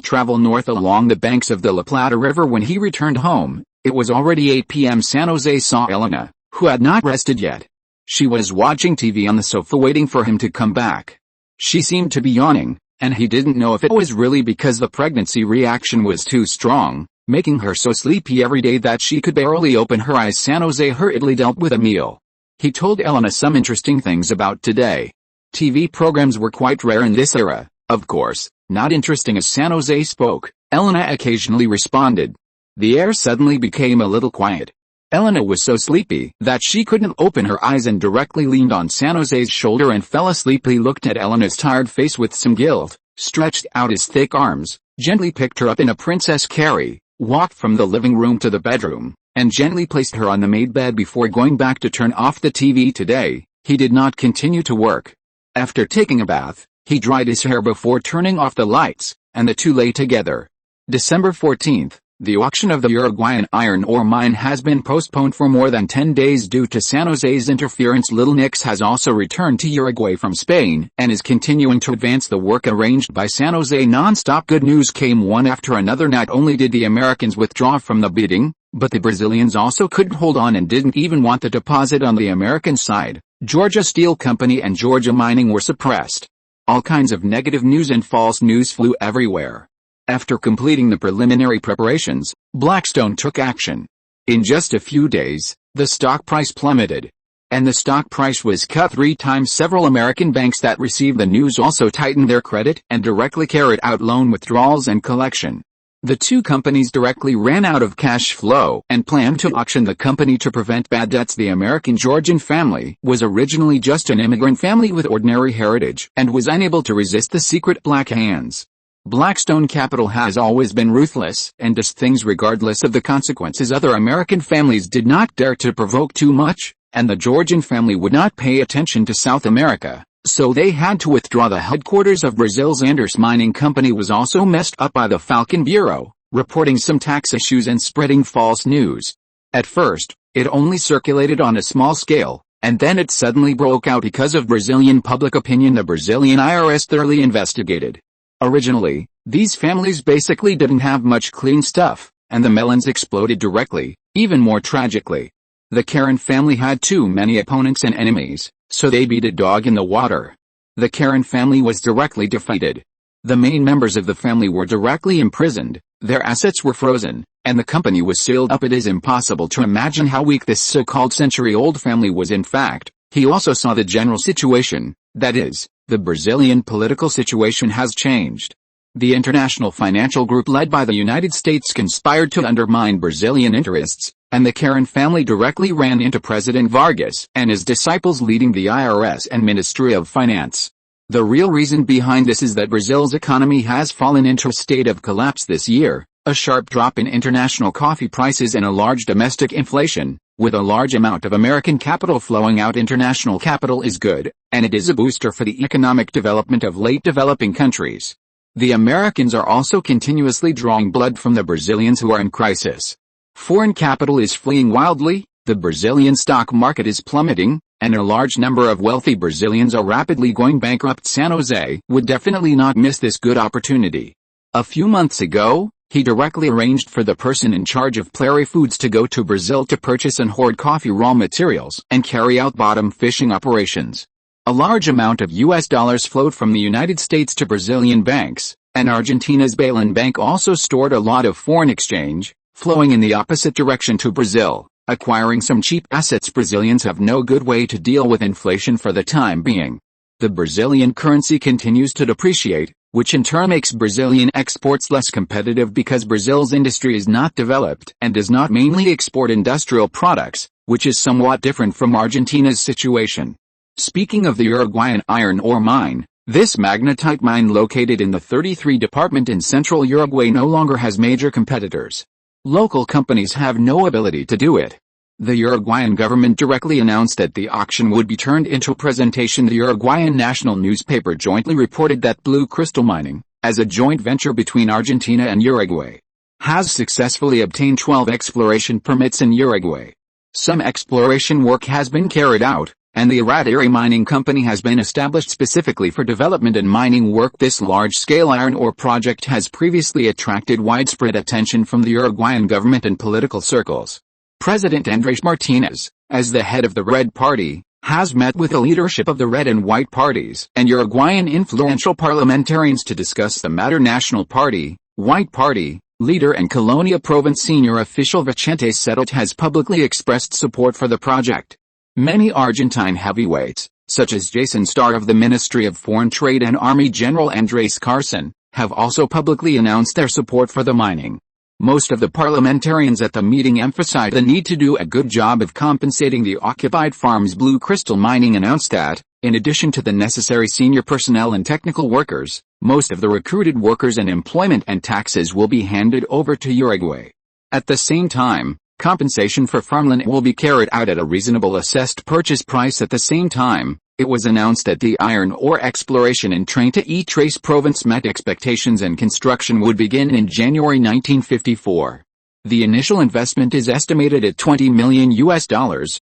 travel north along the banks of the La Plata River. When he returned home, it was already 8 p.m. San Jose saw Elena, who had not rested yet. She was watching TV on the sofa waiting for him to come back. She seemed to be yawning, and he didn't know if it was really because the pregnancy reaction was too strong, making her so sleepy every day that she could barely open her eyes. San Jose hurriedly dealt with a meal. He told Elena some interesting things about today. TV programs were quite rare in this era, of course, not interesting as San Jose spoke. Elena occasionally responded. The air suddenly became a little quiet. Elena was so sleepy that she couldn't open her eyes and directly leaned on San Jose's shoulder and fell asleep. He looked at Elena's tired face with some guilt, stretched out his thick arms, gently picked her up in a princess carry, walked from the living room to the bedroom, and gently placed her on the made bed before going back to turn off the TV. Today, he did not continue to work. After taking a bath, he dried his hair before turning off the lights, and the two lay together. December 14th. The auction of the Uruguayan iron ore mine has been postponed for more than 10 days due to San Jose's interference. Little Nix has also returned to Uruguay from Spain and is continuing to advance the work arranged by San Jose non-stop. Good news came one after another. Not only did the Americans withdraw from the bidding, but the Brazilians also couldn't hold on and didn't even want the deposit on the American side. Georgia Steel Company and Georgia Mining were suppressed. All kinds of negative news and false news flew everywhere. After completing the preliminary preparations, Blackstone took action. In just a few days, the stock price plummeted. And the stock price was cut 3 times. Several American banks that received the news also tightened their credit and directly carried out loan withdrawals and collection. The two companies directly ran out of cash flow and planned to auction the company to prevent bad debts. The American Georgian family was originally just an immigrant family with ordinary heritage and was unable to resist the secret black hands. Blackstone Capital has always been ruthless and does things regardless of the consequences. Other American families did not dare to provoke too much, and the Georgian family would not pay attention to South America, so they had to withdraw. The headquarters of Brazil's Anders Mining Company was also messed up by the Falcon Bureau, reporting some tax issues and spreading false news. At first, it only circulated on a small scale, and then it suddenly broke out because of Brazilian public opinion. The Brazilian IRS thoroughly investigated. Originally, these families basically didn't have much clean stuff, and the melons exploded directly. Even more tragically, the Karen family had too many opponents and enemies, so they beat a dog in the water. The Karen family was directly defeated. The main members of the family were directly imprisoned, their assets were frozen, and the company was sealed up. It is impossible to imagine how weak this so-called century-old family was. In fact, he also saw the general situation, that is, the Brazilian political situation has changed. The international financial group led by the United States conspired to undermine Brazilian interests, and the Karen family directly ran into President Vargas and his disciples leading the IRS and Ministry of Finance. The real reason behind this is that Brazil's economy has fallen into a state of collapse this year, a sharp drop in international coffee prices and a large domestic inflation. With a large amount of American capital flowing out, international capital is good, and it is a booster for the economic development of late developing countries. The Americans are also continuously drawing blood from the Brazilians who are in crisis. Foreign capital is fleeing wildly, the Brazilian stock market is plummeting, and a large number of wealthy Brazilians are rapidly going bankrupt. San Jose would definitely not miss this good opportunity. A few months ago, he directly arranged for the person in charge of Prairie Foods to go to Brazil to purchase and hoard coffee raw materials and carry out bottom fishing operations. A large amount of US dollars flowed from the United States to Brazilian banks, and Argentina's Balan Bank also stored a lot of foreign exchange, flowing in the opposite direction to Brazil, acquiring some cheap assets. Brazilians have no good way to deal with inflation for the time being. The Brazilian currency continues to depreciate, which in turn makes Brazilian exports less competitive because Brazil's industry is not developed and does not mainly export industrial products, which is somewhat different from Argentina's situation. Speaking of the Uruguayan iron ore mine, this magnetite mine located in the 33 department in central Uruguay no longer has major competitors. Local companies have no ability to do it. The Uruguayan government directly announced that the auction would be turned into a presentation. The Uruguayan national newspaper jointly reported that Blue Crystal Mining, as a joint venture between Argentina and Uruguay, has successfully obtained 12 exploration permits in Uruguay. Some exploration work has been carried out, and the Aratiri Mining Company has been established specifically for development and mining work. This large-scale iron ore project has previously attracted widespread attention from the Uruguayan government and political circles. President Andrés Martinez, as the head of the Red Party, has met with the leadership of the Red and White parties and Uruguayan influential parliamentarians to discuss the matter. National Party, White Party, leader and Colonia Province senior official Vicente Setot has publicly expressed support for the project. Many Argentine heavyweights, such as José Star of the Ministry of Foreign Trade and Army General Andrés Carson, have also publicly announced their support for the mining. Most of the parliamentarians at the meeting emphasized the need to do a good job of compensating the occupied farms. Blue Crystal Mining announced that, in addition to the necessary senior personnel and technical workers, most of the recruited workers and employment and taxes will be handed over to Uruguay. At the same time, compensation for farmland will be carried out at a reasonable assessed purchase price. At the same time, it was announced that the iron ore exploration in Treinta y Tres province met expectations and construction would begin in January 1954. The initial investment is estimated at $20 million,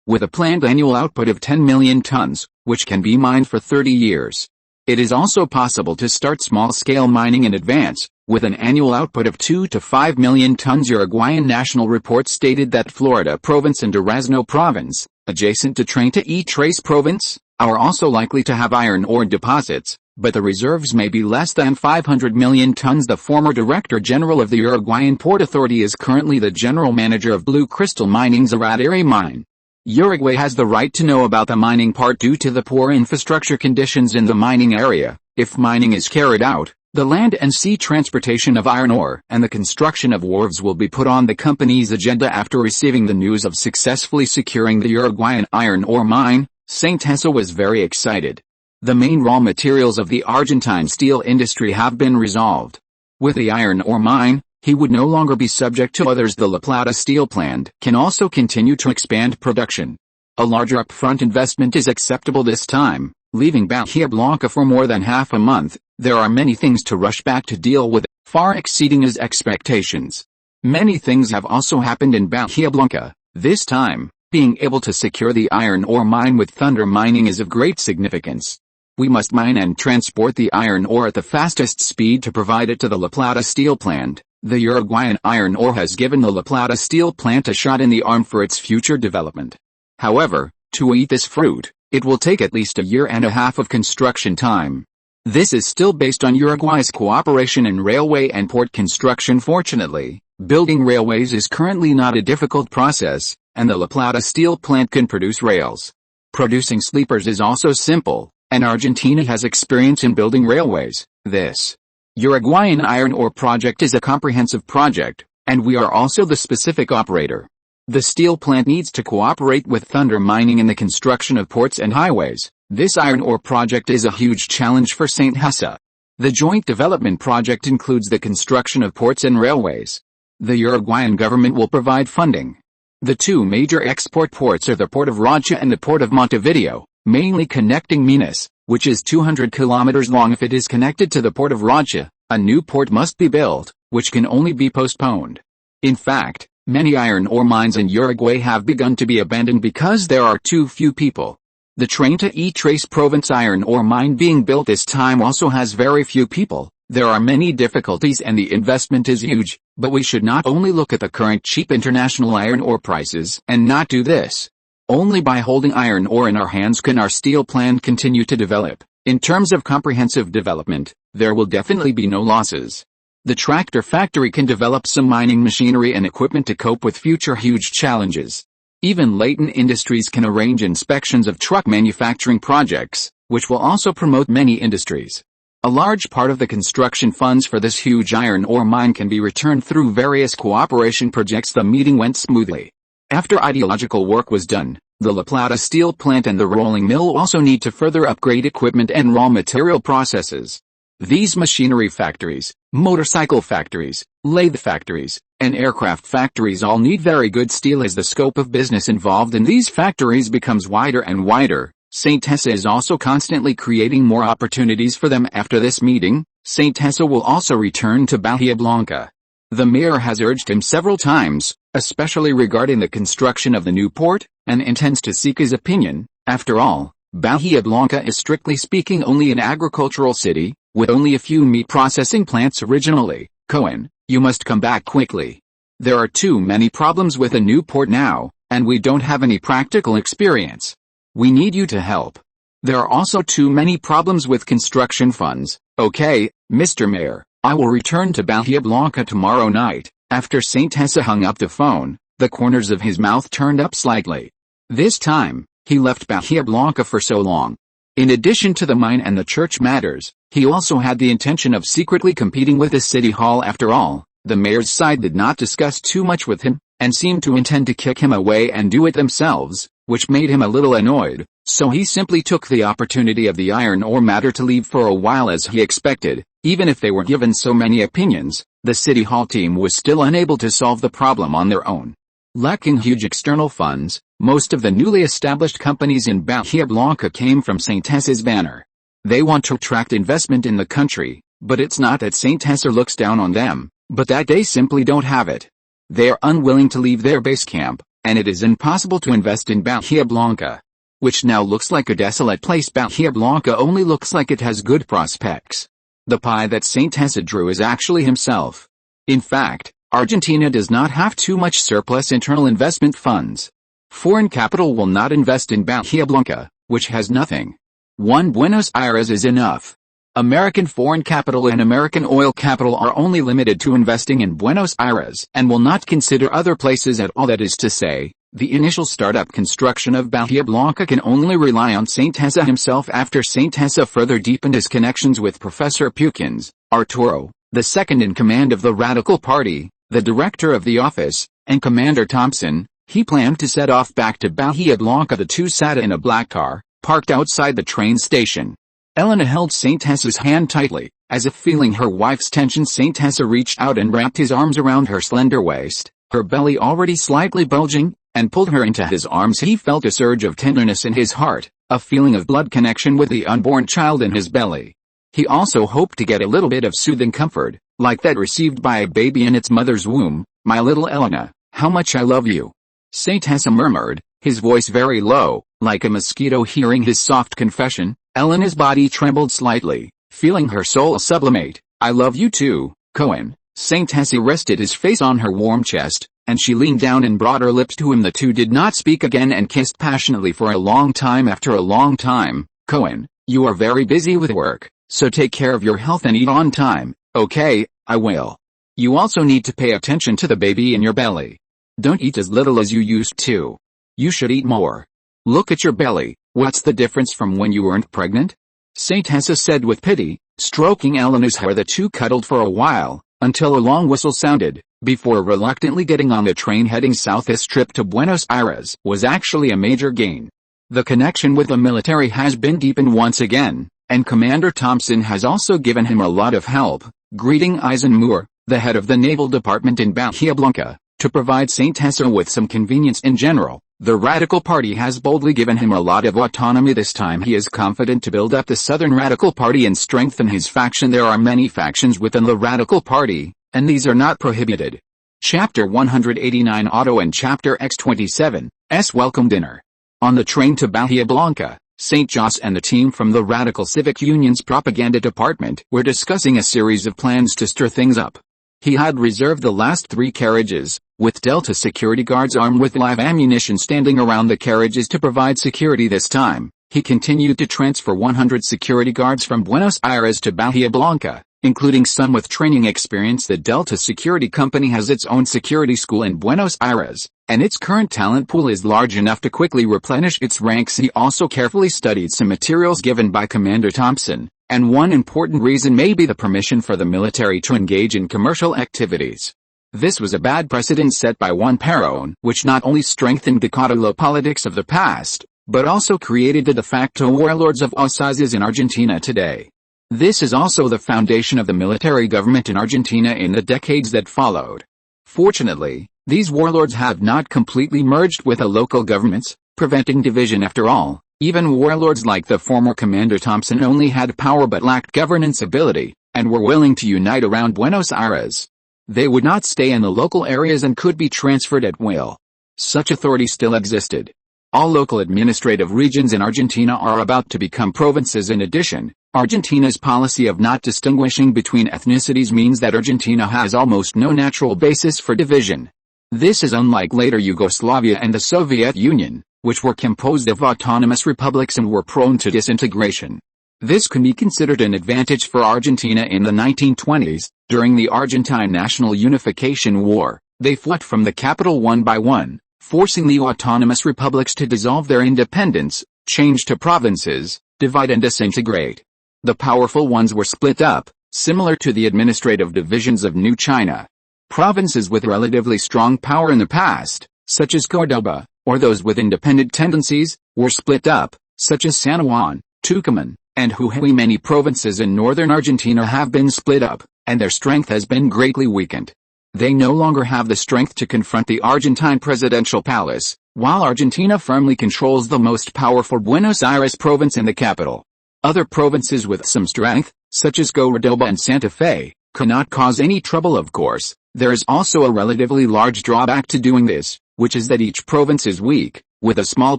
with a planned annual output of 10 million tons, which can be mined for 30 years. It is also possible to start small-scale mining in advance, with an annual output of 2 to 5 million tons. Uruguayan national report stated that Florida province and Durazno province, adjacent to Treinta y Tres province, are also likely to have iron ore deposits, but the reserves may be less than 500 million tons. The former Director General of the Uruguayan Port Authority is currently the General Manager of Blue Crystal Mining's Aradiri mine. Uruguay has the right to know about the mining part due to the poor infrastructure conditions in the mining area. If mining is carried out, the land and sea transportation of iron ore and the construction of wharves will be put on the company's agenda. After receiving the news of successfully securing the Uruguayan iron ore mine, Tessa was very excited. The main raw materials of the Argentine steel industry have been resolved. With the iron ore mine, he would no longer be subject to others. The La Plata steel plant can also continue to expand production. A larger upfront investment is acceptable this time. Leaving Bahia Blanca for more than half a month, there are many things to rush back to deal with, far exceeding his expectations. Many things have also happened in Bahia Blanca. This time, being able to secure the iron ore mine with Thunder Mining is of great significance. We must mine and transport the iron ore at the fastest speed to provide it to the La Plata steel plant. The Uruguayan iron ore has given the La Plata steel plant a shot in the arm for its future development. However, to eat this fruit, it will take at least a year and a half of construction time. This is still based on Uruguay's cooperation in railway and port construction. Fortunately, building railways is currently not a difficult process, and the La Plata steel plant can produce rails. Producing sleepers is also simple, and Argentina has experience in building railways. This Uruguayan iron ore project is a comprehensive project, and we are also the specific operator. The steel plant needs to cooperate with Thunder Mining in the construction of ports and highways. This iron ore project is a huge challenge for Tessa. The joint development project includes the construction of ports and railways. The Uruguayan government will provide funding. The two major export ports are the Port of Rocha and the Port of Montevideo, mainly connecting Minas, which is 200 kilometers long. If it is connected to the Port of Rocha, a new port must be built, which can only be postponed. In fact, many iron ore mines in Uruguay have begun to be abandoned because there are too few people. The Treinta y Tres province iron ore mine being built this time also has very few people. There are many difficulties and the investment is huge, but we should not only look at the current cheap international iron ore prices and not do this. Only by holding iron ore in our hands can our steel plant continue to develop. In terms of comprehensive development, there will definitely be no losses. The tractor factory can develop some mining machinery and equipment to cope with future huge challenges. Even latent industries can arrange inspections of truck manufacturing projects, which will also promote many industries. A large part of the construction funds for this huge iron ore mine can be returned through various cooperation projects. The meeting went smoothly. After ideological work was done, the La Plata steel plant and the rolling mill also need to further upgrade equipment and raw material processes. These machinery factories, motorcycle factories, lathe factories, and aircraft factories all need very good steel. As the scope of business involved in these factories becomes wider and wider, Tessa is also constantly creating more opportunities for them. After this meeting, Tessa will also return to Bahia Blanca. The mayor has urged him several times, especially regarding the construction of the new port, and intends to seek his opinion. After all, Bahia Blanca is strictly speaking only an agricultural city, with only a few meat processing plants originally. Cohen, you must come back quickly. There are too many problems with a new port now, and we don't have any practical experience. We need you to help. There are also too many problems with construction funds. Okay, Mr. Mayor, I will return to Bahia Blanca tomorrow night. After Tessa hung up the phone, the corners of his mouth turned up slightly. This time, He left Bahia Blanca for so long. In addition to the mine and the church matters, he also had the intention of secretly competing with the city hall. After all, the mayor's side did not discuss too much with him, and seemed to intend to kick him away and do it themselves, which made him a little annoyed, so he simply took the opportunity of the iron ore matter to leave for a while as he expected. Even if they were given so many opinions, the city hall team was still unable to solve the problem on their own. Lacking huge external funds, most of the newly established companies in Bahia Blanca came from St. Tessa's banner. They want to attract investment in the country, but it's not that St. Tessa looks down on them, but that they simply don't have it. They are unwilling to leave their base camp, and it is impossible to invest in Bahia Blanca, which now looks like a desolate place. Bahia Blanca only looks like it has good prospects. The pie that St. Tessa drew is actually himself. In fact, Argentina does not have too much surplus internal investment funds. Foreign capital will not invest in Bahia Blanca, which has nothing. One Buenos Aires is enough. American foreign capital and American oil capital are only limited to investing in Buenos Aires and will not consider other places at all. That is to say, the initial startup construction of Bahia Blanca can only rely on St. Tessa himself. After St. Tessa further deepened his connections with Professor Pukins, Arturo, the second in command of the Radical Party, the director of the office, and Commander Thompson, he planned to set off back to Bahia Blanca. The two sat in a black car, parked outside the train station. Elena held St. Tessa's hand tightly, as if feeling her wife's tension. St. Tessa reached out and wrapped his arms around her slender waist, her belly already slightly bulging, and pulled her into his arms. He felt a surge of tenderness in his heart, a feeling of blood connection with the unborn child in his belly. He also hoped to get a little bit of soothing comfort, like that received by a baby in its mother's womb. "My little Elena, how much I love you," St. Tessa murmured, his voice very low, like a mosquito hearing his soft confession. Elena's body trembled slightly, feeling her soul sublimate. "I love you too, Cohen." St. Tessa rested his face on her warm chest, and she leaned down and brought her lips to him. The two did not speak again and kissed passionately for a long time. After a long time, "Cohen, you are very busy with work, so take care of your health and eat on time." "Okay, I will. You also need to pay attention to the baby in your belly. Don't eat as little as you used to. You should eat more. Look at your belly, what's the difference from when you weren't pregnant?" St. Tessa said with pity, stroking Elena's hair. The two cuddled for a while, until a long whistle sounded, before reluctantly getting on the train heading south. This trip to Buenos Aires was actually a major gain. The connection with the military has been deepened once again, and Commander Thompson has also given him a lot of help, greeting Eisenmuir, the head of the Naval Department in Bahia Blanca, to provide St. Tessa with some convenience. In general, the Radical Party has boldly given him a lot of autonomy. This time he is confident to build up the Southern Radical Party and strengthen his faction. There are many factions within the Radical Party, and these are not prohibited. Chapter 189 Otto and Chapter X27, Welcome Dinner. On the train to Bahia Blanca, St. José and the team from the Radical Civic Union's propaganda department were discussing a series of plans to stir things up. He had reserved the last 3 carriages, with Delta security guards armed with live ammunition standing around the carriages to provide security. This time, he continued to transfer 100 security guards from Buenos Aires to Bahia Blanca, including some with training experience. The Delta Security Company has its own security school in Buenos Aires, and its current talent pool is large enough to quickly replenish its ranks. He also carefully studied some materials given by Commander Thompson, and one important reason may be the permission for the military to engage in commercial activities. This was a bad precedent set by Juan Perón, which not only strengthened the caudillo politics of the past, but also created the de facto warlords of all sizes in Argentina today. This is also the foundation of the military government in Argentina in the decades that followed. Fortunately, these warlords have not completely merged with the local governments, preventing division. After all, even warlords like the former Commander Thompson only had power but lacked governance ability, and were willing to unite around Buenos Aires. They would not stay in the local areas and could be transferred at will. Such authority still existed. All local administrative regions in Argentina are about to become provinces. In addition, Argentina's policy of not distinguishing between ethnicities means that Argentina has almost no natural basis for division. This is unlike later Yugoslavia and the Soviet Union, which were composed of autonomous republics and were prone to disintegration. This can be considered an advantage for Argentina. In the 1920s, during the Argentine National Unification War, they fought from the capital one by one, forcing the autonomous republics to dissolve their independence, change to provinces, divide and disintegrate. The powerful ones were split up, similar to the administrative divisions of New China. Provinces with relatively strong power in the past, such as Córdoba, or those with independent tendencies, were split up, such as San Juan, Tucumán, and Jujuy. Many provinces in northern Argentina have been split up, and their strength has been greatly weakened. They no longer have the strength to confront the Argentine presidential palace, while Argentina firmly controls the most powerful Buenos Aires province in the capital. Other provinces with some strength, such as Córdoba and Santa Fe, cannot cause any trouble. Of course, there is also a relatively large drawback to doing this, which is that each province is weak, with a small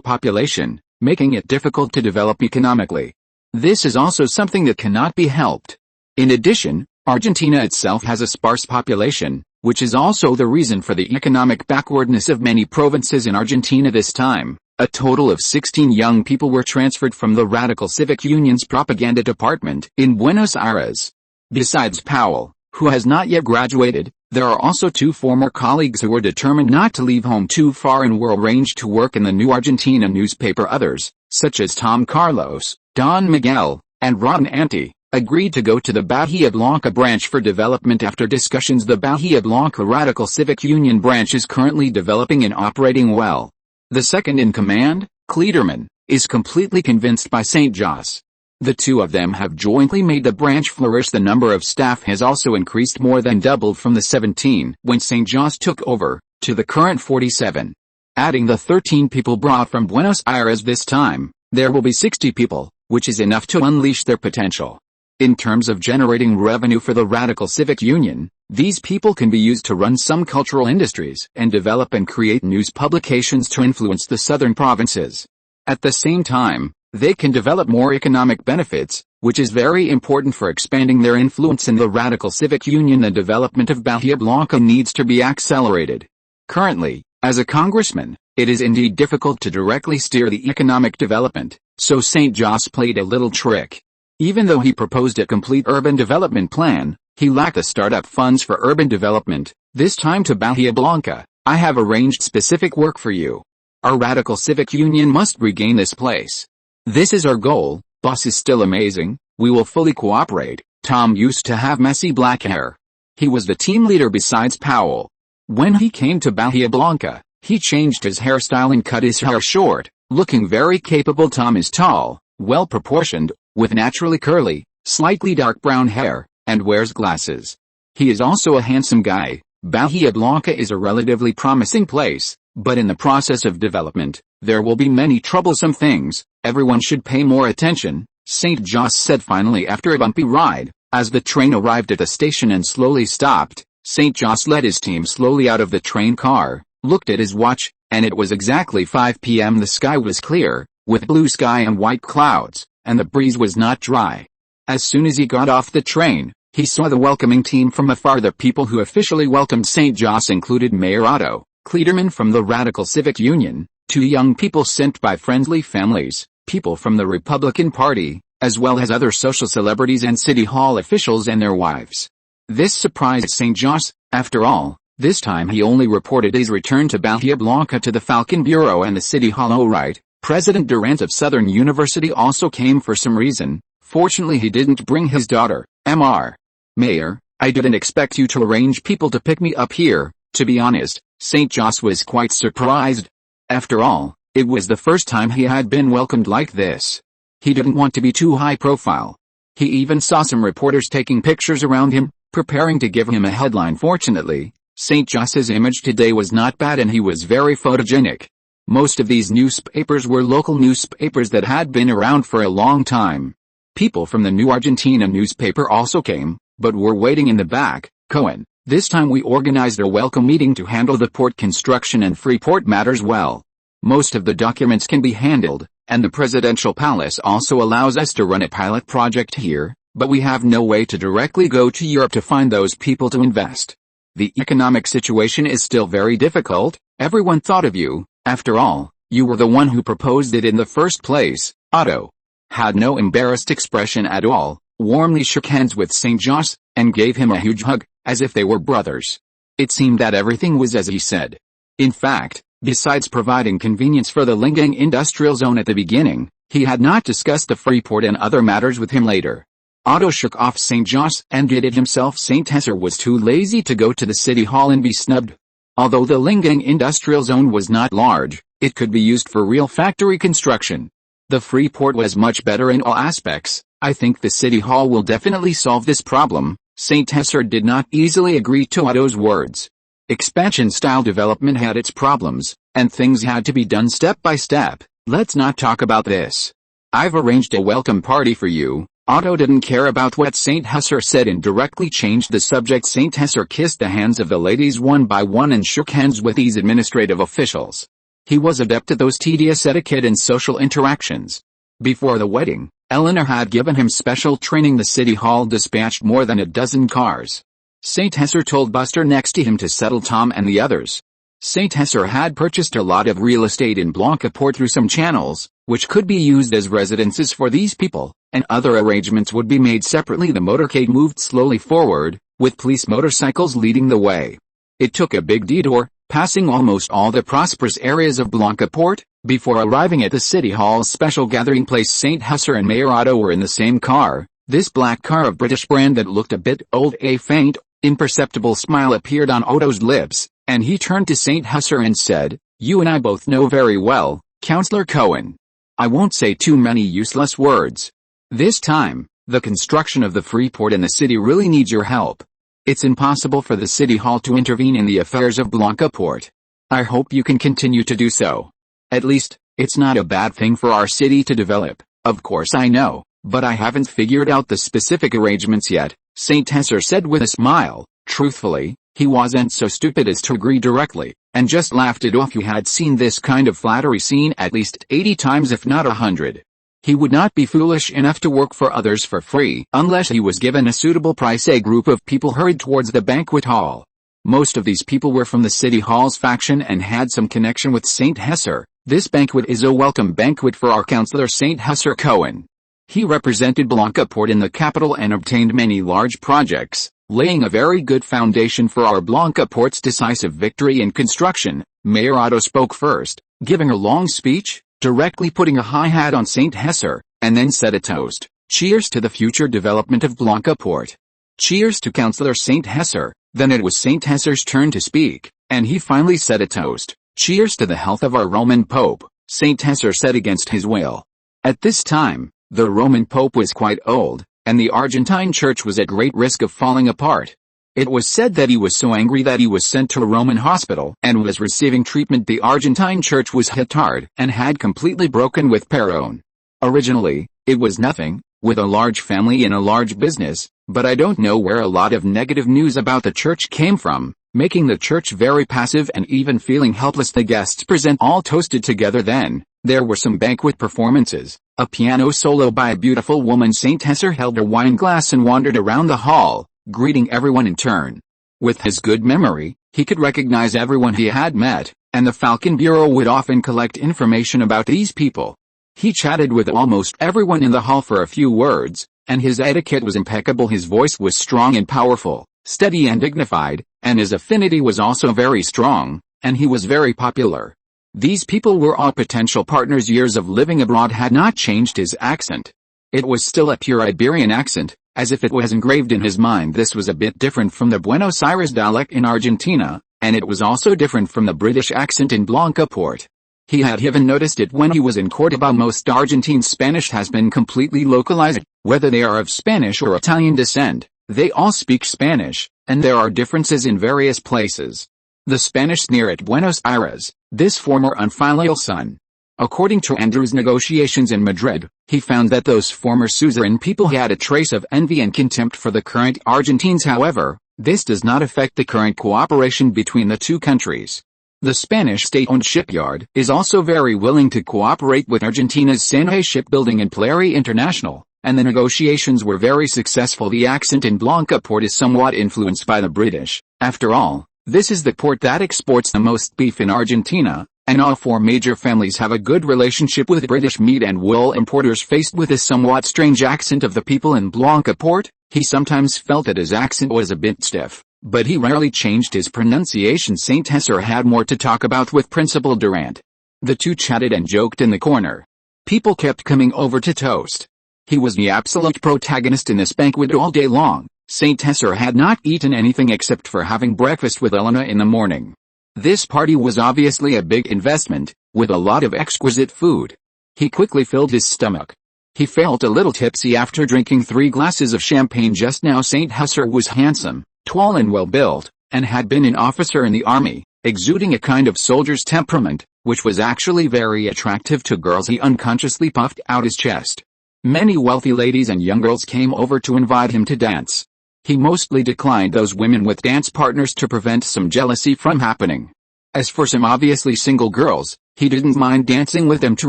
population, making it difficult to develop economically. This is also something that cannot be helped. In addition, Argentina itself has a sparse population, which is also the reason for the economic backwardness of many provinces in Argentina this time. A total of 16 young people were transferred from the Radical Civic Union's propaganda department in Buenos Aires. Besides Powell, who has not yet graduated, there are also 2 former colleagues who were determined not to leave home too far and were arranged to work in the New Argentina newspaper. Others, such as Tom Carlos, Don Miguel, and Ron Anti, agreed to go to the Bahía Blanca branch for development. After discussions, the Bahía Blanca Radical Civic Union branch is currently developing and operating well. The second in command, Cleederman, is completely convinced by St. José. The two of them have jointly made the branch flourish. The number of staff has also increased, more than doubled from the 17 when St. José took over, to the current 47. Adding the 13 people brought from Buenos Aires this time, there will be 60 people, which is enough to unleash their potential. In terms of generating revenue for the Radical Civic Union, these people can be used to run some cultural industries and develop and create news publications to influence the southern provinces. At the same time, they can develop more economic benefits, which is very important for expanding their influence in the Radical Civic Union. The development of Bahía Blanca needs to be accelerated. Currently, as a congressman, it is indeed difficult to directly steer the economic development, so St. José played a little trick. Even though he proposed a complete urban development plan, he lacked the startup funds for urban development. This time to Bahía Blanca, I have arranged specific work for you. Our Radical Civic Union must regain this place. This is our goal. Boss is still amazing. We will fully cooperate. Tom used to have messy black hair. He was the team leader besides Powell. When he came to Bahía Blanca, he changed his hairstyle and cut his hair short, looking very capable. Tom is tall, well proportioned, with naturally curly, slightly dark brown hair, and wears glasses. He is also a handsome guy. Bahía Blanca is a relatively promising place, but in the process of development, there will be many troublesome things. Everyone should pay more attention, St. José said finally after a bumpy ride. As the train arrived at the station and slowly stopped, St. José led his team slowly out of the train car, looked at his watch, and it was exactly 5 p.m. The sky was clear, with blue sky and white clouds, and the breeze was not dry. As soon as he got off the train, he saw the welcoming team from afar. The people who officially welcomed St. José included Mayor Otto Cleederman from the Radical Civic Union, 2 young people sent by friendly families, people from the Republican Party, as well as other social celebrities and City Hall officials and their wives. This surprised St. José. After all, this time he only reported his return to Bahía Blanca to the Falcon Bureau and the City Hall. Oh right. President Durant of Southern University also came for some reason. Fortunately he didn't bring his daughter, Mr. Mayor, I didn't expect you to arrange people to pick me up here. To be honest, St. José was quite surprised. After all, it was the first time he had been welcomed like this. He didn't want to be too high profile. He even saw some reporters taking pictures around him, preparing to give him a headline. Fortunately, St. José's image today was not bad and he was very photogenic. Most of these newspapers were local newspapers that had been around for a long time. People from the New Argentina newspaper also came, but were waiting in the back. Cohen, this time we organized a welcome meeting to handle the port construction and Freeport matters well. Most of the documents can be handled, and the presidential palace also allows us to run a pilot project here, but we have no way to directly go to Europe to find those people to invest. The economic situation is still very difficult. Everyone thought of you. After all, you were the one who proposed it in the first place. Otto had no embarrassed expression at all, warmly shook hands with St. José, and gave him a huge hug, as if they were brothers. It seemed that everything was as he said. In fact, Besides providing convenience for the Lingang industrial zone at the beginning, he had not discussed the free port and other matters with him later. Otto shook off St. Jos and did it himself. St. Hesser was too lazy to go to the city hall and be snubbed. Although the Lingang industrial zone was not large, it could be used for real factory construction. The free port was much better in all aspects. I think the city hall will definitely solve this problem. St. Hesser did not easily agree to Otto's words. Expansion-style development had its problems, and things had to be done step by step. Let's not talk about this. I've arranged a welcome party for you. Otto didn't care about what St. Hesser said and directly changed the subject. St. Hesser kissed the hands of the ladies one by one and shook hands with these administrative officials. He was adept at those tedious etiquette and social interactions. Before the wedding, Eleanor had given him special training. The city hall dispatched more than a dozen cars. St. Hesser told Buster next to him to settle Tom and the others. St. Hesser had purchased a lot of real estate in Blancaport through some channels, which could be used as residences for these people, and other arrangements would be made separately. The motorcade moved slowly forward, with police motorcycles leading the way. It took a big detour, passing almost all the prosperous areas of Blancaport, before arriving at the City Hall's special gathering place. St. Hesser and Mayor Otto were in the same car, this black car of British brand that looked a bit old. A faint, imperceptible smile appeared on Otto's lips, and he turned to St. Hesser and said, "You and I both know very well, Councillor Cohen. I won't say too many useless words. This time, the construction of the free port in the city really needs your help. It's impossible for the City Hall to intervene in the affairs of Blancaport. I hope you can continue to do so. At least, it's not a bad thing for our city to develop. Of course I know, but I haven't figured out the specific arrangements yet," St. Hesser said with a smile. Truthfully, he wasn't so stupid as to agree directly, and just laughed it off. He had seen this kind of flattery seen at least 80 times if not 100. He would not be foolish enough to work for others for free unless he was given a suitable price. A group of people hurried towards the banquet hall. Most of these people were from the City Hall's faction and had some connection with St. Hesser. "This banquet is a welcome banquet for our councillor St. Hesser Cohen. He represented Blancaport in the capital and obtained many large projects, laying a very good foundation for our Blancaport's decisive victory in construction." Mayor Otto spoke first, giving a long speech, directly putting a high hat on St. Hesser, and then said a toast. "Cheers to the future development of Blancaport. Cheers to Councillor St. Hesser." Then it was St. Hesser's turn to speak, and he finally said a toast. "Cheers to the health of our Roman Pope," St. Hesser said against his will. At this time, the Roman Pope was quite old, and the Argentine church was at great risk of falling apart. It was said that he was so angry that he was sent to a Roman hospital and was receiving treatment. The Argentine church was hit hard and had completely broken with Perón. Originally, it was nothing, with a large family and a large business, but I don't know where a lot of negative news about the church came from, making the church very passive and even feeling helpless. The guests present all toasted together. Then, there were some banquet performances, a piano solo by a beautiful woman. St. Hesser held a wine glass and wandered around the hall, greeting everyone in turn. With his good memory, he could recognize everyone he had met, and the Falcon Bureau would often collect information about these people. He chatted with almost everyone in the hall for a few words, and his etiquette was impeccable. His voice was strong and powerful, steady and dignified, and his affinity was also very strong, and he was very popular. These people were all potential partners. Years of living abroad had not changed his accent. It was still a pure Iberian accent, as if it was engraved in his mind. This was a bit different from the Buenos Aires dialect in Argentina, and it was also different from the British accent in Blancaport. He had even noticed it when he was in Cordoba. Most Argentine Spanish has been completely localized, whether they are of Spanish or Italian descent. They all speak Spanish, and there are differences in various places. The Spanish sneer at Buenos Aires, this former unfilial son. According to Andrew's negotiations in Madrid, he found that those former suzerain people had a trace of envy and contempt for the current Argentines. However, this does not affect the current cooperation between the two countries. The Spanish state-owned shipyard is also very willing to cooperate with Argentina's Sanjay Shipbuilding and Plary International, and the negotiations were very successful. The accent in Blancaport is somewhat influenced by the British. After all, this is the port that exports the most beef in Argentina, and all four major families have a good relationship with British meat and wool importers. Faced with the somewhat strange accent of the people in Blancaport, he sometimes felt that his accent was a bit stiff, but he rarely changed his pronunciation. Saint Hesser had more to talk about with Principal Durant. The two chatted and joked in the corner. People kept coming over to toast. He was the absolute protagonist in this banquet all day long. Saint Hesser had not eaten anything except for having breakfast with Elena in the morning. This party was obviously a big investment, with a lot of exquisite food. He quickly filled his stomach. He felt a little tipsy after drinking 3 glasses of champagne just now. Saint Hesser was handsome, tall and well-built, and had been an officer in the army, exuding a kind of soldier's temperament, which was actually very attractive to girls. He unconsciously puffed out his chest. Many wealthy ladies and young girls came over to invite him to dance. He mostly declined those women with dance partners to prevent some jealousy from happening. As for some obviously single girls, he didn't mind dancing with them to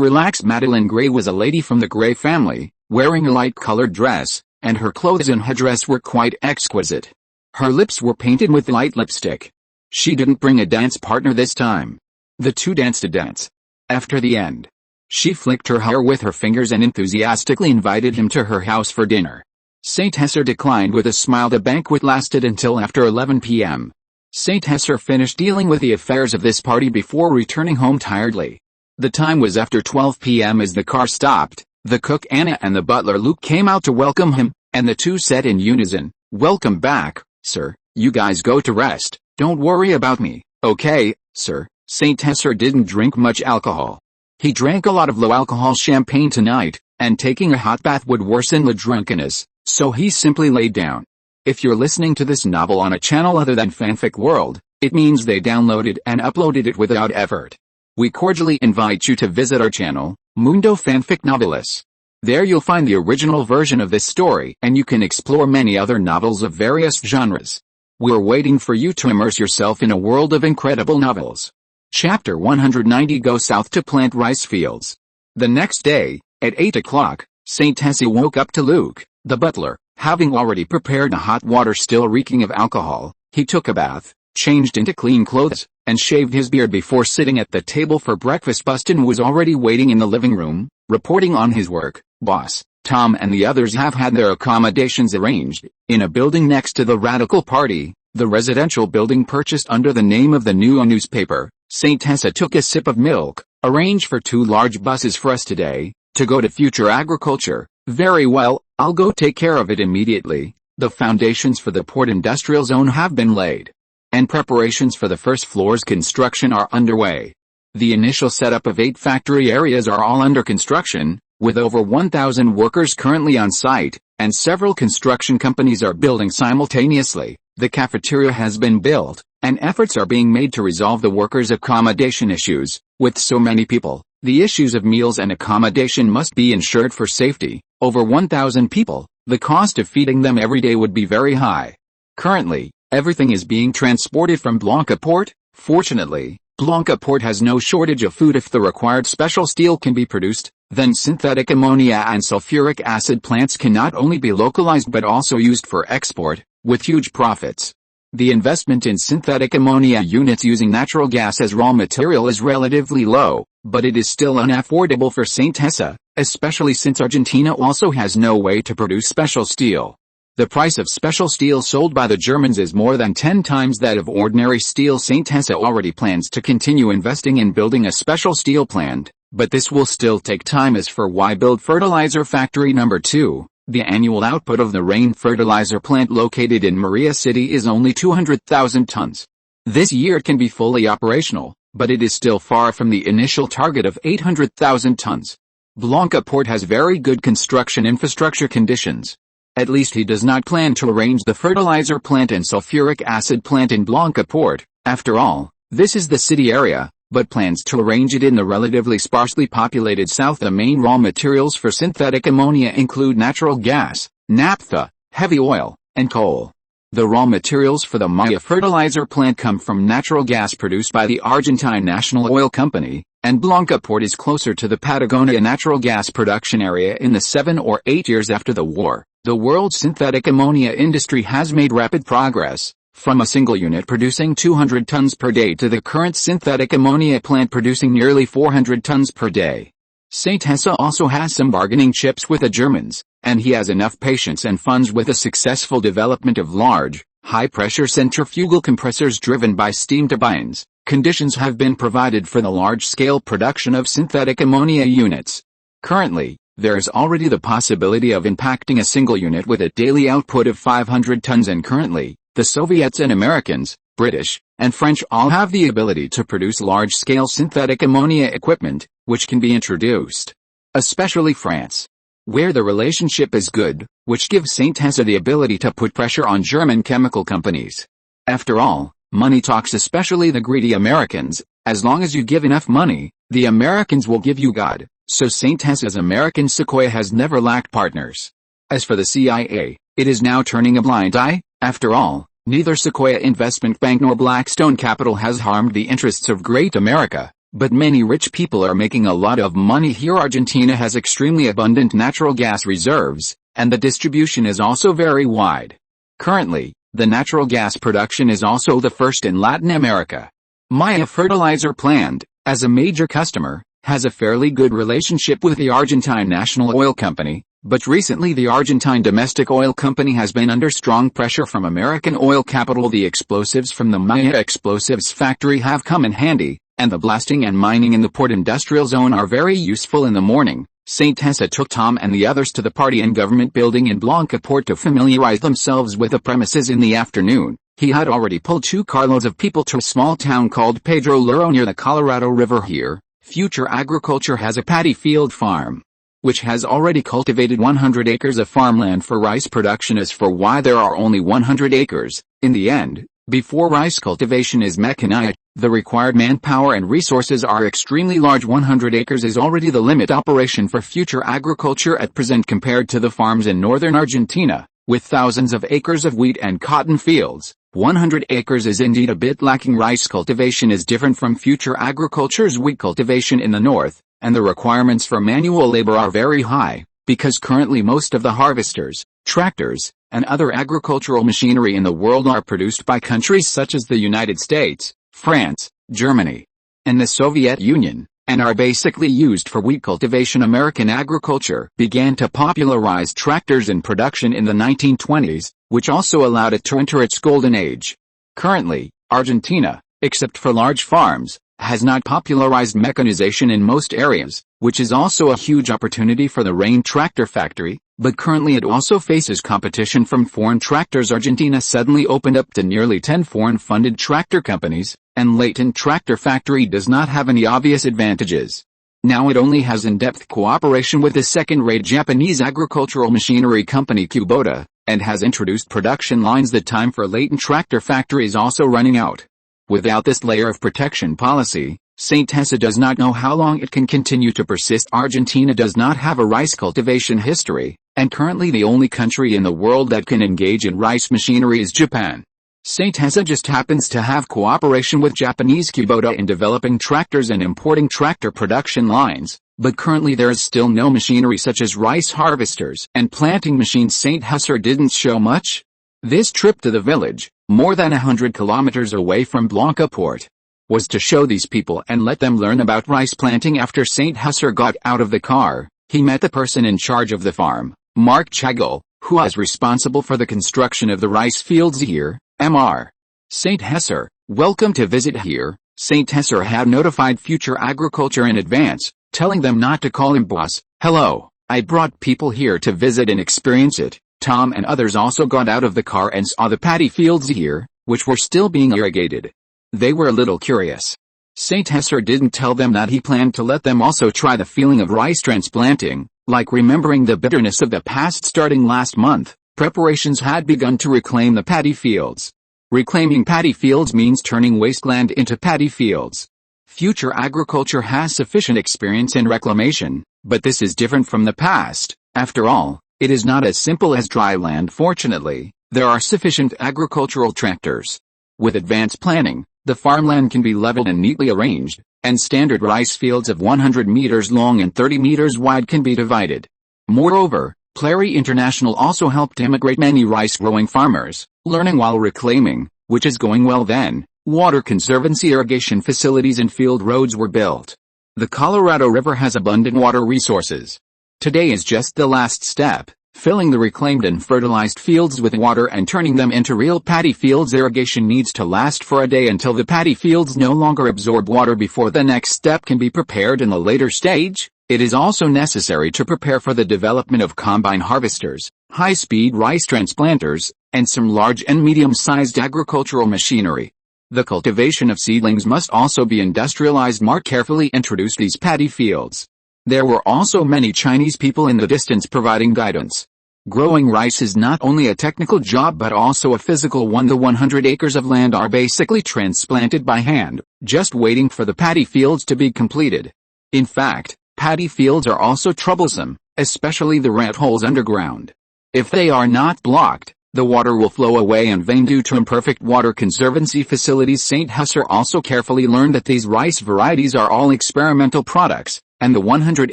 relax. Madeleine Gray was a lady from the Gray family, wearing a light-colored dress, and her clothes and headdress were quite exquisite. Her lips were painted with light lipstick. She didn't bring a dance partner this time. The two danced a dance. After the end, she flicked her hair with her fingers and enthusiastically invited him to her house for dinner. Saint Hesser declined with a smile. The banquet lasted until after 11 p.m. Saint Hesser finished dealing with the affairs of this party before returning home tiredly. The time was after 12 p.m. as the car stopped. The cook Anna and the butler Luke came out to welcome him, and the two said in unison, "Welcome back, sir. You guys go to rest. Don't worry about me, okay, sir?" Saint Hesser didn't drink much alcohol. He drank a lot of low-alcohol champagne tonight, and taking a hot bath would worsen the drunkenness, so he simply laid down. If you're listening to this novel on a channel other than Fanfic World, it means they downloaded and uploaded it without effort. We cordially invite you to visit our channel, Mundo Fanfic Novelis. There you'll find the original version of this story, and you can explore many other novels of various genres. We're waiting for you to immerse yourself in a world of incredible novels. Chapter 190. Go south to plant rice fields. The next day, at 8 o'clock, Saint Hesser woke up to Luke, the butler, having already prepared a hot water still reeking of alcohol. He took a bath, changed into clean clothes, and shaved his beard before sitting at the table for breakfast. Buston was already waiting in the living room, reporting on his work. Boss, Tom and the others have had their accommodations arranged, in a building next to the Radical Party, the residential building purchased under the name of the New newspaper. Saint Hesser took a sip of milk. "Arrange for 2 large buses for us today, to go to Future Agriculture." "Very well, I'll go take care of it immediately." The foundations for the port industrial zone have been laid, and preparations for the first floor's construction are underway. The initial setup of 8 factory areas are all under construction, with over 1,000 workers currently on site, and several construction companies are building simultaneously. The cafeteria has been built, and efforts are being made to resolve the workers' accommodation issues. With so many people, the issues of meals and accommodation must be ensured for safety. Over 1,000 people, the cost of feeding them every day would be very high. Currently, everything is being transported from Blanca Port. Fortunately, Blanca Port has no shortage of food. If the required special steel can be produced, then synthetic ammonia and sulfuric acid plants can not only be localized but also used for export, with huge profits. The investment in synthetic ammonia units using natural gas as raw material is relatively low, but it is still unaffordable for Saint Hesser, especially since Argentina also has no way to produce special steel. The price of special steel sold by the Germans is more than 10 times that of ordinary steel. Saint Hesser already plans to continue investing in building a special steel plant, but this will still take time. As for why build fertilizer factory number 2, the annual output of the rain fertilizer plant located in Maria City is only 200,000 tons. This year it can be fully operational, but it is still far from the initial target of 800,000 tons. Blanca Port has very good construction infrastructure conditions. At least he does not plan to arrange the fertilizer plant and sulfuric acid plant in Blanca Port. After all, this is the city area, but plans to arrange it in the relatively sparsely populated south. The main raw materials for synthetic ammonia include natural gas, naphtha, heavy oil, and coal. The raw materials for the Maya fertilizer plant come from natural gas produced by the Argentine National Oil Company, and Blanca Port is closer to the Patagonia natural gas production area. In the 7 or 8 years after the war, the world's synthetic ammonia industry has made rapid progress, from a single unit producing 200 tons per day to the current synthetic ammonia plant producing nearly 400 tons per day. Saint Hesser also has some bargaining chips with the Germans, and he has enough patience and funds with the successful development of large, high-pressure centrifugal compressors driven by steam turbines, conditions have been provided for the large-scale production of synthetic ammonia units. Currently, there is already the possibility of impacting a single unit with a daily output of 500 tons, and currently, the Soviets and Americans, British, and French all have the ability to produce large-scale synthetic ammonia equipment, which can be introduced. Especially France, where the relationship is good, which gives St. Hesse the ability to put pressure on German chemical companies. After all, money talks, especially the greedy Americans. As long as you give enough money, the Americans will give you God. So St. Hesse's American Sequoia has never lacked partners. As for the CIA, it is now turning a blind eye. After all, neither Sequoia Investment Bank nor Blackstone Capital has harmed the interests of great America, but many rich people are making a lot of money here. Argentina has extremely abundant natural gas reserves, and the distribution is also very wide. Currently, the natural gas production is also the first in Latin America. Maya Fertilizer Plant, as a major customer, has a fairly good relationship with the Argentine National Oil Company, but recently the Argentine domestic oil company has been under strong pressure from American oil capital. The explosives from the Maya Explosives factory have come in handy, and the blasting and mining in the port industrial zone are very useful. In the morning, St. Hesse took Tom and the others to the party and government building in Blanca Port to familiarize themselves with the premises. In the afternoon, he had already pulled 2 carloads of people to a small town called Pedro Luro near the Colorado River. Here, Future Agriculture has a paddy field farm, which has already cultivated 100 acres of farmland for rice production. As for why there are only 100 acres, in the end, before rice cultivation is mechanized, the required manpower and resources are extremely large. 100 acres is already the limit operation for Future Agriculture at present compared to the farms in northern Argentina, with thousands of acres of wheat and cotton fields. 100 acres is indeed a bit lacking. Rice cultivation is different from Future Agriculture's wheat cultivation in the north, and the requirements for manual labor are very high, because currently most of the harvesters, tractors, and other agricultural machinery in the world are produced by countries such as the United States, France, Germany, and the Soviet Union, and are basically used for wheat cultivation. American agriculture began to popularize tractors in production in the 1920s, which also allowed it to enter its golden age. Currently, Argentina, except for large farms, has not popularized mechanization in most areas, which is also a huge opportunity for the Rain Tractor Factory, but currently it also faces competition from foreign tractors. Argentina suddenly opened up to nearly 10 foreign-funded tractor companies, and Leighton Tractor Factory does not have any obvious advantages. Now it only has in-depth cooperation with the second-rate Japanese agricultural machinery company Kubota, and has introduced production lines. The time for Leighton Tractor Factory is also running out. Without this layer of protection policy, St. Hesse does not know how long it can continue to persist. Argentina does not have a rice cultivation history, and currently the only country in the world that can engage in rice machinery is Japan. St. Hesse just happens to have cooperation with Japanese Kubota in developing tractors and importing tractor production lines, but currently there is still no machinery such as rice harvesters and planting machines. St. Hesse didn't show much. This trip to the village, more than 100 kilometers away from Blanca Port, was to show these people and let them learn about rice planting. After St. Hesse got out of the car, he met the person in charge of the farm, Mark Chagall, who was responsible for the construction of the rice fields here, Mr. St. Hesse, welcome to visit here. St. Hesse had notified Future Agriculture in advance, telling them not to call him boss. Hello, I brought people here to visit and experience it. Tom and others also got out of the car and saw the paddy fields here, which were still being irrigated. They were a little curious. St. Hesse didn't tell them that he planned to let them also try the feeling of rice transplanting, like remembering the bitterness of the past. Starting last month, preparations had begun to reclaim the paddy fields. Reclaiming paddy fields means turning wasteland into paddy fields. Future Agriculture has sufficient experience in reclamation, but this is different from the past. After all, it is not as simple as dry land. Fortunately, there are sufficient agricultural tractors. With advanced planning, the farmland can be leveled and neatly arranged, and standard rice fields of 100 meters long and 30 meters wide can be divided. Moreover, Clary International also helped immigrate many rice-growing farmers, learning while reclaiming, which is going well. Then, water conservancy irrigation facilities and field roads were built. The Colorado River has abundant water resources. Today is just the last step. filling the reclaimed and fertilized fields with water and turning them into real paddy fields. Irrigation needs to last for a day until the paddy fields no longer absorb water before the next step can be prepared in the later stage. It is also necessary to prepare for the development of combine harvesters, high-speed rice transplanters, and some large and medium-sized agricultural machinery. The cultivation of seedlings must also be industrialized. Mark carefully introduced these paddy fields. There were also many Chinese people in the distance providing guidance. Growing rice is not only a technical job but also a physical one. The 100 acres of land are basically transplanted by hand, just waiting for the paddy fields to be completed. In fact, paddy fields are also troublesome, especially the rat holes underground. If they are not blocked, the water will flow away in vain due to imperfect water conservancy facilities. St. Husser also carefully learned that these rice varieties are all experimental products, and the 100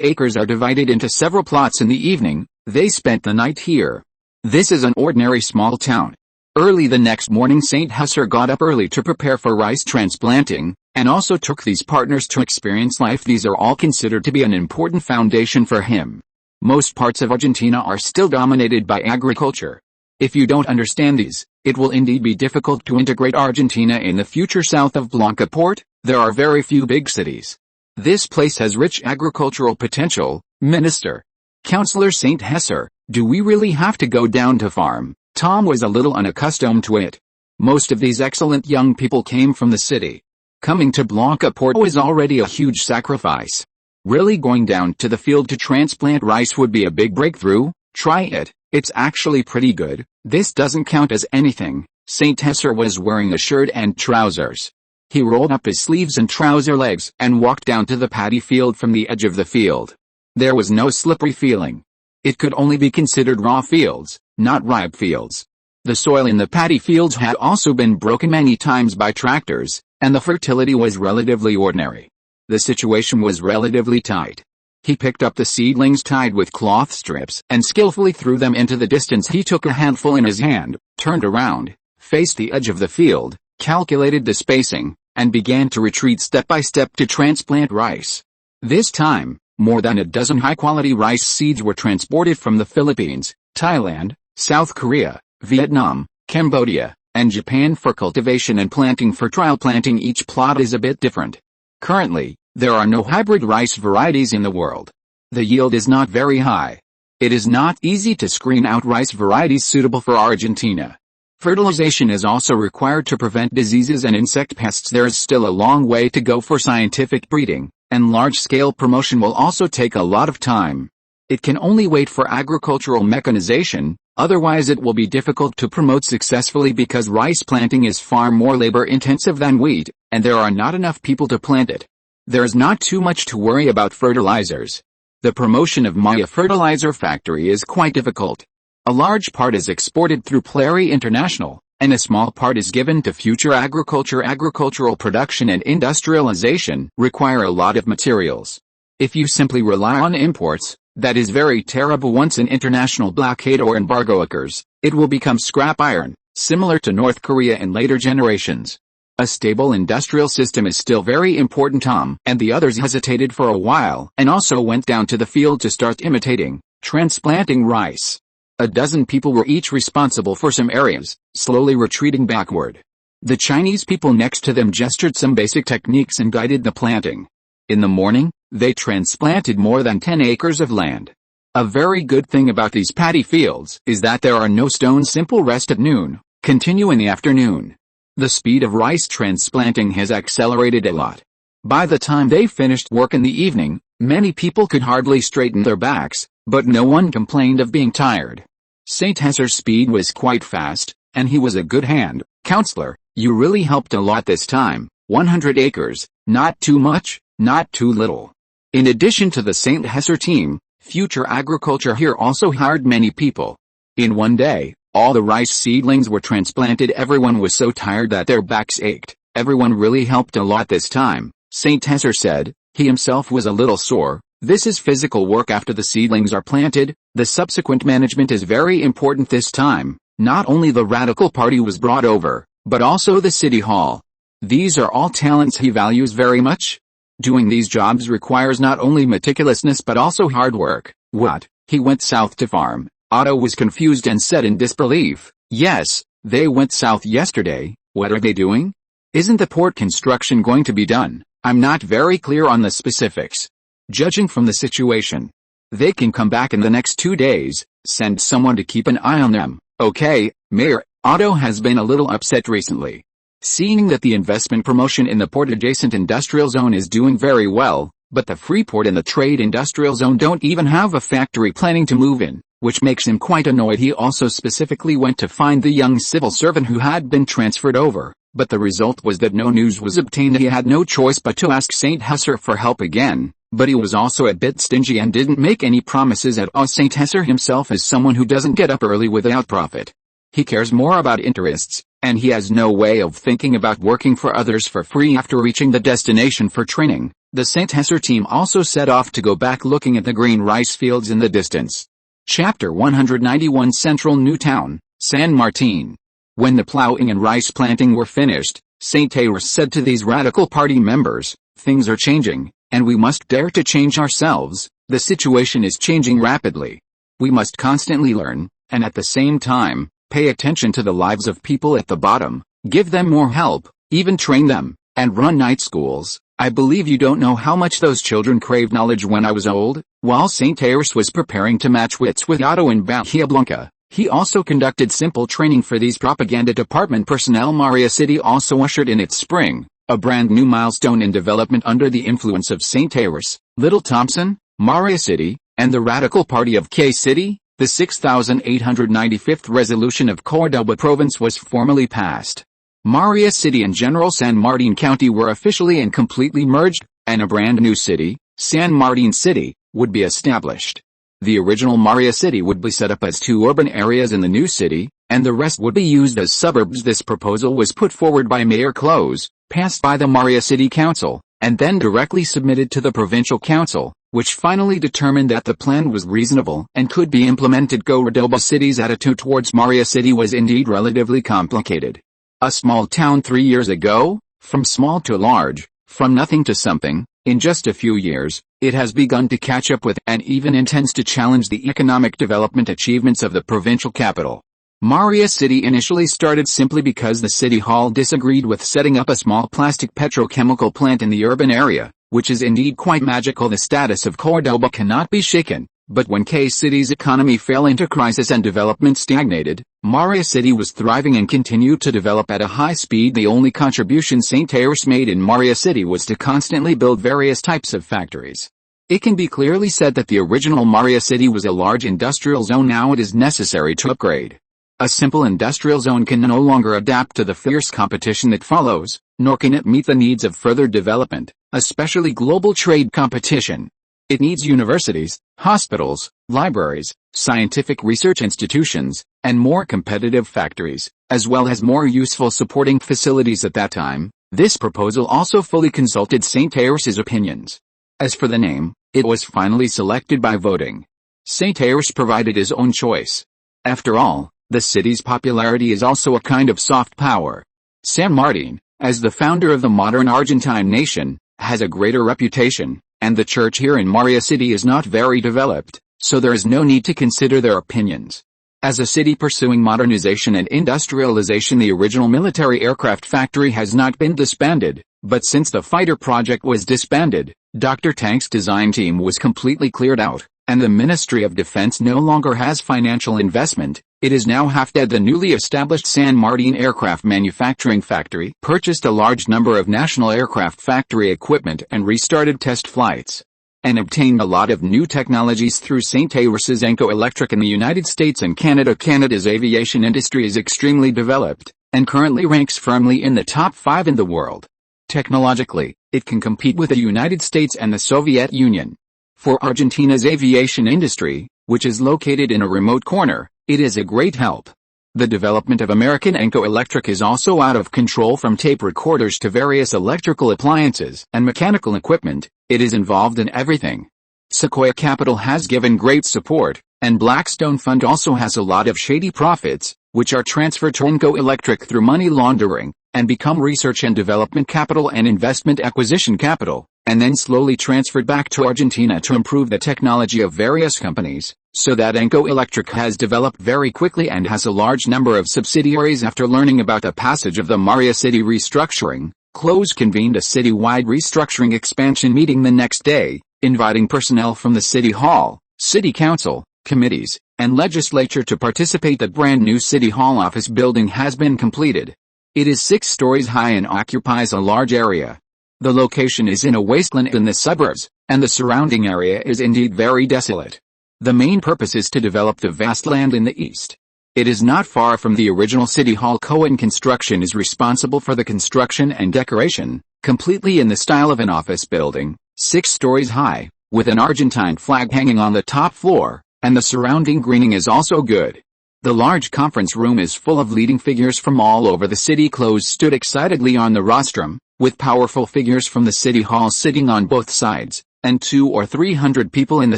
acres are divided into several plots. In the evening, they spent the night here. This is an ordinary small town. Early the next morning, St. Husser got up early to prepare for rice transplanting, and also took these partners to experience life. These are all considered to be an important foundation for him. Most parts of Argentina are still dominated by agriculture. If you don't understand these, it will indeed be difficult to integrate Argentina in the future. South of Blanca Port, there are very few big cities. This place has rich agricultural potential. Minister. Councillor St. Husser, do we really have to go down to farm? Tom was a little unaccustomed to it. Most of these excellent young people came from the city. Coming to Blanca Port was already a huge sacrifice. Really going down to the field to transplant rice would be a big breakthrough. Try it, it's actually pretty good. This doesn't count as anything. St. Husser was wearing a shirt and trousers. He rolled up his sleeves and trouser legs and walked down to the paddy field from the edge of the field. There was no slippery feeling. It could only be considered raw fields, not ripe fields. The soil in the paddy fields had also been broken many times by tractors, and the fertility was relatively ordinary. The situation was relatively tight. He picked up the seedlings tied with cloth strips and skillfully threw them into the distance. He took a handful in his hand, turned around, faced the edge of the field, calculated the spacing, and began to retreat step by step to transplant rice. This time, more than a dozen high-quality rice seeds were transported from the Philippines, Thailand, South Korea, Vietnam, Cambodia, and Japan for cultivation and planting. For trial planting, each plot is a bit different. Currently, there are no hybrid rice varieties in the world. The yield is not very high. It is not easy to screen out rice varieties suitable for Argentina. Fertilization is also required to prevent diseases and insect pests. There is still a long way to go for scientific breeding, and large-scale promotion will also take a lot of time. It can only wait for agricultural mechanization, otherwise it will be difficult to promote successfully because rice planting is far more labor-intensive than wheat, and there are not enough people to plant it. There is not too much to worry about fertilizers. The promotion of Maya fertilizer factory is quite difficult. A large part is exported through Plary International, and a small part is given to future agriculture. Agricultural production and industrialization require a lot of materials. If you simply rely on imports, that is very terrible. Once an international blockade or embargo occurs, it will become scrap iron, similar to North Korea in later generations. A stable industrial system is still very important. Tom and the others hesitated for a while and also went down to the field to start imitating, transplanting rice. A dozen people were each responsible for some areas, slowly retreating backward. The Chinese people next to them gestured some basic techniques and guided the planting. In the morning, they transplanted more than 10 acres of land. A very good thing about these paddy fields is that there are no stones. Simple rest at noon, continue in the afternoon. The speed of rice transplanting has accelerated a lot. By the time they finished work in the evening, many people could hardly straighten their backs, but no one complained of being tired. St. Husser's speed was quite fast, and he was a good hand. Counselor, you really helped a lot this time. 100 acres, not too much, not too little. In addition to the St. Husser team, Future Agriculture here also hired many people. In one day, all the rice seedlings were transplanted. Everyone was so tired that their backs ached. Everyone really helped a lot this time, St. Husser said. He himself was a little sore. This is physical work after the seedlings are planted. The subsequent management is very important this time. Not only the Radical Party was brought over, but also the City Hall. These are all talents he values very much. Doing these jobs requires not only meticulousness but also hard work. What? He went south to farm, Otto was confused and said in disbelief, "Yes, they went south yesterday. What are they doing? Isn't the port construction going to be done? I'm not very clear on the specifics. Judging from the situation, they can come back in the next 2 days. Send someone to keep an eye on them." "Okay, Mayor." Otto has been a little upset recently, seeing that the investment promotion in the port-adjacent industrial zone is doing very well, but the Freeport and the trade industrial zone don't even have a factory planning to move in, which makes him quite annoyed. He also specifically went to find the young civil servant who had been transferred over, but the result was that no news was obtained. He had no choice but to ask St. Hesser for help again, but he was also a bit stingy and didn't make any promises at all. St. Hesser himself is someone who doesn't get up early without profit. He cares more about interests, and he has no way of thinking about working for others for free. After reaching the destination for training, the St. Hesser team also set off to go back, looking at the green rice fields in the distance. Chapter 191 Central Newtown, San Martin. When the plowing and rice planting were finished, St. Hesser said to these Radical Party members, "Things are changing, and we must dare to change ourselves. The situation is changing rapidly. We must constantly learn, and at the same time, pay attention to the lives of people at the bottom, give them more help, even train them, and run night schools. I believe you don't know how much those children craved knowledge when I was old." While St. Hesser was preparing to match wits with Otto in Bahia Blanca, he also conducted simple training for these propaganda department personnel. Maria City also ushered in its spring, a brand new milestone in development under the influence of St. Hesser, Little Thompson, Maria City, and the Radical Party of K City. The 6,895th resolution of Córdoba province was formally passed. Maria City and General San Martin County were officially and completely merged, and a brand new city, San Martin City, would be established. The original Maria City would be set up as 2 urban areas in the new city, and the rest would be used as suburbs. This proposal was put forward by Mayor Close, passed by the Maria City Council, and then directly submitted to the Provincial Council, which finally determined that the plan was reasonable and could be implemented. Córdoba City's attitude towards Maria City was indeed relatively complicated. A small town 3 years ago, from small to large, from nothing to something, in just a few years, it has begun to catch up with and even intends to challenge the economic development achievements of the provincial capital. Maria City initially started simply because the city hall disagreed with setting up a small plastic petrochemical plant in the urban area, which is indeed quite magical. The status of Córdoba cannot be shaken, but when K-City's economy fell into crisis and development stagnated, Maria City was thriving and continued to develop at a high speed. The only contribution St. Hesser made in Maria City was to constantly build various types of factories. It can be clearly said that the original Maria City was a large industrial zone. Now it is necessary to upgrade. A simple industrial zone can no longer adapt to the fierce competition that follows, nor can it meet the needs of further development, especially global trade competition. It needs universities, hospitals, libraries, scientific research institutions, and more competitive factories, as well as more useful supporting facilities. At that time, this proposal also fully consulted St. Hesser's opinions. As for the name, it was finally selected by voting. St. Hesser provided his own choice. After all, the city's popularity is also a kind of soft power. San Martin, as the founder of the modern Argentine nation, has a greater reputation, and the church here in Maria City is not very developed, so there is no need to consider their opinions. As a city pursuing modernization and industrialization, the original military aircraft factory has not been disbanded, but since the fighter project was disbanded, Dr. Tank's design team was completely cleared out, and the Ministry of Defense no longer has financial investment. It is now half-dead. The newly established San Martin Aircraft Manufacturing Factory purchased a large number of national aircraft factory equipment and restarted test flights, and obtained a lot of new technologies through St. Hesser's Enco Electric in the United States and Canada. Canada's aviation industry is extremely developed, and currently ranks firmly in the top 5 in the world. Technologically, it can compete with the United States and the Soviet Union. For Argentina's aviation industry, which is located in a remote corner, it is a great help. The development of American Enco Electric is also out of control. From tape recorders to various electrical appliances and mechanical equipment, it is involved in everything. Sequoia Capital has given great support, and Blackstone Fund also has a lot of shady profits, which are transferred to Enco Electric through money laundering, and become research and development capital and investment acquisition capital, and then slowly transferred back to Argentina to improve the technology of various companies, So that Enco Electric has developed very quickly and has a large number of subsidiaries. After learning about the passage of the Maria City restructuring, Close convened a city-wide restructuring expansion meeting the next day, inviting personnel from the City Hall, City Council, committees, and legislature to participate. The brand new City Hall office building has been completed. It is 6 stories high and occupies a large area. The location is in a wasteland in the suburbs, and the surrounding area is indeed very desolate. The main purpose is to develop the vast land in the east. It is not far from the original City Hall. Cohen Construction is responsible for the construction and decoration, completely in the style of an office building, 6 stories high, with an Argentine flag hanging on the top floor, and the surrounding greening is also good. The large conference room is full of leading figures from all over the city. Close stood excitedly on the rostrum, with powerful figures from the City Hall sitting on both sides, and 200 or 300 people in the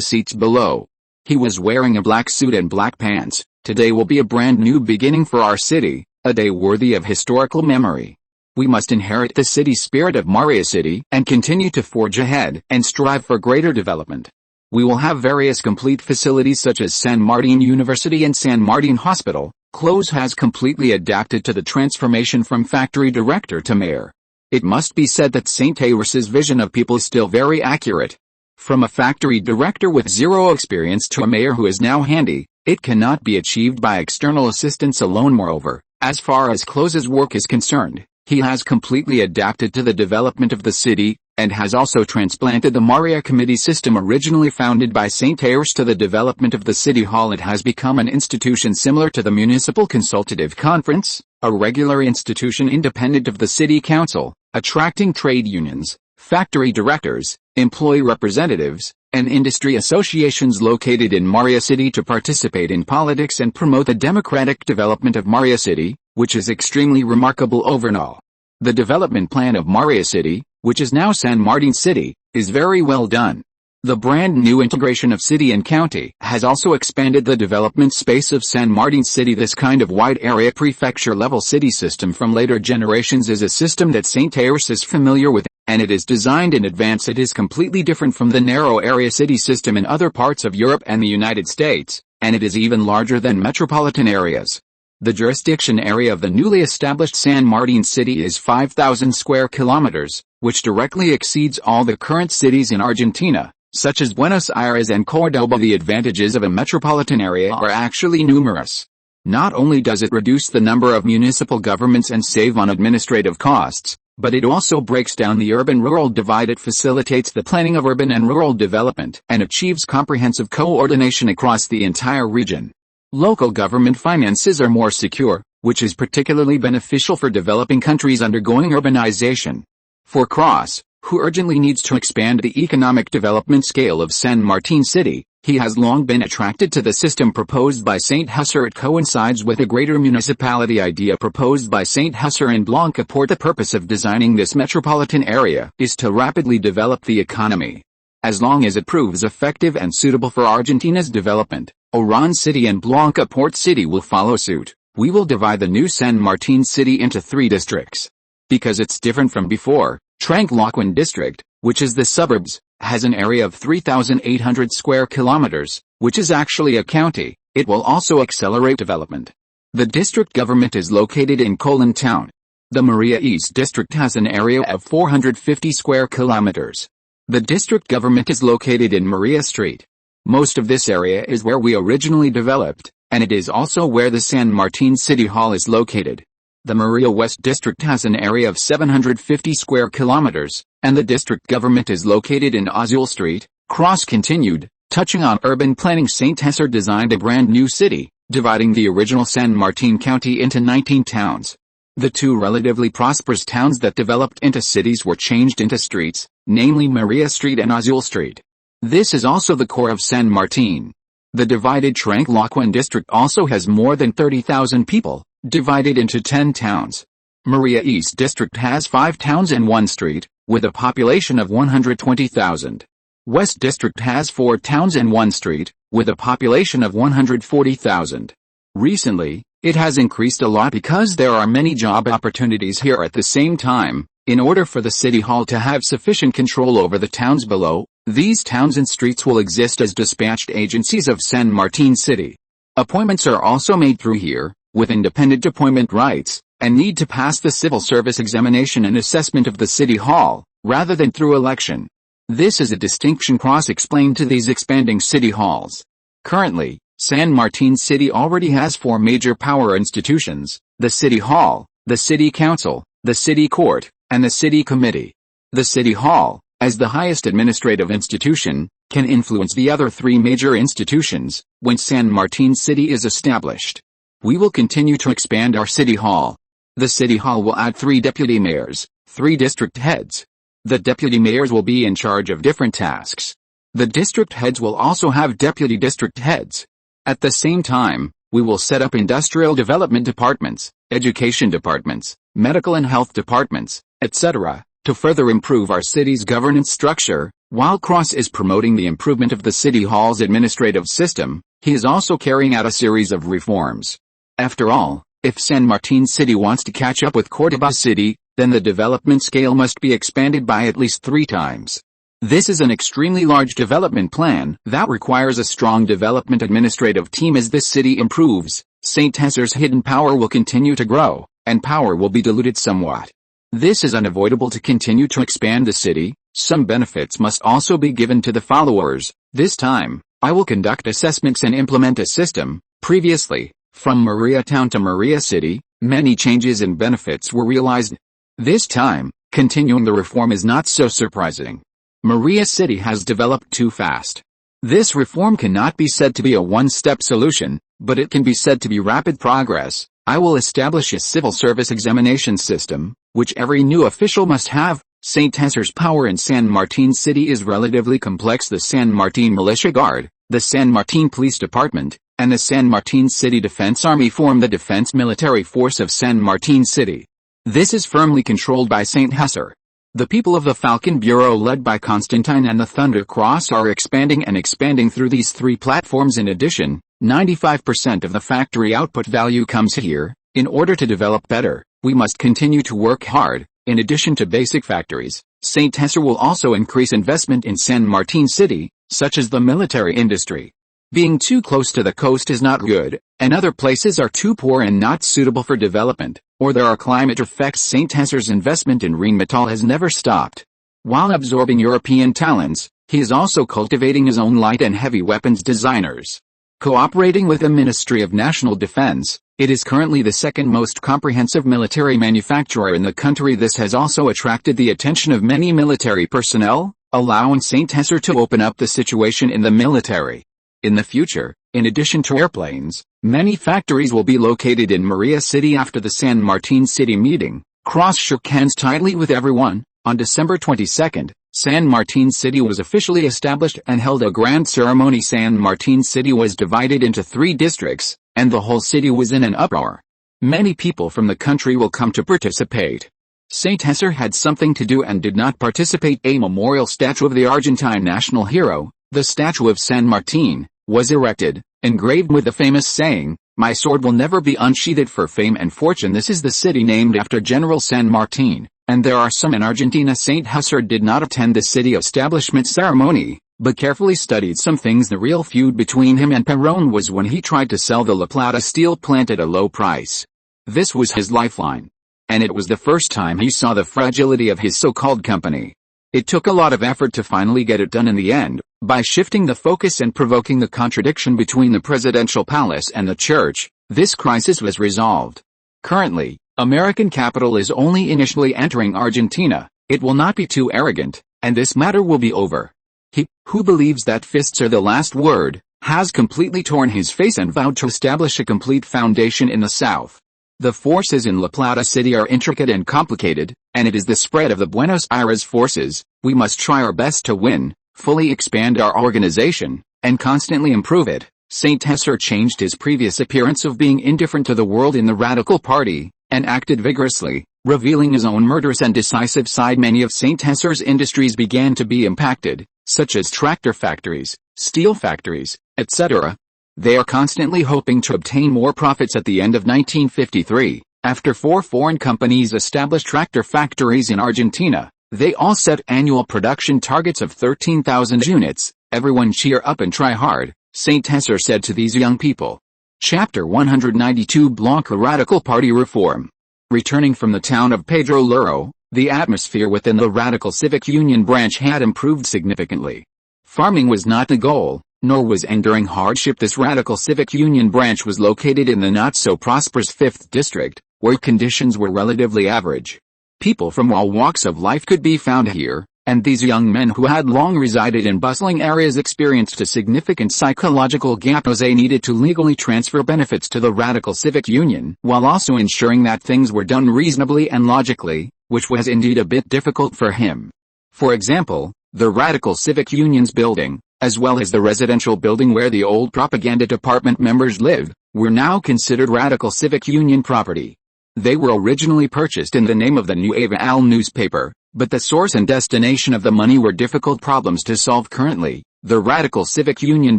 seats below. He was wearing a black suit and black pants. Today will be a brand new beginning for our city, a day worthy of historical memory. We must inherit the city spirit of Maria City and continue to forge ahead and strive for greater development. We will have various complete facilities such as San Martin University and San Martin Hospital. Close has completely adapted to the transformation from factory director to mayor. It must be said that St. Tyrus's vision of people is still very accurate. From a factory director with 0 experience to a mayor who is now handy, it cannot be achieved by external assistance alone. Moreover, as far as Close's work is concerned, he has completely adapted to the development of the city, and has also transplanted the Maria Committee system originally founded by St. Tyrus to the development of the City Hall. It has become an institution similar to the Municipal Consultative Conference, a regular institution independent of the City Council, attracting trade unions, factory directors, employee representatives, and industry associations located in Maria City to participate in politics and promote the democratic development of Maria City, which is extremely remarkable overall. The development plan of Maria City, which is now San Martin City, is very well done. The brand new integration of city and county has also expanded the development space of San Martin City. This kind of wide area prefecture level city system from later generations is a system that St. Tyrus is familiar with, and it is designed in advance. It is completely different from the narrow area city system in other parts of Europe and the United States, and it is even larger than metropolitan areas. The jurisdiction area of the newly established San Martin City is 5,000 square kilometers, which directly exceeds all the current cities in Argentina, such as Buenos Aires and Córdoba. The advantages of a metropolitan area are actually numerous. Not only does it reduce the number of municipal governments and save on administrative costs, but it also breaks down the urban-rural divide. It facilitates the planning of urban and rural development and achieves comprehensive coordination across the entire region. Local government finances are more secure, which is particularly beneficial for developing countries undergoing urbanization. For Cross, who urgently needs to expand the economic development scale of San Martin City, he has long been attracted to the system proposed by St. Husser. It coincides with a greater municipality idea proposed by St. Husser and Blancaport. The purpose of designing this metropolitan area is to rapidly develop the economy. As long as it proves effective and suitable for Argentina's development, Oran City and Blancaport City will follow suit. We will divide the new San Martin City into 3 districts. Because it's different from before, Tranquilloquin District, which is the suburbs, has an area of 3,800 square kilometers, which is actually a county. It will also accelerate development. The district government is located in Colon Town. The Maria East District has an area of 450 square kilometers. The district government is located in Maria Street. Most of this area is where we originally developed, and it is also where the San Martin City Hall is located. The Maria West District has an area of 750 square kilometers, and the district government is located in Azul Street. Cross continued, touching on urban planning. St. Husser designed a brand new city, dividing the original San Martin County into 19 towns. The 2 relatively prosperous towns that developed into cities were changed into streets, namely Maria Street and Azul Street. This is also the core of San Martin. The divided Tranquilloquin District also has more than 30,000 people, divided into 10 towns. Maria East District has 5 towns and 1 street, with a population of 120,000. West District has 4 towns and 1 street, with a population of 140,000. Recently, it has increased a lot because there are many job opportunities here. At the same time, in order for the City Hall to have sufficient control over the towns below, These towns and streets will exist as dispatched agencies of San Martin City. Appointments are also made through here, with independent appointment rights, and need to pass the civil service examination and assessment of the City Hall, rather than through election. This is a distinction cross-explained to these expanding city halls. Currently, San Martin City already has 4 major power institutions: the City Hall, the City Council, the City Court, and the City Committee. The City Hall, as the highest administrative institution, can influence the other 3 major institutions when San Martin City is established. We will continue to expand our City Hall. The City Hall will add 3 deputy mayors, 3 district heads. The deputy mayors will be in charge of different tasks. The district heads will also have deputy district heads. At the same time, we will set up industrial development departments, education departments, medical and health departments, etc., to further improve our city's governance structure. While Cross is promoting the improvement of the City Hall's administrative system, he is also carrying out a series of reforms. After all, if San Martin City wants to catch up with Córdoba City, then the development scale must be expanded by at least 3 times. This is an extremely large development plan that requires a strong development administrative team. As this city improves, St. Hesar's hidden power will continue to grow, and power will be diluted somewhat. This is unavoidable. To continue to expand the city, some benefits must also be given to the followers. This time, I will conduct assessments and implement a system. Previously, from Maria Town to Maria City, many changes and benefits were realized. This time, continuing the reform is not so surprising. Maria City has developed too fast. This reform cannot be said to be a one-step solution, but it can be said to be rapid progress. I will establish a civil service examination system, which every new official must have. St. Hesar's power in San Martin City is relatively complex. The San Martin Militia Guard, the San Martin Police Department, and the San Martin City Defense Army form the defense military force of San Martin City. This is firmly controlled by St. Hesar. The people of the Falcon Bureau led by Constantine and the Thunder Cross are expanding through these 3 platforms. In addition, 95% of the factory output value comes here. In order to develop better, we must continue to work hard. In addition to basic factories, St. Hesar will also increase investment in San Martin City, such as the military industry. Being too close to the coast is not good, and other places are too poor and not suitable for development, or there are climate effects. St. Hesar's investment in Rheinmetall has never stopped. While absorbing European talents, he is also cultivating his own light and heavy weapons designers. Cooperating with the Ministry of National Defense, it is currently the 2nd most comprehensive military manufacturer in the country. This has also attracted the attention of many military personnel, allowing St. Hesar to open up the situation in the military. In the future, in addition to airplanes, many factories will be located in Maria City. After the San Martin City meeting, Cross shook hands tightly with everyone. On December 22, San Martin City was officially established and held a grand ceremony. San Martin City was divided into 3 districts, and the whole city was in an uproar. Many people from the country will come to participate. St. Hesar had something to do and did not participate. A memorial statue of the Argentine national hero, the statue of San Martin, was erected, engraved with the famous saying, "My sword will never be unsheathed for fame and fortune." This is the city named after General San Martin, and there are some in Argentina. St. Hesar did not attend the city establishment ceremony, but carefully studied some things. The real feud between him and Perón was when he tried to sell the La Plata steel plant at a low price. This was his lifeline. And it was the first time he saw the fragility of his so-called company. It took a lot of effort to finally get it done in the end, by shifting the focus and provoking the contradiction between the presidential palace and the church. This crisis was resolved. Currently, American capital is only initially entering Argentina. It will not be too arrogant, and this matter will be over. He, who believes that fists are the last word, has completely torn his face and vowed to establish a complete foundation in the South. The forces in La Plata City are intricate and complicated, and it is the spread of the Buenos Aires forces. We must try our best to win, fully expand our organization, and constantly improve it. St. Hesar changed his previous appearance of being indifferent to the world in the Radical Party, and acted vigorously, revealing his own murderous and decisive side. Many of St. Hesar's industries began to be impacted, such as tractor factories, steel factories, etc. They are constantly hoping to obtain more profits. At the end of 1953, after 4 foreign companies established tractor factories in Argentina, They all set annual production targets of 13,000 units. Everyone cheer up and try hard, Saint Tesser said to these young people. Chapter 192 Blanca Radical Party Reform. Returning from the town of Pedro Luro, the atmosphere within the Radical Civic Union branch had improved significantly. Farming was not the goal, nor was enduring hardship. This Radical Civic Union branch was located in the not-so-prosperous 5th District, where conditions were relatively average. People from all walks of life could be found here, and these young men who had long resided in bustling areas experienced a significant psychological gap. José needed to legally transfer benefits to the Radical Civic Union, while also ensuring that things were done reasonably and logically, which was indeed a bit difficult for him. For example, the Radical Civic Union's building, as well as the residential building where the old propaganda department members lived, were now considered Radical Civic Union property. They were originally purchased in the name of the Nueva Al newspaper, but the source and destination of the money were difficult problems to solve. Currently, the Radical Civic Union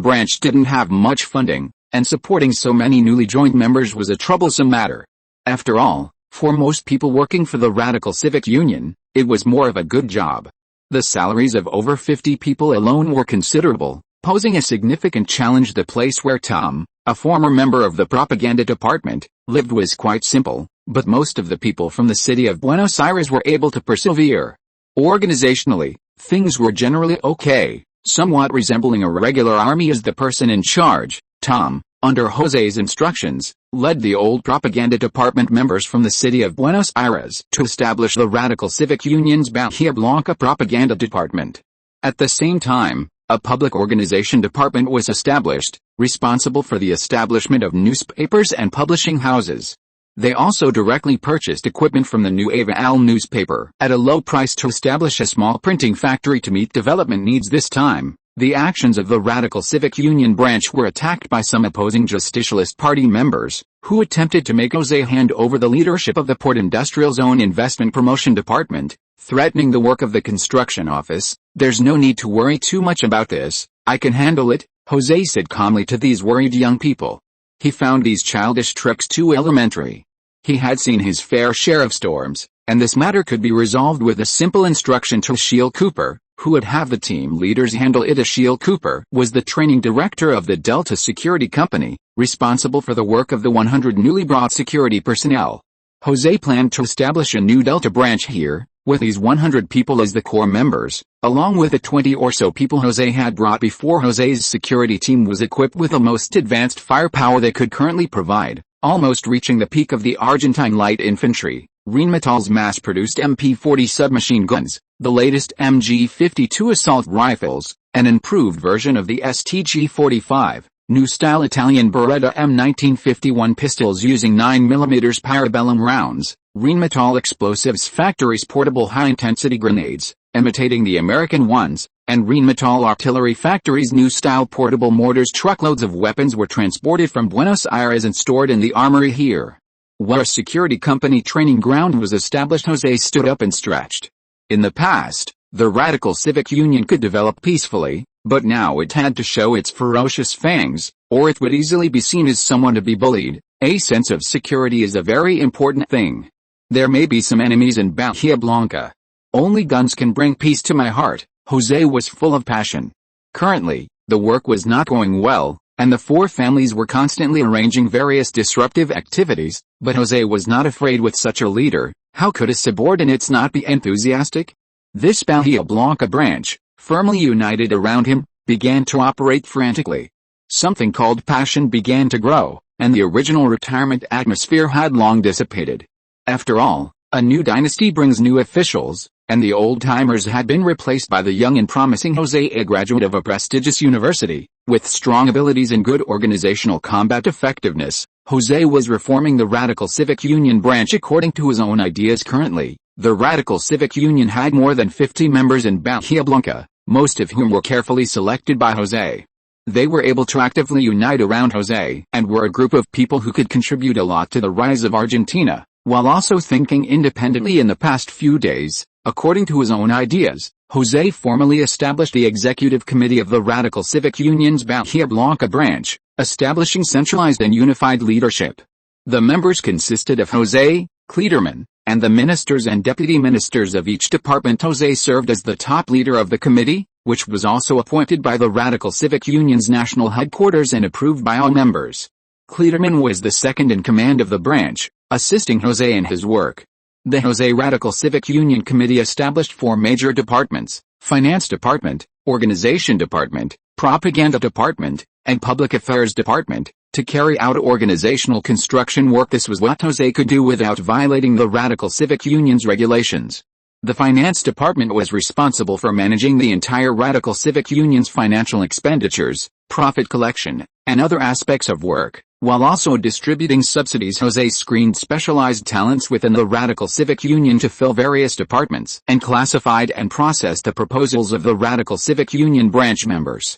branch didn't have much funding, and supporting so many newly joined members was a troublesome matter. After all, for most people working for the Radical Civic Union, it was more of a good job. The salaries of over 50 people alone were considerable, posing a significant challenge. The place where Tom, a former member of the propaganda department, lived was quite simple, but most of the people from the city of Buenos Aires were able to persevere. Organizationally, things were generally okay, somewhat resembling a regular army. As the person in charge, Tom, under José's instructions, led the old propaganda department members from the city of Buenos Aires to establish the Radical Civic Union's Bahia Blanca propaganda department. At the same time, a public organization department was established, responsible for the establishment of newspapers and publishing houses. They also directly purchased equipment from the Nueva Al newspaper at a low price to establish a small printing factory to meet development needs. This time, the actions of the Radical Civic Union branch were attacked by some opposing Justicialist Party members, who attempted to make José hand over the leadership of the Port Industrial Zone Investment Promotion Department, threatening the work of the construction office. "There's no need to worry too much about this, I can handle it," José said calmly to these worried young people. He found these childish tricks too elementary. He had seen his fair share of storms, and this matter could be resolved with a simple instruction to Achille Cooper, who would have the team leaders handle it. Achille Cooper was the training director of the Delta Security Company, responsible for the work of the 100 newly brought security personnel. José planned to establish a new Delta branch here, with these 100 people as the core members, along with the 20 or so people José had brought before. José's security team was equipped with the most advanced firepower they could currently provide, almost reaching the peak of the Argentine light infantry, Rheinmetall's mass-produced MP-40 submachine guns, the latest MG-52 assault rifles, an improved version of the STG-45, new-style Italian Beretta M1951 pistols using 9mm parabellum rounds, Rheinmetall explosives factories portable high-intensity grenades, imitating the American ones, and Rheinmetall artillery factories new-style portable mortars. Truckloads of weapons were transported from Buenos Aires and stored in the armory here. Where a security company training ground was established, José stood up and stretched. In the past, the Radical Civic Union could develop peacefully, but now it had to show its ferocious fangs, or it would easily be seen as someone to be bullied. A sense of security is a very important thing. There may be some enemies in Bahia Blanca. Only guns can bring peace to my heart. José was full of passion. Currently, the work was not going well, and the four families were constantly arranging various disruptive activities, but José was not afraid. With such a leader, how could his subordinates not be enthusiastic? This Bahia Blanca branch, firmly united around him, began to operate frantically. Something called passion began to grow, and the original retirement atmosphere had long dissipated. After all, a new dynasty brings new officials, and the old-timers had been replaced by the young and promising José, a graduate of a prestigious university, with strong abilities and good organizational combat effectiveness. José was reforming the Radical Civic Union branch according to his own ideas. Currently, the Radical Civic Union had more than 50 members in Bahia Blanca, most of whom were carefully selected by José. They were able to actively unite around José and were a group of people who could contribute a lot to the rise of Argentina, while also thinking independently. In the past few days, according to his own ideas, José formally established the Executive Committee of the Radical Civic Union's Bahia Blanca branch, establishing centralized and unified leadership. The members consisted of José, Klederman, and the ministers and deputy ministers of each department. José served as the top leader of the committee, which was also appointed by the Radical Civic Union's national headquarters and approved by all members. Kleiterman was the second in command of the branch, assisting José in his work. The José Radical Civic Union Committee established 4 major departments: Finance Department, Organization Department, Propaganda Department, and Public Affairs Department, to carry out organizational construction work. This was what José could do without violating the Radical Civic Union's regulations. The Finance Department was responsible for managing the entire Radical Civic Union's financial expenditures, profit collection, and other aspects of work, while also distributing subsidies. José screened specialized talents within the Radical Civic Union to fill various departments and classified and processed the proposals of the Radical Civic Union branch members.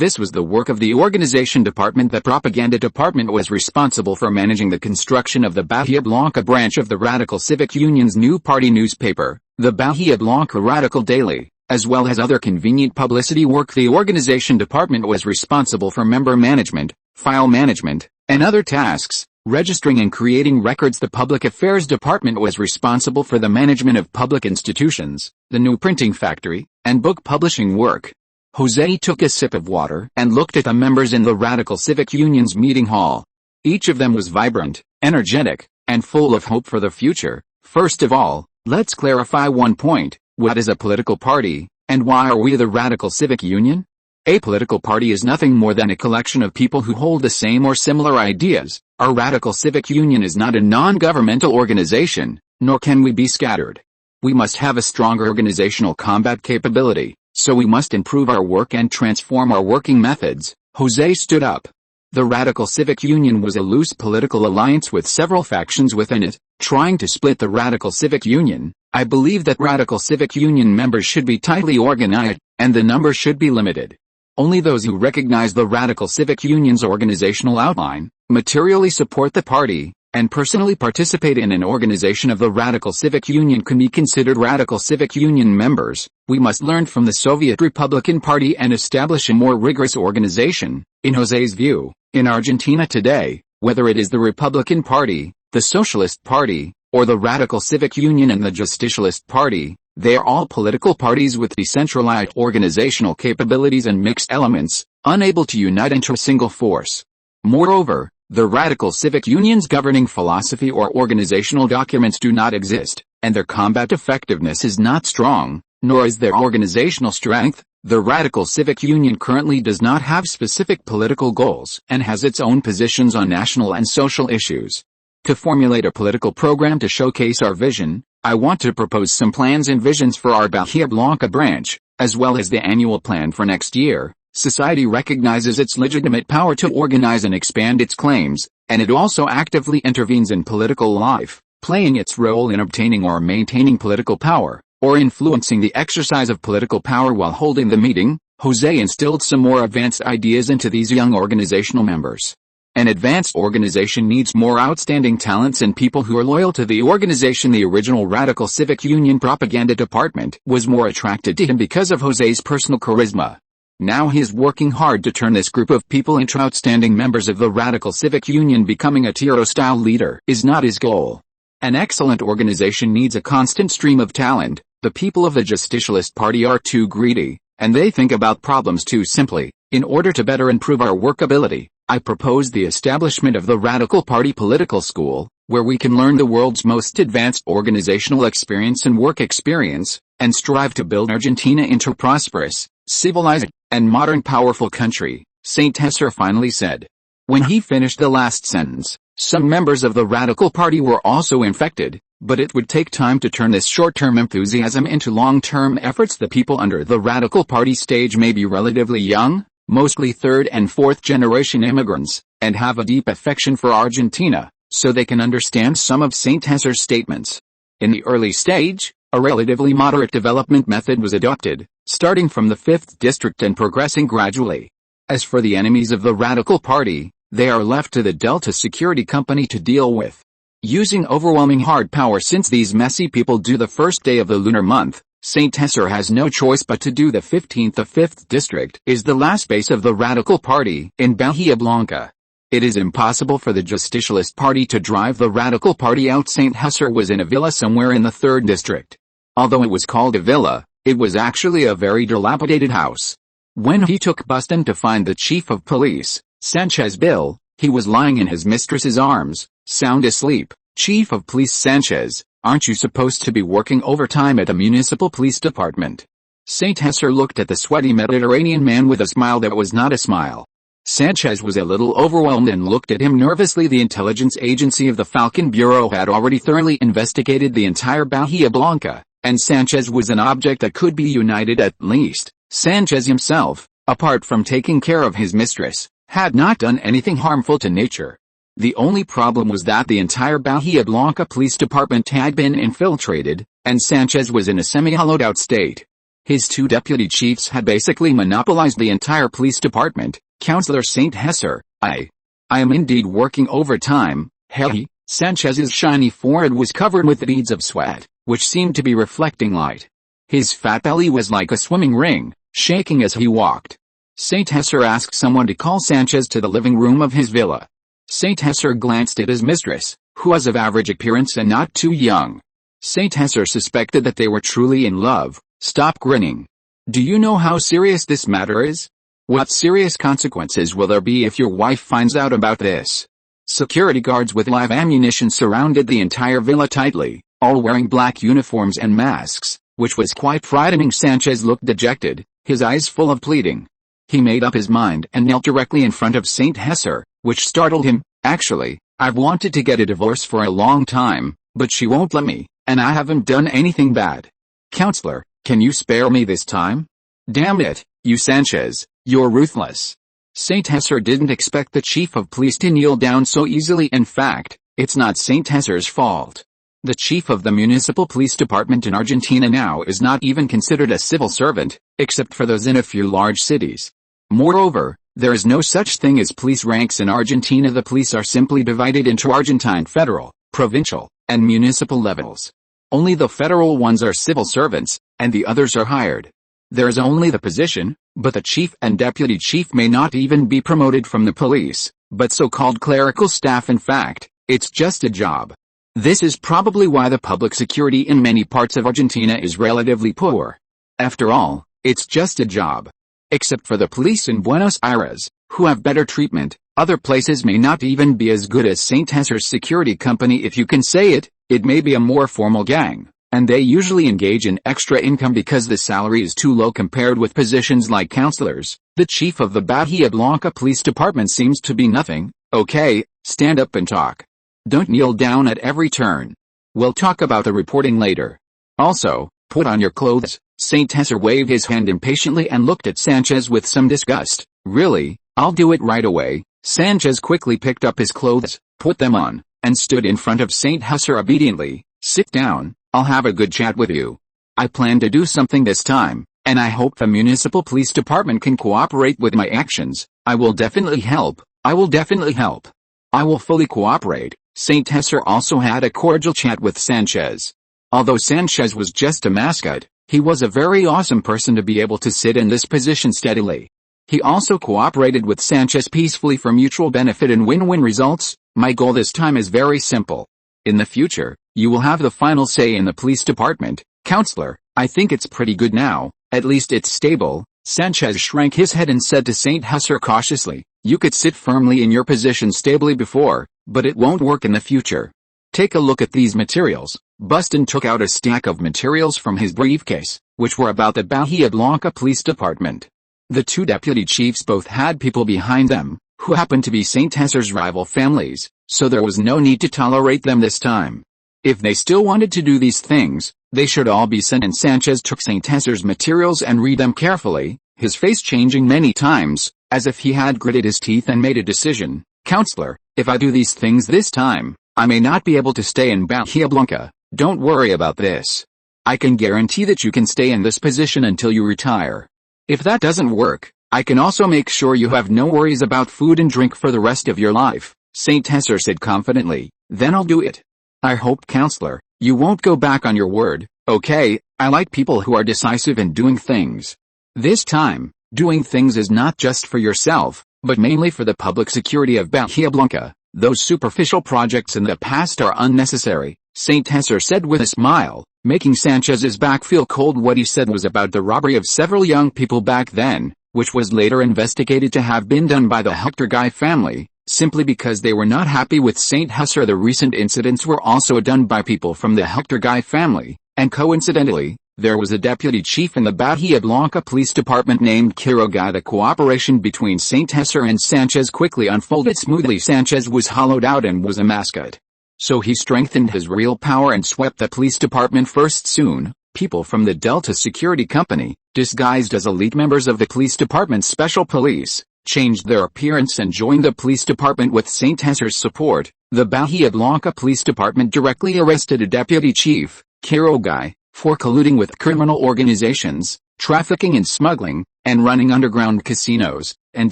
This was the work of the Organization Department. The Propaganda Department was responsible for managing the construction of the Bahia Blanca branch of the Radical Civic Union's new party newspaper, the Bahia Blanca Radical Daily, as well as other convenient publicity work. The Organization Department was responsible for member management, file management, and other tasks, registering and creating records. The Public Affairs Department was responsible for the management of public institutions, the new printing factory, and book publishing work. José took a sip of water and looked at the members in the Radical Civic Union's meeting hall. Each of them was vibrant, energetic, and full of hope for the future. First of all, let's clarify one point: what is a political party, and why are we the Radical Civic Union? A political party is nothing more than a collection of people who hold the same or similar ideas. Our Radical Civic Union is not a non-governmental organization, nor can we be scattered. We must have a stronger organizational combat capability, so we must improve our work and transform our working methods. José stood up. The Radical Civic Union was a loose political alliance with several factions within it, trying to split the Radical Civic Union. I believe that Radical Civic Union members should be tightly organized, and the number should be limited. Only those who recognize the Radical Civic Union's organizational outline, materially support the party, and personally participate in an organization of the Radical Civic Union can be considered Radical Civic Union members. We must learn from the Soviet Republican Party and establish a more rigorous organization. In José's view, in Argentina today, whether it is the Republican Party, the Socialist Party, or the Radical Civic Union and the Justicialist Party, they are all political parties with decentralized organizational capabilities and mixed elements, unable to unite into a single force. Moreover, the Radical Civic Union's governing philosophy or organizational documents do not exist, and their combat effectiveness is not strong, nor is their organizational strength. The Radical Civic Union currently does not have specific political goals and has its own positions on national and social issues. To formulate a political program to showcase our vision, I want to propose some plans and visions for our Bahia Blanca branch, as well as the annual plan for next year. Society recognizes its legitimate power to organize and expand its claims, and it also actively intervenes in political life, playing its role in obtaining or maintaining political power, or influencing the exercise of political power while holding the meeting. José instilled some more advanced ideas into these young organizational members. An advanced organization needs more outstanding talents and people who are loyal to the organization. The original Radical Civic Union Propaganda Department was more attracted to him because of José's personal charisma. Now he is working hard to turn this group of people into outstanding members of the Radical Civic Union. Becoming a Tiro-style leader is not his goal. An excellent organization needs a constant stream of talent. The people of the Justicialist Party are too greedy, and they think about problems too simply. In order to better improve our workability, I propose the establishment of the Radical Party Political School, where we can learn the world's most advanced organizational experience and work experience, and strive to build Argentina into a prosperous, civilized, and modern powerful country, Saint Hesser finally said. When he finished the last sentence, some members of the Radical Party were also infected, but it would take time to turn this short-term enthusiasm into long-term efforts. The people under the Radical Party stage may be relatively young, mostly third and fourth generation immigrants, and have a deep affection for Argentina, so they can understand some of Saint Hesser's statements. In the early stage, a relatively moderate development method was adopted, starting from the 5th district and progressing gradually. As for the enemies of the Radical Party, they are left to the Delta Security Company to deal with. Using overwhelming hard power since these messy people do the first day of the lunar month, Saint Hesser has no choice but to do the 15th. The 5th district is the last base of the Radical Party in Bahia Blanca. It is impossible for the Justicialist Party to drive the Radical Party out. St. Hesser was in a villa somewhere in the 3rd district. Although it was called a villa, it was actually a very dilapidated house. When he took Buston to find the chief of police, Sanchez Bill, he was lying in his mistress's arms, sound asleep. Chief of Police Sanchez, aren't you supposed to be working overtime at the municipal police department? St. Hesser looked at the sweaty Mediterranean man with a smile that was not a smile. Sanchez was a little overwhelmed and looked at him nervously. The intelligence agency of the Falcon Bureau had already thoroughly investigated the entire Bahia Blanca, and Sanchez was an object that could be united. At least, Sanchez himself, apart from taking care of his mistress, had not done anything harmful to nature. The only problem was that the entire Bahia Blanca police department had been infiltrated, and Sanchez was in a semi-hollowed-out state. His 2 deputy chiefs had basically monopolized the entire police department. Councillor St. Hesser, I am indeed working overtime. Hey, Sanchez's shiny forehead was covered with beads of sweat, which seemed to be reflecting light. His fat belly was like a swimming ring, shaking as he walked. St. Hesser asked someone to call Sanchez to the living room of his villa. St. Hesser glanced at his mistress, who was of average appearance and not too young. St. Hesser suspected that they were truly in love. Stop grinning. Do you know how serious this matter is? What serious consequences will there be if your wife finds out about this? Security guards with live ammunition surrounded the entire villa tightly, all wearing black uniforms and masks, which was quite frightening. Sanchez looked dejected, his eyes full of pleading. He made up his mind and knelt directly in front of St. Hesser, which startled him. Actually, I've wanted to get a divorce for a long time, but she won't let me, and I haven't done anything bad. Counselor, can you spare me this time? Damn it, you Sanchez, you're ruthless. St. Hesser didn't expect the chief of police to kneel down so easily. In fact, it's not St. Hesser's fault. The chief of the municipal police department in Argentina now is not even considered a civil servant, except for those in a few large cities. Moreover, there is no such thing as police ranks in Argentina. The police are simply divided into Argentine federal, provincial, and municipal levels. Only the federal ones are civil servants, and the others are hired. There is only the position, but the chief and deputy chief may not even be promoted from the police, but so-called clerical staff. In fact, it's just a job. This is probably why the public security in many parts of Argentina is relatively poor. After all, it's just a job. Except for the police in Buenos Aires, who have better treatment, other places may not even be as good as St. Hesser's security company. If you can say it, it may be a more formal gang, and they usually engage in extra income because the salary is too low compared with positions like counselors. The chief of the Bahia Blanca police department seems to be nothing. Okay, stand up and talk. Don't kneel down at every turn. We'll talk about the reporting later. Also, put on your clothes. St. Hesser waved his hand impatiently and looked at Sanchez with some disgust. Really? I'll do it right away. Sanchez quickly picked up his clothes, put them on, and stood in front of St. Hesser obediently. Sit down, I'll have a good chat with you. I plan to do something this time, and I hope the municipal police department can cooperate with my actions. I will definitely help. I will fully cooperate. St. Hesser also had a cordial chat with Sanchez. Although Sanchez was just a mascot, he was a very awesome person to be able to sit in this position steadily. He also cooperated with Sanchez peacefully for mutual benefit and win-win results. My goal this time is very simple. In the future, you will have the final say in the police department. Counselor, I think it's pretty good now, at least it's stable. Sanchez shrank his head and said to St. Hesser cautiously, you could sit firmly in your position stably before, but it won't work in the future. Take a look at these materials. Buston took out a stack of materials from his briefcase, which were about the Bahia Blanca police department. The 2 deputy chiefs both had people behind them, who happened to be St. Hesser's rival families, so there was no need to tolerate them this time. If they still wanted to do these things, they should all be sent. And Sanchez took St. Hesser's materials and read them carefully, his face changing many times, as if he had gritted his teeth and made a decision. Counselor, if I do these things this time, I may not be able to stay in Bahia Blanca. Don't worry about this. I can guarantee that you can stay in this position until you retire. If that doesn't work, I can also make sure you have no worries about food and drink for the rest of your life, St. Hesser said confidently. Then I'll do it. I hope, Counselor, you won't go back on your word. Okay, I like people who are decisive in doing things. This time, doing things is not just for yourself, but mainly for the public security of Bahia Blanca. Those superficial projects in the past are unnecessary, St. Hesser said with a smile, making Sanchez's back feel cold. What he said was about the robbery of several young people back then, which was later investigated to have been done by the Hector Guy family, simply because they were not happy with St. Hesser. The recent incidents were also done by people from the Hector Guy family, and coincidentally, there was a deputy chief in the Bahia Blanca Police Department named Quiroga. The cooperation between St. Hesser and Sanchez quickly unfolded smoothly. Sanchez was hollowed out and was a mascot. So he strengthened his real power and swept the police department first. Soon, people from the Delta Security Company, disguised as elite members of the police department's special police, changed their appearance and joined the police department with St. Hesser's support. The Bahia Blanca Police Department directly arrested a deputy chief, Quiroga, for colluding with criminal organizations, trafficking and smuggling, and running underground casinos, and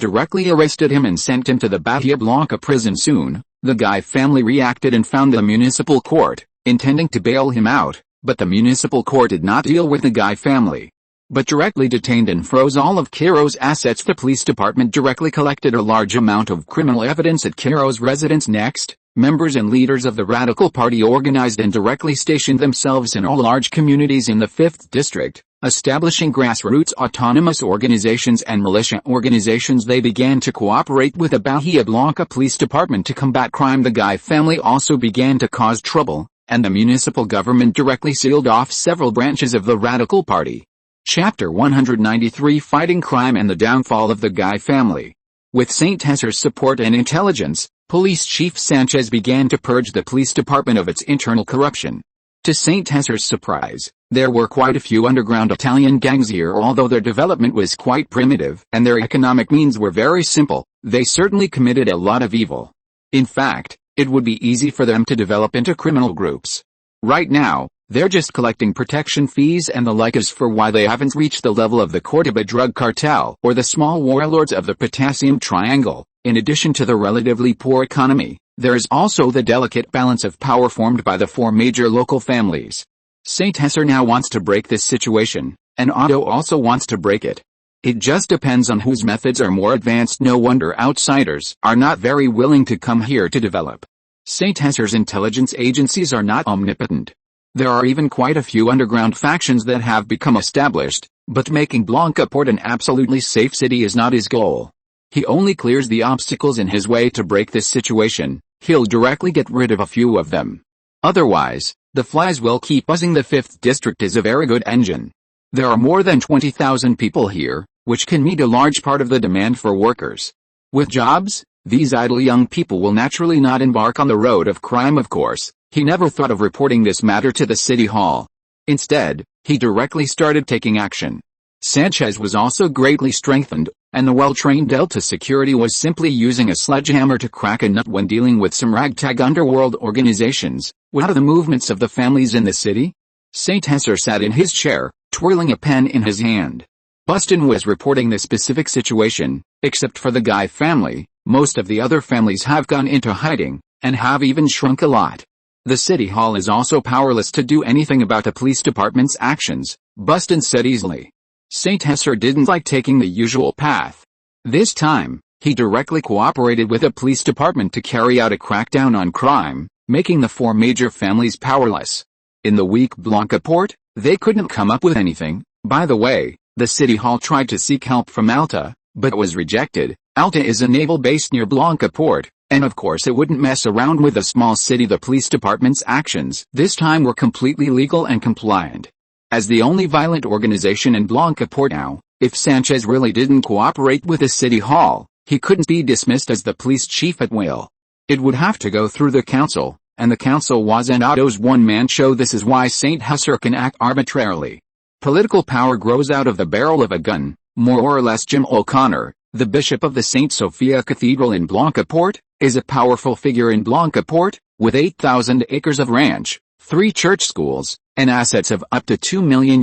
directly arrested him and sent him to the Bahia Blanca prison. Soon, the Guy family reacted and found the municipal court, intending to bail him out, but the municipal court did not deal with the Guy family, but directly detained and froze all of Cairo's assets. The police department directly collected a large amount of criminal evidence at Cairo's residence. Next, members and leaders of the Radical Party organized and directly stationed themselves in all large communities in the 5th District, establishing grassroots autonomous organizations and militia organizations. They began to cooperate with the Bahia Blanca Police Department to combat crime. The Guy family also began to cause trouble, and the municipal government directly sealed off several branches of the Radical Party. Chapter 193: Fighting Crime and the Downfall of the Guy Family. With St. Hesser's support and intelligence, Police Chief Sanchez began to purge the police department of its internal corruption. To St. Hesser's surprise, there were quite a few underground Italian gangs here. Although their development was quite primitive and their economic means were very simple, they certainly committed a lot of evil. In fact, it would be easy for them to develop into criminal groups. Right now, they're just collecting protection fees and the like. As for why they haven't reached the level of the Cordoba drug cartel or the small warlords of the Potassium Triangle, in addition to the relatively poor economy, there is also the delicate balance of power formed by the 4 major local families. St. Hesser now wants to break this situation, and Otto also wants to break it. It just depends on whose methods are more advanced. No wonder outsiders are not very willing to come here to develop. St. Hesser's intelligence agencies are not omnipotent. There are even quite a few underground factions that have become established, but making Blancaport an absolutely safe city is not his goal. He only clears the obstacles in his way. To break this situation, he'll directly get rid of a few of them. Otherwise, the flies will keep buzzing. The 5th District is a very good engine. There are more than 20,000 people here, which can meet a large part of the demand for workers. With jobs, these idle young people will naturally not embark on the road of crime. Of course, he never thought of reporting this matter to the city hall. Instead, he directly started taking action. Sanchez was also greatly strengthened, and the well-trained Delta security was simply using a sledgehammer to crack a nut when dealing with some ragtag underworld organizations. What are the movements of the families in the city? St. Hesser sat in his chair, twirling a pen in his hand. Buston was reporting the specific situation. Except for the Guy family, most of the other families have gone into hiding, and have even shrunk a lot. The city hall is also powerless to do anything about the police department's actions, Buston said easily. St. Hesser didn't like taking the usual path. This time, he directly cooperated with the police department to carry out a crackdown on crime, making the 4 major families powerless. In the weak Blancaport, they couldn't come up with anything. By the way, the city hall tried to seek help from Alta, but was rejected. Alta is a naval base near Blancaport, and of course it wouldn't mess around with a small city. The police department's actions this time were completely legal and compliant. As the only violent organization in Blancaport now, if Sanchez really didn't cooperate with the city hall, he couldn't be dismissed as the police chief at will. It would have to go through the council, and the council wasn't Otto's one-man show. This is why St. Hesser can act arbitrarily. Political power grows out of the barrel of a gun. More or less. Jim O'Connor, the bishop of the St. Sophia Cathedral in Blancaport, is a powerful figure in Blancaport, with 8,000 acres of ranch, 3 church schools, and assets of up to $2 million.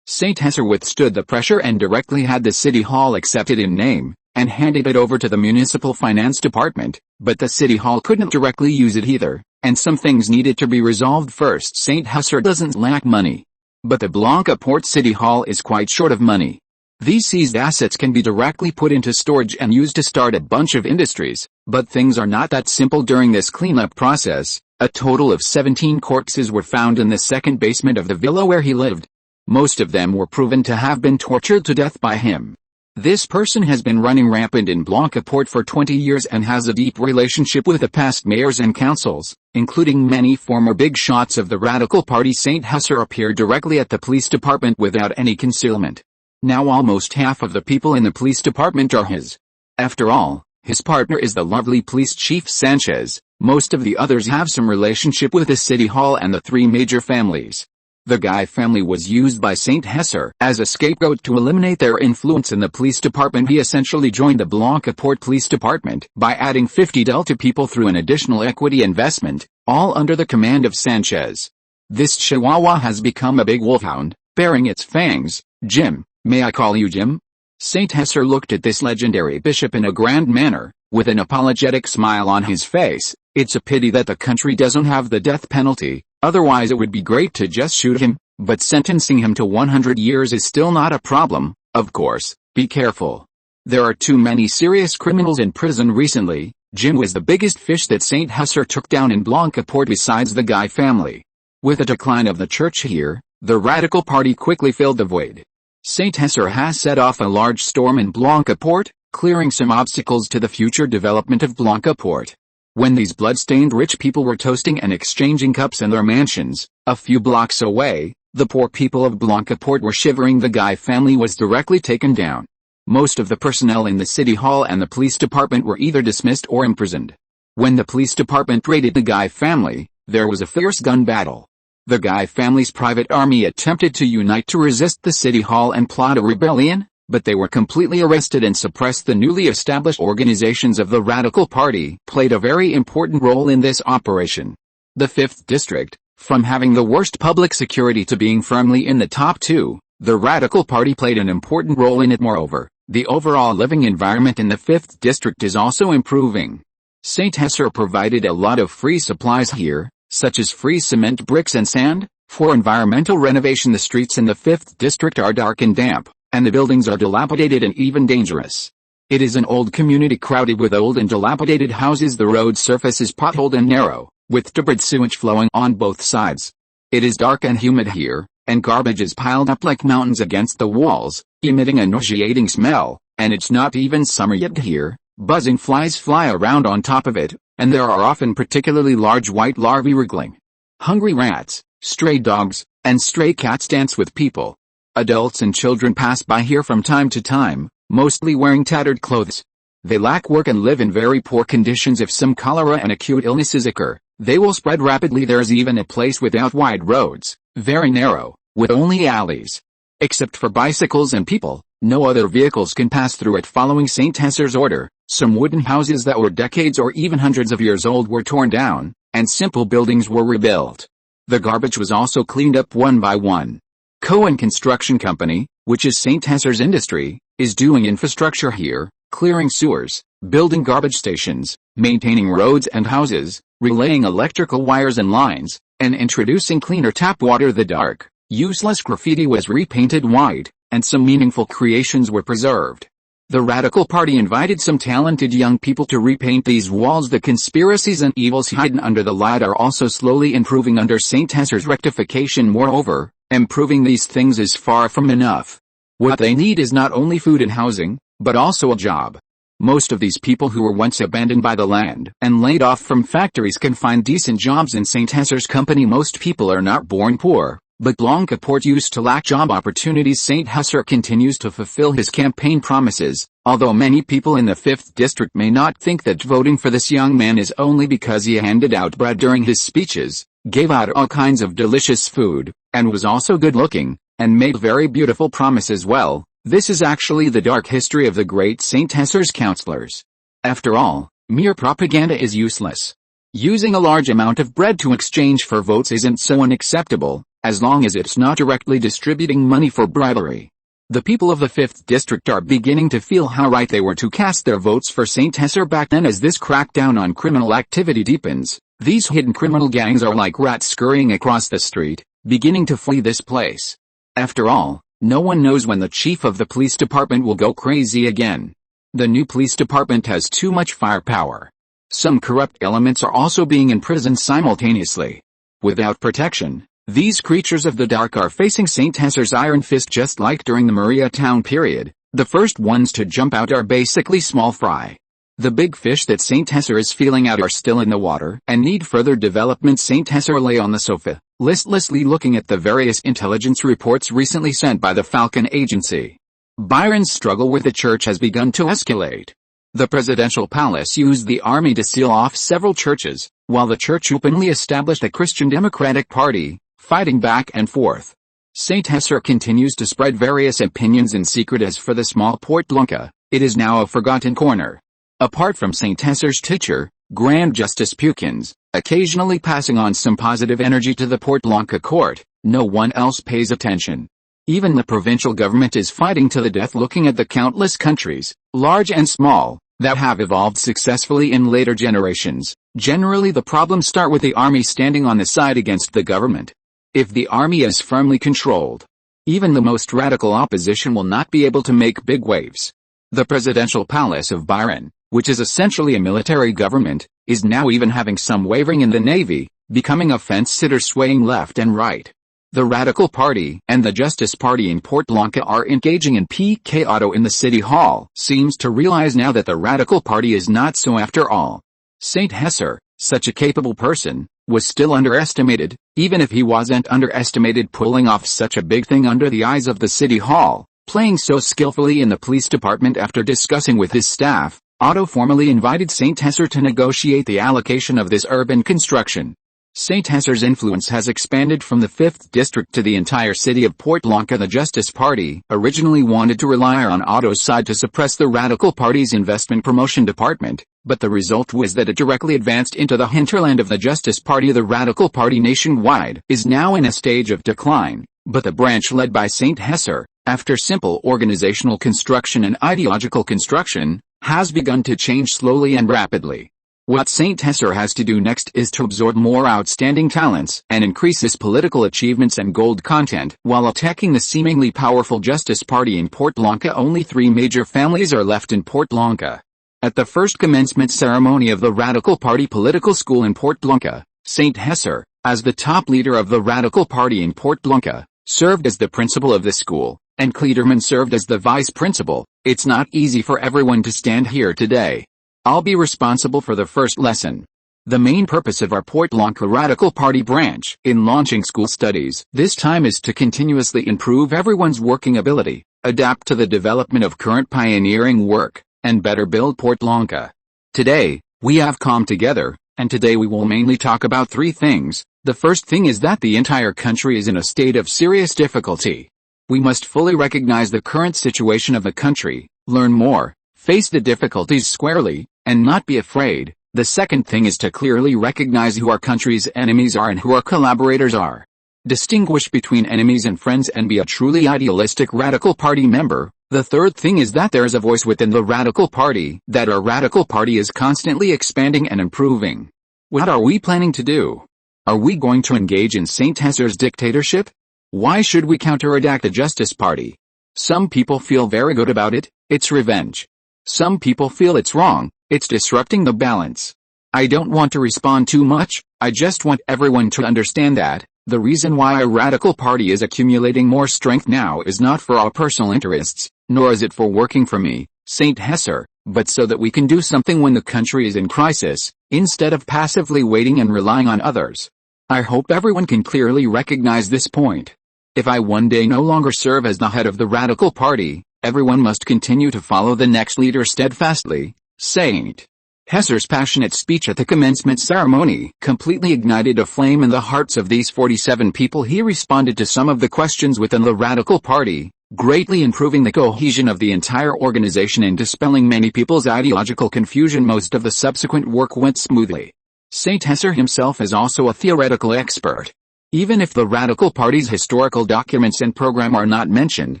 St. Hesser withstood the pressure and directly had the city hall accepted in name, and handed it over to the municipal finance department, but the city hall couldn't directly use it either, and some things needed to be resolved first. St. Hesser doesn't lack money, but the Blancaport city hall is quite short of money. These seized assets can be directly put into storage and used to start a bunch of industries, but things are not that simple during this cleanup process. A total of 17 corpses were found in the second basement of the villa where he lived. Most of them were proven to have been tortured to death by him. This person has been running rampant in Blancaport for 20 years and has a deep relationship with the past mayors and councils, including many former big shots of the radical party. Saint Husser appeared directly at the police department without any concealment. Now almost half of the people in the police department are his. After all, his partner is the lovely police chief Sanchez. Most of the others have some relationship with the city hall and the three major families. The Guy family was used by Saint Husser as a scapegoat to eliminate their influence in the police department. He essentially joined the Blancaport police department by adding 50 Delta people through an additional equity investment, all under the command of Sanchez. This Chihuahua has become a big wolfhound, baring its fangs. Jim, may I call you Jim? Saint Husser looked at this legendary bishop in a grand manner, with an apologetic smile on his face. It's a pity that the country doesn't have the death penalty, otherwise it would be great to just shoot him, but sentencing him to 100 years is still not a problem. Of course, be careful. There are too many serious criminals in prison recently. Jim was the biggest fish that Saint Husser took down in Blancaport besides the Guy family. With the decline of the church here, the radical party quickly filled the void. Saint Husser has set off a large storm in Blancaport, clearing some obstacles to the future development of Blancaport. When these blood-stained rich people were toasting and exchanging cups in their mansions, a few blocks away, the poor people of Blancaport were shivering. The Guy family was directly taken down. Most of the personnel in the city hall and the police department were either dismissed or imprisoned. When the police department raided the Guy family, there was a fierce gun battle. The Guy family's private army attempted to unite to resist the city hall and plot a rebellion, but they were completely arrested and suppressed. The newly established organizations of the Radical Party played a very important role in this operation. The 5th District, from having the worst public security to being firmly in the top 2, the Radical Party played an important role in it. Moreover, the overall living environment in the 5th District is also improving. Saint Husser provided a lot of free supplies here, such as free cement, bricks and sand, for environmental renovation. The streets in the 5th District are dark and damp, and the buildings are dilapidated and even dangerous. It is an old community crowded with old and dilapidated houses. The road surface is potholed and narrow, with debris sewage flowing on both sides. It is dark and humid here, and garbage is piled up like mountains against the walls, emitting a nauseating smell, and it's not even summer yet here. Buzzing flies fly around on top of it, and there are often particularly large white larvae wriggling. Hungry rats, stray dogs, and stray cats dance with people. Adults and children pass by here from time to time, mostly wearing tattered clothes. They lack work and live in very poor conditions. If some cholera and acute illnesses occur, they will spread rapidly. There's even a place without wide roads, very narrow, with only alleys. Except for bicycles and people, no other vehicles can pass through it. Following Saint Husser's order, some wooden houses that were decades or even hundreds of years old were torn down, and simple buildings were rebuilt. The garbage was also cleaned up one by one. Cohen Construction Company, which is Saint Husser's industry, is doing infrastructure here, clearing sewers, building garbage stations, maintaining roads and houses, relaying electrical wires and lines, and introducing cleaner tap water. The dark, useless graffiti was repainted white, and some meaningful creations were preserved. The Radical Party invited some talented young people to repaint these walls. The conspiracies and evils hidden under the light are also slowly improving under Saint Husser's rectification. Moreover, improving these things is far from enough. What they need is not only food and housing, but also a job. Most of these people who were once abandoned by the land and laid off from factories can find decent jobs in Saint Husser's company. Most people are not born poor, but Blancaport used to lack job opportunities. Saint Husser continues to fulfill his campaign promises, although many people in the 5th District may not think that voting for this young man is only because he handed out bread during his speeches, gave out all kinds of delicious food, and was also good-looking, and made very beautiful promises. Well, this is actually the dark history of the great Saint Husser's counselors. After all, mere propaganda is useless. Using a large amount of bread to exchange for votes isn't so unacceptable, as long as it's not directly distributing money for bribery. The people of the 5th District are beginning to feel how right they were to cast their votes for Saint Husser back then. As this crackdown on criminal activity deepens, these hidden criminal gangs are like rats scurrying across the street, beginning to flee this place. After all, No one knows when the chief of the police department will go crazy again. The new police department has too much firepower. Some corrupt elements are also being imprisoned simultaneously. Without protection, these creatures of the dark are facing Saint Hesser's iron fist just like during the Maria Town period. The first ones to jump out are basically small fry. The big fish that Saint Hesser is feeling out are still in the water and need further development. Saint Hesser lay on the sofa, listlessly looking at the various intelligence reports recently sent by the Falcon Agency. Byron's struggle with the church has begun to escalate. The presidential palace used the army to seal off several churches, while the church openly established a Christian Democratic Party, fighting back and forth. Saint Hesser continues to spread various opinions in secret. As for the small Port Blanca, it is now a forgotten corner. Apart from Saint Hesser's teacher, Grand Justice Pukins, occasionally passing on some positive energy to the Port Blanca court, no one else pays attention. Even the provincial government is fighting to the death, looking at the countless countries, large and small, that have evolved successfully in later generations. Generally the problems start with the army standing on the side against the government. If the army is firmly controlled, even the most radical opposition will not be able to make big waves. The presidential palace of Byron, which is essentially a military government, is now even having some wavering in the navy, becoming a fence-sitter swaying left and right. The Radical Party and the Justice Party in Port Blanca are engaging in PK auto in the city hall. Seems to realize now that the Radical Party is not so after all. Saint Hesser, such a capable person, was still underestimated, even if he wasn't underestimated pulling off such a big thing under the eyes of the city hall, playing so skillfully in the police department. After discussing with his staff, Otto formally invited Saint Hesser to negotiate the allocation of this urban construction. Saint Hesser's influence has expanded from the 5th district to the entire city of Port Blanca. The Justice Party originally wanted to rely on Otto's side to suppress the Radical Party's investment promotion department, but the result was that it directly advanced into the hinterland of the Justice Party. The Radical Party nationwide is now in a stage of decline, but the branch led by Saint Hesser, after simple organizational construction and ideological construction, has begun to change slowly and rapidly. What Saint Hesser has to do next is to absorb more outstanding talents and increase his political achievements and gold content while attacking the seemingly powerful Justice Party in Port Blanca. Only 3 major families are left in Port Blanca. At the first commencement ceremony of the Radical Party political school in Port Blanca, Saint Hesser, as the top leader of the Radical Party in Port Blanca, served as the principal of the school, and Klederman served as the vice principal. It's not easy for everyone to stand here today. I'll be responsible for the first lesson. The main purpose of our Port Blanca Radical Party branch in launching school studies this time is to continuously improve everyone's working ability, adapt to the development of current pioneering work, and better build Port Blanca. Today, we have come together, and today we will mainly talk about 3 things. The first thing is that the entire country is in a state of serious difficulty. We must fully recognize the current situation of the country, learn more, face the difficulties squarely, and not be afraid. The second thing is to clearly recognize who our country's enemies are and who our collaborators are. Distinguish between enemies and friends and be a truly idealistic Radical Party member. The third thing is that there is a voice within the Radical Party, that our Radical Party is constantly expanding and improving. What are we planning to do? Are we going to engage in Saint Hesser's dictatorship? Why should we counterattack the Justice Party? Some people feel very good about it, it's revenge. Some people feel it's wrong, it's disrupting the balance. I don't want to respond too much, I just want everyone to understand that the reason why our Radical Party is accumulating more strength now is not for our personal interests, nor is it for working for me, Saint Hesser, but so that we can do something when the country is in crisis, instead of passively waiting and relying on others. I hope everyone can clearly recognize this point. If I one day no longer serve as the head of the Radical Party, everyone must continue to follow the next leader steadfastly. Saint Hesser's passionate speech at the commencement ceremony completely ignited a flame in the hearts of these 47 people. He responded to some of the questions within the Radical Party, greatly improving the cohesion of the entire organization and dispelling many people's ideological confusion. Most of the subsequent work went smoothly. Saint Hesser himself is also a theoretical expert. Even if the Radical Party's historical documents and program are not mentioned,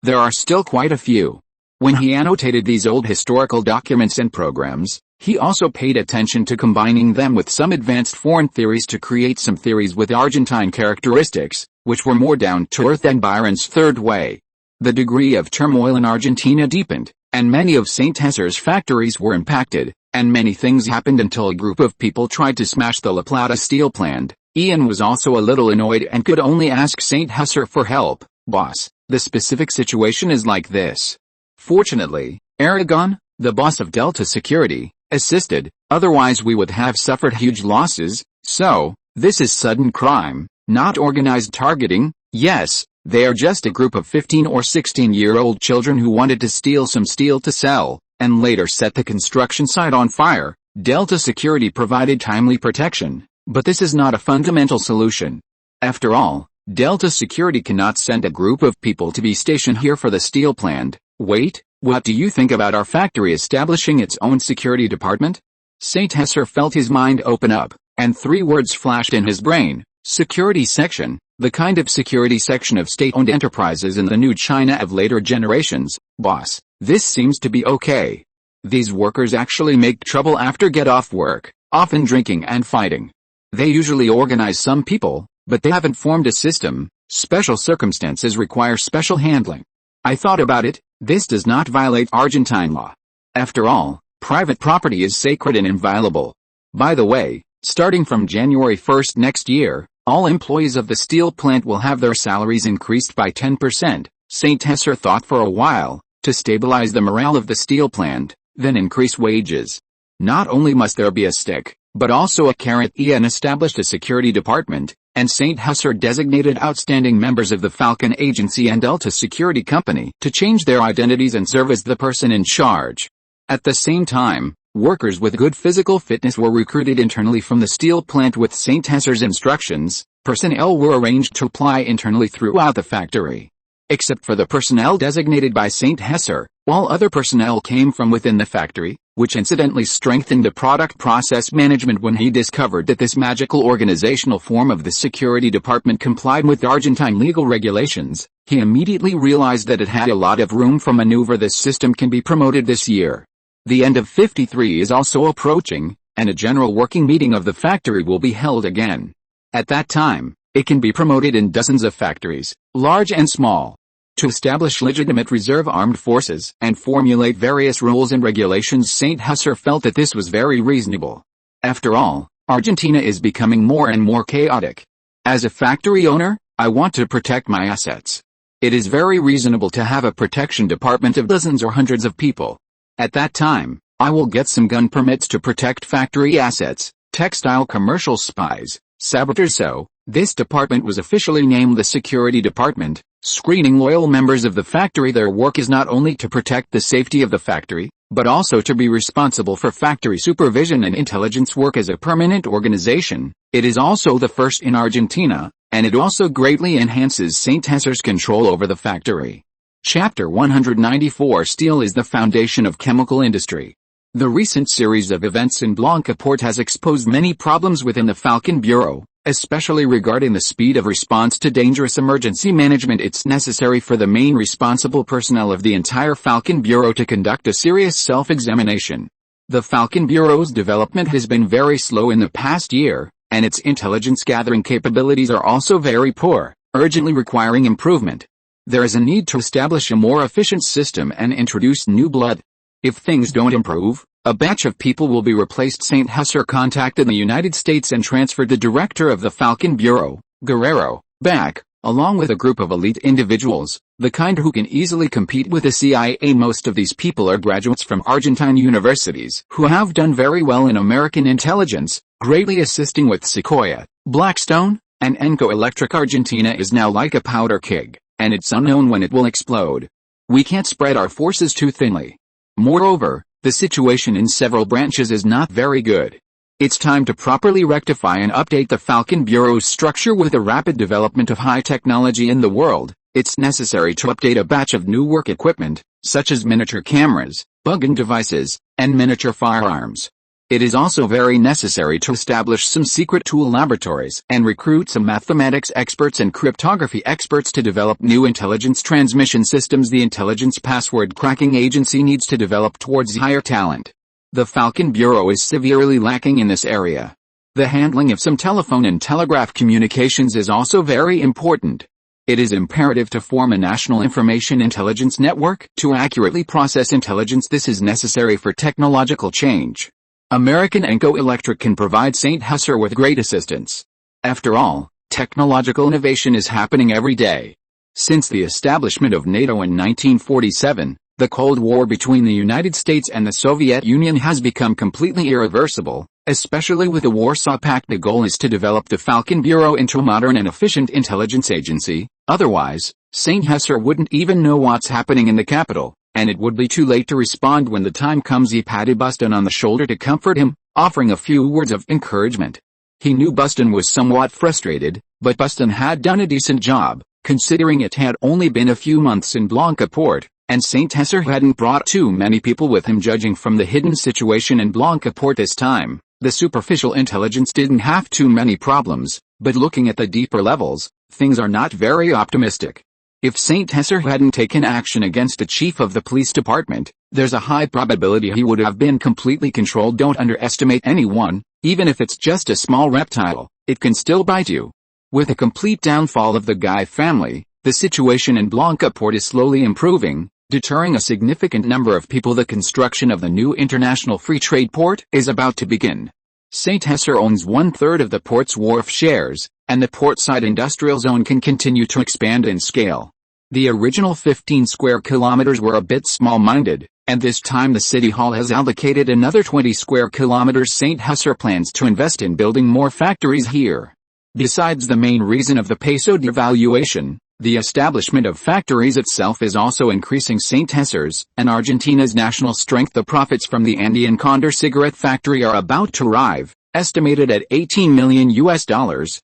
there are still quite a few. When he annotated these old historical documents and programs, he also paid attention to combining them with some advanced foreign theories to create some theories with Argentine characteristics, which were more down to earth than Byron's third way. The degree of turmoil in Argentina deepened, and many of St. Hesser's factories were impacted, and many things happened until a group of people tried to smash the La Plata steel plant. Ian was also a little annoyed and could only ask St. Hesser for help. Boss, the specific situation is like this. Fortunately, Aragon, the boss of Delta Security, assisted, otherwise we would have suffered huge losses. So, this is sudden crime, not organized targeting. Yes, they are just a group of 15 or 16-year-old children who wanted to steal some steel to sell, and later set the construction site on fire. Delta Security provided timely protection, but this is not a fundamental solution. After all, Delta Security cannot send a group of people to be stationed here for the steel plant. Wait, what do you think about our factory establishing its own security department? St. Hesser felt his mind open up, and 3 words flashed in his brain. Security section, the kind of security section of state-owned enterprises in the new China of later generations. Boss, this seems to be okay. These workers actually make trouble after get off work, often drinking and fighting. They usually organize some people, but they haven't formed a system. Special circumstances require special handling. I thought about it, this does not violate Argentine law. After all, private property is sacred and inviolable. By the way, starting from January 1st next year, all employees of the steel plant will have their salaries increased by 10%. St. Hesser thought for a while, to stabilize the morale of the steel plant, then increase wages. Not only must there be a stick, but also a carrot. Ian established a security department, and St. Hesser designated outstanding members of the Falcon Agency and Delta Security Company to change their identities and serve as the person in charge. At the same time, workers with good physical fitness were recruited internally from the steel plant with St. Hesser's instructions. Personnel were arranged to apply internally throughout the factory. Except for the personnel designated by St. Hesser, all other personnel came from within the factory, which incidentally strengthened the product process management. When he discovered that this magical organizational form of the security department complied with Argentine legal regulations, he immediately realized that it had a lot of room for maneuver. This system can be promoted this year. The end of 53 is also approaching, and a general working meeting of the factory will be held again. At that time, it can be promoted in dozens of factories, large and small. To establish legitimate reserve armed forces and formulate various rules and regulations, St. Hesser felt that this was very reasonable. After all, Argentina is becoming more and more chaotic. As a factory owner, I want to protect my assets. It is very reasonable to have a protection department of dozens or hundreds of people. At that time, I will get some gun permits to protect factory assets, textile commercial spies, saboteurs. So, this department was officially named the Security Department, screening loyal members of the factory. Their work is not only to protect the safety of the factory, but also to be responsible for factory supervision and intelligence work. As a permanent organization, it is also the first in Argentina, and it also greatly enhances St. Hesser's control over the factory. Chapter 194. Steel is the foundation of chemical industry. The recent series of events in Blancaport has exposed many problems within the Falcon Bureau, especially regarding the speed of response to dangerous emergency management. It's necessary for the main responsible personnel of the entire Falcon Bureau to conduct a serious self-examination. The Falcon Bureau's development has been very slow in the past year, and its intelligence gathering capabilities are also very poor, urgently requiring improvement. There is a need to establish a more efficient system and introduce new blood. If things don't improve, a batch of people will be replaced. St. Hesser contacted the United States and transferred the director of the Falcon Bureau, Guerrero, back, along with a group of elite individuals, the kind who can easily compete with the CIA. Most of these people are graduates from Argentine universities who have done very well in American intelligence, greatly assisting with Sequoia, Blackstone, and Enco Electric. Argentina is now like a powder keg, and it's unknown when it will explode. We can't spread our forces too thinly. Moreover, the situation in several branches is not very good. It's time to properly rectify and update the Falcon Bureau's structure. With the rapid development of high technology in the world, it's necessary to update a batch of new work equipment, such as miniature cameras, bugging devices, and miniature firearms. It is also very necessary to establish some secret tool laboratories and recruit some mathematics experts and cryptography experts to develop new intelligence transmission systems. The Intelligence Password Cracking Agency needs to develop towards higher talent. The Falcon Bureau is severely lacking in this area. The handling of some telephone and telegraph communications is also very important. It is imperative to form a national information intelligence network to accurately process intelligence. This is necessary for technological change. American Enco Electric can provide St. Husser with great assistance. After all, technological innovation is happening every day. Since the establishment of NATO in 1947, the Cold War between the United States and the Soviet Union has become completely irreversible, especially with the Warsaw Pact. The goal is to develop the Falcon Bureau into a modern and efficient intelligence agency. Otherwise, St. Husser wouldn't even know what's happening in the capital, and it would be too late to respond when the time comes. He patted Buston on the shoulder to comfort him, offering a few words of encouragement. He knew Buston was somewhat frustrated, but Buston had done a decent job, considering it had only been a few months in Blancaport, and St. Husser hadn't brought too many people with him. Judging from the hidden situation in Blancaport this time, the superficial intelligence didn't have too many problems, but looking at the deeper levels, things are not very optimistic. If St. Husser hadn't taken action against the chief of the police department, there's a high probability he would have been completely controlled. Don't underestimate anyone, even if it's just a small reptile, it can still bite you. With a complete downfall of the Guy family, the situation in Blancaport is slowly improving, deterring a significant number of people. The construction of the new international free trade port is about to begin. St. Husser owns 1/3 of the port's wharf shares, and the portside industrial zone can continue to expand in scale. The original 15 square kilometers were a bit small-minded, and this time the City Hall has allocated another 20 square kilometers. St. Husser plans to invest in building more factories here. Besides the main reason of the peso devaluation, the establishment of factories itself is also increasing St. Husser's and Argentina's national strength. The profits from the Andean Condor cigarette factory are about to arrive, estimated at $18 million,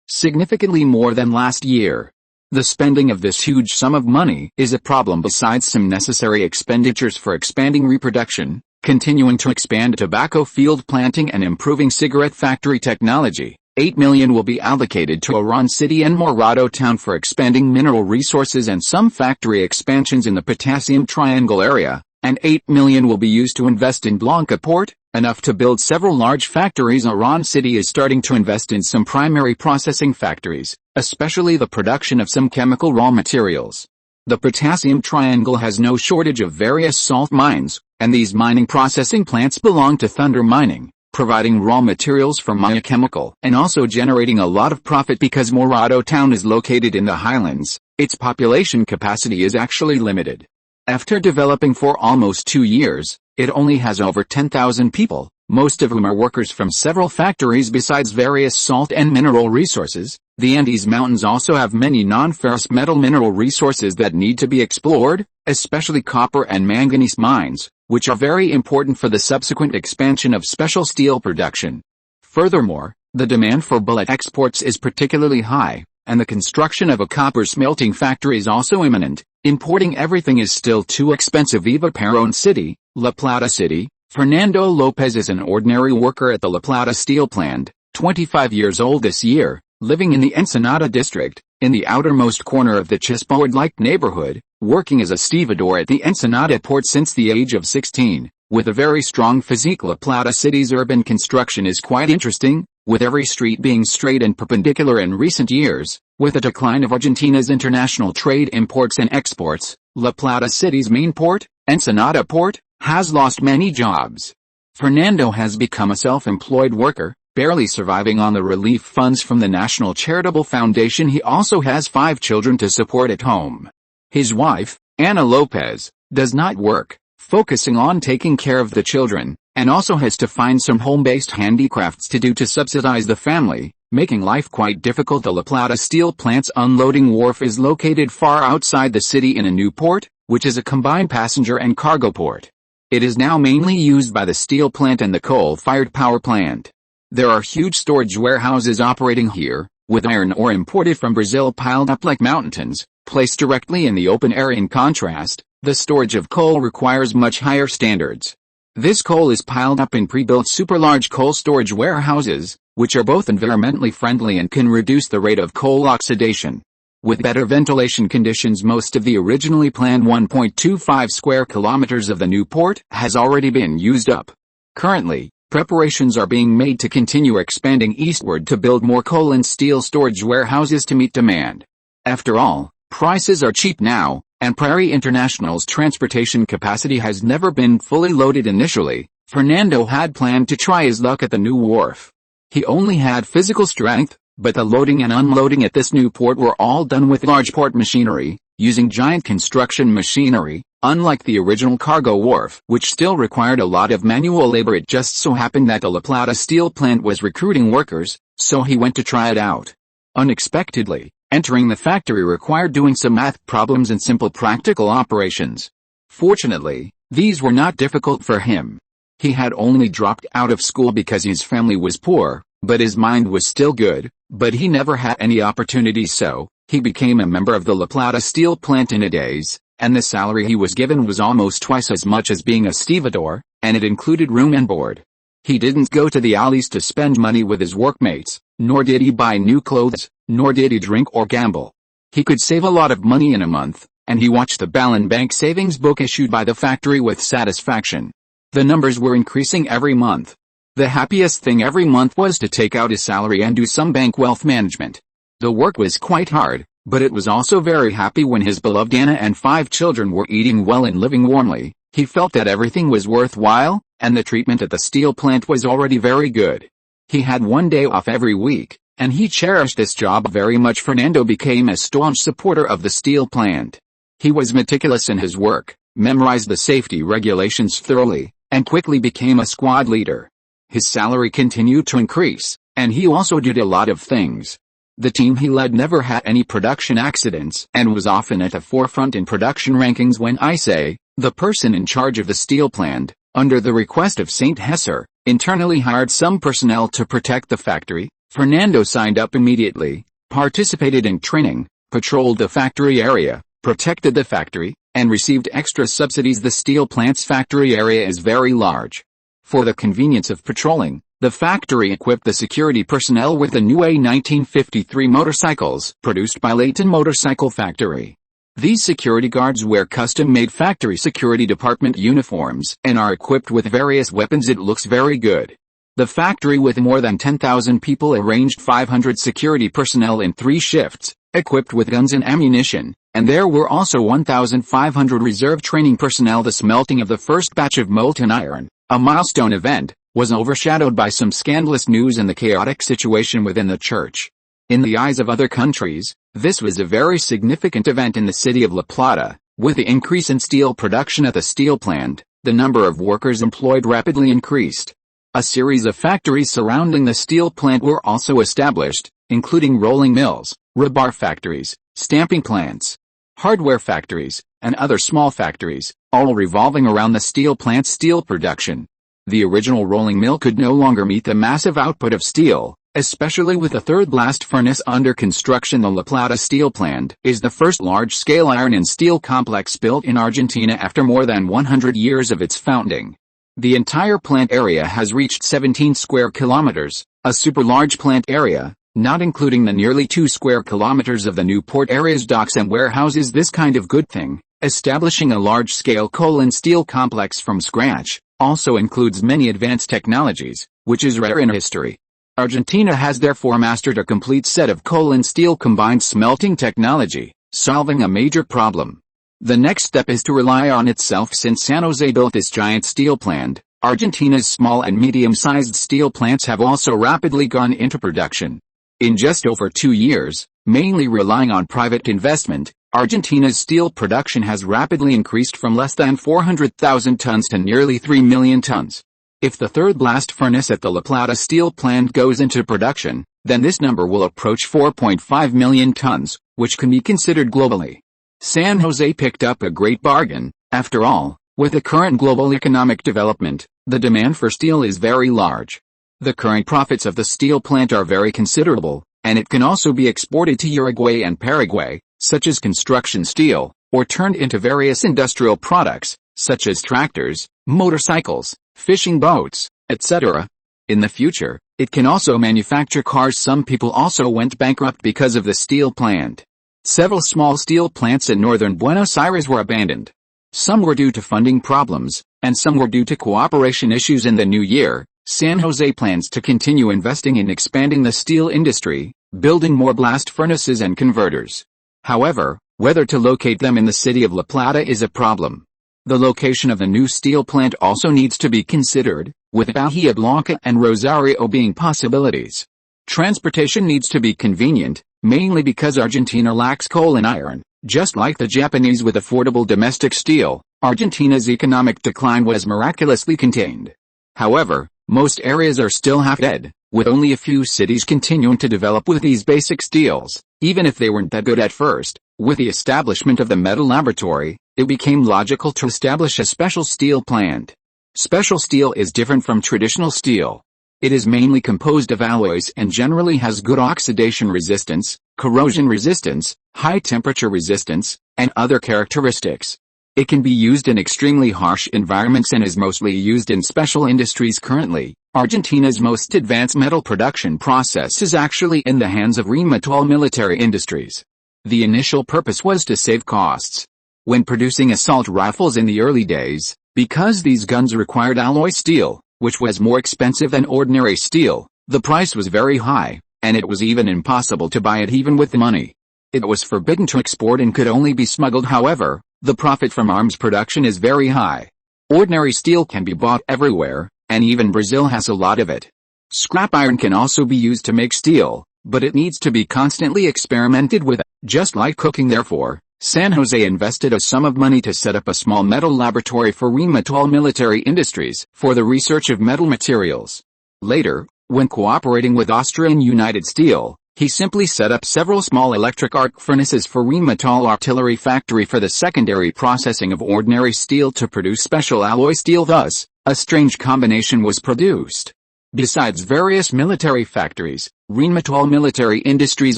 significantly more than last year. The spending of this huge sum of money is a problem. Besides some necessary expenditures for expanding reproduction, continuing to expand tobacco field planting and improving cigarette factory technology, $8 million will be allocated to Oran City and Morado Town for expanding mineral resources and some factory expansions in the Potassium Triangle area, and $8 million will be used to invest in Blancaport, enough to build several large factories. Oran City is starting to invest in some primary processing factories, especially the production of some chemical raw materials. The Potassium Triangle has no shortage of various salt mines, and these mining processing plants belong to Thunder Mining, providing raw materials for Maya Chemical and also generating a lot of profit. Because Morado Town is located in the highlands, its population capacity is actually limited. After developing for almost 2 years, it only has over 10,000 people, most of whom are workers from several factories. Besides various salt and mineral resources, the Andes Mountains also have many non-ferrous metal mineral resources that need to be explored, especially copper and manganese mines, which are very important for the subsequent expansion of special steel production. Furthermore, the demand for bullet exports is particularly high, and the construction of a copper smelting factory is also imminent. Importing everything is still too expensive. Viva Perón City, La Plata City. Fernando Lopez is an ordinary worker at the La Plata steel plant, 25 years old this year, living in the Ensenada district, in the outermost corner of the chessboard-like neighborhood, working as a stevedore at the Ensenada port since the age of 16. With a very strong physique, La Plata City's urban construction is quite interesting, with every street being straight and perpendicular. In recent years, with a decline of Argentina's international trade imports and exports, La Plata City's main port, Ensenada Port, has lost many jobs. Fernando has become a self-employed worker, barely surviving on the relief funds from the National Charitable Foundation. He also has 5 children to support at home. His wife, Ana Lopez, does not work, focusing on taking care of the children, and also has to find some home-based handicrafts to do to subsidize the family, making life quite difficult. The La Plata steel plant's unloading wharf is located far outside the city in a new port, which is a combined passenger and cargo port. It is now mainly used by the steel plant and the coal-fired power plant. There are huge storage warehouses operating here, with iron ore imported from Brazil piled up like mountains, placed directly in the open air. In contrast, the storage of coal requires much higher standards. This coal is piled up in pre-built super-large coal storage warehouses, which are both environmentally friendly and can reduce the rate of coal oxidation. With better ventilation conditions, most of the originally planned 1.25 square kilometers of the new port has already been used up. Currently, preparations are being made to continue expanding eastward to build more coal and steel storage warehouses to meet demand. After all, Prices are cheap now, and Prairie International's transportation capacity has never been fully loaded initially. Fernando had planned to try his luck at the new wharf. He only had physical strength, but the loading and unloading at this new port were all done with large port machinery, using giant construction machinery, unlike the original cargo wharf, which still required a lot of manual labor. It just so happened that the La Plata steel plant was recruiting workers, so he went to try it out. Unexpectedly, entering the factory required doing some math problems and simple practical operations. Fortunately, these were not difficult for him. He had only dropped out of school because his family was poor, but his mind was still good, but he never had any opportunities, so he became a member of the La Plata steel plant in a daze, and the salary he was given was almost twice as much as being a stevedore, and it included room and board. He didn't go to the alleys to spend money with his workmates, nor did he buy new clothes, nor did he drink or gamble. He could save a lot of money in a month, and he watched the Ballon Bank savings book issued by the factory with satisfaction. The numbers were increasing every month. The happiest thing every month was to take out his salary and do some bank wealth management. The work was quite hard, but it was also very happy when his beloved Anna and 5 children were eating well and living warmly. He felt that everything was worthwhile, and the treatment at the steel plant was already very good. He had 1 day off every week, and he cherished this job very much. Fernando became a staunch supporter of the steel plant. He was meticulous in his work, memorized the safety regulations thoroughly, and quickly became a squad leader. His salary continued to increase, and he also did a lot of things. The team he led never had any production accidents and was often at the forefront in production rankings. When I say, the person in charge of the steel plant, under the request of St. Hesser, internally hired some personnel to protect the factory, Fernando signed up immediately, participated in training, patrolled the factory area, protected the factory, and received extra subsidies. The steel plant's factory area is very large. For the convenience of patrolling, the factory equipped the security personnel with the new A1953 motorcycles produced by Leighton Motorcycle Factory. These security guards wear custom-made factory security department uniforms and are equipped with various weapons. It looks very good. The factory, with more than 10,000 people, arranged 500 security personnel in 3 shifts, equipped with guns and ammunition, and there were also 1,500 reserve training personnel. The smelting of the first batch of molten iron, a milestone event, was overshadowed by some scandalous news and the chaotic situation within the church. In the eyes of other countries, this was a very significant event in the city of La Plata. With the increase in steel production at the steel plant, the number of workers employed rapidly increased. A series of factories surrounding the steel plant were also established, including rolling mills, rebar factories, stamping plants, hardware factories, and other small factories, all revolving around the steel plant's steel production. The original rolling mill could no longer meet the massive output of steel, especially with the third blast furnace under construction. The La Plata steel plant is the first large-scale iron and steel complex built in Argentina after more than 100 years of its founding. The entire plant area has reached 17 square kilometers, a super large plant area, not including the nearly 2 square kilometers of the new port area's docks and warehouses. This kind of good thing, establishing a large-scale coal and steel complex from scratch, also includes many advanced technologies, which is rare in history. Argentina has therefore mastered a complete set of coal and steel combined smelting technology, solving a major problem. The next step is to rely on itself. Since San Jose built this giant steel plant, Argentina's small and medium-sized steel plants have also rapidly gone into production. In just over 2 years, mainly relying on private investment, Argentina's steel production has rapidly increased from less than 400,000 tons to nearly 3 million tons. If the third blast furnace at the La Plata steel plant goes into production, then this number will approach 4.5 million tons, which can be considered globally. San Jose picked up a great bargain. After all, with the current global economic development, the demand for steel is very large. The current profits of the steel plant are very considerable, and it can also be exported to Uruguay and Paraguay, such as construction steel, or turned into various industrial products, such as tractors, motorcycles, fishing boats, etc. In the future, it can also manufacture cars. Some people also went bankrupt because of the steel plant. Several small steel plants in northern Buenos Aires were abandoned. Some were due to funding problems, and some were due to cooperation issues. In the new year, San Jose plans to continue investing in expanding the steel industry, building more blast furnaces and converters. However, Whether to locate them in the city of La Plata is a problem. The location of the new steel plant also needs to be considered, with Bahia Blanca and Rosario being possibilities. Transportation needs to be convenient, mainly because Argentina lacks coal and iron. Just like the Japanese with affordable domestic steel, Argentina's economic decline was miraculously contained. However, most areas are still half dead, with only a few cities continuing to develop with these basic steels, even if they weren't that good at first. With the establishment of the metal laboratory, it became logical to establish a special steel plant. Special steel is different from traditional steel. It is mainly composed of alloys and generally has good oxidation resistance, corrosion resistance, high temperature resistance, and other characteristics. It can be used in extremely harsh environments and is mostly used in special industries currently. Argentina's most advanced metal production process is actually in the hands of Rheinmetall military industries. The initial purpose was to save costs. When producing assault rifles in the early days, because these guns required alloy steel, which was more expensive than ordinary steel, the price was very high, and it was even impossible to buy it even with the money. It was forbidden to export and could only be smuggled. However, the profit from arms production is very high. Ordinary steel can be bought everywhere, and even Brazil has a lot of it. Scrap iron can also be used to make steel, but it needs to be constantly experimented with. Just like cooking, therefore, San Jose invested a sum of money to set up a small metal laboratory for Rheinmetall military industries for the research of metal materials. Later, when cooperating with Austrian United Steel, he simply set up several small electric arc furnaces for Rheinmetall artillery factory for the secondary processing of ordinary steel to produce special alloy steel. Thus, a strange combination was produced. Besides various military factories, Rheinmetall military industries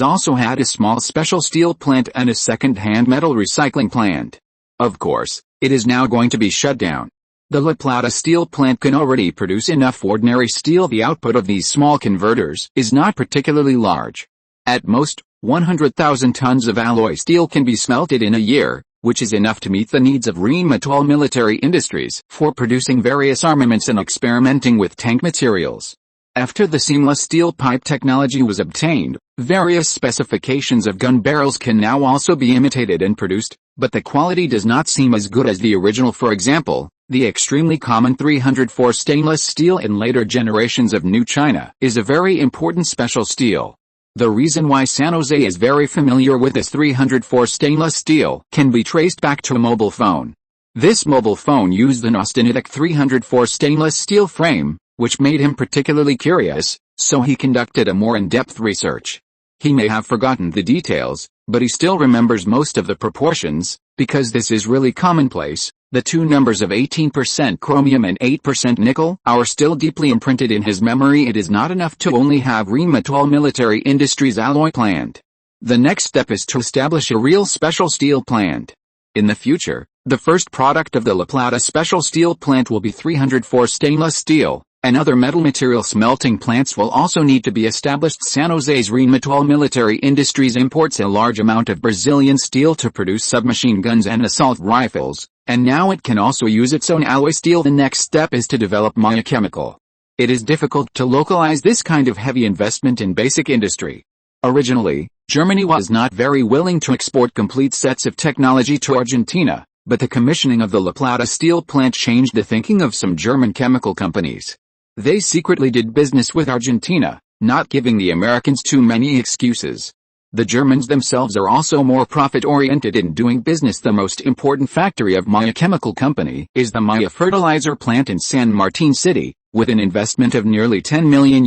also had a small special steel plant and a second-hand metal recycling plant. Of course, it is now going to be shut down. The La Plata steel plant can already produce enough ordinary steel. The output of these small converters is not particularly large. At most, 100,000 tons of alloy steel can be smelted in a year, which is enough to meet the needs of Rheinmetall military industries for producing various armaments and experimenting with tank materials. After the seamless steel pipe technology was obtained, various specifications of gun barrels can now also be imitated and produced, but the quality does not seem as good as the original. For example, the extremely common 304 stainless steel in later generations of New China is a very important special steel. The reason why San Jose is very familiar with this 304 stainless steel can be traced back to a mobile phone. This mobile phone used an austenitic 304 stainless steel frame, which made him particularly curious, so he conducted a more in-depth research. He may have forgotten the details, but he still remembers most of the proportions, because this is really commonplace. The two numbers of 18% chromium and 8% nickel are still deeply imprinted in his memory. It is not enough to only have Rheinmetall military industries alloy plant. The next step is to establish a real special steel plant. In the future, the first product of the La Plata special steel plant will be 304 stainless steel, and other metal material smelting plants will also need to be established. San Jose's Rheinmetall military industries imports a large amount of Brazilian steel to produce submachine guns and assault rifles, and now it can also use its own alloy steel. The next step is to develop Maya Chemical. It is difficult to localize this kind of heavy investment in basic industry. Originally, Germany was not very willing to export complete sets of technology to Argentina, but the commissioning of the La Plata steel plant changed the thinking of some German chemical companies. They secretly did business with Argentina, not giving the Americans too many excuses. The Germans themselves are also more profit-oriented in doing business. The most important factory of Maya Chemical Company is the Maya fertilizer plant in San Martin City, with an investment of nearly $10 million.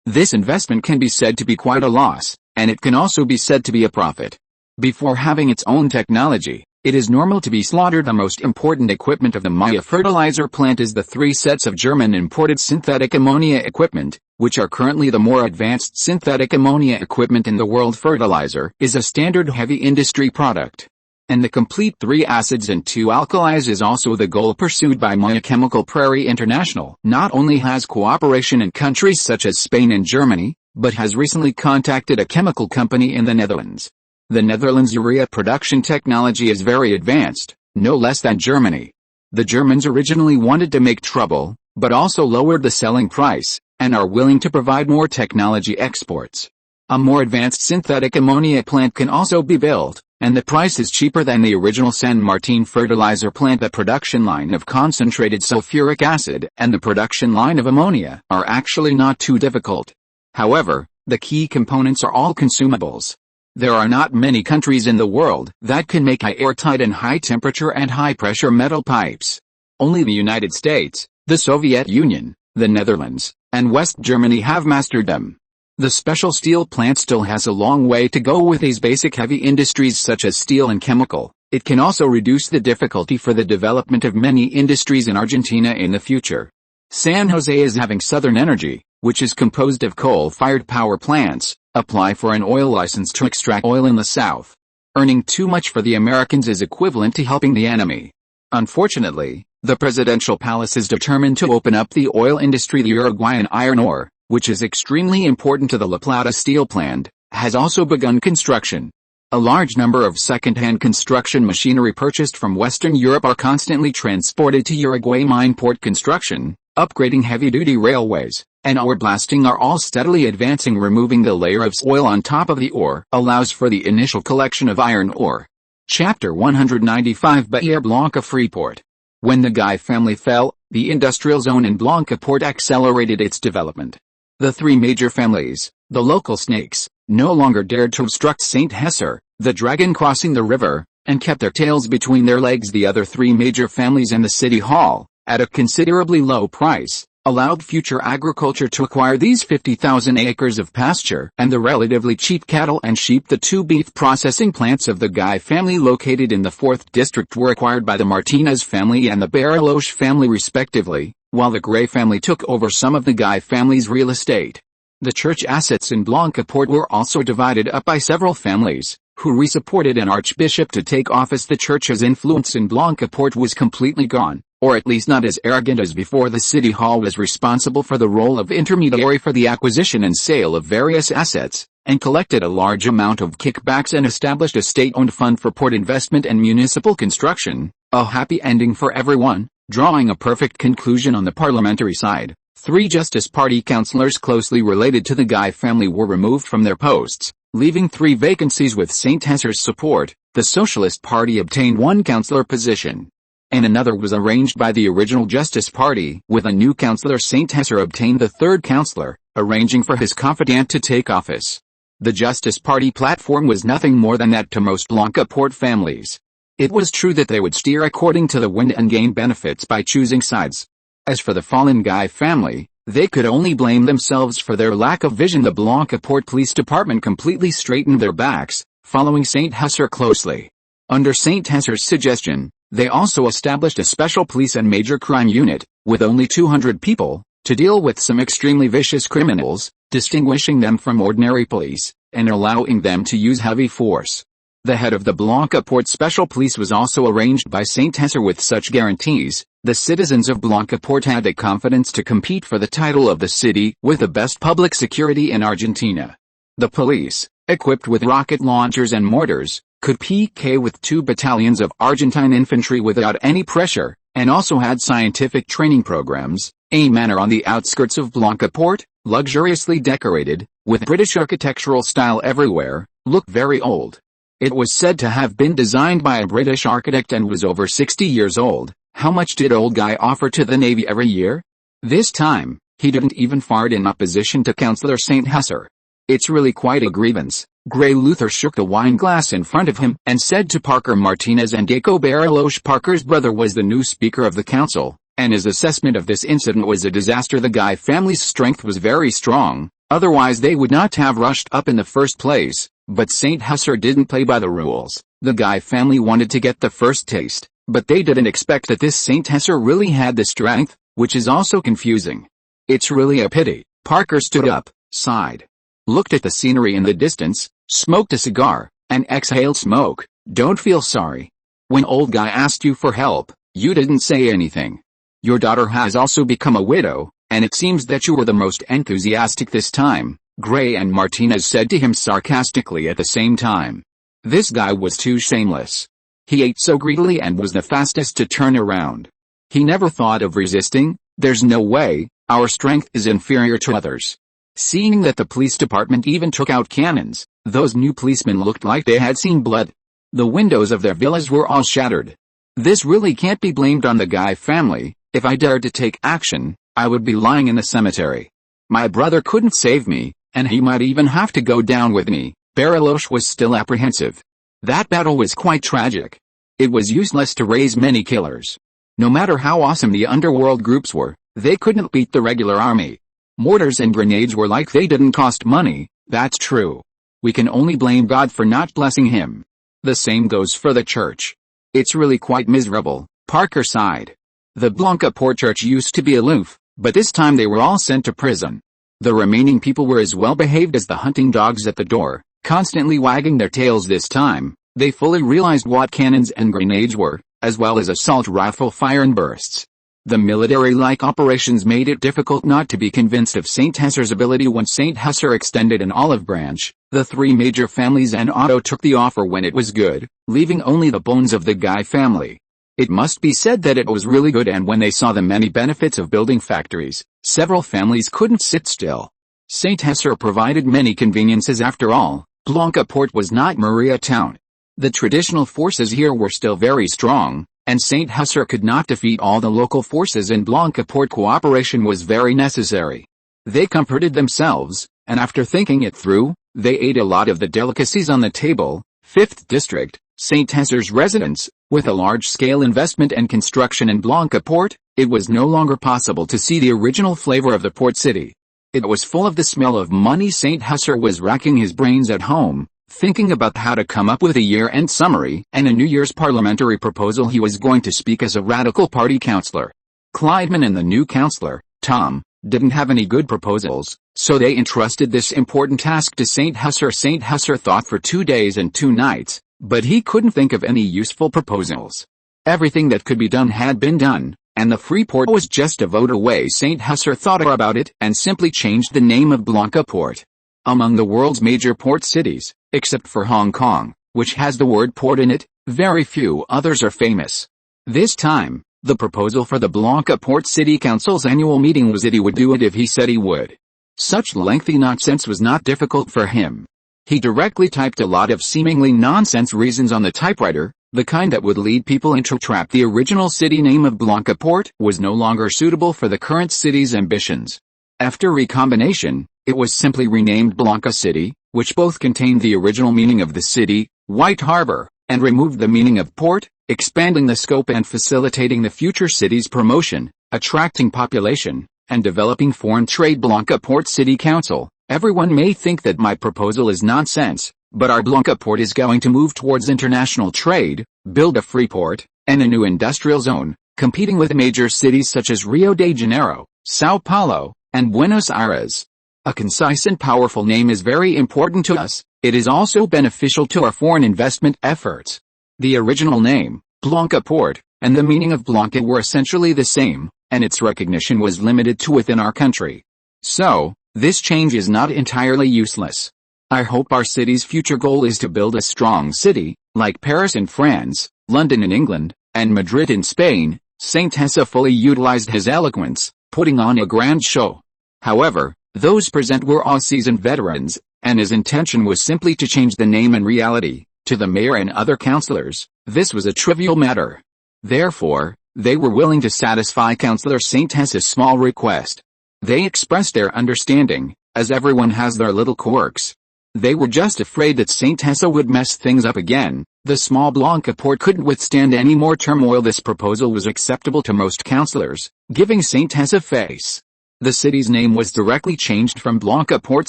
This investment can be said to be quite a loss, and it can also be said to be a profit. Before having its own technology, it is normal to be slaughtered. The most important equipment of the Maya fertilizer plant is the 3 sets of German imported synthetic ammonia equipment, which are currently the more advanced synthetic ammonia equipment in the world. Fertilizer is a standard heavy industry product. And the complete 3 acids and 2 alkalis is also the goal pursued by Maya Chemical. Prairie International not only has cooperation in countries such as Spain and Germany, but has recently contacted a chemical company in the Netherlands. The Netherlands' urea production technology is very advanced, no less than Germany. The Germans originally wanted to make trouble, but also lowered the selling price, and are willing to provide more technology exports. A more advanced synthetic ammonia plant can also be built, and the price is cheaper than the original San Martin fertilizer plant. The production line of concentrated sulfuric acid and the production line of ammonia are actually not too difficult. However, the key components are all consumables. There are not many countries in the world that can make high airtight and high temperature and high pressure metal pipes. Only the United States, the Soviet Union, the Netherlands, and West Germany have mastered them. The special steel plant still has a long way to go with these basic heavy industries such as steel and chemical. It can also reduce the difficulty for the development of many industries in Argentina in the future. San Jose is having Southern Energy, which is composed of coal-fired power plants, apply for an oil license to extract oil in the south. Earning too much for the Americans is equivalent to helping the enemy. Unfortunately, the presidential palace is determined to open up the oil industry. The Uruguayan iron ore, which is extremely important to the La Plata steel plant, has also begun construction. A large number of second-hand construction machinery purchased from Western Europe are constantly transported to Uruguay. Mine port construction, upgrading heavy-duty railways, and ore blasting are all steadily advancing. Removing the layer of soil on top of the ore allows for the initial collection of iron ore. Chapter 195. Bahia Blanca Freeport. When the Guy family fell, the industrial zone in Blanca Port accelerated its development. The three major families, the local snakes, no longer dared to obstruct St. Hesser, the dragon crossing the river, and kept their tails between their legs. The other three major families and the city hall, at a considerably low price, allowed future agriculture to acquire these 50,000 acres of pasture and the relatively cheap cattle and sheep. The two beef processing plants of the Guy family located in the 4th district were acquired by the Martinez family and the Bariloche family respectively, while the Gray family took over some of the Guy family's real estate. The church assets in Blanca Port were also divided up by several families, who re-supported an archbishop to take office. The church's influence in Blanca Port was completely gone, or at least not as arrogant as before. The city hall was responsible for the role of intermediary for the acquisition and sale of various assets, and collected a large amount of kickbacks and established a state-owned fund for port investment and municipal construction, a happy ending for everyone. Drawing a perfect conclusion on the parliamentary side, 3 Justice Party councillors closely related to the Guy family were removed from their posts, leaving 3 vacancies. With St. Hesser's support, the Socialist Party obtained 1 councillor position, and another was arranged by the original Justice Party. With a new councillor, St. Hesser obtained the 3rd councillor, arranging for his confidant to take office. The Justice Party platform was nothing more than that to most Blanca Port families. It was true that they would steer according to the wind and gain benefits by choosing sides. As for the fallen Guy family, they could only blame themselves for their lack of vision. The Blanca Port Police Department completely straightened their backs, following St. Hesser closely. Under St. Hesser's suggestion, they also established a special police and major crime unit, with only 200 people, to deal with some extremely vicious criminals, distinguishing them from ordinary police, and allowing them to use heavy force. The head of the Blanca Port Special Police was also arranged by St. Hesser. With such guarantees, the citizens of Blanca Port had the confidence to compete for the title of the city with the best public security in Argentina. The police, equipped with rocket launchers and mortars, could PK with 2 battalions of Argentine infantry without any pressure, and also had scientific training programs. A manor on the outskirts of Blanca Port, luxuriously decorated, with British architectural style everywhere, looked very old. It was said to have been designed by a British architect and was over 60 years old. How much did old Guy offer to the Navy every year? This time, he didn't even fart in opposition to Councillor St. Hesser. It's really quite a grievance. Grey Luther shook the wine glass in front of him and said to Parker Martinez and Deco Bariloche. Parker's brother was the new Speaker of the Council, and his assessment of this incident was a disaster. The Guy family's strength was very strong, otherwise they would not have rushed up in the first place. But St. Hesser didn't play by the rules. The Guy family wanted to get the first taste, but they didn't expect that this St. Hesser really had the strength, which is also confusing. It's really a pity. Parker stood up, sighed, looked at the scenery in the distance, smoked a cigar, and exhaled smoke. Don't feel sorry. When old Guy asked you for help, you didn't say anything. Your daughter has also become a widow, and it seems that you were the most enthusiastic this time, Gray and Martinez said to him sarcastically at the same time. This guy was too shameless. He ate so greedily and was the fastest to turn around. He never thought of resisting. There's no way, our strength is inferior to others. Seeing that the police department even took out cannons, those new policemen looked like they had seen blood. The windows of their villas were all shattered. This really can't be blamed on the Guy family. If I dared to take action, I would be lying in the cemetery. My brother couldn't save me, and he might even have to go down with me. Bariloche was still apprehensive. That battle was quite tragic. It was useless to raise many killers. No matter how awesome the underworld groups were, they couldn't beat the regular army. Mortars and grenades were like they didn't cost money. That's true. We can only blame God for not blessing him. The same goes for the church. It's really quite miserable, Parker sighed. The Blancaport church used to be aloof, but this time they were all sent to prison. The remaining people were as well behaved as the hunting dogs at the door, constantly wagging their tails this time. They fully realized what cannons and grenades were, as well as assault rifle fire and bursts. The military-like operations made it difficult not to be convinced of St. Hesser's ability when St. Hesser extended an olive branch. The three major families and Otto took the offer when it was good, leaving only the bones of the Guy family. It must be said that it was really good, and when they saw the many benefits of building factories, several families couldn't sit still. St. Hesser provided many conveniences after all. Blancaport was not Maria town. The traditional forces here were still very strong, and St. Hesser could not defeat all the local forces, and Blancaport cooperation was very necessary. They comforted themselves, and after thinking it through, they ate a lot of the delicacies on the table. 5th District, St. Hesser's residence. With a large-scale investment and construction in Blancaport, it was no longer possible to see the original flavor of the port city. It was full of the smell of money. St. Hesser was racking his brains at home, thinking about how to come up with a year-end summary and a New Year's parliamentary proposal. He was going to speak as a Radical Party councillor. Clydeman and the new councillor, Tom, didn't have any good proposals, so they entrusted this important task to St. Hesser. St. Hesser thought for 2 days and 2 nights, but he couldn't think of any useful proposals. Everything that could be done had been done, and the free port was just a vote away. St. Hesser thought about it and simply changed the name of Blancaport. Among the world's major port cities, except for Hong Kong, which has the word port in it, very few others are famous. This time, the proposal for the Blancaport City Council's annual meeting was that he would do it if he said he would. Such lengthy nonsense was not difficult for him. He directly typed a lot of seemingly nonsense reasons on the typewriter, the kind that would lead people into trap. The original city name of Blancaport was no longer suitable for the current city's ambitions. After recombination, it was simply renamed Blanca City, which both contained the original meaning of the city, White Harbor, and removed the meaning of port, expanding the scope and facilitating the future city's promotion, attracting population, and developing foreign trade. Blancaport City Council. Everyone may think that my proposal is nonsense, but our Blancaport is going to move towards international trade, build a free port, and a new industrial zone, competing with major cities such as Rio de Janeiro, Sao Paulo, and Buenos Aires. A concise and powerful name is very important to us. It is also beneficial to our foreign investment efforts. The original name, Blancaport, and the meaning of Blanca were essentially the same, and its recognition was limited to within our country. So, this change is not entirely useless. I hope our city's future goal is to build a strong city, like Paris in France, London in England, and Madrid in Spain. St. Hesser fully utilized his eloquence, putting on a grand show. However, those present were all seasoned veterans, and his intention was simply to change the name. In reality, to the mayor and other councillors, this was a trivial matter. Therefore, they were willing to satisfy Councillor St. Hesser's small request. They expressed their understanding, as everyone has their little quirks. They were just afraid that St. Hesser would mess things up again. The small Blancaport couldn't withstand any more turmoil. This proposal was acceptable to most councillors, giving St. Hesser face. The city's name was directly changed from Blancaport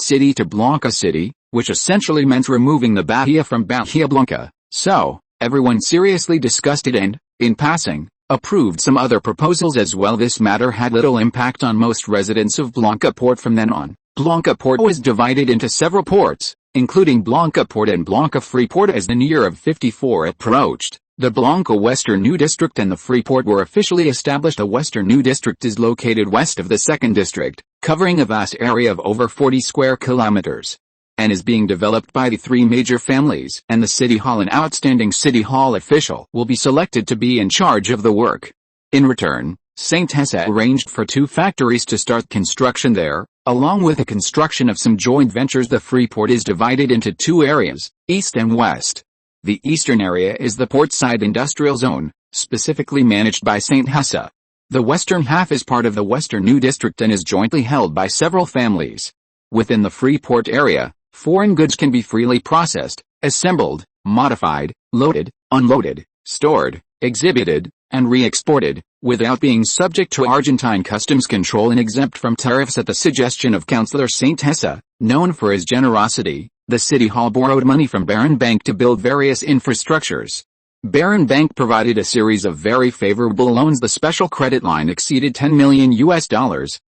City to Blanca City, which essentially meant removing the Bahia from Bahia Blanca. So, everyone seriously discussed it and, in passing, approved some other proposals as well. This matter had little impact on most residents of Blancaport from then on. Blancaport was divided into several ports, including Blancaport and Blanca Freeport. As the new year of 54 approached, the Blanca Western New District and the Freeport were officially established. The Western New District is located west of the 2nd District, covering a vast area of over 40 square kilometers, and is being developed by the 3 major families. And the City Hall, an outstanding City Hall official, will be selected to be in charge of the work. In return, St. Hesser arranged for 2 factories to start construction there, Along with the construction of some joint ventures, the Freeport is divided into two areas, east and west. The eastern area is the Portside Industrial Zone, specifically managed by St. Hessa. The western half is part of the Western New District and is jointly held by several families. Within the Freeport area, foreign goods can be freely processed, assembled, modified, loaded, unloaded, stored, exhibited, and re-exported, without being subject to Argentine customs control and exempt from tariffs. At the suggestion of Councillor St. Hessa, known for his generosity, the City Hall borrowed money from Barron Bank to build various infrastructures. Barron Bank provided a series of very favorable loans. The special credit line exceeded $10 million,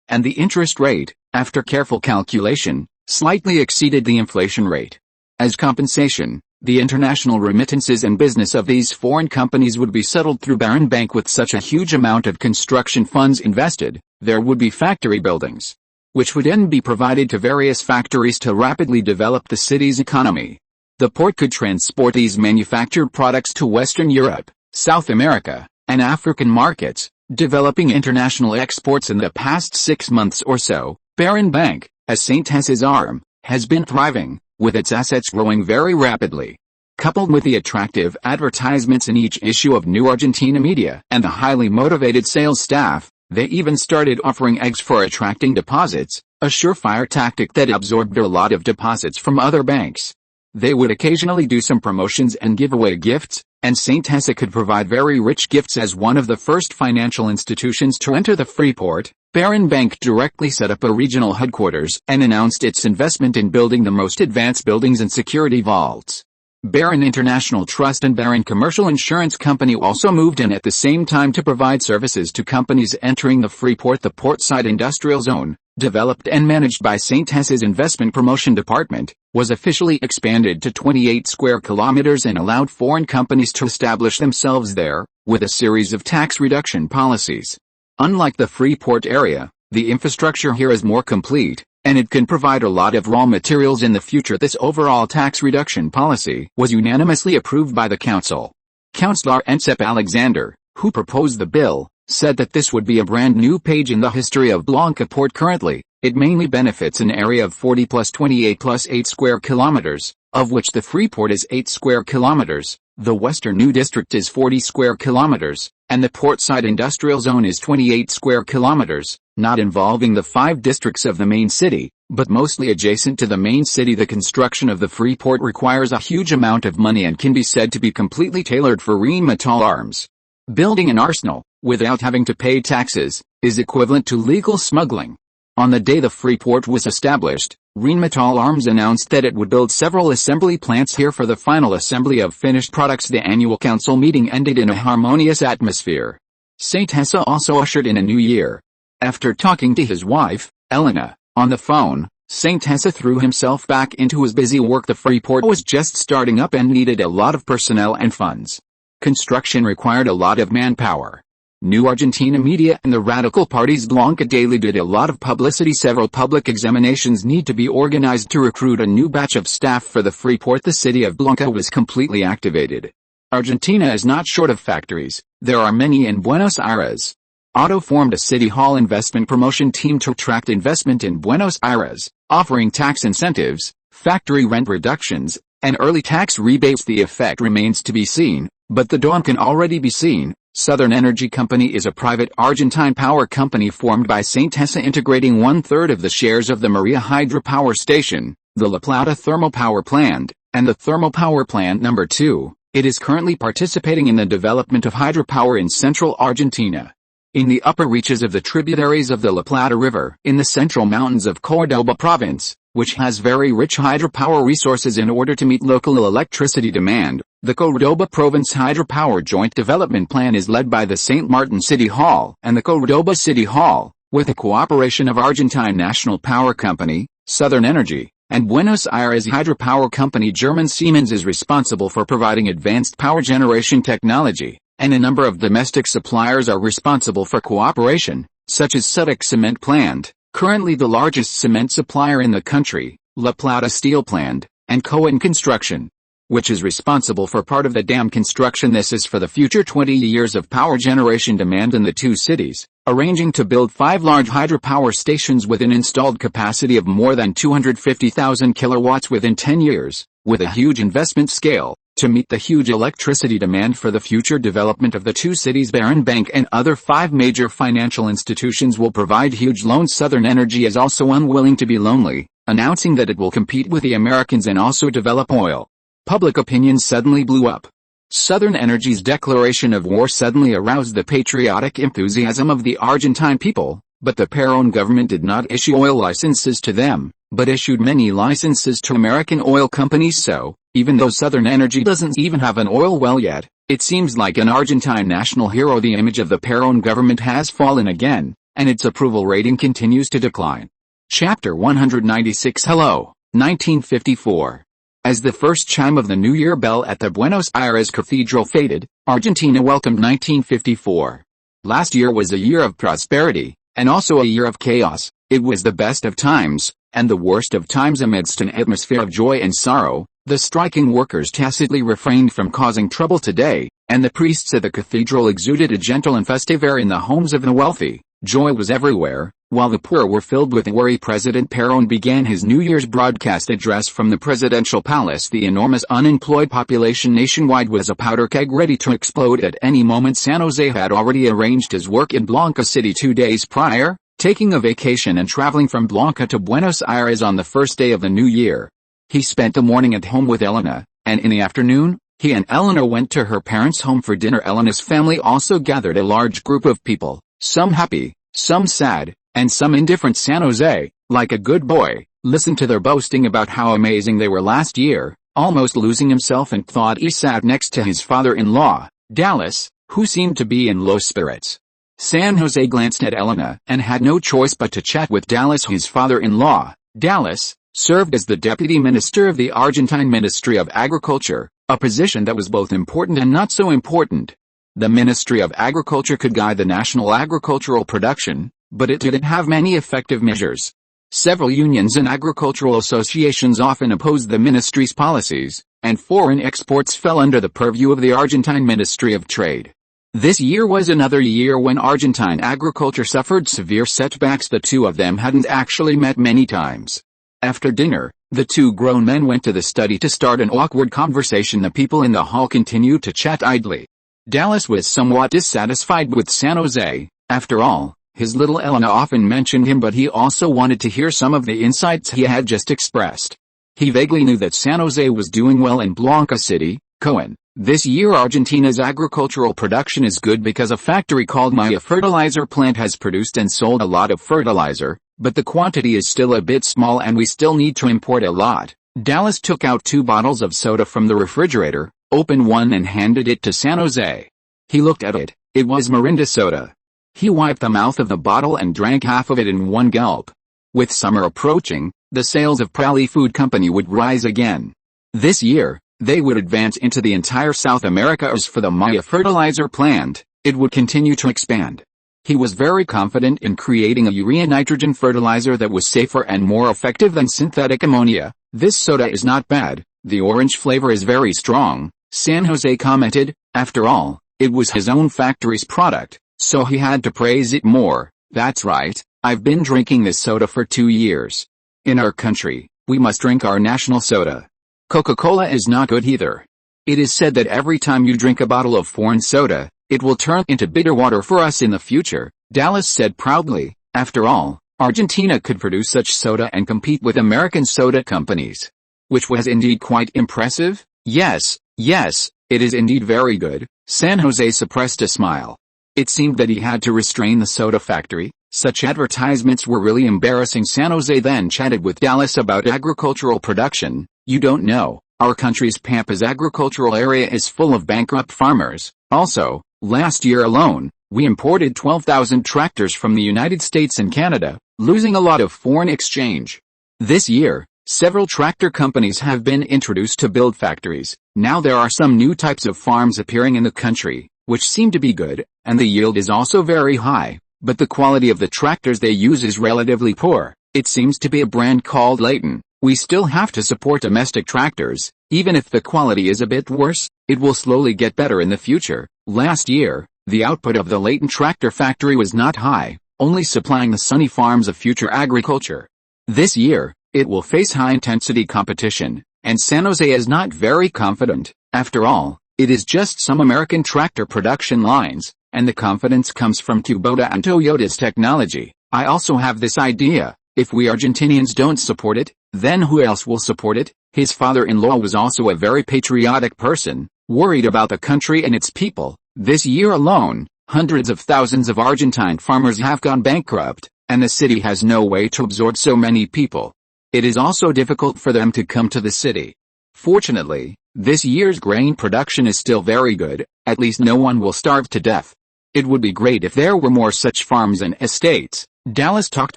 and the interest rate, after careful calculation, slightly exceeded the inflation rate. As compensation, the international remittances and business of these foreign companies would be settled through Barron Bank. With such a huge amount of construction funds invested, there would be factory buildings, which would then be provided to various factories to rapidly develop the city's economy. The port could transport these manufactured products to Western Europe, South America, and African markets, developing international exports. In the past 6 months or so, Barron Bank, as St. Hessa's arm, has been thriving, with its assets growing very rapidly. Coupled with the attractive advertisements in each issue of New Argentina media and the highly motivated sales staff, they even started offering eggs for attracting deposits, a surefire tactic that absorbed a lot of deposits from other banks. They would occasionally do some promotions and give away gifts, and St. Hessa could provide very rich gifts. As one of the first financial institutions to enter the Freeport, Barron Bank directly set up a regional headquarters and announced its investment in building the most advanced buildings and security vaults. Barron International Trust and Barron Commercial Insurance Company also moved in at the same time to provide services to companies entering the Freeport. The Portside Industrial Zone, developed and managed by St. Hessa's Investment Promotion Department, was officially expanded to 28 square kilometers and allowed foreign companies to establish themselves there, with a series of tax reduction policies. Unlike the Freeport area, the infrastructure here is more complete, and it can provide a lot of raw materials in the future. This overall tax reduction policy was unanimously approved by the council. Councillor Ensep Alexander, who proposed the bill, said that this would be a brand new page in the history of Blanca Port. Currently, it mainly benefits an area of 40 plus 28 plus 8 square kilometers, of which the Freeport is 8 square kilometers, the Western New District is 40 square kilometers, and the Portside Industrial Zone is 28 square kilometers, not involving the 5 districts of the main city, but mostly adjacent to the main city. The construction of the Freeport requires a huge amount of money and can be said to be completely tailored for Rheinmetall arms. Building an arsenal, without having to pay taxes, is equivalent to legal smuggling. On the day the Freeport was established, Rheinmetall Arms announced that it would build several assembly plants here for the final assembly of finished products. The annual council meeting ended in a harmonious atmosphere. St. Hessa also ushered in a new year. After talking to his wife, Elena, on the phone, St. Hessa threw himself back into his busy work. The Freeport was just starting up and needed a lot of personnel and funds. Construction required a lot of manpower. New Argentina media and the radical party's Blanca Daily did a lot of publicity. Several public examinations need to be organized to recruit a new batch of staff for the Freeport. The city of Blanca was completely activated. Argentina is not short of factories. There are many in Buenos Aires. Otto formed a City Hall investment promotion team to attract investment in Buenos Aires, offering tax incentives, factory rent reductions, and early tax rebates. The effect remains to be seen, but the dawn can already be seen. Southern Energy Company is a private Argentine power company formed by St. Hessa, integrating 1/3 of the shares of the Maria hydropower station, the La Plata thermal power plant, and the thermal power plant number 2. It is currently participating in the development of hydropower in central Argentina. In the upper reaches of the tributaries of the La Plata River, in the central mountains of Córdoba province, which has very rich hydropower resources. In order to meet local electricity demand, the Córdoba Province Hydropower Joint Development Plan is led by the St. Martin City Hall and the Córdoba City Hall, with the cooperation of Argentine National Power Company, Southern Energy, and Buenos Aires Hydropower Company. German Siemens is responsible for providing advanced power generation technology, and a number of domestic suppliers are responsible for cooperation, such as Sudeck Cement Plant, currently the largest cement supplier in the country, La Plata Steel Plant, and Cohen Construction. which is responsible for part of the dam construction. This is for the future 20 years of power generation demand in the two cities, arranging to build 5 large hydropower stations with an installed capacity of more than 250,000 kilowatts within 10 years, with a huge investment scale, to meet the huge electricity demand for the future development of the two cities. Barron Bank and other 5 major financial institutions will provide huge loans. Southern Energy is also unwilling to be lonely, announcing that it will compete with the Americans and also develop oil. Public opinion suddenly blew up. Southern Energy's declaration of war suddenly aroused the patriotic enthusiasm of the Argentine people, but the Perón government did not issue oil licenses to them, but issued many licenses to American oil companies. So, even though Southern Energy doesn't even have an oil well yet, it seems like an Argentine national hero. The image of the Perón government has fallen again, and its approval rating continues to decline. Chapter 196. Hello, 1954. As the first chime of the New Year bell at the Buenos Aires Cathedral faded, Argentina welcomed 1954. Last year was a year of prosperity, and also a year of chaos. It was the best of times, and the worst of times. Amidst an atmosphere of joy and sorrow, the striking workers tacitly refrained from causing trouble today, and the priests at the cathedral exuded a gentle and festive air in the homes of the wealthy. Joy was everywhere, while the poor were filled with worry. President Perón began his New Year's broadcast address from the presidential palace. The enormous unemployed population nationwide was a powder keg ready to explode at any moment. San José had already arranged his work in Blanca City 2 days prior, taking a vacation and traveling from Blanca to Buenos Aires on the first day of the new year. He spent the morning at home with Elena, and in the afternoon, he and Elena went to her parents' home for dinner. Elena's family also gathered a large group of people, some happy, some sad, and some indifferent. San José, like a good boy, listened to their boasting about how amazing they were last year, almost losing himself, and thought he sat next to his father-in-law, Dallas, who seemed to be in low spirits. San José glanced at Elena and had no choice but to chat with Dallas. His father-in-law, Dallas, served as the deputy minister of the Argentine Ministry of Agriculture, a position that was both important and not so important. The Ministry of Agriculture could guide the national agricultural production, but it didn't have many effective measures. Several unions and agricultural associations often opposed the ministry's policies, and foreign exports fell under the purview of the Argentine Ministry of Trade. This year was another year when Argentine agriculture suffered severe setbacks. The two of them hadn't actually met many times. After dinner, the two grown men went to the study to start an awkward conversation. The people in the hall continued to chat idly. Dallas was somewhat dissatisfied with San José. After all, his little Elena often mentioned him, but he also wanted to hear some of the insights he had just expressed. He vaguely knew that San José was doing well in Blanca City, Cohen. This year Argentina's agricultural production is good because a factory called Maya fertilizer plant has produced and sold a lot of fertilizer, but the quantity is still a bit small and we still need to import a lot. Dallas took out 2 bottles of soda from the refrigerator, opened one and handed it to San José. He looked at it. It was Mirinda soda. He wiped the mouth of the bottle and drank half of it in one gulp. With summer approaching, the sales of Prali Food Company would rise again. This year, they would advance into the entire South America. As for the Maya fertilizer plant, it would continue to expand. He was very confident in creating a urea nitrogen fertilizer that was safer and more effective than synthetic ammonia. This soda is not bad, the orange flavor is very strong, San José commented. After all, it was his own factory's product, so he had to praise it more. That's right, I've been drinking this soda for 2 years. In our country, we must drink our national soda. Coca-Cola is not good either. It is said that every time you drink a bottle of foreign soda, it will turn into bitter water for us in the future, Dallas said proudly. After all, Argentina could produce such soda and compete with American soda companies. Which was indeed quite impressive. Yes, it is indeed very good. San José suppressed a smile. It seemed that he had to restrain the soda factory. Such advertisements were really embarrassing. San José then chatted with Dallas about agricultural production. You don't know, our country's Pampas agricultural area is full of bankrupt farmers. Also, last year alone, we imported 12,000 tractors from the United States and Canada, losing a lot of foreign exchange. This year, several tractor companies have been introduced to build factories. Now there are some new types of farms appearing in the country, which seem to be good, and the yield is also very high, but the quality of the tractors they use is relatively poor. It seems to be a brand called Leighton, We still have to support domestic tractors, even if the quality is a bit worse, it will slowly get better in the future. Last year, the output of the latent tractor factory was not high, only supplying the sunny farms of future agriculture. This year, it will face high-intensity competition, and San Jose is not very confident. After all, it is just some American tractor production lines, and the confidence comes from Kubota and Toyota's technology. I also have this idea, if we Argentinians don't support it, then who else will support it? His father-in-law was also a very patriotic person, worried about the country and its people. This year alone, hundreds of thousands of Argentine farmers have gone bankrupt, and the city has no way to absorb so many people. It is also difficult for them to come to the city. Fortunately, this year's grain production is still very good, at least no one will starve to death. It would be great if there were more such farms and estates. Dallas talked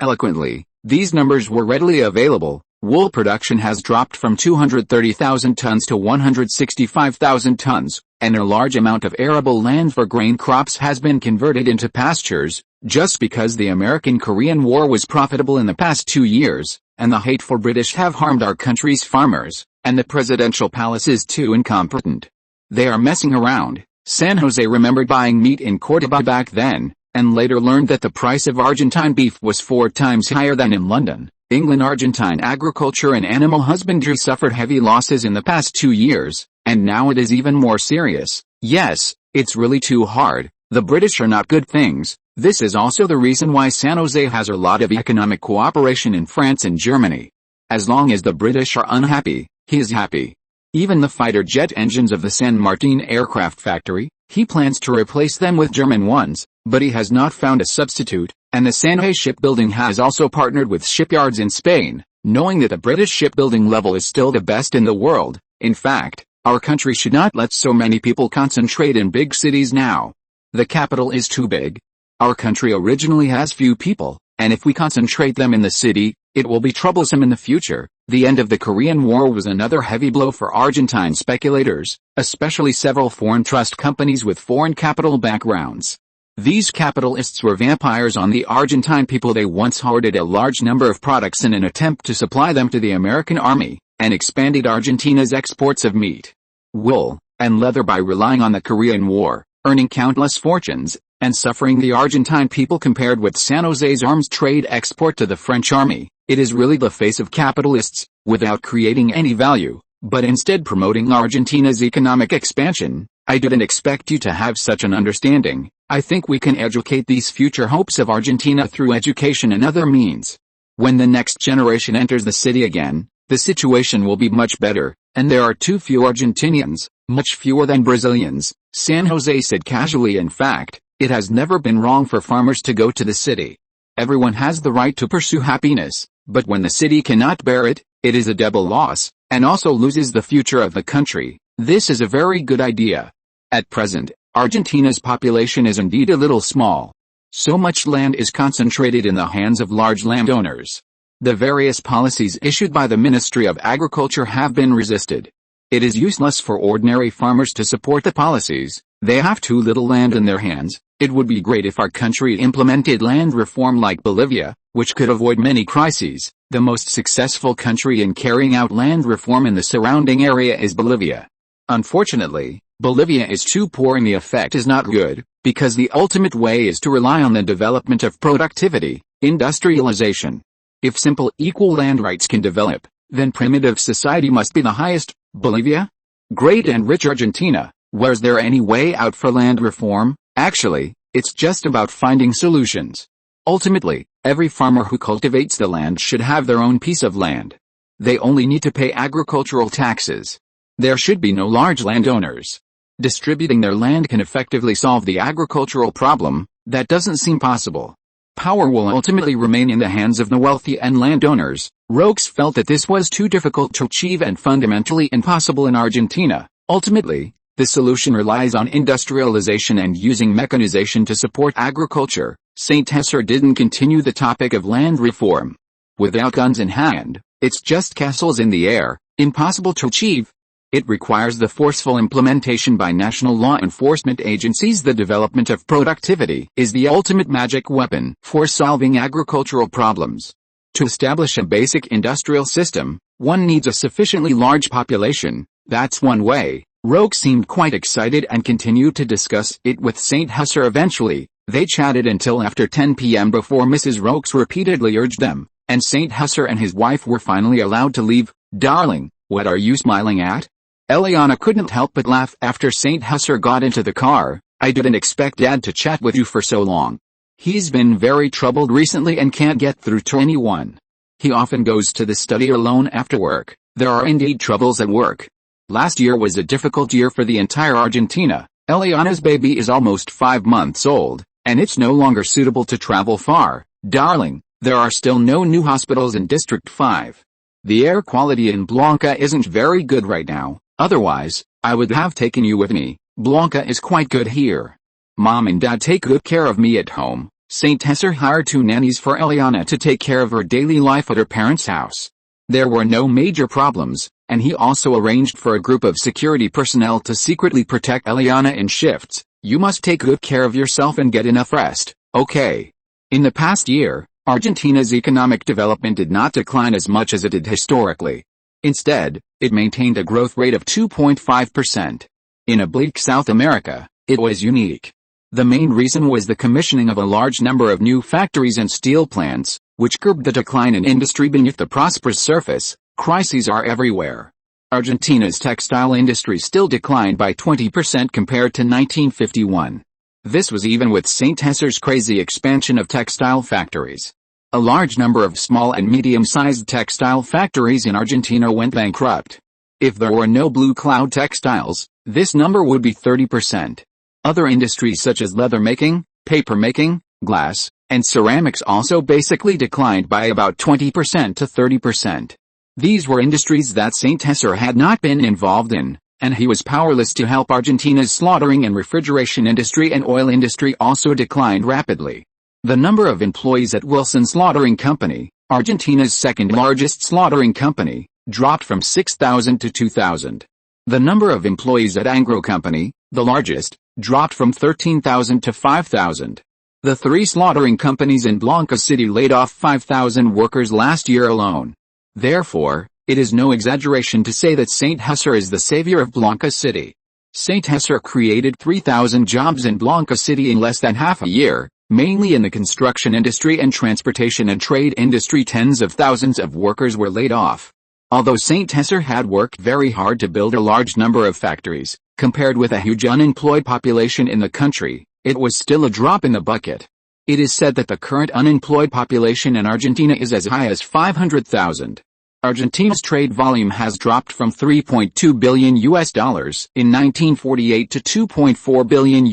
eloquently. These numbers were readily available. Wool production has dropped from 230,000 tons to 165,000 tons, and a large amount of arable land for grain crops has been converted into pastures, just because the American-Korean War was profitable in the past 2 years, and the hateful British have harmed our country's farmers, and the presidential palace is too incompetent. They are messing around. San Jose remembered buying meat in Cordoba back then, and later learned that the price of Argentine beef was 4 times higher than in London. England. Argentine agriculture and animal husbandry suffered heavy losses in the past 2 years, and now it is even more serious. Yes, it's really too hard. The British are not good things. This is also the reason why San Jose has a lot of economic cooperation in France and Germany. As long as the British are unhappy, he is happy. Even the fighter jet engines of the San Martin aircraft factory, he plans to replace them with German ones, but he has not found a substitute, and the San Jose shipbuilding has also partnered with shipyards in Spain, knowing that the British shipbuilding level is still the best in the world. In fact, our country should not let so many people concentrate in big cities now. The capital is too big. Our country originally has few people, and if we concentrate them in the city, it will be troublesome in the future. The end of the Korean War was another heavy blow for Argentine speculators, especially several foreign trust companies with foreign capital backgrounds. These capitalists were vampires on the Argentine people. They once hoarded a large number of products in an attempt to supply them to the American army, and expanded Argentina's exports of meat, wool, and leather by relying on the Korean War, earning countless fortunes, and suffering the Argentine people. Compared with San Jose's arms trade export to the French army, it is really the face of capitalists, without creating any value, but instead promoting Argentina's economic expansion. I didn't expect you to have such an understanding. I think we can educate these future hopes of Argentina through education and other means. When the next generation enters the city again, the situation will be much better, and there are too few Argentinians, much fewer than Brazilians, San Jose said casually. In fact, it has never been wrong for farmers to go to the city. Everyone has the right to pursue happiness, but when the city cannot bear it, it is a double loss, and also loses the future of the country. This is a very good idea. At present, Argentina's population is indeed a little small. So much land is concentrated in the hands of large landowners. The various policies issued by the Ministry of Agriculture have been resisted. It is useless for ordinary farmers to support the policies. They have too little land in their hands. It would be great if our country implemented land reform like Bolivia, which could avoid many crises. The most successful country in carrying out land reform in the surrounding area is Bolivia. Unfortunately, Bolivia is too poor and the effect is not good, because the ultimate way is to rely on the development of productivity, industrialization. If simple equal land rights can develop, then primitive society must be the highest. Bolivia? Great and rich Argentina, where's there any way out for land reform? Actually, it's just about finding solutions. Ultimately, every farmer who cultivates the land should have their own piece of land. They only need to pay agricultural taxes. There should be no large landowners. Distributing their land can effectively solve the agricultural problem. That doesn't seem possible. Power will ultimately remain in the hands of the wealthy and landowners. Roques felt that this was too difficult to achieve and fundamentally impossible in Argentina. Ultimately, the solution relies on industrialization and using mechanization to support agriculture. Saint Hesser didn't continue the topic of land reform. Without guns in hand, it's just castles in the air, impossible to achieve. It requires the forceful implementation by national law enforcement agencies. The development of productivity is the ultimate magic weapon for solving agricultural problems. To establish a basic industrial system, One needs a sufficiently large population, that's one way. Roque seemed quite excited and continued to discuss it with St. Husser. Eventually, they chatted until after 10 p.m. before Mrs. Roques repeatedly urged them, and St. Husser and his wife were finally allowed to leave. "Darling, what are you smiling at?" Eliana couldn't help but laugh after St. Husser got into the car. "I didn't expect Dad to chat with you for so long. He's been very troubled recently and can't get through to anyone. He often goes to the study alone after work. There are indeed troubles at work. Last year was a difficult year for the entire Argentina. Eliana's baby is almost 5 months old, and it's no longer suitable to travel far. Darling, there are still no new hospitals in District 5. The air quality in Blanca isn't very good right now, otherwise, I would have taken you with me. Blanca is quite good here. Mom and Dad take good care of me at home." St. Husser hired 2 nannies for Eliana to take care of her daily life at her parents' house. There were no major problems, and he also arranged for a group of security personnel to secretly protect Eliana in shifts. "You must take good care of yourself and get enough rest, okay?" In the past year, Argentina's economic development did not decline as much as it did historically. Instead, it maintained a growth rate of 2.5%. In a bleak South America, it was unique. The main reason was the commissioning of a large number of new factories and steel plants, which curbed the decline in industry beneath the prosperous surface. Crises are everywhere. Argentina's textile industry still declined by 20% compared to 1951. This was even with St. Husser's crazy expansion of textile factories. A large number of small and medium-sized textile factories in Argentina went bankrupt. If there were no blue cloud textiles, this number would be 30%. Other industries such as leather making, paper making, glass, and ceramics also basically declined by about 20% to 30%. These were industries that St. Husser had not been involved in, and he was powerless to help. Argentina's slaughtering and refrigeration industry and oil industry also declined rapidly. The number of employees at Wilson Slaughtering Company, Argentina's second largest slaughtering company, dropped from 6,000 to 2,000. The number of employees at Angro Company, the largest, dropped from 13,000 to 5,000. The 3 slaughtering companies in Blanca City laid off 5,000 workers last year alone. Therefore, it is no exaggeration to say that St. Husser is the savior of Blanca City. St. Husser created 3,000 jobs in Blanca City in less than half a year, mainly in the construction industry and transportation and trade industry. Tens of thousands of workers were laid off. Although St. Husser had worked very hard to build a large number of factories, compared with a huge unemployed population in the country, it was still a drop in the bucket. It is said that the current unemployed population in Argentina is as high as 500,000. Argentina's trade volume has dropped from $3.2 billion in 1948 to $2.4 billion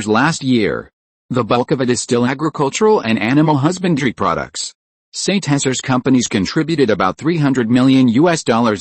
last year. The bulk of it is still agricultural and animal husbandry products. St. Husser's companies contributed about $300 million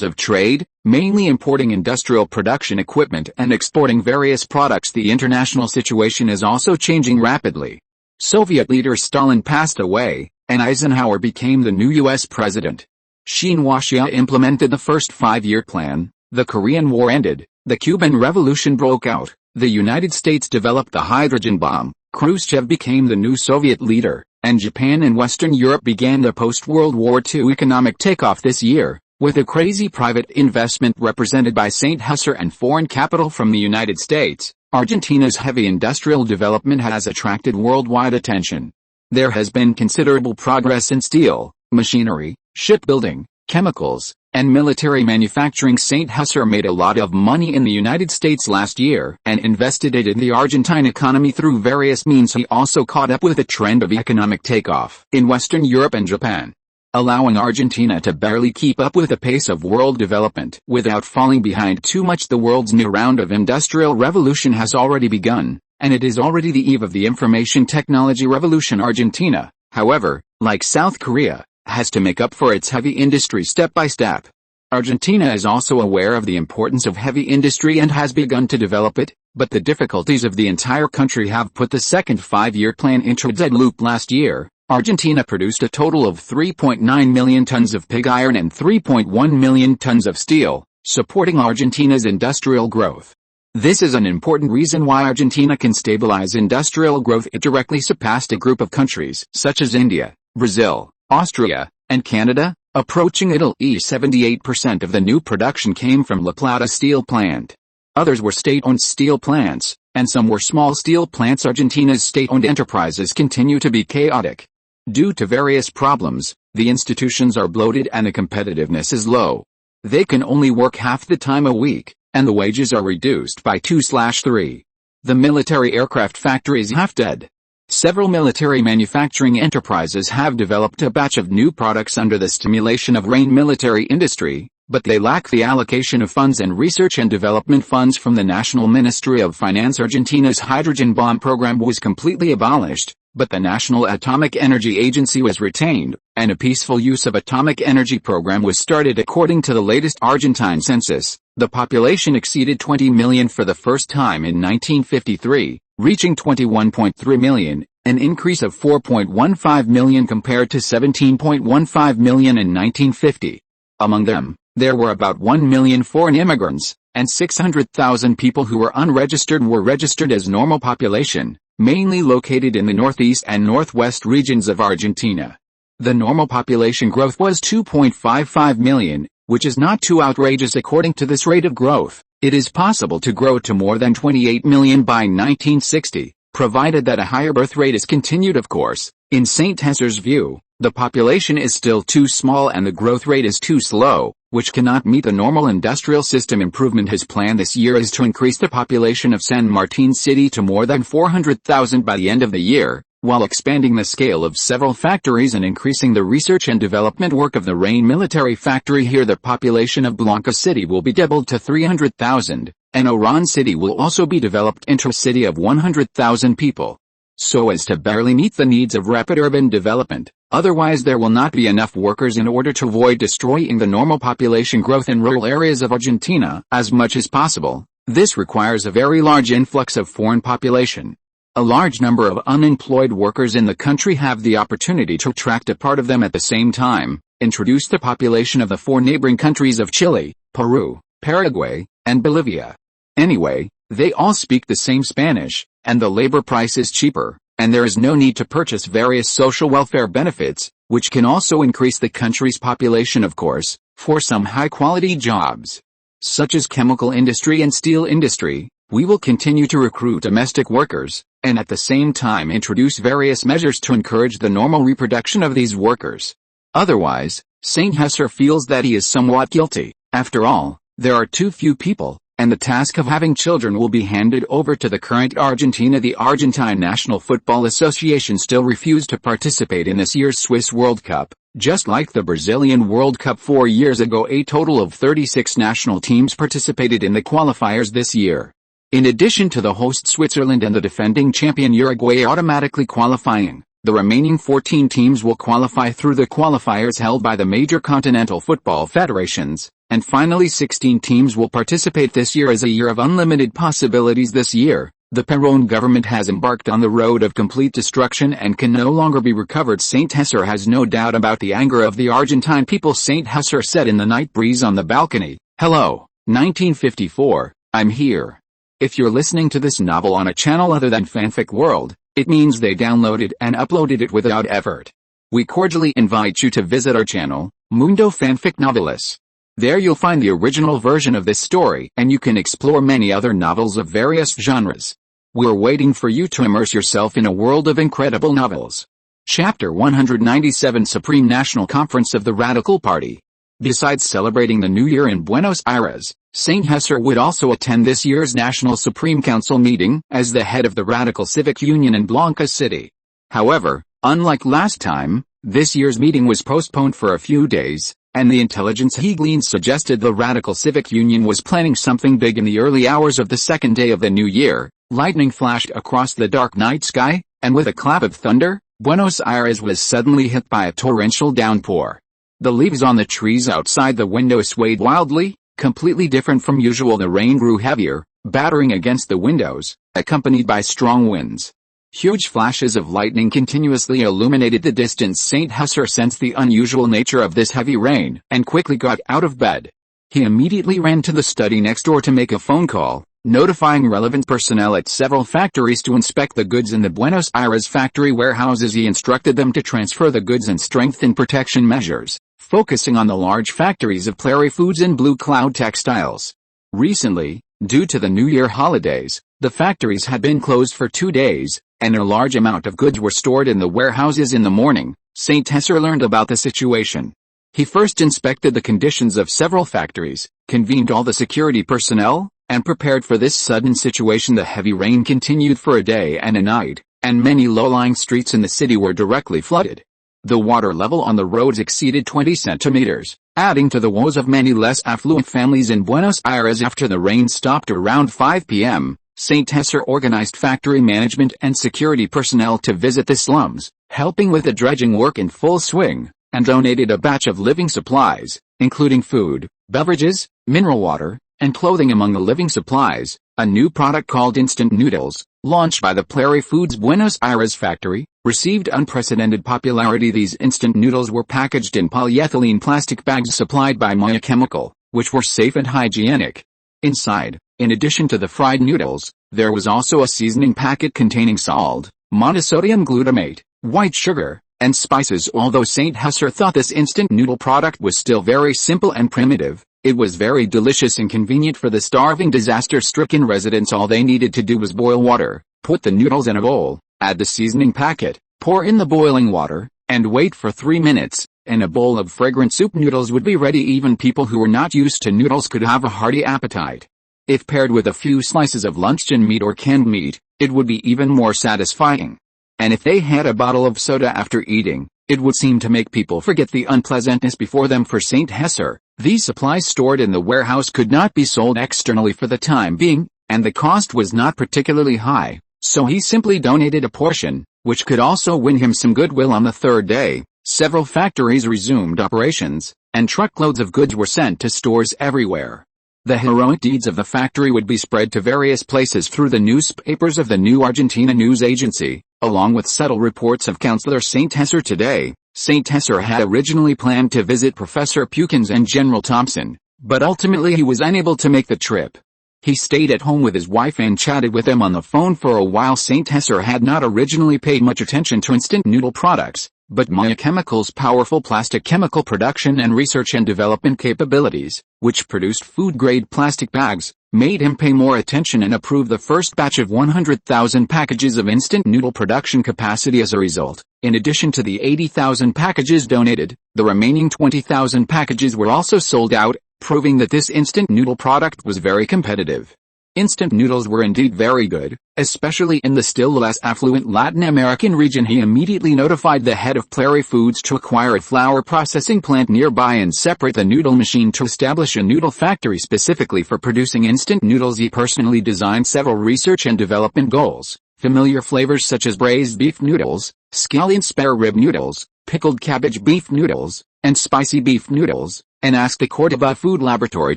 of trade, mainly importing industrial production equipment and exporting various products. The international situation is also changing rapidly. Soviet leader Stalin passed away, and Eisenhower became the new U.S. president. Xinhua implemented the first 5-year plan, the Korean War ended, the Cuban Revolution broke out, the United States developed the hydrogen bomb, Khrushchev became the new Soviet leader, and Japan and Western Europe began the post-World War II economic takeoff this year, with a crazy private investment represented by St. Husser and foreign capital from the United States. Argentina's heavy industrial development has attracted worldwide attention. There has been considerable progress in steel, machinery, shipbuilding, chemicals, and military manufacturing. St. Husser made a lot of money in the United States last year and invested it in the Argentine economy through various means. He also caught up with the trend of economic takeoff in Western Europe and Japan, allowing Argentina to barely keep up with the pace of world development without falling behind too much. The world's new round of industrial revolution has already begun, and it is already the eve of the information technology revolution. Argentina, however, like South Korea, has to make up for its heavy industry step by step. Argentina is also aware of the importance of heavy industry and has begun to develop it, but the difficulties of the entire country have put the second 5-year plan into a dead loop. Last year, Argentina produced a total of 3.9 million tons of pig iron and 3.1 million tons of steel, supporting Argentina's industrial growth. This is an important reason why Argentina can stabilize industrial growth. It directly surpassed a group of countries such as India, Brazil, Austria, and Canada, Approaching Italy, 78% of the new production came from La Plata steel plant. Others were state-owned steel plants, and some were small steel plants. Argentina's state-owned enterprises continue to be chaotic. Due to various problems, the institutions are bloated and the competitiveness is low. They can only work half the time a week, and the wages are reduced by 2/3. The military aircraft factory is half dead. Several military manufacturing enterprises have developed a batch of new products under the stimulation of RAIN military industry, but they lack the allocation of funds and research and development funds from the National Ministry of Finance. Argentina's hydrogen bomb program was completely abolished, but the National Atomic Energy Agency was retained, and a peaceful use of atomic energy program was started. According to the latest Argentine census, the population exceeded 20 million for the first time in 1953, reaching 21.3 million, an increase of 4.15 million compared to 17.15 million in 1950. Among them, there were about 1 million foreign immigrants, and 600,000 people who were unregistered were registered as normal population, mainly located in the northeast and northwest regions of Argentina. The normal population growth was 2.55 million, which is not too outrageous. According to this rate of growth, it is possible to grow to more than 28 million by 1960, provided that a higher birth rate is continued. Of course, in St. Hesser's view, the population is still too small and the growth rate is too slow, which cannot meet the normal industrial system improvement. His plan this year is to increase the population of San Martin City to more than 400,000 by the end of the year, while expanding the scale of several factories and increasing the research and development work of the RAIN military factory. Here the population of Blanca City will be doubled to 300,000, and Oran City will also be developed into a city of 100,000 people, so as to barely meet the needs of rapid urban development. Otherwise there will not be enough workers. In order to avoid destroying the normal population growth in rural areas of Argentina as much as possible, this requires a very large influx of foreign population. A large number of unemployed workers in the country have the opportunity to attract a part of them at the same time, introduce the population of the 4 neighboring countries of Chile, Peru, Paraguay, and Bolivia. Anyway, they all speak the same Spanish, and the labor price is cheaper, and there is no need to purchase various social welfare benefits, which can also increase the country's population. Of course, for some high-quality jobs, such as chemical industry and steel industry, we will continue to recruit domestic workers, and at the same time introduce various measures to encourage the normal reproduction of these workers. Otherwise, St. Hesser feels that he is somewhat guilty. After all, there are too few people, and the task of having children will be handed over to the current Argentina. The Argentine National Football Association still refused to participate in this year's Swiss World Cup, just like the Brazilian World Cup 4 years ago. A total of 36 national teams participated in the qualifiers this year. In addition to the host Switzerland and the defending champion Uruguay automatically qualifying, the remaining 14 teams will qualify through the qualifiers held by the major continental football federations, and finally 16 teams will participate. This year is a year of unlimited possibilities. This year, the Perón government has embarked on the road of complete destruction and can no longer be recovered. St. Hesser has no doubt about the anger of the Argentine people. St. Hesser said in the night breeze on the balcony, "Hello, 1954, I'm here." If you're listening to this novel on a channel other than Fanfic World, it means they downloaded and uploaded it without effort. We cordially invite you to visit our channel, Mundo Fanfic Novelis. There you'll find the original version of this story, and you can explore many other novels of various genres. We're waiting for you to immerse yourself in a world of incredible novels. Chapter 197, Supreme National Conference of the Radical Party. Besides celebrating the New Year in Buenos Aires, St. Hesser would also attend this year's National Supreme Council meeting as the head of the Radical Civic Union in Blanca City. However, unlike last time, this year's meeting was postponed for a few days, and the intelligence he gleaned suggested the Radical Civic Union was planning something big. In the early hours of the second day of the new year, lightning flashed across the dark night sky, and with a clap of thunder, Buenos Aires was suddenly hit by a torrential downpour. The leaves on the trees outside the window swayed wildly, completely different from usual. The rain grew heavier, battering against the windows, accompanied by strong winds. Huge flashes of lightning continuously illuminated the distance. St. Hesser sensed the unusual nature of this heavy rain, and quickly got out of bed. He immediately ran to the study next door to make a phone call, notifying relevant personnel at several factories to inspect the goods in the Buenos Aires factory warehouses. He instructed them to transfer the goods and strengthen protection measures. focusing on the large factories of Plary Foods and Blue Cloud Textiles. Recently, due to the New Year holidays, the factories had been closed for 2 days, and a large amount of goods were stored in the warehouses. In the morning, St. Tesser learned about the situation. He first inspected the conditions of several factories, convened all the security personnel, and prepared for this sudden situation. The heavy rain continued for a day and a night, and many low-lying streets in the city were directly flooded. The water level on the roads exceeded 20 centimeters, adding to the woes of many less affluent families in Buenos Aires. After the rain stopped around 5 p.m., St. Tesser organized factory management and security personnel to visit the slums, helping with the dredging work in full swing, and donated a batch of living supplies, including food, beverages, mineral water, and clothing. Among the living supplies, a new product called instant noodles, launched by the Plary Foods Buenos Aires factory, received unprecedented popularity. These instant noodles were packaged in polyethylene plastic bags supplied by Maya Chemical, which were safe and hygienic. Inside, in addition to the fried noodles, there was also a seasoning packet containing salt, monosodium glutamate, white sugar, and spices. Although St. Tesser thought this instant noodle product was still very simple and primitive, it was very delicious and convenient for the starving, disaster-stricken residents. All they needed to do was boil water, put the noodles in a bowl, add the seasoning packet, pour in the boiling water, and wait for 3 minutes, and a bowl of fragrant soup noodles would be ready. Even people who were not used to noodles could have a hearty appetite. If paired with a few slices of luncheon meat or canned meat, it would be even more satisfying. And if they had a bottle of soda after eating, it would seem to make people forget the unpleasantness before them. For St. Tesser, these supplies stored in the warehouse could not be sold externally for the time being, and the cost was not particularly high, so he simply donated a portion, which could also win him some goodwill. On the third day, several factories resumed operations, and truckloads of goods were sent to stores everywhere. The heroic deeds of the factory would be spread to various places through the newspapers of the New Argentina news agency, along with subtle reports of Counselor St. Tesser. Today, St. Tesser had originally planned to visit Professor Pukins and General Thompson, but ultimately he was unable to make the trip. He stayed at home with his wife and chatted with them on the phone for a while. St. Tesser had not originally paid much attention to instant noodle products, but Maya Chemical's powerful plastic chemical production and research and development capabilities, which produced food-grade plastic bags, made him pay more attention and approve the first batch of 100,000 packages of instant noodle production capacity. As a result, in addition to the 80,000 packages donated, the remaining 20,000 packages were also sold out, proving that this instant noodle product was very competitive. Instant noodles were indeed very good, especially in the still less affluent Latin American region. He immediately notified the head of Plary Foods to acquire a flour processing plant nearby and separate the noodle machine to establish a noodle factory specifically for producing instant noodles. He personally designed several research and development goals, familiar flavors such as braised beef noodles, scallion spare rib noodles, pickled cabbage beef noodles, and spicy beef noodles, and asked the Córdoba Food Laboratory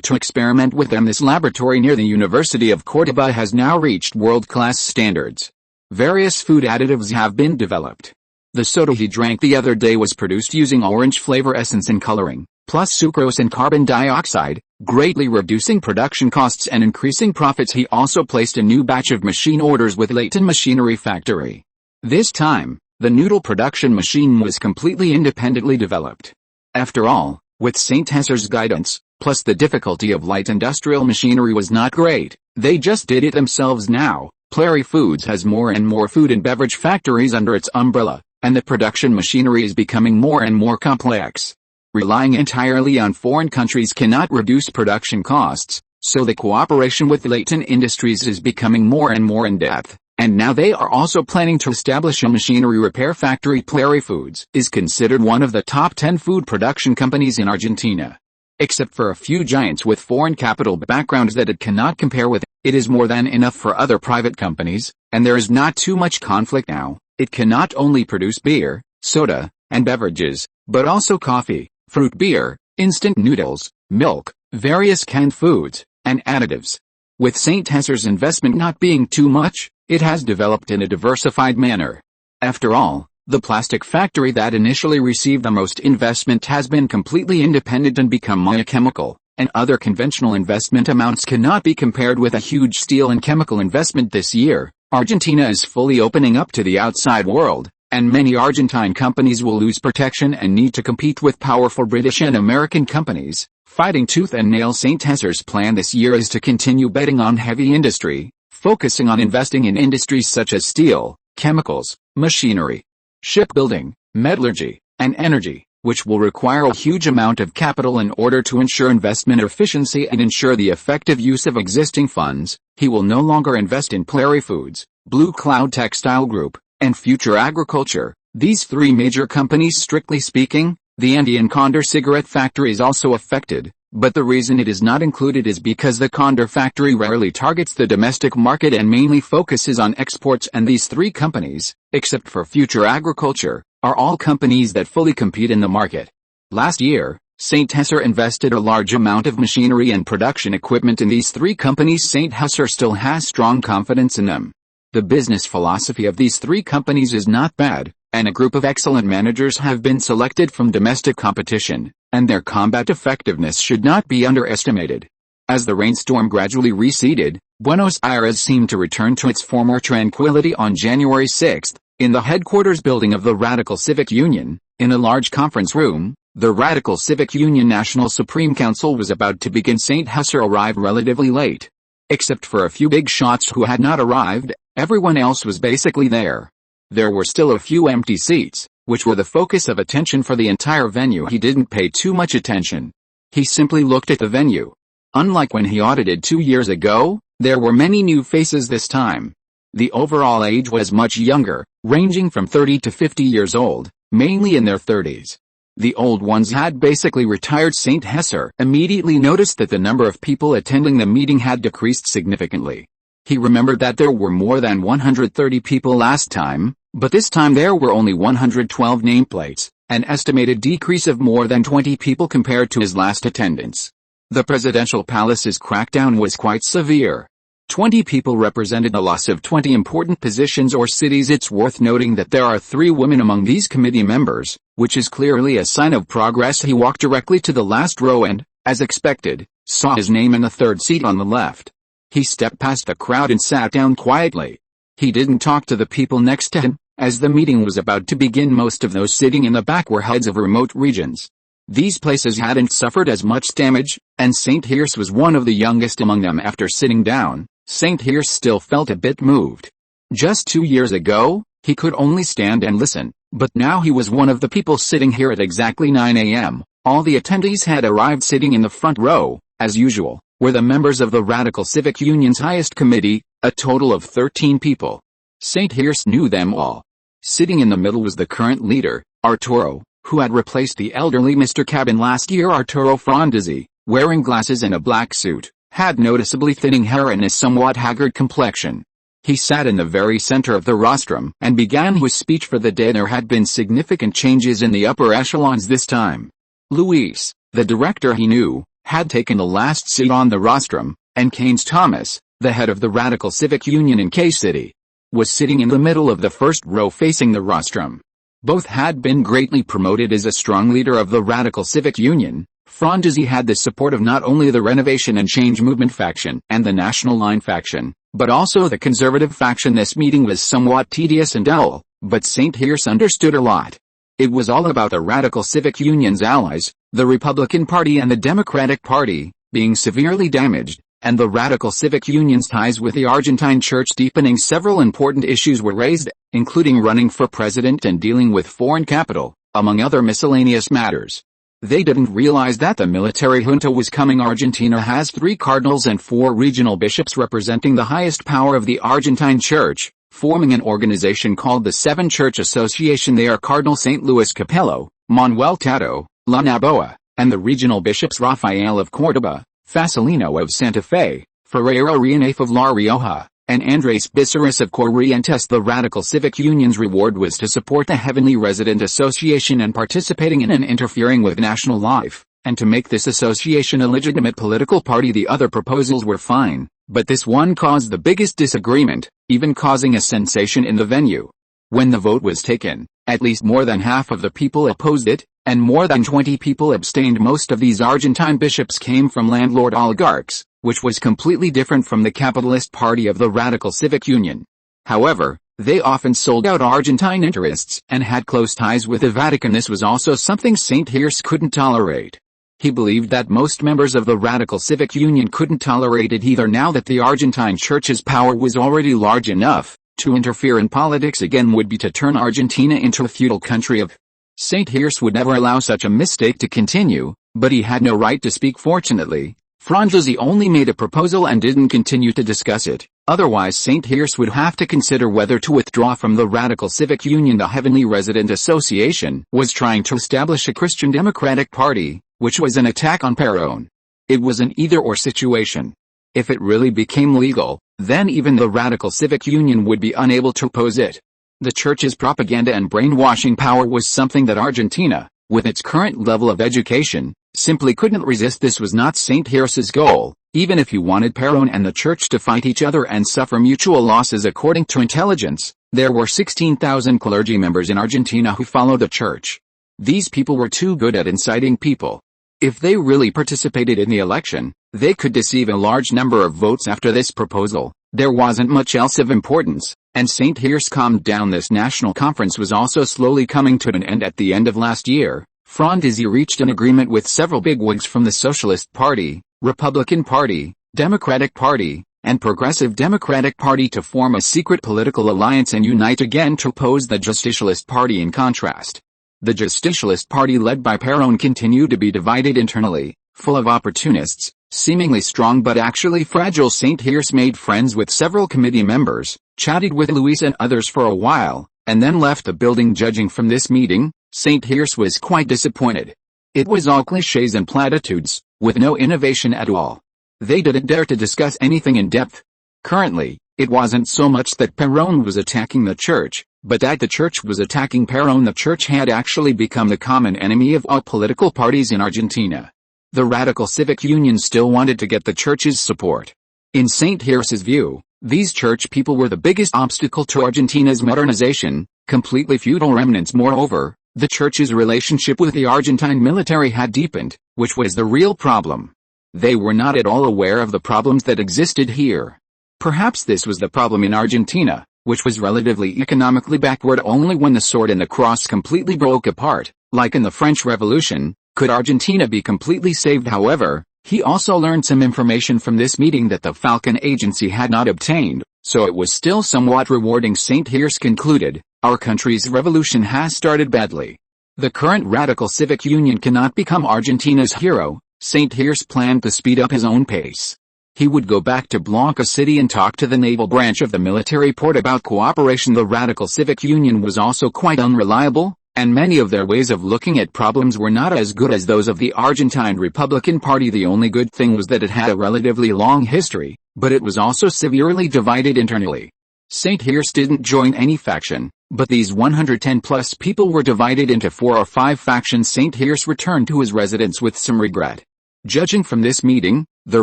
to experiment with them. This laboratory near the University of Córdoba has now reached world-class standards. Various food additives have been developed. The soda he drank the other day was produced using orange flavor essence and coloring, plus sucrose and carbon dioxide, greatly reducing production costs and increasing profits. He also placed a new batch of machine orders with Leighton Machinery Factory. This time, the noodle production machine was completely independently developed. After all, with St. Tesser's guidance, plus the difficulty of light industrial machinery was not great, they just did it themselves. Now, Plary Foods has more and more food and beverage factories under its umbrella, and the production machinery is becoming more and more complex. Relying entirely on foreign countries cannot reduce production costs, so the cooperation with Leighton Industries is becoming more and more in depth. And now they are also planning to establish a machinery repair factory. Plary Foods is considered one of the top 10 food production companies in Argentina. Except for a few giants with foreign capital backgrounds that it cannot compare with, it is more than enough for other private companies, and there is not too much conflict now. It can not only produce beer, soda, and beverages, but also coffee, fruit beer, instant noodles, milk, various canned foods, and additives. With St. Tesser's investment not being too much, it has developed in a diversified manner. After all, the plastic factory that initially received the most investment has been completely independent and become Maya Chemical, and other conventional investment amounts cannot be compared with a huge steel and chemical investment. This year, Argentina is fully opening up to the outside world, and many Argentine companies will lose protection and need to compete with powerful British and American companies. Fighting tooth and nail, St. Hesar's plan this year is to continue betting on heavy industry, focusing on investing in industries such as steel, chemicals, machinery, shipbuilding, metallurgy, and energy, which will require a huge amount of capital in order to ensure investment efficiency and ensure the effective use of existing funds. He will no longer invest in Prairie Foods, Blue Cloud Textile Group, and Future Agriculture. These three major companies, strictly speaking, the Andean Condor cigarette factory is also affected, but the reason it is not included is because the Condor factory rarely targets the domestic market and mainly focuses on exports, and these three companies, except for Future Agriculture, are all companies that fully compete in the market. Last year, St. Hesar invested a large amount of machinery and production equipment in these three companies. St. Hesar still has strong confidence in them. The business philosophy of these three companies is not bad, and a group of excellent managers have been selected from domestic competition, and their combat effectiveness should not be underestimated. As the rainstorm gradually receded, Buenos Aires seemed to return to its former tranquility. On January 6, in the headquarters building of the Radical Civic Union, in a large conference room, the Radical Civic Union National Supreme Council was about to begin. St. Hesar arrived relatively late. Except for a few big shots who had not arrived, everyone else was basically there. There were still a few empty seats, which were the focus of attention for the entire venue. He didn't pay too much attention. He simply looked at the venue. Unlike when he audited 2 years ago, there were many new faces this time. The overall age was much younger, ranging from 30 to 50 years old, mainly in their 30s. The old ones had basically retired. St. Hesar immediately noticed that the number of people attending the meeting had decreased significantly. He remembered that there were more than 130 people last time, but this time there were only 112 nameplates, an estimated decrease of more than 20 people compared to his last attendance. The presidential palace's crackdown was quite severe. 20 people represented a loss of 20 important positions or cities. It's worth noting that there are 3 women among these committee members, which is clearly a sign of progress. He walked directly to the last row and, as expected, saw his name in the 3rd seat on the left. He stepped past the crowd and sat down quietly. He didn't talk to the people next to him. As the meeting was about to begin, most of those sitting in the back were heads of remote regions. These places hadn't suffered as much damage, and St. Hesar was one of the youngest among them. After sitting down, St. Hesar still felt a bit moved. Just 2 years ago, he could only stand and listen, but now he was one of the people sitting here at exactly 9 a.m. All the attendees had arrived. Sitting in the front row, as usual, were the members of the Radical Civic Union's highest committee, a total of 13 people. St. Hesar knew them all. Sitting in the middle was the current leader, Arturo, who had replaced the elderly Mr. Cabin last year. Arturo Frondizi, wearing glasses and a black suit, had noticeably thinning hair and a somewhat haggard complexion. He sat in the very center of the rostrum and began his speech for the day. There had been significant changes in the upper echelons this time. Luis, the director he knew, had taken the last seat on the rostrum, and Keynes Thomas, the head of the Radical Civic Union in K City, was sitting in the middle of the first row facing the rostrum. Both had been greatly promoted as a strong leader of the Radical Civic Union. Frondizi had the support of not only the Renovation and Change Movement faction and the National Line faction, but also the Conservative faction. This meeting was somewhat tedious and dull, but St. Hesar understood a lot. It was all about the Radical Civic Union's allies, the Republican Party and the Democratic Party, being severely damaged, and the Radical Civic Union's ties with the Argentine Church deepening. Several important issues were raised, including running for president and dealing with foreign capital, among other miscellaneous matters. They didn't realize that the military junta was coming. Argentina has 3 cardinals and 4 regional bishops representing the highest power of the Argentine Church, forming an organization called the Seven Church Association. They are Cardinal St. Luis Capello, Manuel Tato, La Naboa, and the regional bishops Rafael of Córdoba, Facilino of Santa Fe, Ferreira Rianef of La Rioja, and Andrés Biceres of Corrientes. The Radical Civic Union's reward was to support the Heavenly Resident Association and participating in and interfering with national life, and to make this association a legitimate political party. The other proposals were fine, but this one caused the biggest disagreement, even causing a sensation in the venue. When the vote was taken, at least more than half of the people opposed it, and more than 20 people abstained. Most of these Argentine bishops came from landlord oligarchs, which was completely different from the capitalist party of the Radical Civic Union. However, They often sold out Argentine interests and had close ties with the Vatican. This was also something St. Hirsch couldn't tolerate. He believed that most members of the Radical Civic Union couldn't tolerate it either. Now that the Argentine Church's power was already large enough, to interfere in politics again would be to turn Argentina into a feudal country of. St. Hirsch would never allow such a mistake to continue, but he had no right to speak. Fortunately, Franzesi only made a proposal and didn't continue to discuss it. Otherwise St. Hirsch would have to consider whether to withdraw from the Radical Civic Union. The Heavenly Resident Association was trying to establish a Christian Democratic Party, which was an attack on Perón. It was an either-or situation. If it really became legal, then even the Radical Civic Union would be unable to oppose it. The Church's propaganda and brainwashing power was something that Argentina, with its current level of education, simply couldn't resist. This was not St. Hirsch's goal, even if he wanted Perón and the Church to fight each other and suffer mutual losses. According to intelligence, there were 16,000 clergy members in Argentina who followed the Church. These people were too good at inciting people. If they really participated in the election, they could deceive a large number of votes. After this proposal, there wasn't much else of importance, and St. Hirsch calmed down. This national conference was also slowly coming to an end. At the end of last year, Franzesi reached an agreement with several bigwigs from the Socialist Party, Republican Party, Democratic Party, and Progressive Democratic Party to form a secret political alliance and unite again to oppose the Justicialist Party. In contrast, the Justicialist Party led by Perón continued to be divided internally, full of opportunists, seemingly strong but actually fragile. St. Hirsch made friends with several committee members, chatted with Luis and others for a while, and then left the building. Judging from this meeting, St. Hirsch was quite disappointed. It was all cliches and platitudes, with no innovation at all. They didn't dare to discuss anything in depth. Currently, it wasn't so much that Perón was attacking the Church, but that the Church was attacking Perón. The Church had actually become the common enemy of all political parties in Argentina. The Radical Civic Union still wanted to get the Church's support. In St. Hirsch's view, these Church people were the biggest obstacle to Argentina's modernization, completely feudal remnants. Moreover, the Church's relationship with the Argentine military had deepened, which was the real problem. They were not at all aware of the problems that existed here. Perhaps this was the problem in Argentina, which was relatively economically backward. Only when the sword and the cross completely broke apart, like in the French Revolution, could Argentina be completely saved. However, he also learned some information from this meeting that the Falcon Agency had not obtained, so it was still somewhat rewarding. St. Hirsch concluded, "Our country's revolution has started badly. The current Radical Civic Union cannot become Argentina's hero." St. Hirsch planned to speed up his own pace. He would go back to Blanca City and talk to the naval branch of the military port about cooperation. The Radical Civic Union was also quite unreliable, and many of their ways of looking at problems were not as good as those of the Argentine Republican Party. The only good thing was that it had a relatively long history, but it was also severely divided internally. St. Hirsch didn't join any faction, but these 110-plus people were divided into 4 or 5 factions. St. Hirsch returned to his residence with some regret. Judging from this meeting, the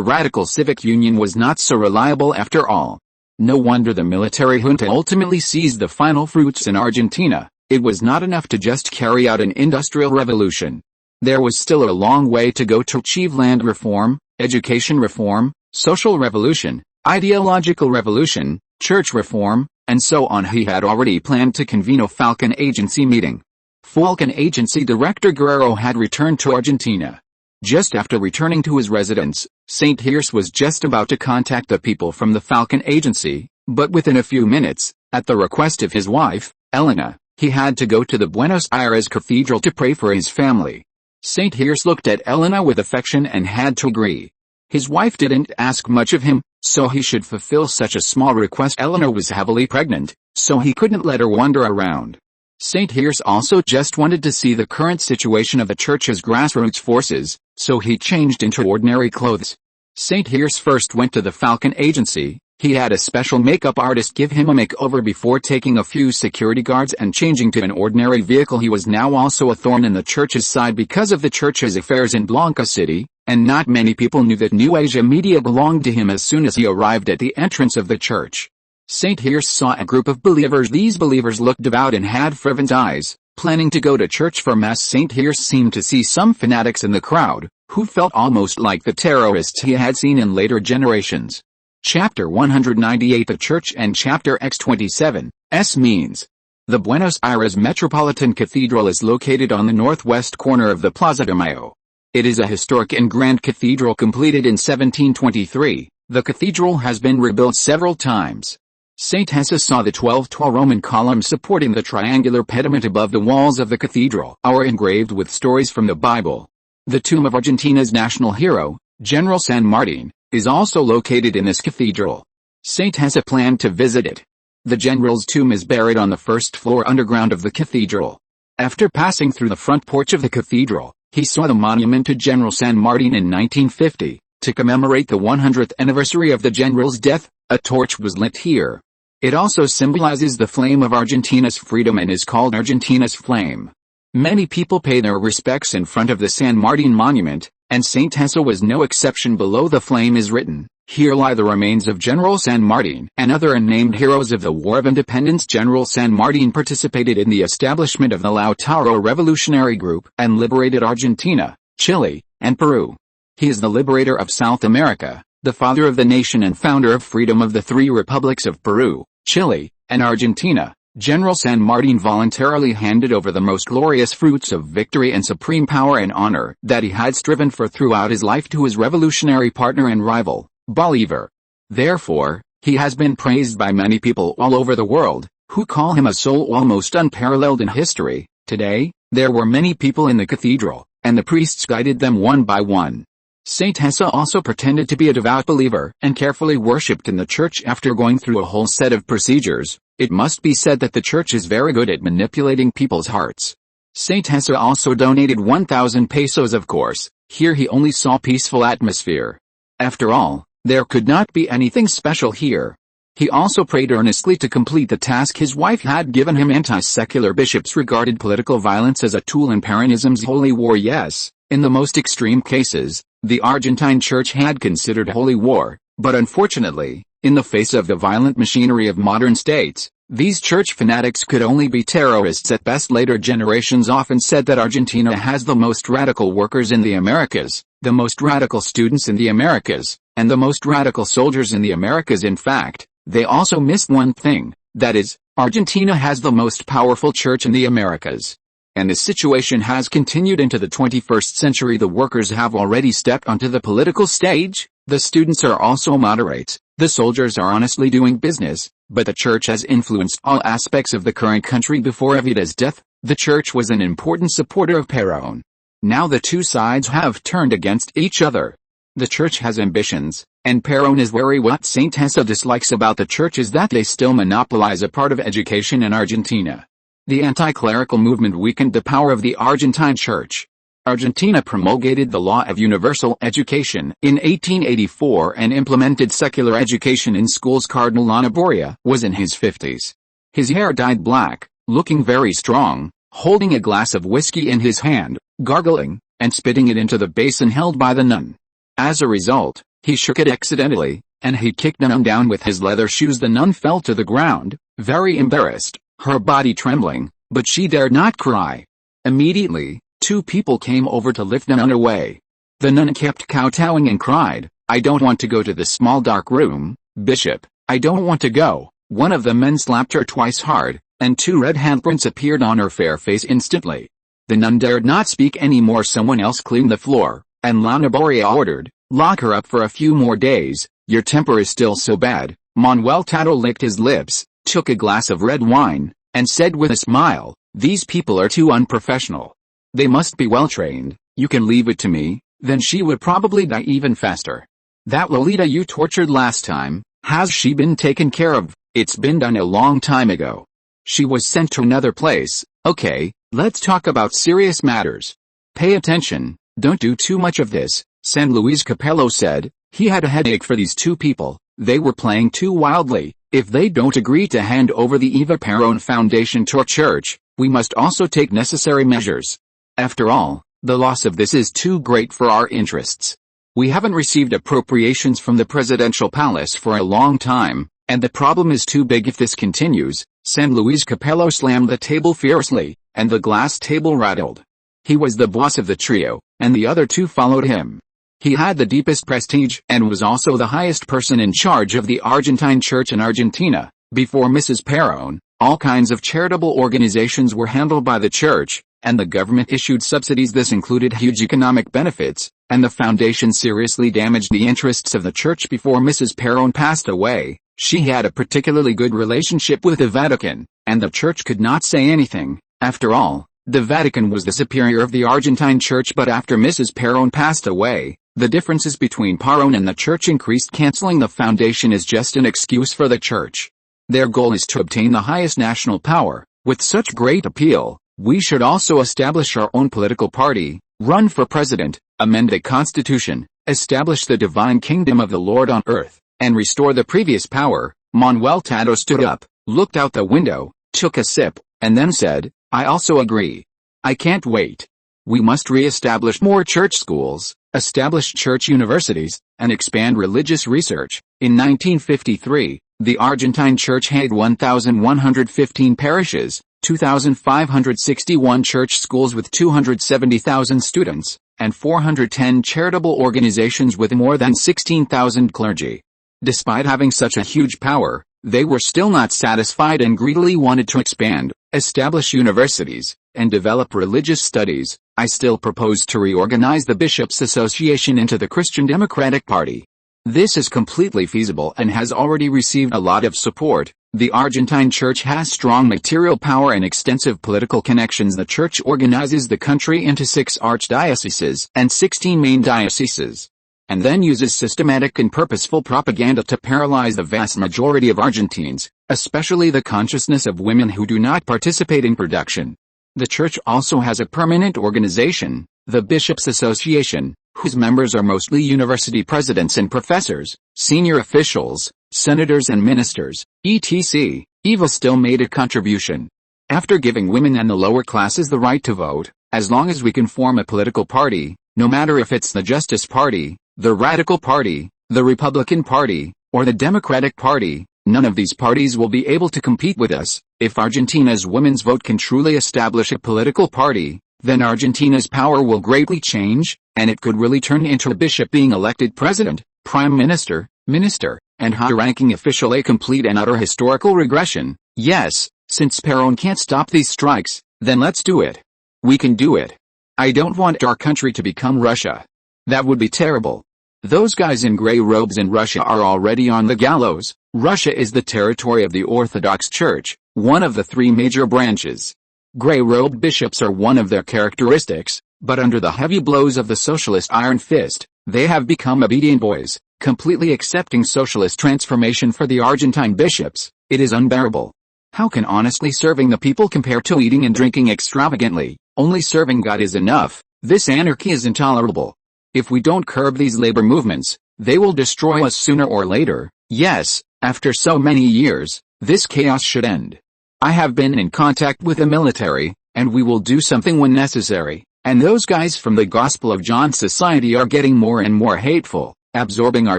Radical Civic Union was not so reliable after all. No wonder the military junta ultimately seized the final fruits in Argentina. It was not enough to just carry out an industrial revolution. There was still a long way to go to achieve land reform, education reform, social revolution, ideological revolution, church reform, and so on. He had already planned to convene a Falcon Agency meeting. Falcon Agency Director Guerrero had returned to Argentina. Just after returning to his residence, St. Hirsch was just about to contact the people from the Falcon Agency, but within a few minutes, at the request of his wife, Elena, he had to go to the Buenos Aires Cathedral to pray for his family. St. Hirsch looked at Elena with affection and had to agree. His wife didn't ask much of him, so he should fulfill such a small request. Elena was heavily pregnant, so he couldn't let her wander around. St. Hirsch also just wanted to see the current situation of the Church's grassroots forces, so he changed into ordinary clothes. St. Hirsch first went to the Falcon Agency. He had a special makeup artist give him a makeover before taking a few security guards and changing to an ordinary vehicle. He was now also a thorn in the Church's side because of the Church's affairs in Blanca City, and not many people knew that New Asia media belonged to him. As soon as he arrived at the entrance of the church, St. Hirsch saw a group of believers. These believers looked devout and had fervent eyes, planning to go to church for Mass. St. Hirsch seemed to see some fanatics in the crowd, who felt almost like the terrorists he had seen in later generations. Chapter 198 The Church and Chapter X27, S means. The Buenos Aires Metropolitan Cathedral is located on the northwest corner of the Plaza de Mayo. It is a historic and grand cathedral completed in 1723. The cathedral has been rebuilt several times. St. Hessa saw the 12 tall Roman columns supporting the triangular pediment above the walls of the cathedral are engraved with stories from the Bible. The tomb of Argentina's national hero, General San Martin, is also located in this cathedral. St. Hessa planned to visit it. The general's tomb is buried on the first floor underground of the cathedral. After passing through the front porch of the cathedral, he saw the monument to General San Martin in 1950. To commemorate the 100th anniversary of the general's death, a torch was lit here. It also symbolizes the flame of Argentina's freedom and is called Argentina's flame. Many people pay their respects in front of the San Martin monument, and St. Hessa was no exception. Below the flame is written, "Here lie the remains of General San Martin and other unnamed heroes of the War of Independence." General San Martin participated in the establishment of the Lautaro Revolutionary Group and liberated Argentina, Chile, and Peru. He is the liberator of South America, the father of the nation and founder of freedom of the three republics of Peru, Chile, and Argentina. General San Martin voluntarily handed over the most glorious fruits of victory and supreme power and honor that he had striven for throughout his life to his revolutionary partner and rival, Bolívar. Therefore, he has been praised by many people all over the world, who call him a soul almost unparalleled in history. Today, there were many people in the cathedral, and the priests guided them one by one. St. Hessa also pretended to be a devout believer and carefully worshipped in the church after going through a whole set of procedures. It must be said that the church is very good at manipulating people's hearts. St. Hessa also donated 1,000 pesos. Of course, here he only saw peaceful atmosphere. After all, there could not be anything special here. He also prayed earnestly to complete the task his wife had given him. Anti-secular bishops regarded political violence as a tool in Peronism's holy war. Yes, in the most extreme cases, the Argentine church had considered holy war, but unfortunately, in the face of the violent machinery of modern states, these church fanatics could only be terrorists at best. Later generations often said that Argentina has the most radical workers in the Americas, the most radical students in the Americas, and the most radical soldiers in the Americas. In fact, they also missed one thing, that is, Argentina has the most powerful church in the Americas. And this situation has continued into the 21st century. The workers have already stepped onto the political stage, the students are also moderates, the soldiers are honestly doing business, but the church has influenced all aspects of the current country. Before Evita's death, the church was an important supporter of Perón. Now the two sides have turned against each other. The church has ambitions, and Perón is wary. What St. Hessa dislikes about the church is that they still monopolize a part of education in Argentina. The anti-clerical movement weakened the power of the Argentine church. Argentina promulgated the law of universal education in 1884 and implemented secular education in schools. Cardinal Lanaboria was in his 50s. His hair dyed black, looking very strong, holding a glass of whiskey in his hand, gargling, and spitting it into the basin held by the nun. As a result, he shook it accidentally, and he kicked the nun down with his leather shoes. The nun fell to the ground, very embarrassed, her body trembling, but she dared not cry. Immediately, two people came over to lift the nun away. The nun kept kowtowing and cried, "I don't want to go to the small dark room, Bishop, I don't want to go." One of the men slapped her twice hard, and two red handprints appeared on her fair face instantly. The nun dared not speak anymore. Someone else cleaned the floor, and Lanaboria ordered, "Lock her up for a few more days, your temper is still so bad." Manuel Tato licked his lips, took a glass of red wine, and said with a smile, "These people are too unprofessional. They must be well trained. You can leave it to me." Then she would probably die even faster. "That Lolita you tortured last time, has she been taken care of?" "It's been done a long time ago. She was sent to another place." "Okay, let's talk about serious matters. Pay attention, don't do too much of this," San Luis Capello said. He had a headache for these two people. They were playing too wildly. "If they don't agree to hand over the Eva Perón Foundation to our church, we must also take necessary measures. After all, the loss of this is too great for our interests. We haven't received appropriations from the presidential palace for a long time, and the problem is too big if this continues." San Luis Capello slammed the table fiercely, and the glass table rattled. He was the boss of the trio, and the other two followed him. He had the deepest prestige and was also the highest person in charge of the Argentine church in Argentina. Before Mrs. Perón, all kinds of charitable organizations were handled by the church, and the government issued subsidies. This included huge economic benefits, and the foundation seriously damaged the interests of the church. Before Mrs. Perón passed away, she had a particularly good relationship with the Vatican, and the church could not say anything. After all, the Vatican was the superior of the Argentine church. But after Mrs. Perón passed away, the differences between Perón and the church increased. Canceling the foundation is just an excuse for the church. Their goal is to obtain the highest national power. With such great appeal, we should also establish our own political party, run for president, amend the constitution, establish the divine kingdom of the Lord on earth, and restore the previous power. Manuel Tato stood up, looked out the window, took a sip, and then said, "I also agree. I can't wait. We must re-establish more church schools, establish church universities, and expand religious research." In 1953, the Argentine church had 1,115 parishes, 2,561 church schools with 270,000 students, and 410 charitable organizations with more than 16,000 clergy. Despite having such a huge power, they were still not satisfied and greedily wanted to expand, establish universities, and develop religious studies. I still propose to reorganize the Bishops' Association into the Christian Democratic Party. This is completely feasible and has already received a lot of support. The Argentine church has strong material power and extensive political connections. The church organizes the country into 6 archdioceses and 16 main dioceses, and then uses systematic and purposeful propaganda to paralyze the vast majority of Argentines, especially the consciousness of women who do not participate in production. The church also has a permanent organization, the Bishops' Association, whose members are mostly university presidents and professors, senior officials, senators and ministers, etc. Eva still made a contribution. After giving women and the lower classes the right to vote, as long as we can form a political party, no matter if it's the Justice Party, the Radical Party, the Republican Party, or the Democratic Party, none of these parties will be able to compete with us. If Argentina's women's vote can truly establish a political party, then Argentina's power will greatly change, and it could really turn into a bishop being elected president, prime minister, minister, and high-ranking official. A complete and utter historical regression. Yes, since Perón can't stop these strikes, then let's do it. We can do it. I don't want our country to become Russia. That would be terrible. Those guys in gray robes in Russia are already on the gallows. Russia is the territory of the Orthodox Church, one of the 3 major branches. Gray-robed bishops are one of their characteristics, but under the heavy blows of the socialist iron fist, they have become obedient boys, completely accepting socialist transformation. For the Argentine bishops, it is unbearable. How can honestly serving the people compare to eating and drinking extravagantly? Only serving God is enough. This anarchy is intolerable. If we don't curb these labor movements, they will destroy us sooner or later. Yes, after so many years, this chaos should end. I have been in contact with the military, and we will do something when necessary. And those guys from the Gospel of John Society are getting more and more hateful, absorbing our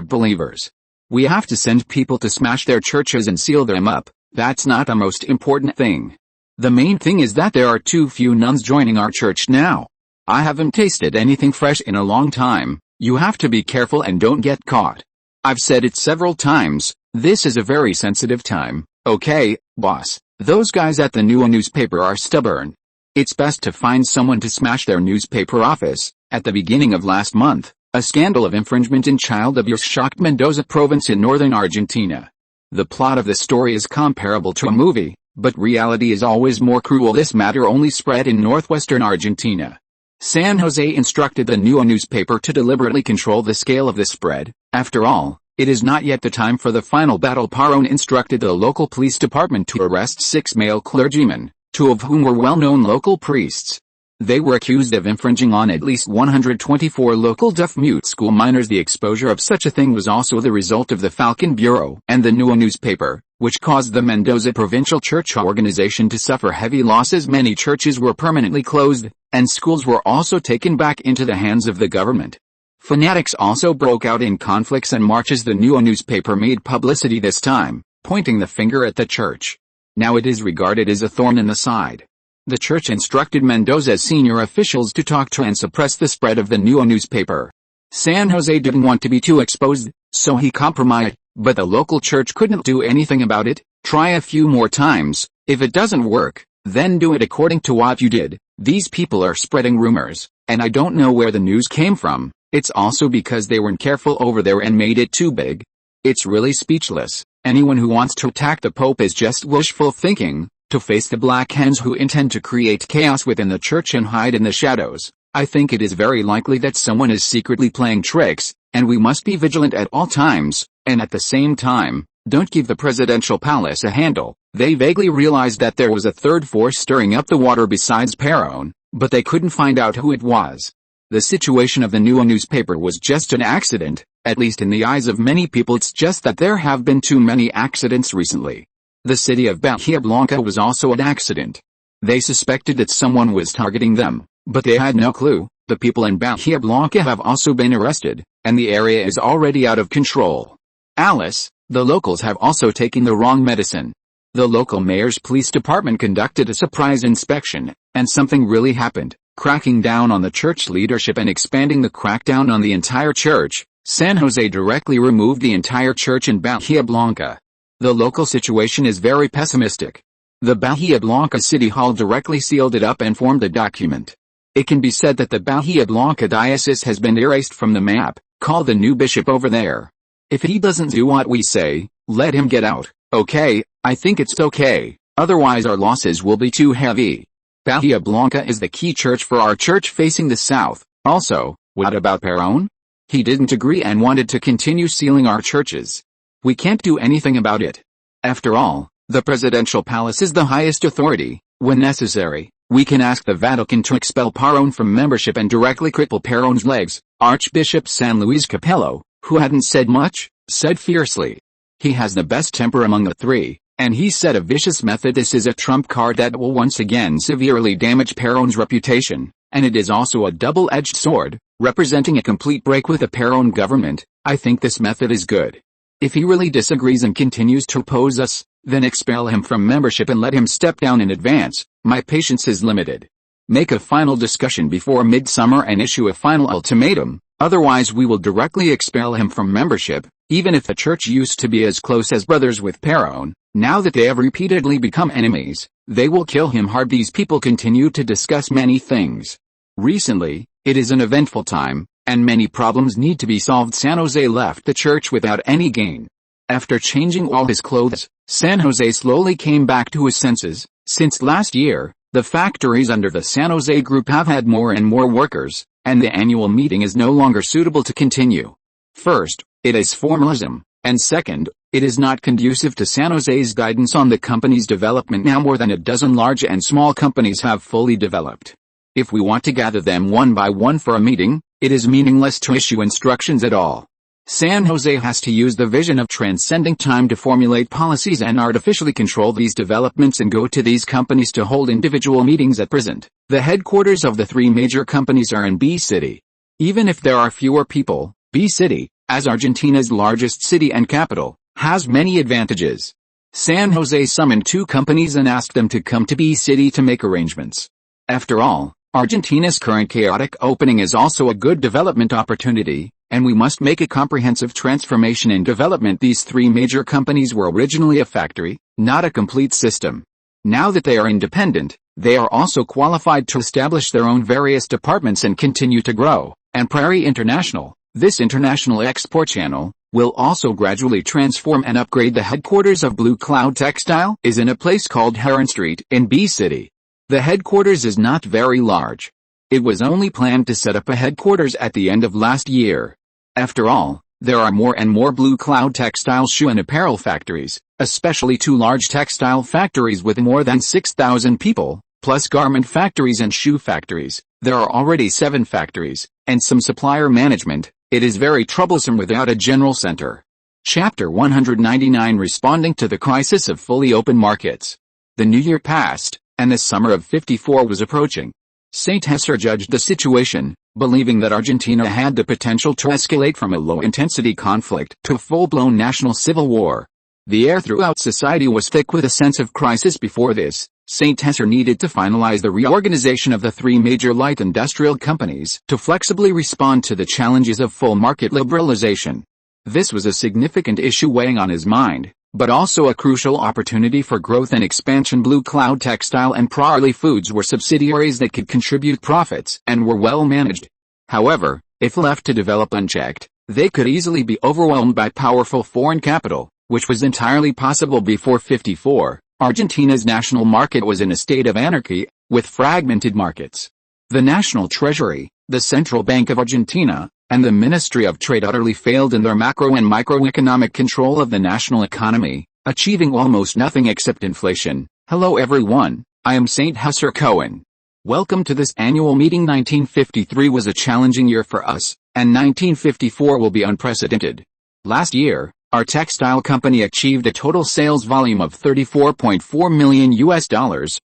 believers. We have to send people to smash their churches and seal them up. That's not the most important thing. The main thing is that there are too few nuns joining our church now. I haven't tasted anything fresh in a long time. You have to be careful and don't get caught. I've said it several times, this is a very sensitive time. Okay, boss. Those guys at the new newspaper are stubborn. It's best to find someone to smash their newspaper office. At the beginning of last month, a scandal of infringement in child abuse shocked Mendoza province in northern Argentina. The plot of the story is comparable to a movie, but reality is always more cruel. This matter only spread in northwestern Argentina. San Jose instructed the new newspaper to deliberately control the scale of the spread. After all, it is not yet the time for the final battle. Perón instructed the local police department to arrest 6 male clergymen, 2 of whom were well-known local priests. They were accused of infringing on at least 124 local deaf-mute school minors. The exposure of such a thing was also the result of the Falcon Bureau and the new newspaper, which caused the Mendoza Provincial Church Organization to suffer heavy losses. Many churches were permanently closed, and schools were also taken back into the hands of the government. Fanatics also broke out in conflicts and marches. The new newspaper made publicity this time, pointing the finger at the church. Now it is regarded as a thorn in the side. The church instructed Mendoza's senior officials to talk to and suppress the spread of the new newspaper. San Jose didn't want to be too exposed, so he compromised, but the local church couldn't do anything about it. Try a few more times. If it doesn't work, then do it according to what you did. These people are spreading rumors, and I don't know where the news came from. It's also because they weren't careful over there and made it too big. It's really speechless. Anyone who wants to attack the Pope is just wishful thinking. To face the black hens who intend to create chaos within the church and hide in the shadows, I think it is very likely that someone is secretly playing tricks, and we must be vigilant at all times, and at the same time, don't give the presidential palace a handle. They vaguely realized that there was a third force stirring up the water besides Perón, but they couldn't find out who it was. The situation of the new newspaper was just an accident, at least in the eyes of many people. It's just that there have been too many accidents recently. The city of Bahia Blanca was also an accident. They suspected that someone was targeting them, but they had no clue. The people in Bahia Blanca have also been arrested, and the area is already out of control. Alice, the locals have also taken the wrong medicine. The local mayor's police department conducted a surprise inspection, and something really happened, cracking down on the church leadership and expanding the crackdown on the entire church. San Jose directly removed the entire church in Bahia Blanca. The local situation is very pessimistic. The Bahia Blanca City Hall directly sealed it up and formed a document. It can be said that the Bahia Blanca diocese has been erased from the map. Call the new bishop over there. If he doesn't do what we say, let him get out. Okay, I think it's okay. Otherwise our losses will be too heavy. Bahia Blanca is the key church for our church facing the south. Also, what about Perón? He didn't agree and wanted to continue sealing our churches. We can't do anything about it. After all, the presidential palace is the highest authority. When necessary, we can ask the Vatican to expel Perón from membership and directly cripple Perón's legs. Archbishop San Luis Capello, who hadn't said much, said fiercely. He has the best temper among the three, and he said a vicious method. This is a trump card that will once again severely damage Perón's reputation, and it is also a double-edged sword, representing a complete break with the Perón government. I think this method is good. If he really disagrees and continues to oppose us, then expel him from membership and let him step down in advance. My patience is limited. Make a final discussion before midsummer and issue a final ultimatum, otherwise we will directly expel him from membership. Even if the church used to be as close as brothers with Perón, now that they have repeatedly become enemies, they will kill him hard. These people continue to discuss many things. Recently, it is an eventful time, and many problems need to be solved. San Jose left the church without any gain. After changing all his clothes, San Jose slowly came back to his senses. Since last year, the factories under the San Jose group have had more and more workers, and the annual meeting is no longer suitable to continue. First, it is formalism, and second, it is not conducive to San Jose's guidance on the company's development. Now more than a dozen large and small companies have fully developed. If we want to gather them one by one for a meeting, it is meaningless to issue instructions at all. San Jose has to use the vision of transcending time to formulate policies and artificially control these developments and go to these companies to hold individual meetings. At present, the headquarters of the three major companies are in B City. Even if there are fewer people, B City, as Argentina's largest city and capital, has many advantages. San Jose summoned two companies and asked them to come to B City to make arrangements. After all, Argentina's current chaotic opening is also a good development opportunity, and we must make a comprehensive transformation in development. These three major companies were originally a factory, not a complete system. Now that they are independent, they are also qualified to establish their own various departments and continue to grow. And Prairie International, this international export channel, will also gradually transform and upgrade. The headquarters of Blue Cloud Textile is in a place called Heron Street in B City. The headquarters is not very large. It was only planned to set up a headquarters at the end of last year. After all, there are more and more Blue Cloud Textile shoe and apparel factories, especially two large textile factories with more than 6,000 people, plus garment factories and shoe factories. There are already 7 factories, and some supplier management. It is very troublesome without a general center. Chapter 199, Responding to the Crisis of Fully Open Markets. The new year passed, and the summer of '54 was approaching. Saint Hester judged the situation, believing that Argentina had the potential to escalate from a low-intensity conflict to a full-blown national civil war. The air throughout society was thick with a sense of crisis before this, St. Hesser needed to finalize the reorganization of the three major light industrial companies to flexibly respond to the challenges of full market liberalization. This was a significant issue weighing on his mind, but also a crucial opportunity for growth and expansion. Blue Cloud Textile and Prarly Foods were subsidiaries that could contribute profits and were well managed. However, if left to develop unchecked, they could easily be overwhelmed by powerful foreign capital, which was entirely possible before '54. Argentina's national market was in a state of anarchy, with fragmented markets. The National Treasury, the Central Bank of Argentina, and the Ministry of Trade utterly failed in their macro and microeconomic control of the national economy, achieving almost nothing except inflation. Hello everyone, I am St. Hesser Cohen. Welcome to this annual meeting. 1953 was a challenging year for us, and 1954 will be unprecedented. Last year, our textile company achieved a total sales volume of $34.4 million,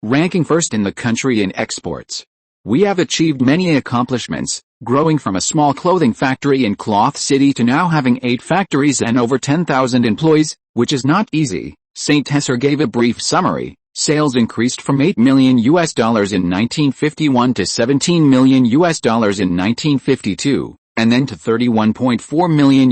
ranking first in the country in exports. We have achieved many accomplishments, growing from a small clothing factory in Cloth City to now having 8 factories and over 10,000 employees, which is not easy. St. Hesser gave a brief summary. Sales increased from $8 million in 1951 to $17 million in 1952, and then to $31.4 million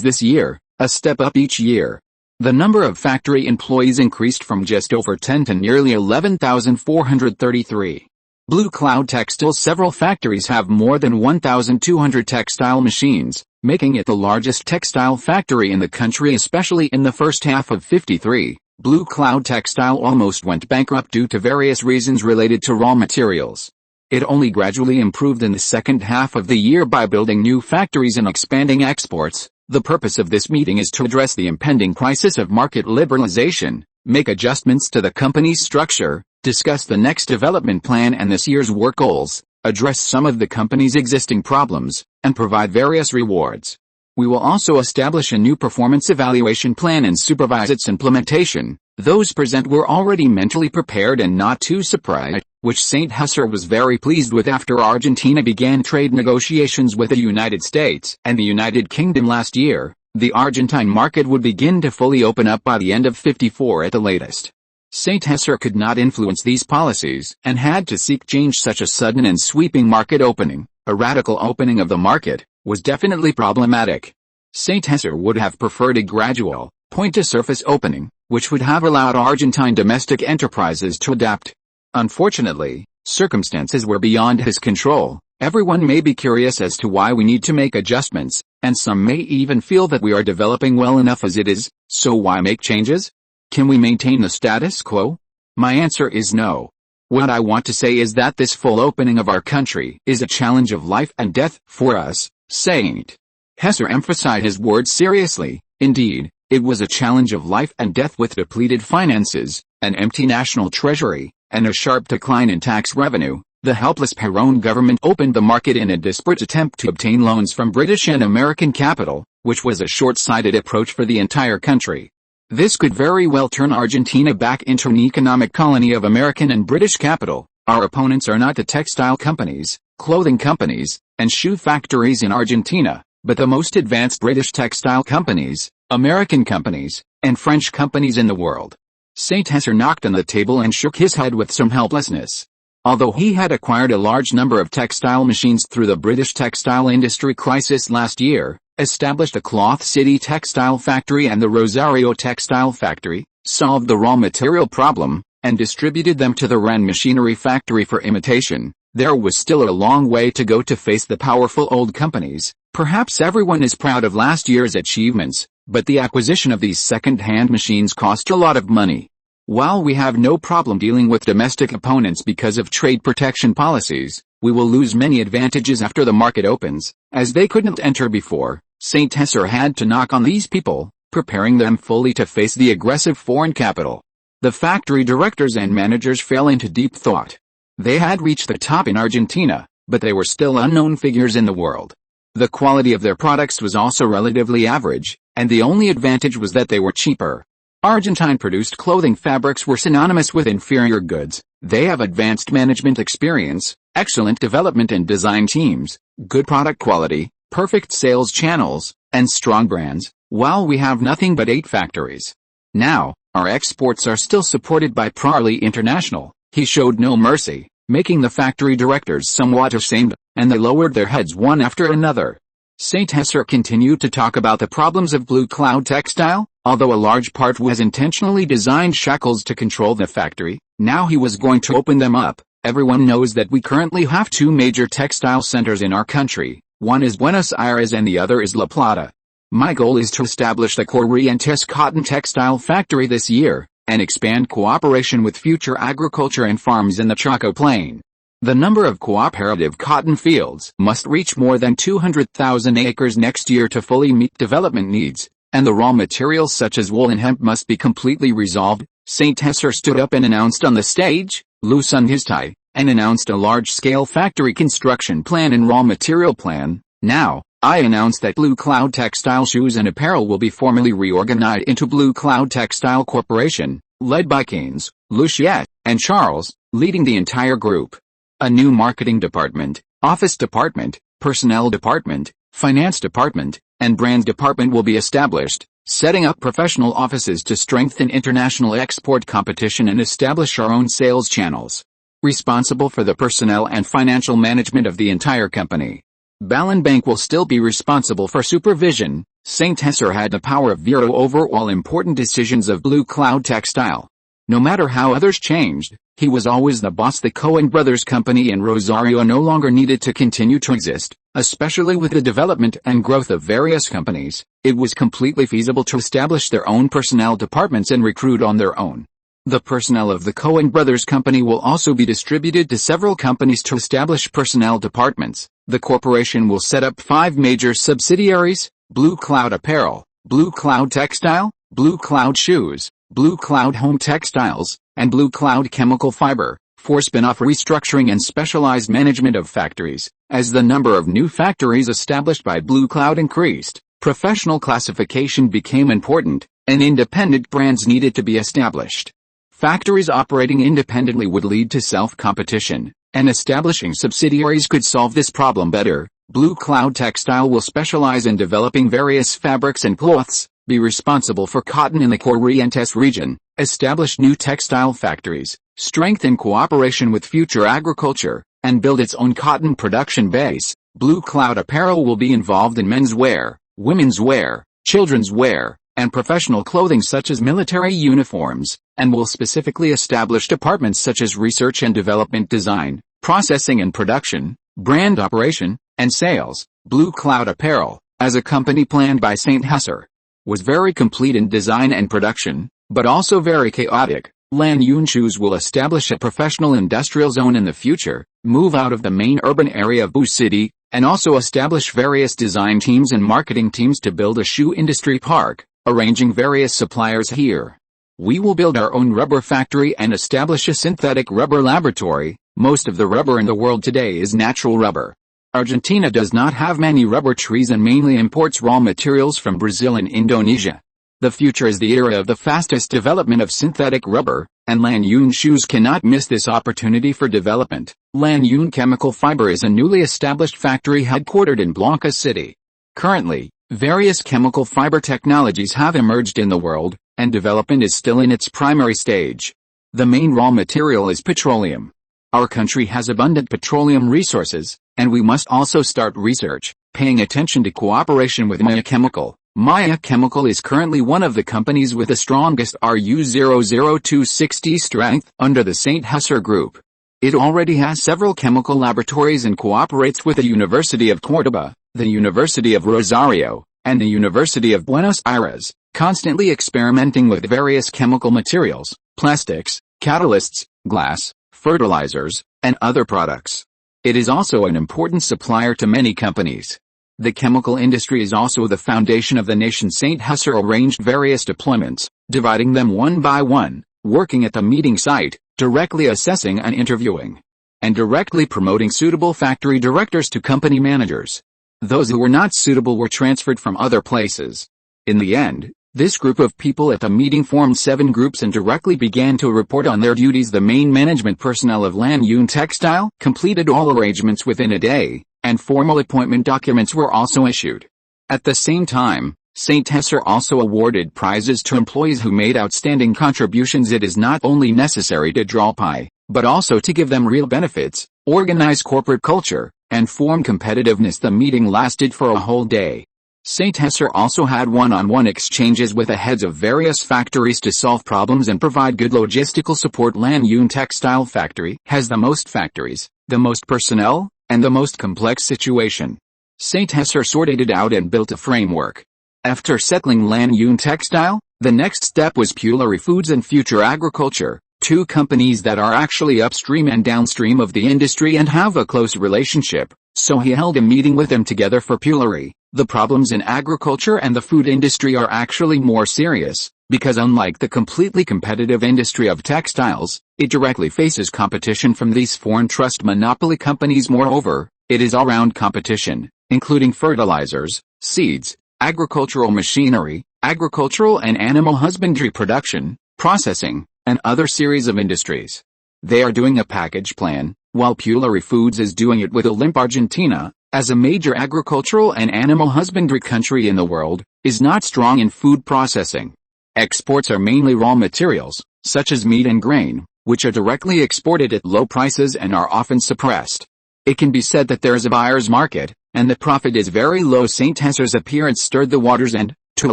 this year, a step up each year. The number of factory employees increased from just over 10 to nearly 11,433. Blue Cloud Textile's several factories have more than 1,200 textile machines, making it the largest textile factory in the country, especially in the first half of '53. Blue Cloud Textile almost went bankrupt due to various reasons related to raw materials. It only gradually improved in the second half of the year by building new factories and expanding exports. The purpose of this meeting is to address the impending crisis of market liberalization, make adjustments to the company's structure, discuss the next development plan and this year's work goals, address some of the company's existing problems, and provide various rewards. We will also establish a new performance evaluation plan and supervise its implementation. Those present were already mentally prepared and not too surprised, which St. Hesser was very pleased with after Argentina began trade negotiations with the United States and the United Kingdom last year. The Argentine market would begin to fully open up by the end of '54 at the latest. St. Hesser could not influence these policies and had to seek change. Such a sudden and sweeping market opening, a radical opening of the market, was definitely problematic. St. Hesser would have preferred a gradual, point-to-surface opening, which would have allowed Argentine domestic enterprises to adapt. Unfortunately, circumstances were beyond his control. Everyone may be curious as to why we need to make adjustments, and some may even feel that we are developing well enough as it is, so why make changes? Can we maintain the status quo? My answer is no. What I want to say is that this full opening of our country is a challenge of life and death for us. St. Hesser emphasized his words seriously. Indeed, it was a challenge of life and death with depleted finances, an empty national treasury, and a sharp decline in tax revenue. The helpless Perón government opened the market in a desperate attempt to obtain loans from British and American capital, which was a short-sighted approach for the entire country. This could very well turn Argentina back into an economic colony of American and British capital. Our opponents are not the textile companies, clothing companies, and shoe factories in Argentina, but the most advanced British textile companies, American companies, and French companies in the world. St. Hesser knocked on the table and shook his head with some helplessness. Although he had acquired a large number of textile machines through the British textile industry crisis last year, established a Cloth City textile factory and the Rosario textile factory, solved the raw material problem, and distributed them to the Wren machinery factory for imitation, there was still a long way to go to face the powerful old companies. Perhaps everyone is proud of last year's achievements, but the acquisition of these second-hand machines cost a lot of money. While we have no problem dealing with domestic opponents because of trade protection policies, we will lose many advantages after the market opens, as they couldn't enter before. St. Hesser had to knock on these people, preparing them fully to face the aggressive foreign capital. The factory directors and managers fell into deep thought. They had reached the top in Argentina, but they were still unknown figures in the world. The quality of their products was also relatively average, and the only advantage was that they were cheaper. Argentine-produced clothing fabrics were synonymous with inferior goods. They have advanced management experience, excellent development and design teams, good product quality, perfect sales channels, and strong brands, while we have nothing but 8 factories. Now, Our exports are still supported by Prali International. He showed no mercy, making the factory directors somewhat ashamed, and they lowered their heads one after another. Saint Hesser continued to talk about the problems of Blue Cloud Textile. Although a large part was intentionally designed shackles to control the factory, now he was going to open them up. Everyone knows that we currently have two major textile centers in our country. One is Buenos Aires and the other is La Plata. My goal is to establish the Corrientes cotton textile factory this year, and expand cooperation with future agriculture and farms in the Chaco Plain. The number of cooperative cotton fields must reach more than 200,000 acres next year to fully meet development needs, and the raw materials such as wool and hemp must be completely resolved. Saint Hesser stood up and announced on the stage, loosened his tie, and announced a large-scale factory construction plan and raw material plan. Now, I announce that Blue Cloud Textile Shoes and Apparel will be formally reorganized into Blue Cloud Textile Corporation, led by Keynes, Luciette, and Charles, leading the entire group. A new marketing department, office department, personnel department, finance department, and brand department will be established, setting up professional offices to strengthen international export competition and establish our own sales channels. Responsible for the personnel and financial management of the entire company. Ballon Bank will still be responsible for supervision. Saint Hesser had the power of veto over all important decisions of Blue Cloud Textile. No matter how others changed, he was always the boss. The Cohen Brothers Company in Rosario no longer needed to continue to exist, especially with the development and growth of various companies. It was completely feasible to establish their own personnel departments and recruit on their own. The personnel of the Cohen Brothers Company will also be distributed to several companies to establish personnel departments. The corporation will set up 5 major subsidiaries: Blue Cloud Apparel, Blue Cloud Textile, Blue Cloud Shoes, Blue Cloud Home Textiles, and Blue Cloud Chemical Fiber, for spin-off restructuring and specialized management of factories. As the number of new factories established by Blue Cloud increased, professional classification became important, and independent brands needed to be established. Factories operating independently would lead to self-competition, and establishing subsidiaries could solve this problem better. Blue Cloud Textile will specialize in developing various fabrics and cloths, be responsible for cotton in the Corrientes region, establish new textile factories, strengthen cooperation with future agriculture, and build its own cotton production base. Blue Cloud Apparel will be involved in men's wear, women's wear, children's wear, and professional clothing such as military uniforms, and will specifically establish departments such as research and development, design, processing and production, brand operation, and sales. Blue Cloud Apparel, as a company planned by Saint Hesser, was very complete in design and production, but also very chaotic. Lan Yun Shoes will establish a professional industrial zone in the future, move out of the main urban area of Bu City, and also establish various design teams and marketing teams to build a shoe industry park, arranging various suppliers here. We will build our own rubber factory and establish a synthetic rubber laboratory. Most of the rubber in the world today is natural rubber. Argentina does not have many rubber trees and mainly imports raw materials from Brazil and Indonesia. The future is the era of the fastest development of synthetic rubber, and Lan Yun Shoes cannot miss this opportunity for development. Lan Yun Chemical Fiber is a newly established factory headquartered in Blanca City. Currently, various chemical fiber technologies have emerged in the world, and development is still in its primary stage. The main raw material is petroleum. Our country has abundant petroleum resources, and we must also start research, paying attention to cooperation with Maya Chemical. Maya Chemical is currently one of the companies with the strongest RU00260 strength under the Saint Hesser Group. It already has several chemical laboratories and cooperates with the University of Córdoba, the University of Rosario, and the University of Buenos Aires, constantly experimenting with various chemical materials, plastics, catalysts, glass, fertilizers, and other products. It is also an important supplier to many companies. The chemical industry is also the foundation of the nation. Saint Hesser arranged various deployments, dividing them one by one, working at the meeting site, directly assessing and interviewing, and directly promoting suitable factory directors to company managers. Those who were not suitable were transferred from other places. In the end, this group of people at the meeting formed 7 groups and directly began to report on their duties. The main management personnel of Lan Yun Textile completed all arrangements within a day, and formal appointment documents were also issued. At the same time, St. Hesser also awarded prizes to employees who made outstanding contributions. It is not only necessary to draw pie, but also to give them real benefits, organize corporate culture, and form competitiveness. The meeting lasted for a whole day. St. Hesser also had one-on-one exchanges with the heads of various factories to solve problems and provide good logistical support. Lanyun Textile Factory has the most factories, the most personnel, and the most complex situation. St. Hesser sorted it out and built a framework. After settling Lanyun Textile, the next step was Pullery Foods and Future Agriculture, two companies that are actually upstream and downstream of the industry and have a close relationship, so he held a meeting with them together for Pullery. The problems in agriculture and the food industry are actually more serious, because unlike the completely competitive industry of textiles, it directly faces competition from these foreign trust monopoly companies. Moreover, it is all-round competition, including fertilizers, seeds, agricultural machinery, agricultural and animal husbandry production, processing, and other series of industries. They are doing a package plan, while Pullery Foods is doing it with a limp. Argentina, as a major agricultural and animal husbandry country in the world, is not strong in food processing. Exports are mainly raw materials, such as meat and grain, which are directly exported at low prices and are often suppressed. It can be said that there is a buyer's market, and the profit is very low. St. Hesser's appearance stirred the waters and, to a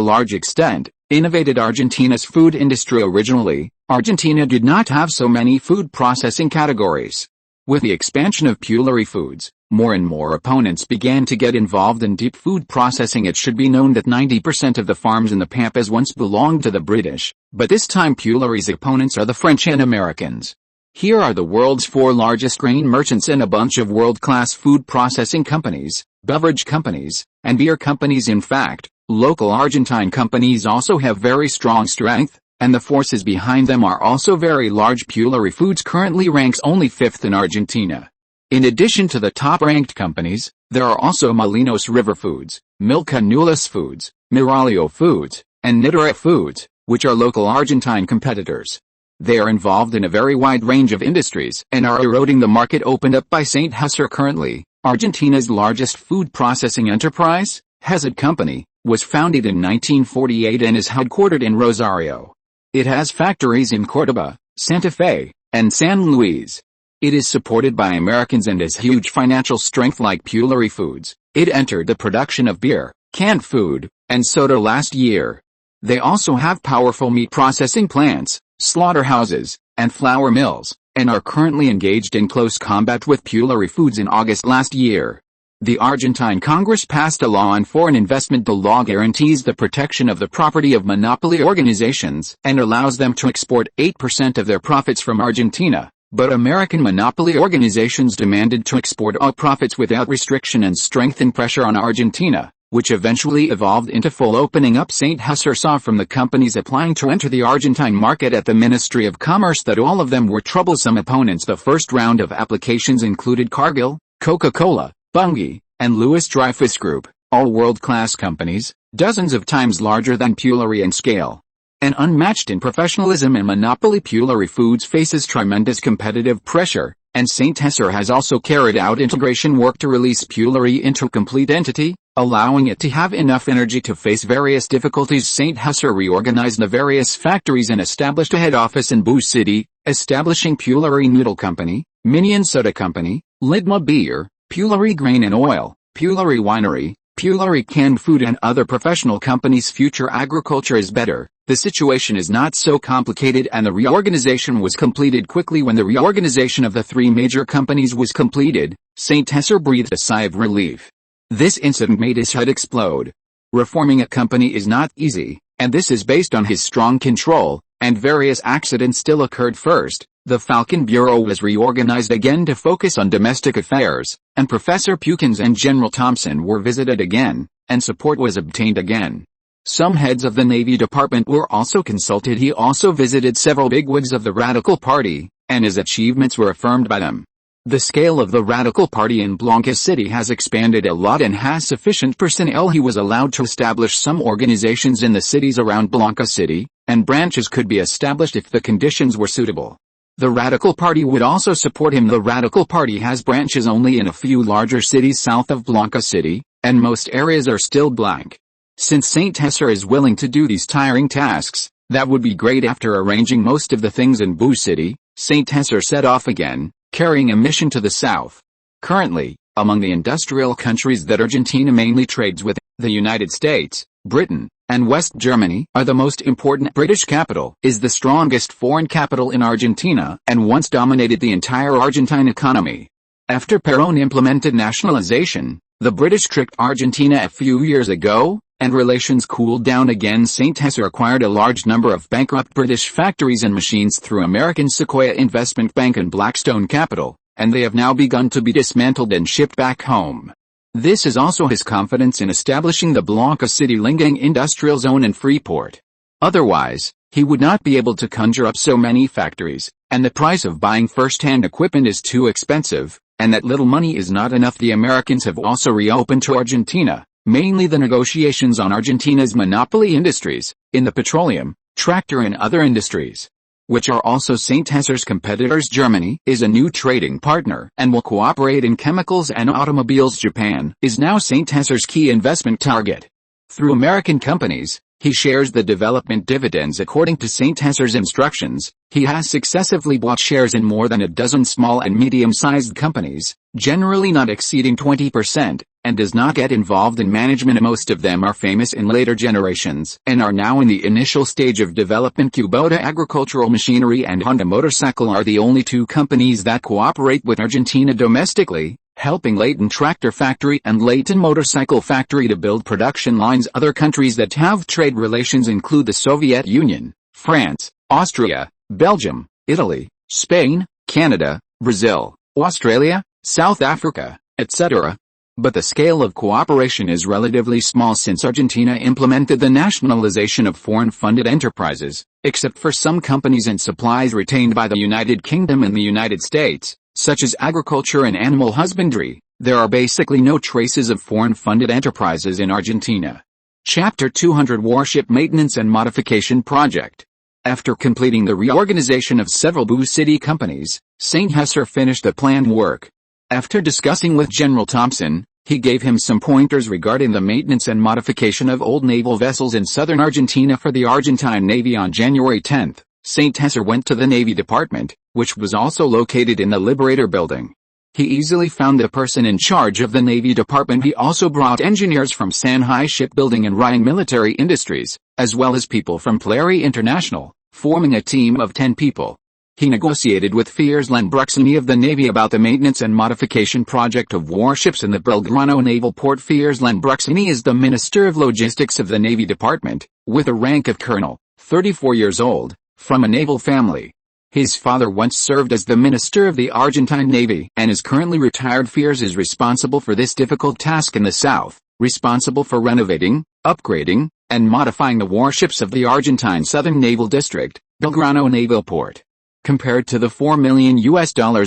large extent, innovated Argentina's food industry. Originally, Argentina did not have so many food processing categories. With the expansion of Pullery Foods, more and more opponents began to get involved in deep food processing. It should be known that 90% of the farms in the Pampas once belonged to the British, but this time Pullery's opponents are the French and Americans. Here are the world's 4 largest grain merchants and a bunch of world-class food processing companies, beverage companies, and beer companies. In fact, local Argentine companies also have very strong strength, and the forces behind them are also very large. Pullery Foods currently ranks only 5th in Argentina. In addition to the top-ranked companies, there are also Molinos River Foods, Milka Nulis Foods, Miralio Foods, and Nidera Foods, which are local Argentine competitors. They are involved in a very wide range of industries and are eroding the market opened up by St. Hesser. Currently, Argentina's largest food processing enterprise, Hesed Company, was founded in 1948 and is headquartered in Rosario. It has factories in Córdoba, Santa Fe, and San Luis. It is supported by Americans and has huge financial strength. Like Pullery Foods, it entered the production of beer, canned food, and soda last year. They also have powerful meat processing plants, slaughterhouses, and flour mills, and are currently engaged in close combat with Pullery Foods. In August last year, the Argentine Congress passed a law on foreign investment. The law guarantees the protection of the property of monopoly organizations and allows them to export 8% of their profits from Argentina, but American monopoly organizations demanded to export all profits without restriction and strengthened pressure on Argentina, which eventually evolved into full opening up. St. Hesser saw from the companies applying to enter the Argentine market at the Ministry of Commerce that all of them were troublesome opponents. The first round of applications included Cargill, Coca-Cola, Bunge, and Louis Dreyfus Group, all world-class companies, dozens of times larger than Pullery in scale. And unmatched in professionalism and monopoly. Pullery Foods faces tremendous competitive pressure, and St. Hesser has also carried out integration work to release Pullery into a complete entity, allowing it to have enough energy to face various difficulties. St. Hesser reorganized the various factories and established a head office in Boo City, establishing Pullery Noodle Company, Minion Soda Company, Lidma Beer, Pullery Grain and Oil, Pullery Winery, Pullery Canned Food and other professional companies. Future agriculture is better. The situation is not so complicated and the reorganization was completed quickly. When the reorganization of the 3 major companies was completed, St. Hesser breathed a sigh of relief. This incident made his head explode. Reforming a company is not easy, and this is based on his strong control, and various accidents still occurred. First, the Falcon Bureau was reorganized again to focus on domestic affairs, and Professor Pukins and General Thompson were visited again, and support was obtained again. Some heads of the Navy Department were also consulted. He also visited several bigwigs of the Radical Party, and his achievements were affirmed by them. The scale of the Radical Party in Blanca City has expanded a lot and has sufficient personnel. He was allowed to establish some organizations in the cities around Blanca City, and branches could be established if the conditions were suitable. The Radical Party would also support him. The Radical Party has branches only in a few larger cities south of Blanca City, and most areas are still blank. Since St. Hesser is willing to do these tiring tasks, that would be great. After arranging most of the things in Boo City, St. Hesser set off again, carrying a mission to the south. Currently, among the industrial countries that Argentina mainly trades with, the United States, Britain, and West Germany are the most important. British capital is the strongest foreign capital in Argentina and once dominated the entire Argentine economy. After Perón implemented nationalization, the British tricked Argentina a few years ago, and relations cooled down again. St. Hesser acquired a large number of bankrupt British factories and machines through American Sequoia Investment Bank and Blackstone Capital, and they have now begun to be dismantled and shipped back home. This is also his confidence in establishing the Blanca City Lingang Industrial Zone in Freeport. Otherwise, he would not be able to conjure up so many factories, and the price of buying first-hand equipment is too expensive, and that little money is not enough. The Americans have also reopened to Argentina, mainly the negotiations on Argentina's monopoly industries, in the petroleum, tractor and other industries, which are also St. Hesser's competitors. Germany is a new trading partner and will cooperate in chemicals and automobiles. Japan is now St. Hesser's key investment target. Through American companies, he shares the development dividends. According to St. Hesser's instructions, he has successively bought shares in more than a dozen small and medium-sized companies, generally not exceeding 20%, and does not get involved in management. Most of them are famous in later generations and are now in the initial stage of development. Kubota Agricultural Machinery and Honda Motorcycle are the only two companies that cooperate with Argentina domestically, helping Leighton Tractor Factory and Leighton Motorcycle Factory to build production lines. Other countries that have trade relations include the Soviet Union, France, Austria, Belgium, Italy, Spain, Canada, Brazil, Australia, South Africa, etc. But the scale of cooperation is relatively small since Argentina implemented the nationalization of foreign-funded enterprises, except for some companies and supplies retained by the United Kingdom and the United States, such as agriculture and animal husbandry. There are basically no traces of foreign-funded enterprises in Argentina. Chapter 200 Warship Maintenance and Modification Project. After completing the reorganization of several Boo City companies, St. Hesser finished the planned work. After discussing with General Thompson, he gave him some pointers regarding the maintenance and modification of old naval vessels in southern Argentina for the Argentine Navy. On January 10, St. Hesser went to the Navy Department, which was also located in the Liberator Building. He easily found the person in charge of the Navy Department. He also brought engineers from Shanghai Shipbuilding and Ryan Military Industries, as well as people from Plary International, forming a team of 10 people. He negotiated with Fiers Lambruxini of the Navy about the maintenance and modification project of warships in the Belgrano Naval Port. Fiers Lambruxini is the Minister of Logistics of the Navy Department, with a rank of colonel, 34 years old, from a naval family. His father once served as the Minister of the Argentine Navy and is currently retired. Fiers is responsible for this difficult task in the south, responsible for renovating, upgrading, and modifying the warships of the Argentine Southern Naval District, Belgrano Naval Port. Compared to the $4 million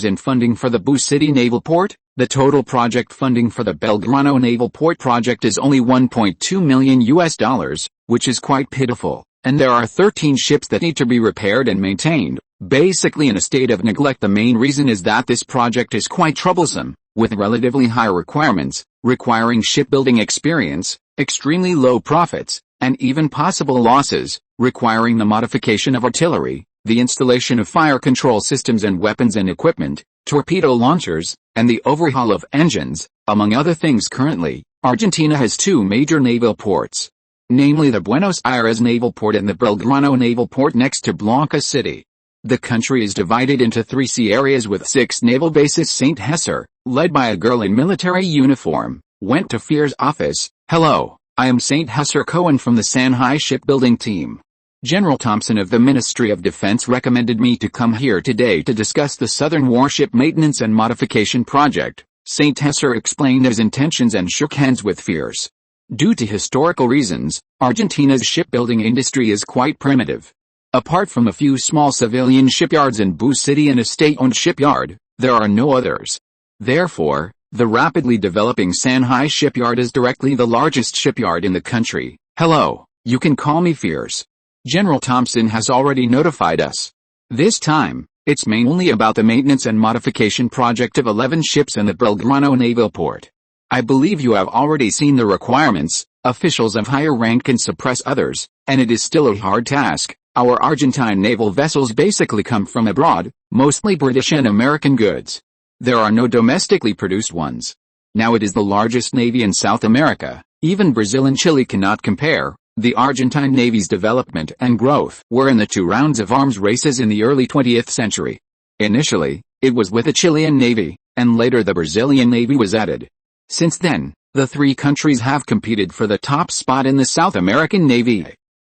in funding for the Boo City Naval Port, the total project funding for the Belgrano Naval Port project is only $1.2 million, which is quite pitiful, and there are 13 ships that need to be repaired and maintained, basically in a state of neglect. The main reason is that this project is quite troublesome, with relatively high requirements, requiring shipbuilding experience, extremely low profits, and even possible losses, requiring the modification of artillery, the installation of fire control systems and weapons and equipment, torpedo launchers, and the overhaul of engines, among other things. Currently, Argentina has two major naval ports, namely the Buenos Aires Naval Port and the Belgrano Naval Port next to Blanca City. The country is divided into 3 sea areas with 6 naval bases. St. Hesser, led by a girl in military uniform, went to Fiers' office. "Hello, I am St. Hesser Cohen from the Shanghai Shipbuilding team. General Thompson of the Ministry of Defense recommended me to come here today to discuss the Southern Warship Maintenance and Modification Project." St. Hesser explained his intentions and shook hands with Fiers. Due to historical reasons, Argentina's shipbuilding industry is quite primitive. Apart from a few small civilian shipyards in Boo City and a state-owned shipyard, there are no others. Therefore, the rapidly developing Shanghai shipyard is directly the largest shipyard in the country. "Hello, you can call me Fiers. General Thompson has already notified us. This time, it's mainly about the maintenance and modification project of 11 ships in the Belgrano Naval Port. I believe you have already seen the requirements, Officials of higher rank can suppress others, and it is still a hard task. Our Argentine naval vessels basically come from abroad, mostly British and American goods. There are no domestically produced ones. Now it is the largest navy in South America. Even Brazil and Chile cannot compare. The Argentine Navy's development and growth were in the two rounds of arms races in the early 20th century. Initially, it was with the Chilean Navy, and later the Brazilian Navy was added. Since then, the three countries have competed for the top spot in the South American Navy.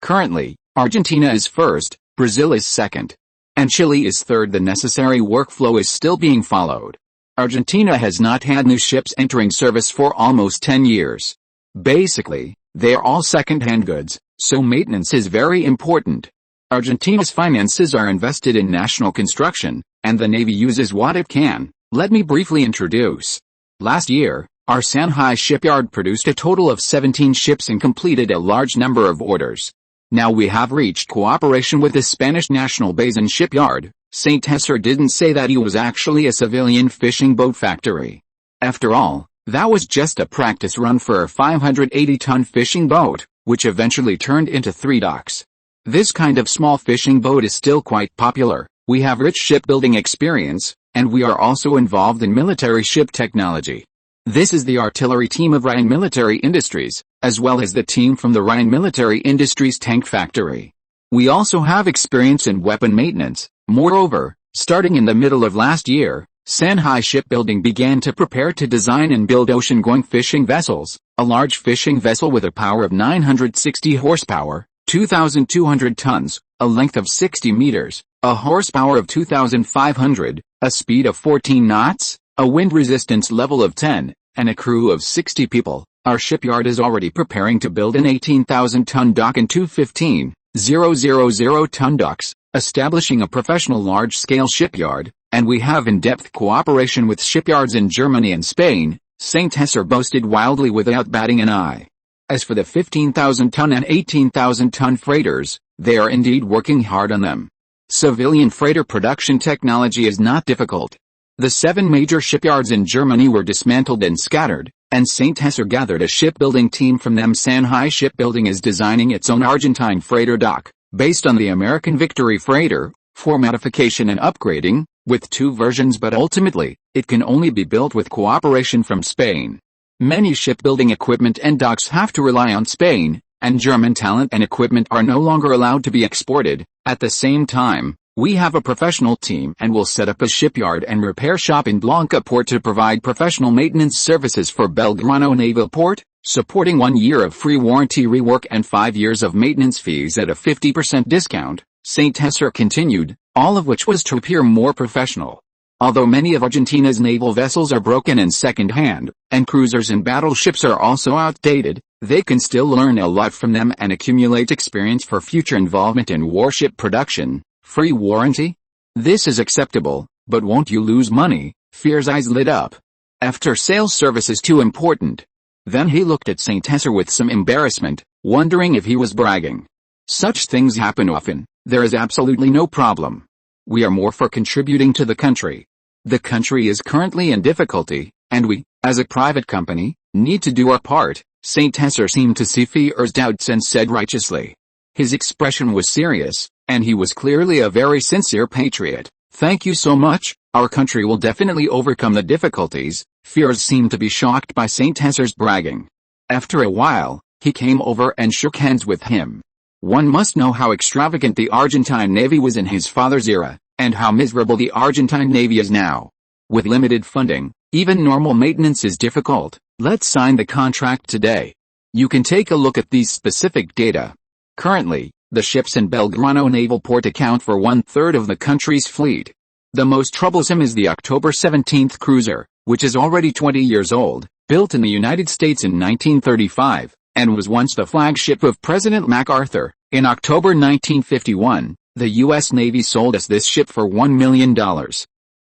Currently, Argentina is first, Brazil is second, and Chile is third. The necessary workflow is still being followed. Argentina has not had new ships entering service for almost 10 years. Basically, they are all second-hand goods, so maintenance is very important. Argentina's finances are invested in national construction, and the Navy uses what it can. Let me briefly introduce. Last year, our Shanghai shipyard produced a total of 17 ships and completed a large number of orders. Now we have reached cooperation with the Spanish National Basin Shipyard. St. Tesser didn't say that he was actually a civilian fishing boat factory. After all, that was just a practice run for a 580-ton fishing boat, which eventually turned into 3 docks. This kind of small fishing boat is still quite popular. We have rich shipbuilding experience, and we are also involved in military ship technology. This is the artillery team of Ryan Military Industries, as well as the team from the Ryan Military Industries tank factory. We also have experience in weapon maintenance. Moreover, starting in the middle of last year, Shanghai Shipbuilding began to prepare to design and build ocean-going fishing vessels, a large fishing vessel with a power of 960 horsepower, 2,200 tons, a length of 60 meters, a horsepower of 2,500, a speed of 14 knots, a wind resistance level of 10, and a crew of 60 people. Our shipyard is already preparing to build an 18,000-ton dock and two 15,000-ton docks, establishing a professional large-scale shipyard, and we have in-depth cooperation with shipyards in Germany and Spain. St. Tesser boasted wildly without batting an eye. As for the 15,000-ton and 18,000-ton freighters, they are indeed working hard on them. Civilian freighter production technology is not difficult. The 7 major shipyards in Germany were dismantled and scattered, and St. Tesser gathered a shipbuilding team from them. Shanghai Shipbuilding is designing its own Argentine freighter dock, based on the American Victory freighter, for modification and upgrading, with 2 versions, but ultimately, it can only be built with cooperation from Spain. Many shipbuilding equipment and docks have to rely on Spain, and German talent and equipment are no longer allowed to be exported. At the same time, we have a professional team and will set up a shipyard and repair shop in Blanca Port to provide professional maintenance services for Belgrano Naval Port, supporting 1 year of free warranty rework and 5 years of maintenance fees at a 50% discount. St. Tesser continued, all of which was to appear more professional. Although many of Argentina's naval vessels are broken and second-hand, and cruisers and battleships are also outdated, they can still learn a lot from them and accumulate experience for future involvement in warship production. Free warranty? This is acceptable, but won't you lose money? Fear's eyes lit up. After sales service is too important. Then he looked at St. Tesser with some embarrassment, wondering if he was bragging. Such things happen often. There is absolutely no problem. We are more for contributing to the country. The country is currently in difficulty, and we, as a private company, need to do our part. St. Tesser seemed to see Fear's doubts and said righteously. His expression was serious, and he was clearly a very sincere patriot. Thank you so much, our country will definitely overcome the difficulties. Fears seemed to be shocked by St. Tesser's bragging. After a while, he came over and shook hands with him. One must know how extravagant the Argentine Navy was in his father's era, and how miserable the Argentine Navy is now. With limited funding, even normal maintenance is difficult. Let's sign the contract today. You can take a look at these specific data. Currently, the ships in Belgrano Naval Port account for 1/3 of the country's fleet. The most troublesome is the October 17th cruiser, which is already 20 years old, built in the United States in 1935, and was once the flagship of President MacArthur. In October 1951, the U.S. Navy sold us this ship for $1 million.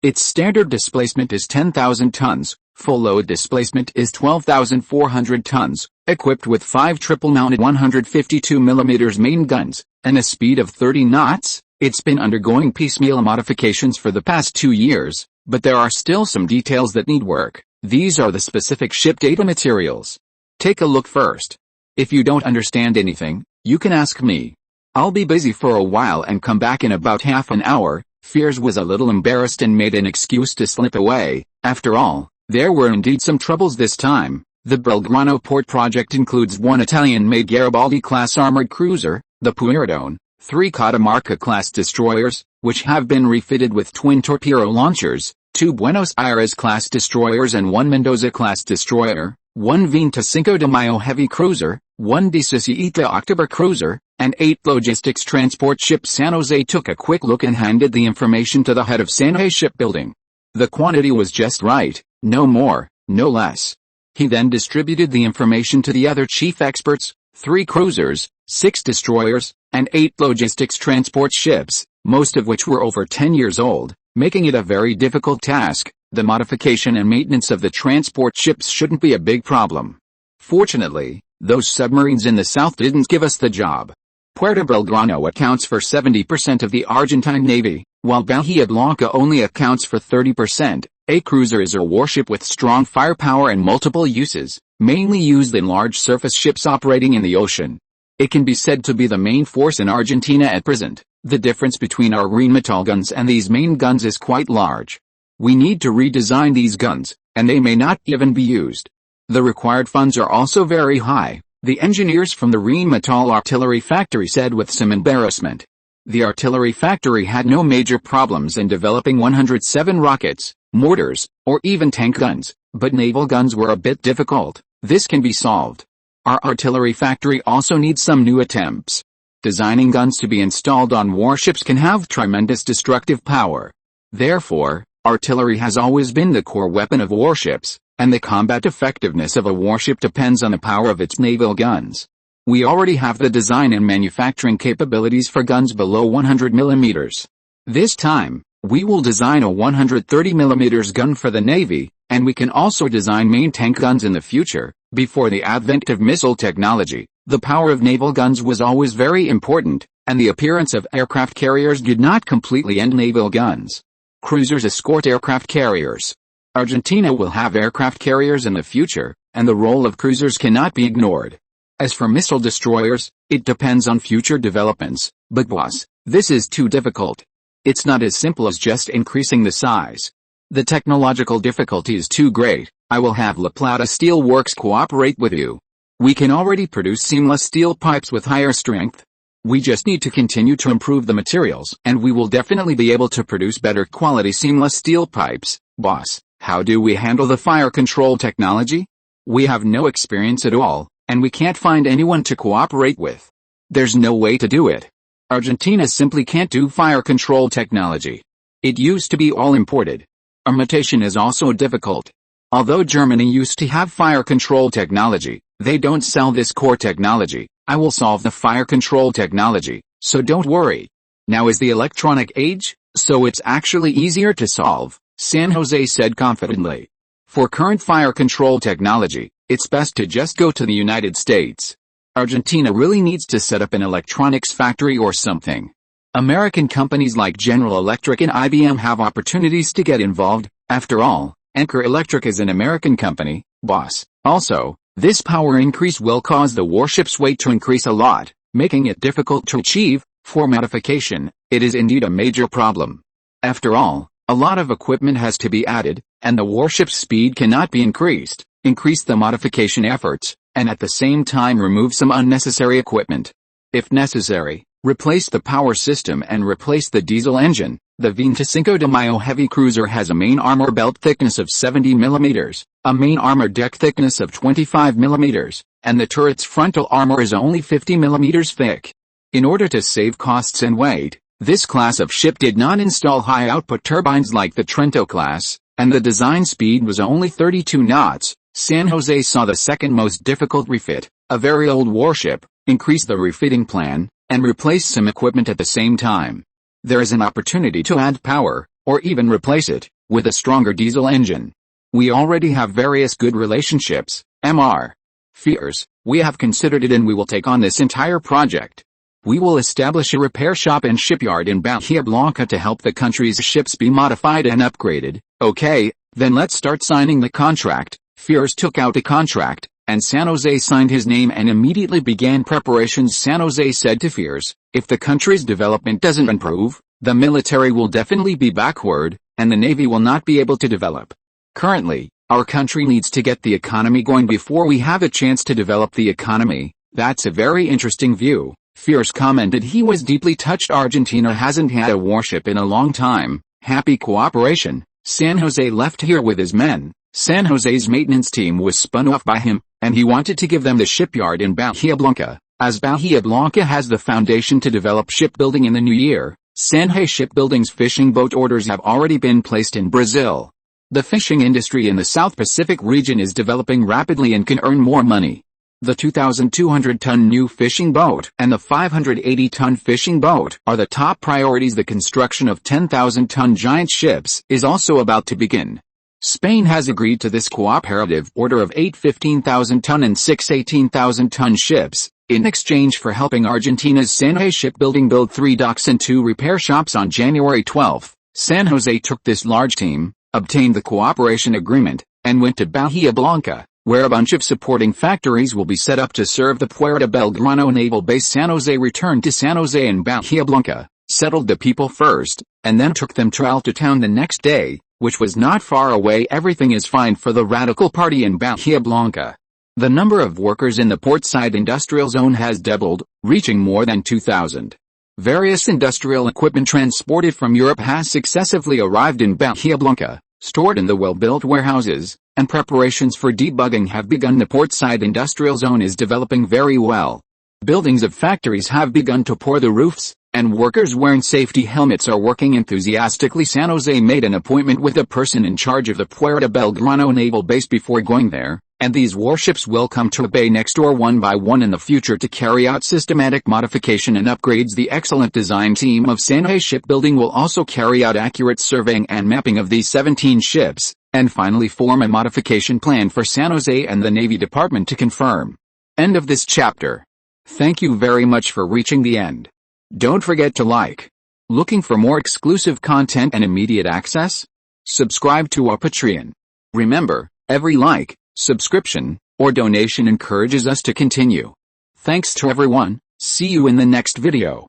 Its standard displacement is 10,000 tons, full load displacement is 12,400 tons, equipped with 5 triple-mounted 152mm main guns, and a speed of 30 knots. It's been undergoing piecemeal modifications for the past 2 years, but there are still some details that need work. These are the specific ship data materials. Take a look first. If you don't understand anything, you can ask me. I'll be busy for a while and come back in about half an hour. Fears was a little embarrassed and made an excuse to slip away. After all, there were indeed some troubles this time. The Belgrano port project includes one Italian-made Garibaldi-class armored cruiser, the Pueyrredone, 3 Catamarca-class destroyers, which have been refitted with twin torpedo launchers, 2 Buenos Aires-class destroyers and 1 Mendoza-class destroyer, 1 25 de Mayo heavy cruiser, 1 17 October cruiser, and 8 logistics transport ships. San Jose took a quick look and handed the information to the head of San Jose Shipbuilding. The quantity was just right, no more, no less. He then distributed the information to the other chief experts, 3 cruisers, 6 destroyers, and 8 logistics transport ships, most of which were over 10 years old, making it a very difficult task. The modification and maintenance of the transport ships shouldn't be a big problem. Fortunately, those submarines in the south didn't give us the job. Puerto Belgrano accounts for 70% of the Argentine Navy, while Bahia Blanca only accounts for 30%. A cruiser is a warship with strong firepower and multiple uses, mainly used in large surface ships operating in the ocean. It can be said to be the main force in Argentina at present. The difference between our Rheinmetall guns and these main guns is quite large. We need to redesign these guns, and they may not even be used. The required funds are also very high, the engineers from the Rheinmetall artillery factory said with some embarrassment. The artillery factory had no major problems in developing 107 rockets, mortars, or even tank guns, but naval guns were a bit difficult. This can be solved. Our artillery factory also needs some new attempts. Designing guns to be installed on warships can have tremendous destructive power. Therefore, artillery has always been the core weapon of warships, and the combat effectiveness of a warship depends on the power of its naval guns. We already have the design and manufacturing capabilities for guns below 100 millimeters. This time, we will design a 130 millimeters gun for the Navy, and we can also design main tank guns in the future. Before the advent of missile technology, the power of naval guns was always very important, and the appearance of aircraft carriers did not completely end naval guns. Cruisers escort aircraft carriers. Argentina will have aircraft carriers in the future, and the role of cruisers cannot be ignored. As for missile destroyers, it depends on future developments, but boss, this is too difficult. It's not as simple as just increasing the size. The technological difficulty is too great. I will have La Plata Steel Works cooperate with you. We can already produce seamless steel pipes with higher strength. We just need to continue to improve the materials, and we will definitely be able to produce better quality seamless steel pipes. Boss, how do we handle the fire control technology? We have no experience at all, and we can't find anyone to cooperate with. There's no way to do it. Argentina simply can't do fire control technology. It used to be all imported. Imitation is also difficult. Although Germany used to have fire control technology, they don't sell this core technology. I will solve the fire control technology, so don't worry. Now is the electronic age, so it's actually easier to solve, San Jose said confidently. For current fire control technology, it's best to just go to the United States. Argentina really needs to set up an electronics factory or something. American companies like General Electric and IBM have opportunities to get involved. After all, Anchor Electric is an American company, boss. Also, this power increase will cause the warship's weight to increase a lot, making it difficult to achieve. For modification, it is indeed a major problem. After all, a lot of equipment has to be added, and the warship's speed cannot be increased. Increase the modification efforts, and at the same time remove some unnecessary equipment. If necessary, replace the power system and replace the diesel engine. The 25 de Mayo heavy cruiser has a main armor belt thickness of 70 mm, a main armor deck thickness of 25 mm, and the turret's frontal armor is only 50 mm thick. In order to save costs and weight, this class of ship did not install high-output turbines like the Trento class, and the design speed was only 32 knots. San Jose saw the second most difficult refit, a very old warship, increase the refitting plan, and replace some equipment at the same time. There is an opportunity to add power, or even replace it, with a stronger diesel engine. We already have various good relationships, Mr. Fears, we have considered it and we will take on this entire project. We will establish a repair shop and shipyard in Bahia Blanca to help the country's ships be modified and upgraded. Okay, then let's start signing the contract. Fears took out a contract, and San Jose signed his name and immediately began preparations. San Jose said to fears, if the country's development doesn't improve, the military will definitely be backward, and the Navy will not be able to develop. Currently, our country needs to get the economy going before we have a chance to develop the economy. That's a very interesting view. Fears commented he was deeply touched. Argentina hasn't had a warship in a long time. Happy cooperation. San Jose left here with his men. San Jose's maintenance team was spun off by him, and he wanted to give them the shipyard in Bahia Blanca, as Bahia Blanca has the foundation to develop shipbuilding in the new year. San Jose Shipbuilding's fishing boat orders have already been placed in Brazil. The fishing industry in the South Pacific region is developing rapidly and can earn more money. The 2,200-ton new fishing boat and the 580-ton fishing boat are the top priorities. The construction of 10,000-ton giant ships is also about to begin. Spain has agreed to this cooperative order of 8 15,000-ton and 6 18,000-ton ships, in exchange for helping Argentina's San Jose Shipbuilding build 3 docks and 2 repair shops. On January 12, San Jose took this large team, obtained the cooperation agreement, and went to Bahia Blanca, where a bunch of supporting factories will be set up to serve the Puerto Belgrano naval base. San Jose returned to San Jose and Bahia Blanca, settled the people first, and then took them to Alto Town the next day, which was not far away. Everything is fine for the radical party in Bahia Blanca. The number of workers in the portside industrial zone has doubled, reaching more than 2,000. Various industrial equipment transported from Europe has successively arrived in Bahia Blanca, stored in the well-built warehouses, and preparations for debugging have begun. The portside industrial zone is developing very well. Buildings of factories have begun to pour the roofs, and workers wearing safety helmets are working enthusiastically. San Jose made an appointment with a person in charge of the Puerto Belgrano naval base before going there, and these warships will come to a bay next door one by one in the future to carry out systematic modification and upgrades. The excellent design team of San Jose Shipbuilding will also carry out accurate surveying and mapping of these 17 ships, and finally form a modification plan for San Jose and the Navy Department to confirm. End of this chapter. Thank you very much for reaching the end. Don't forget to like. Looking for more exclusive content and immediate access? Subscribe to our Patreon. Remember, every like, subscription, or donation encourages us to continue. Thanks to everyone. See you in the next video.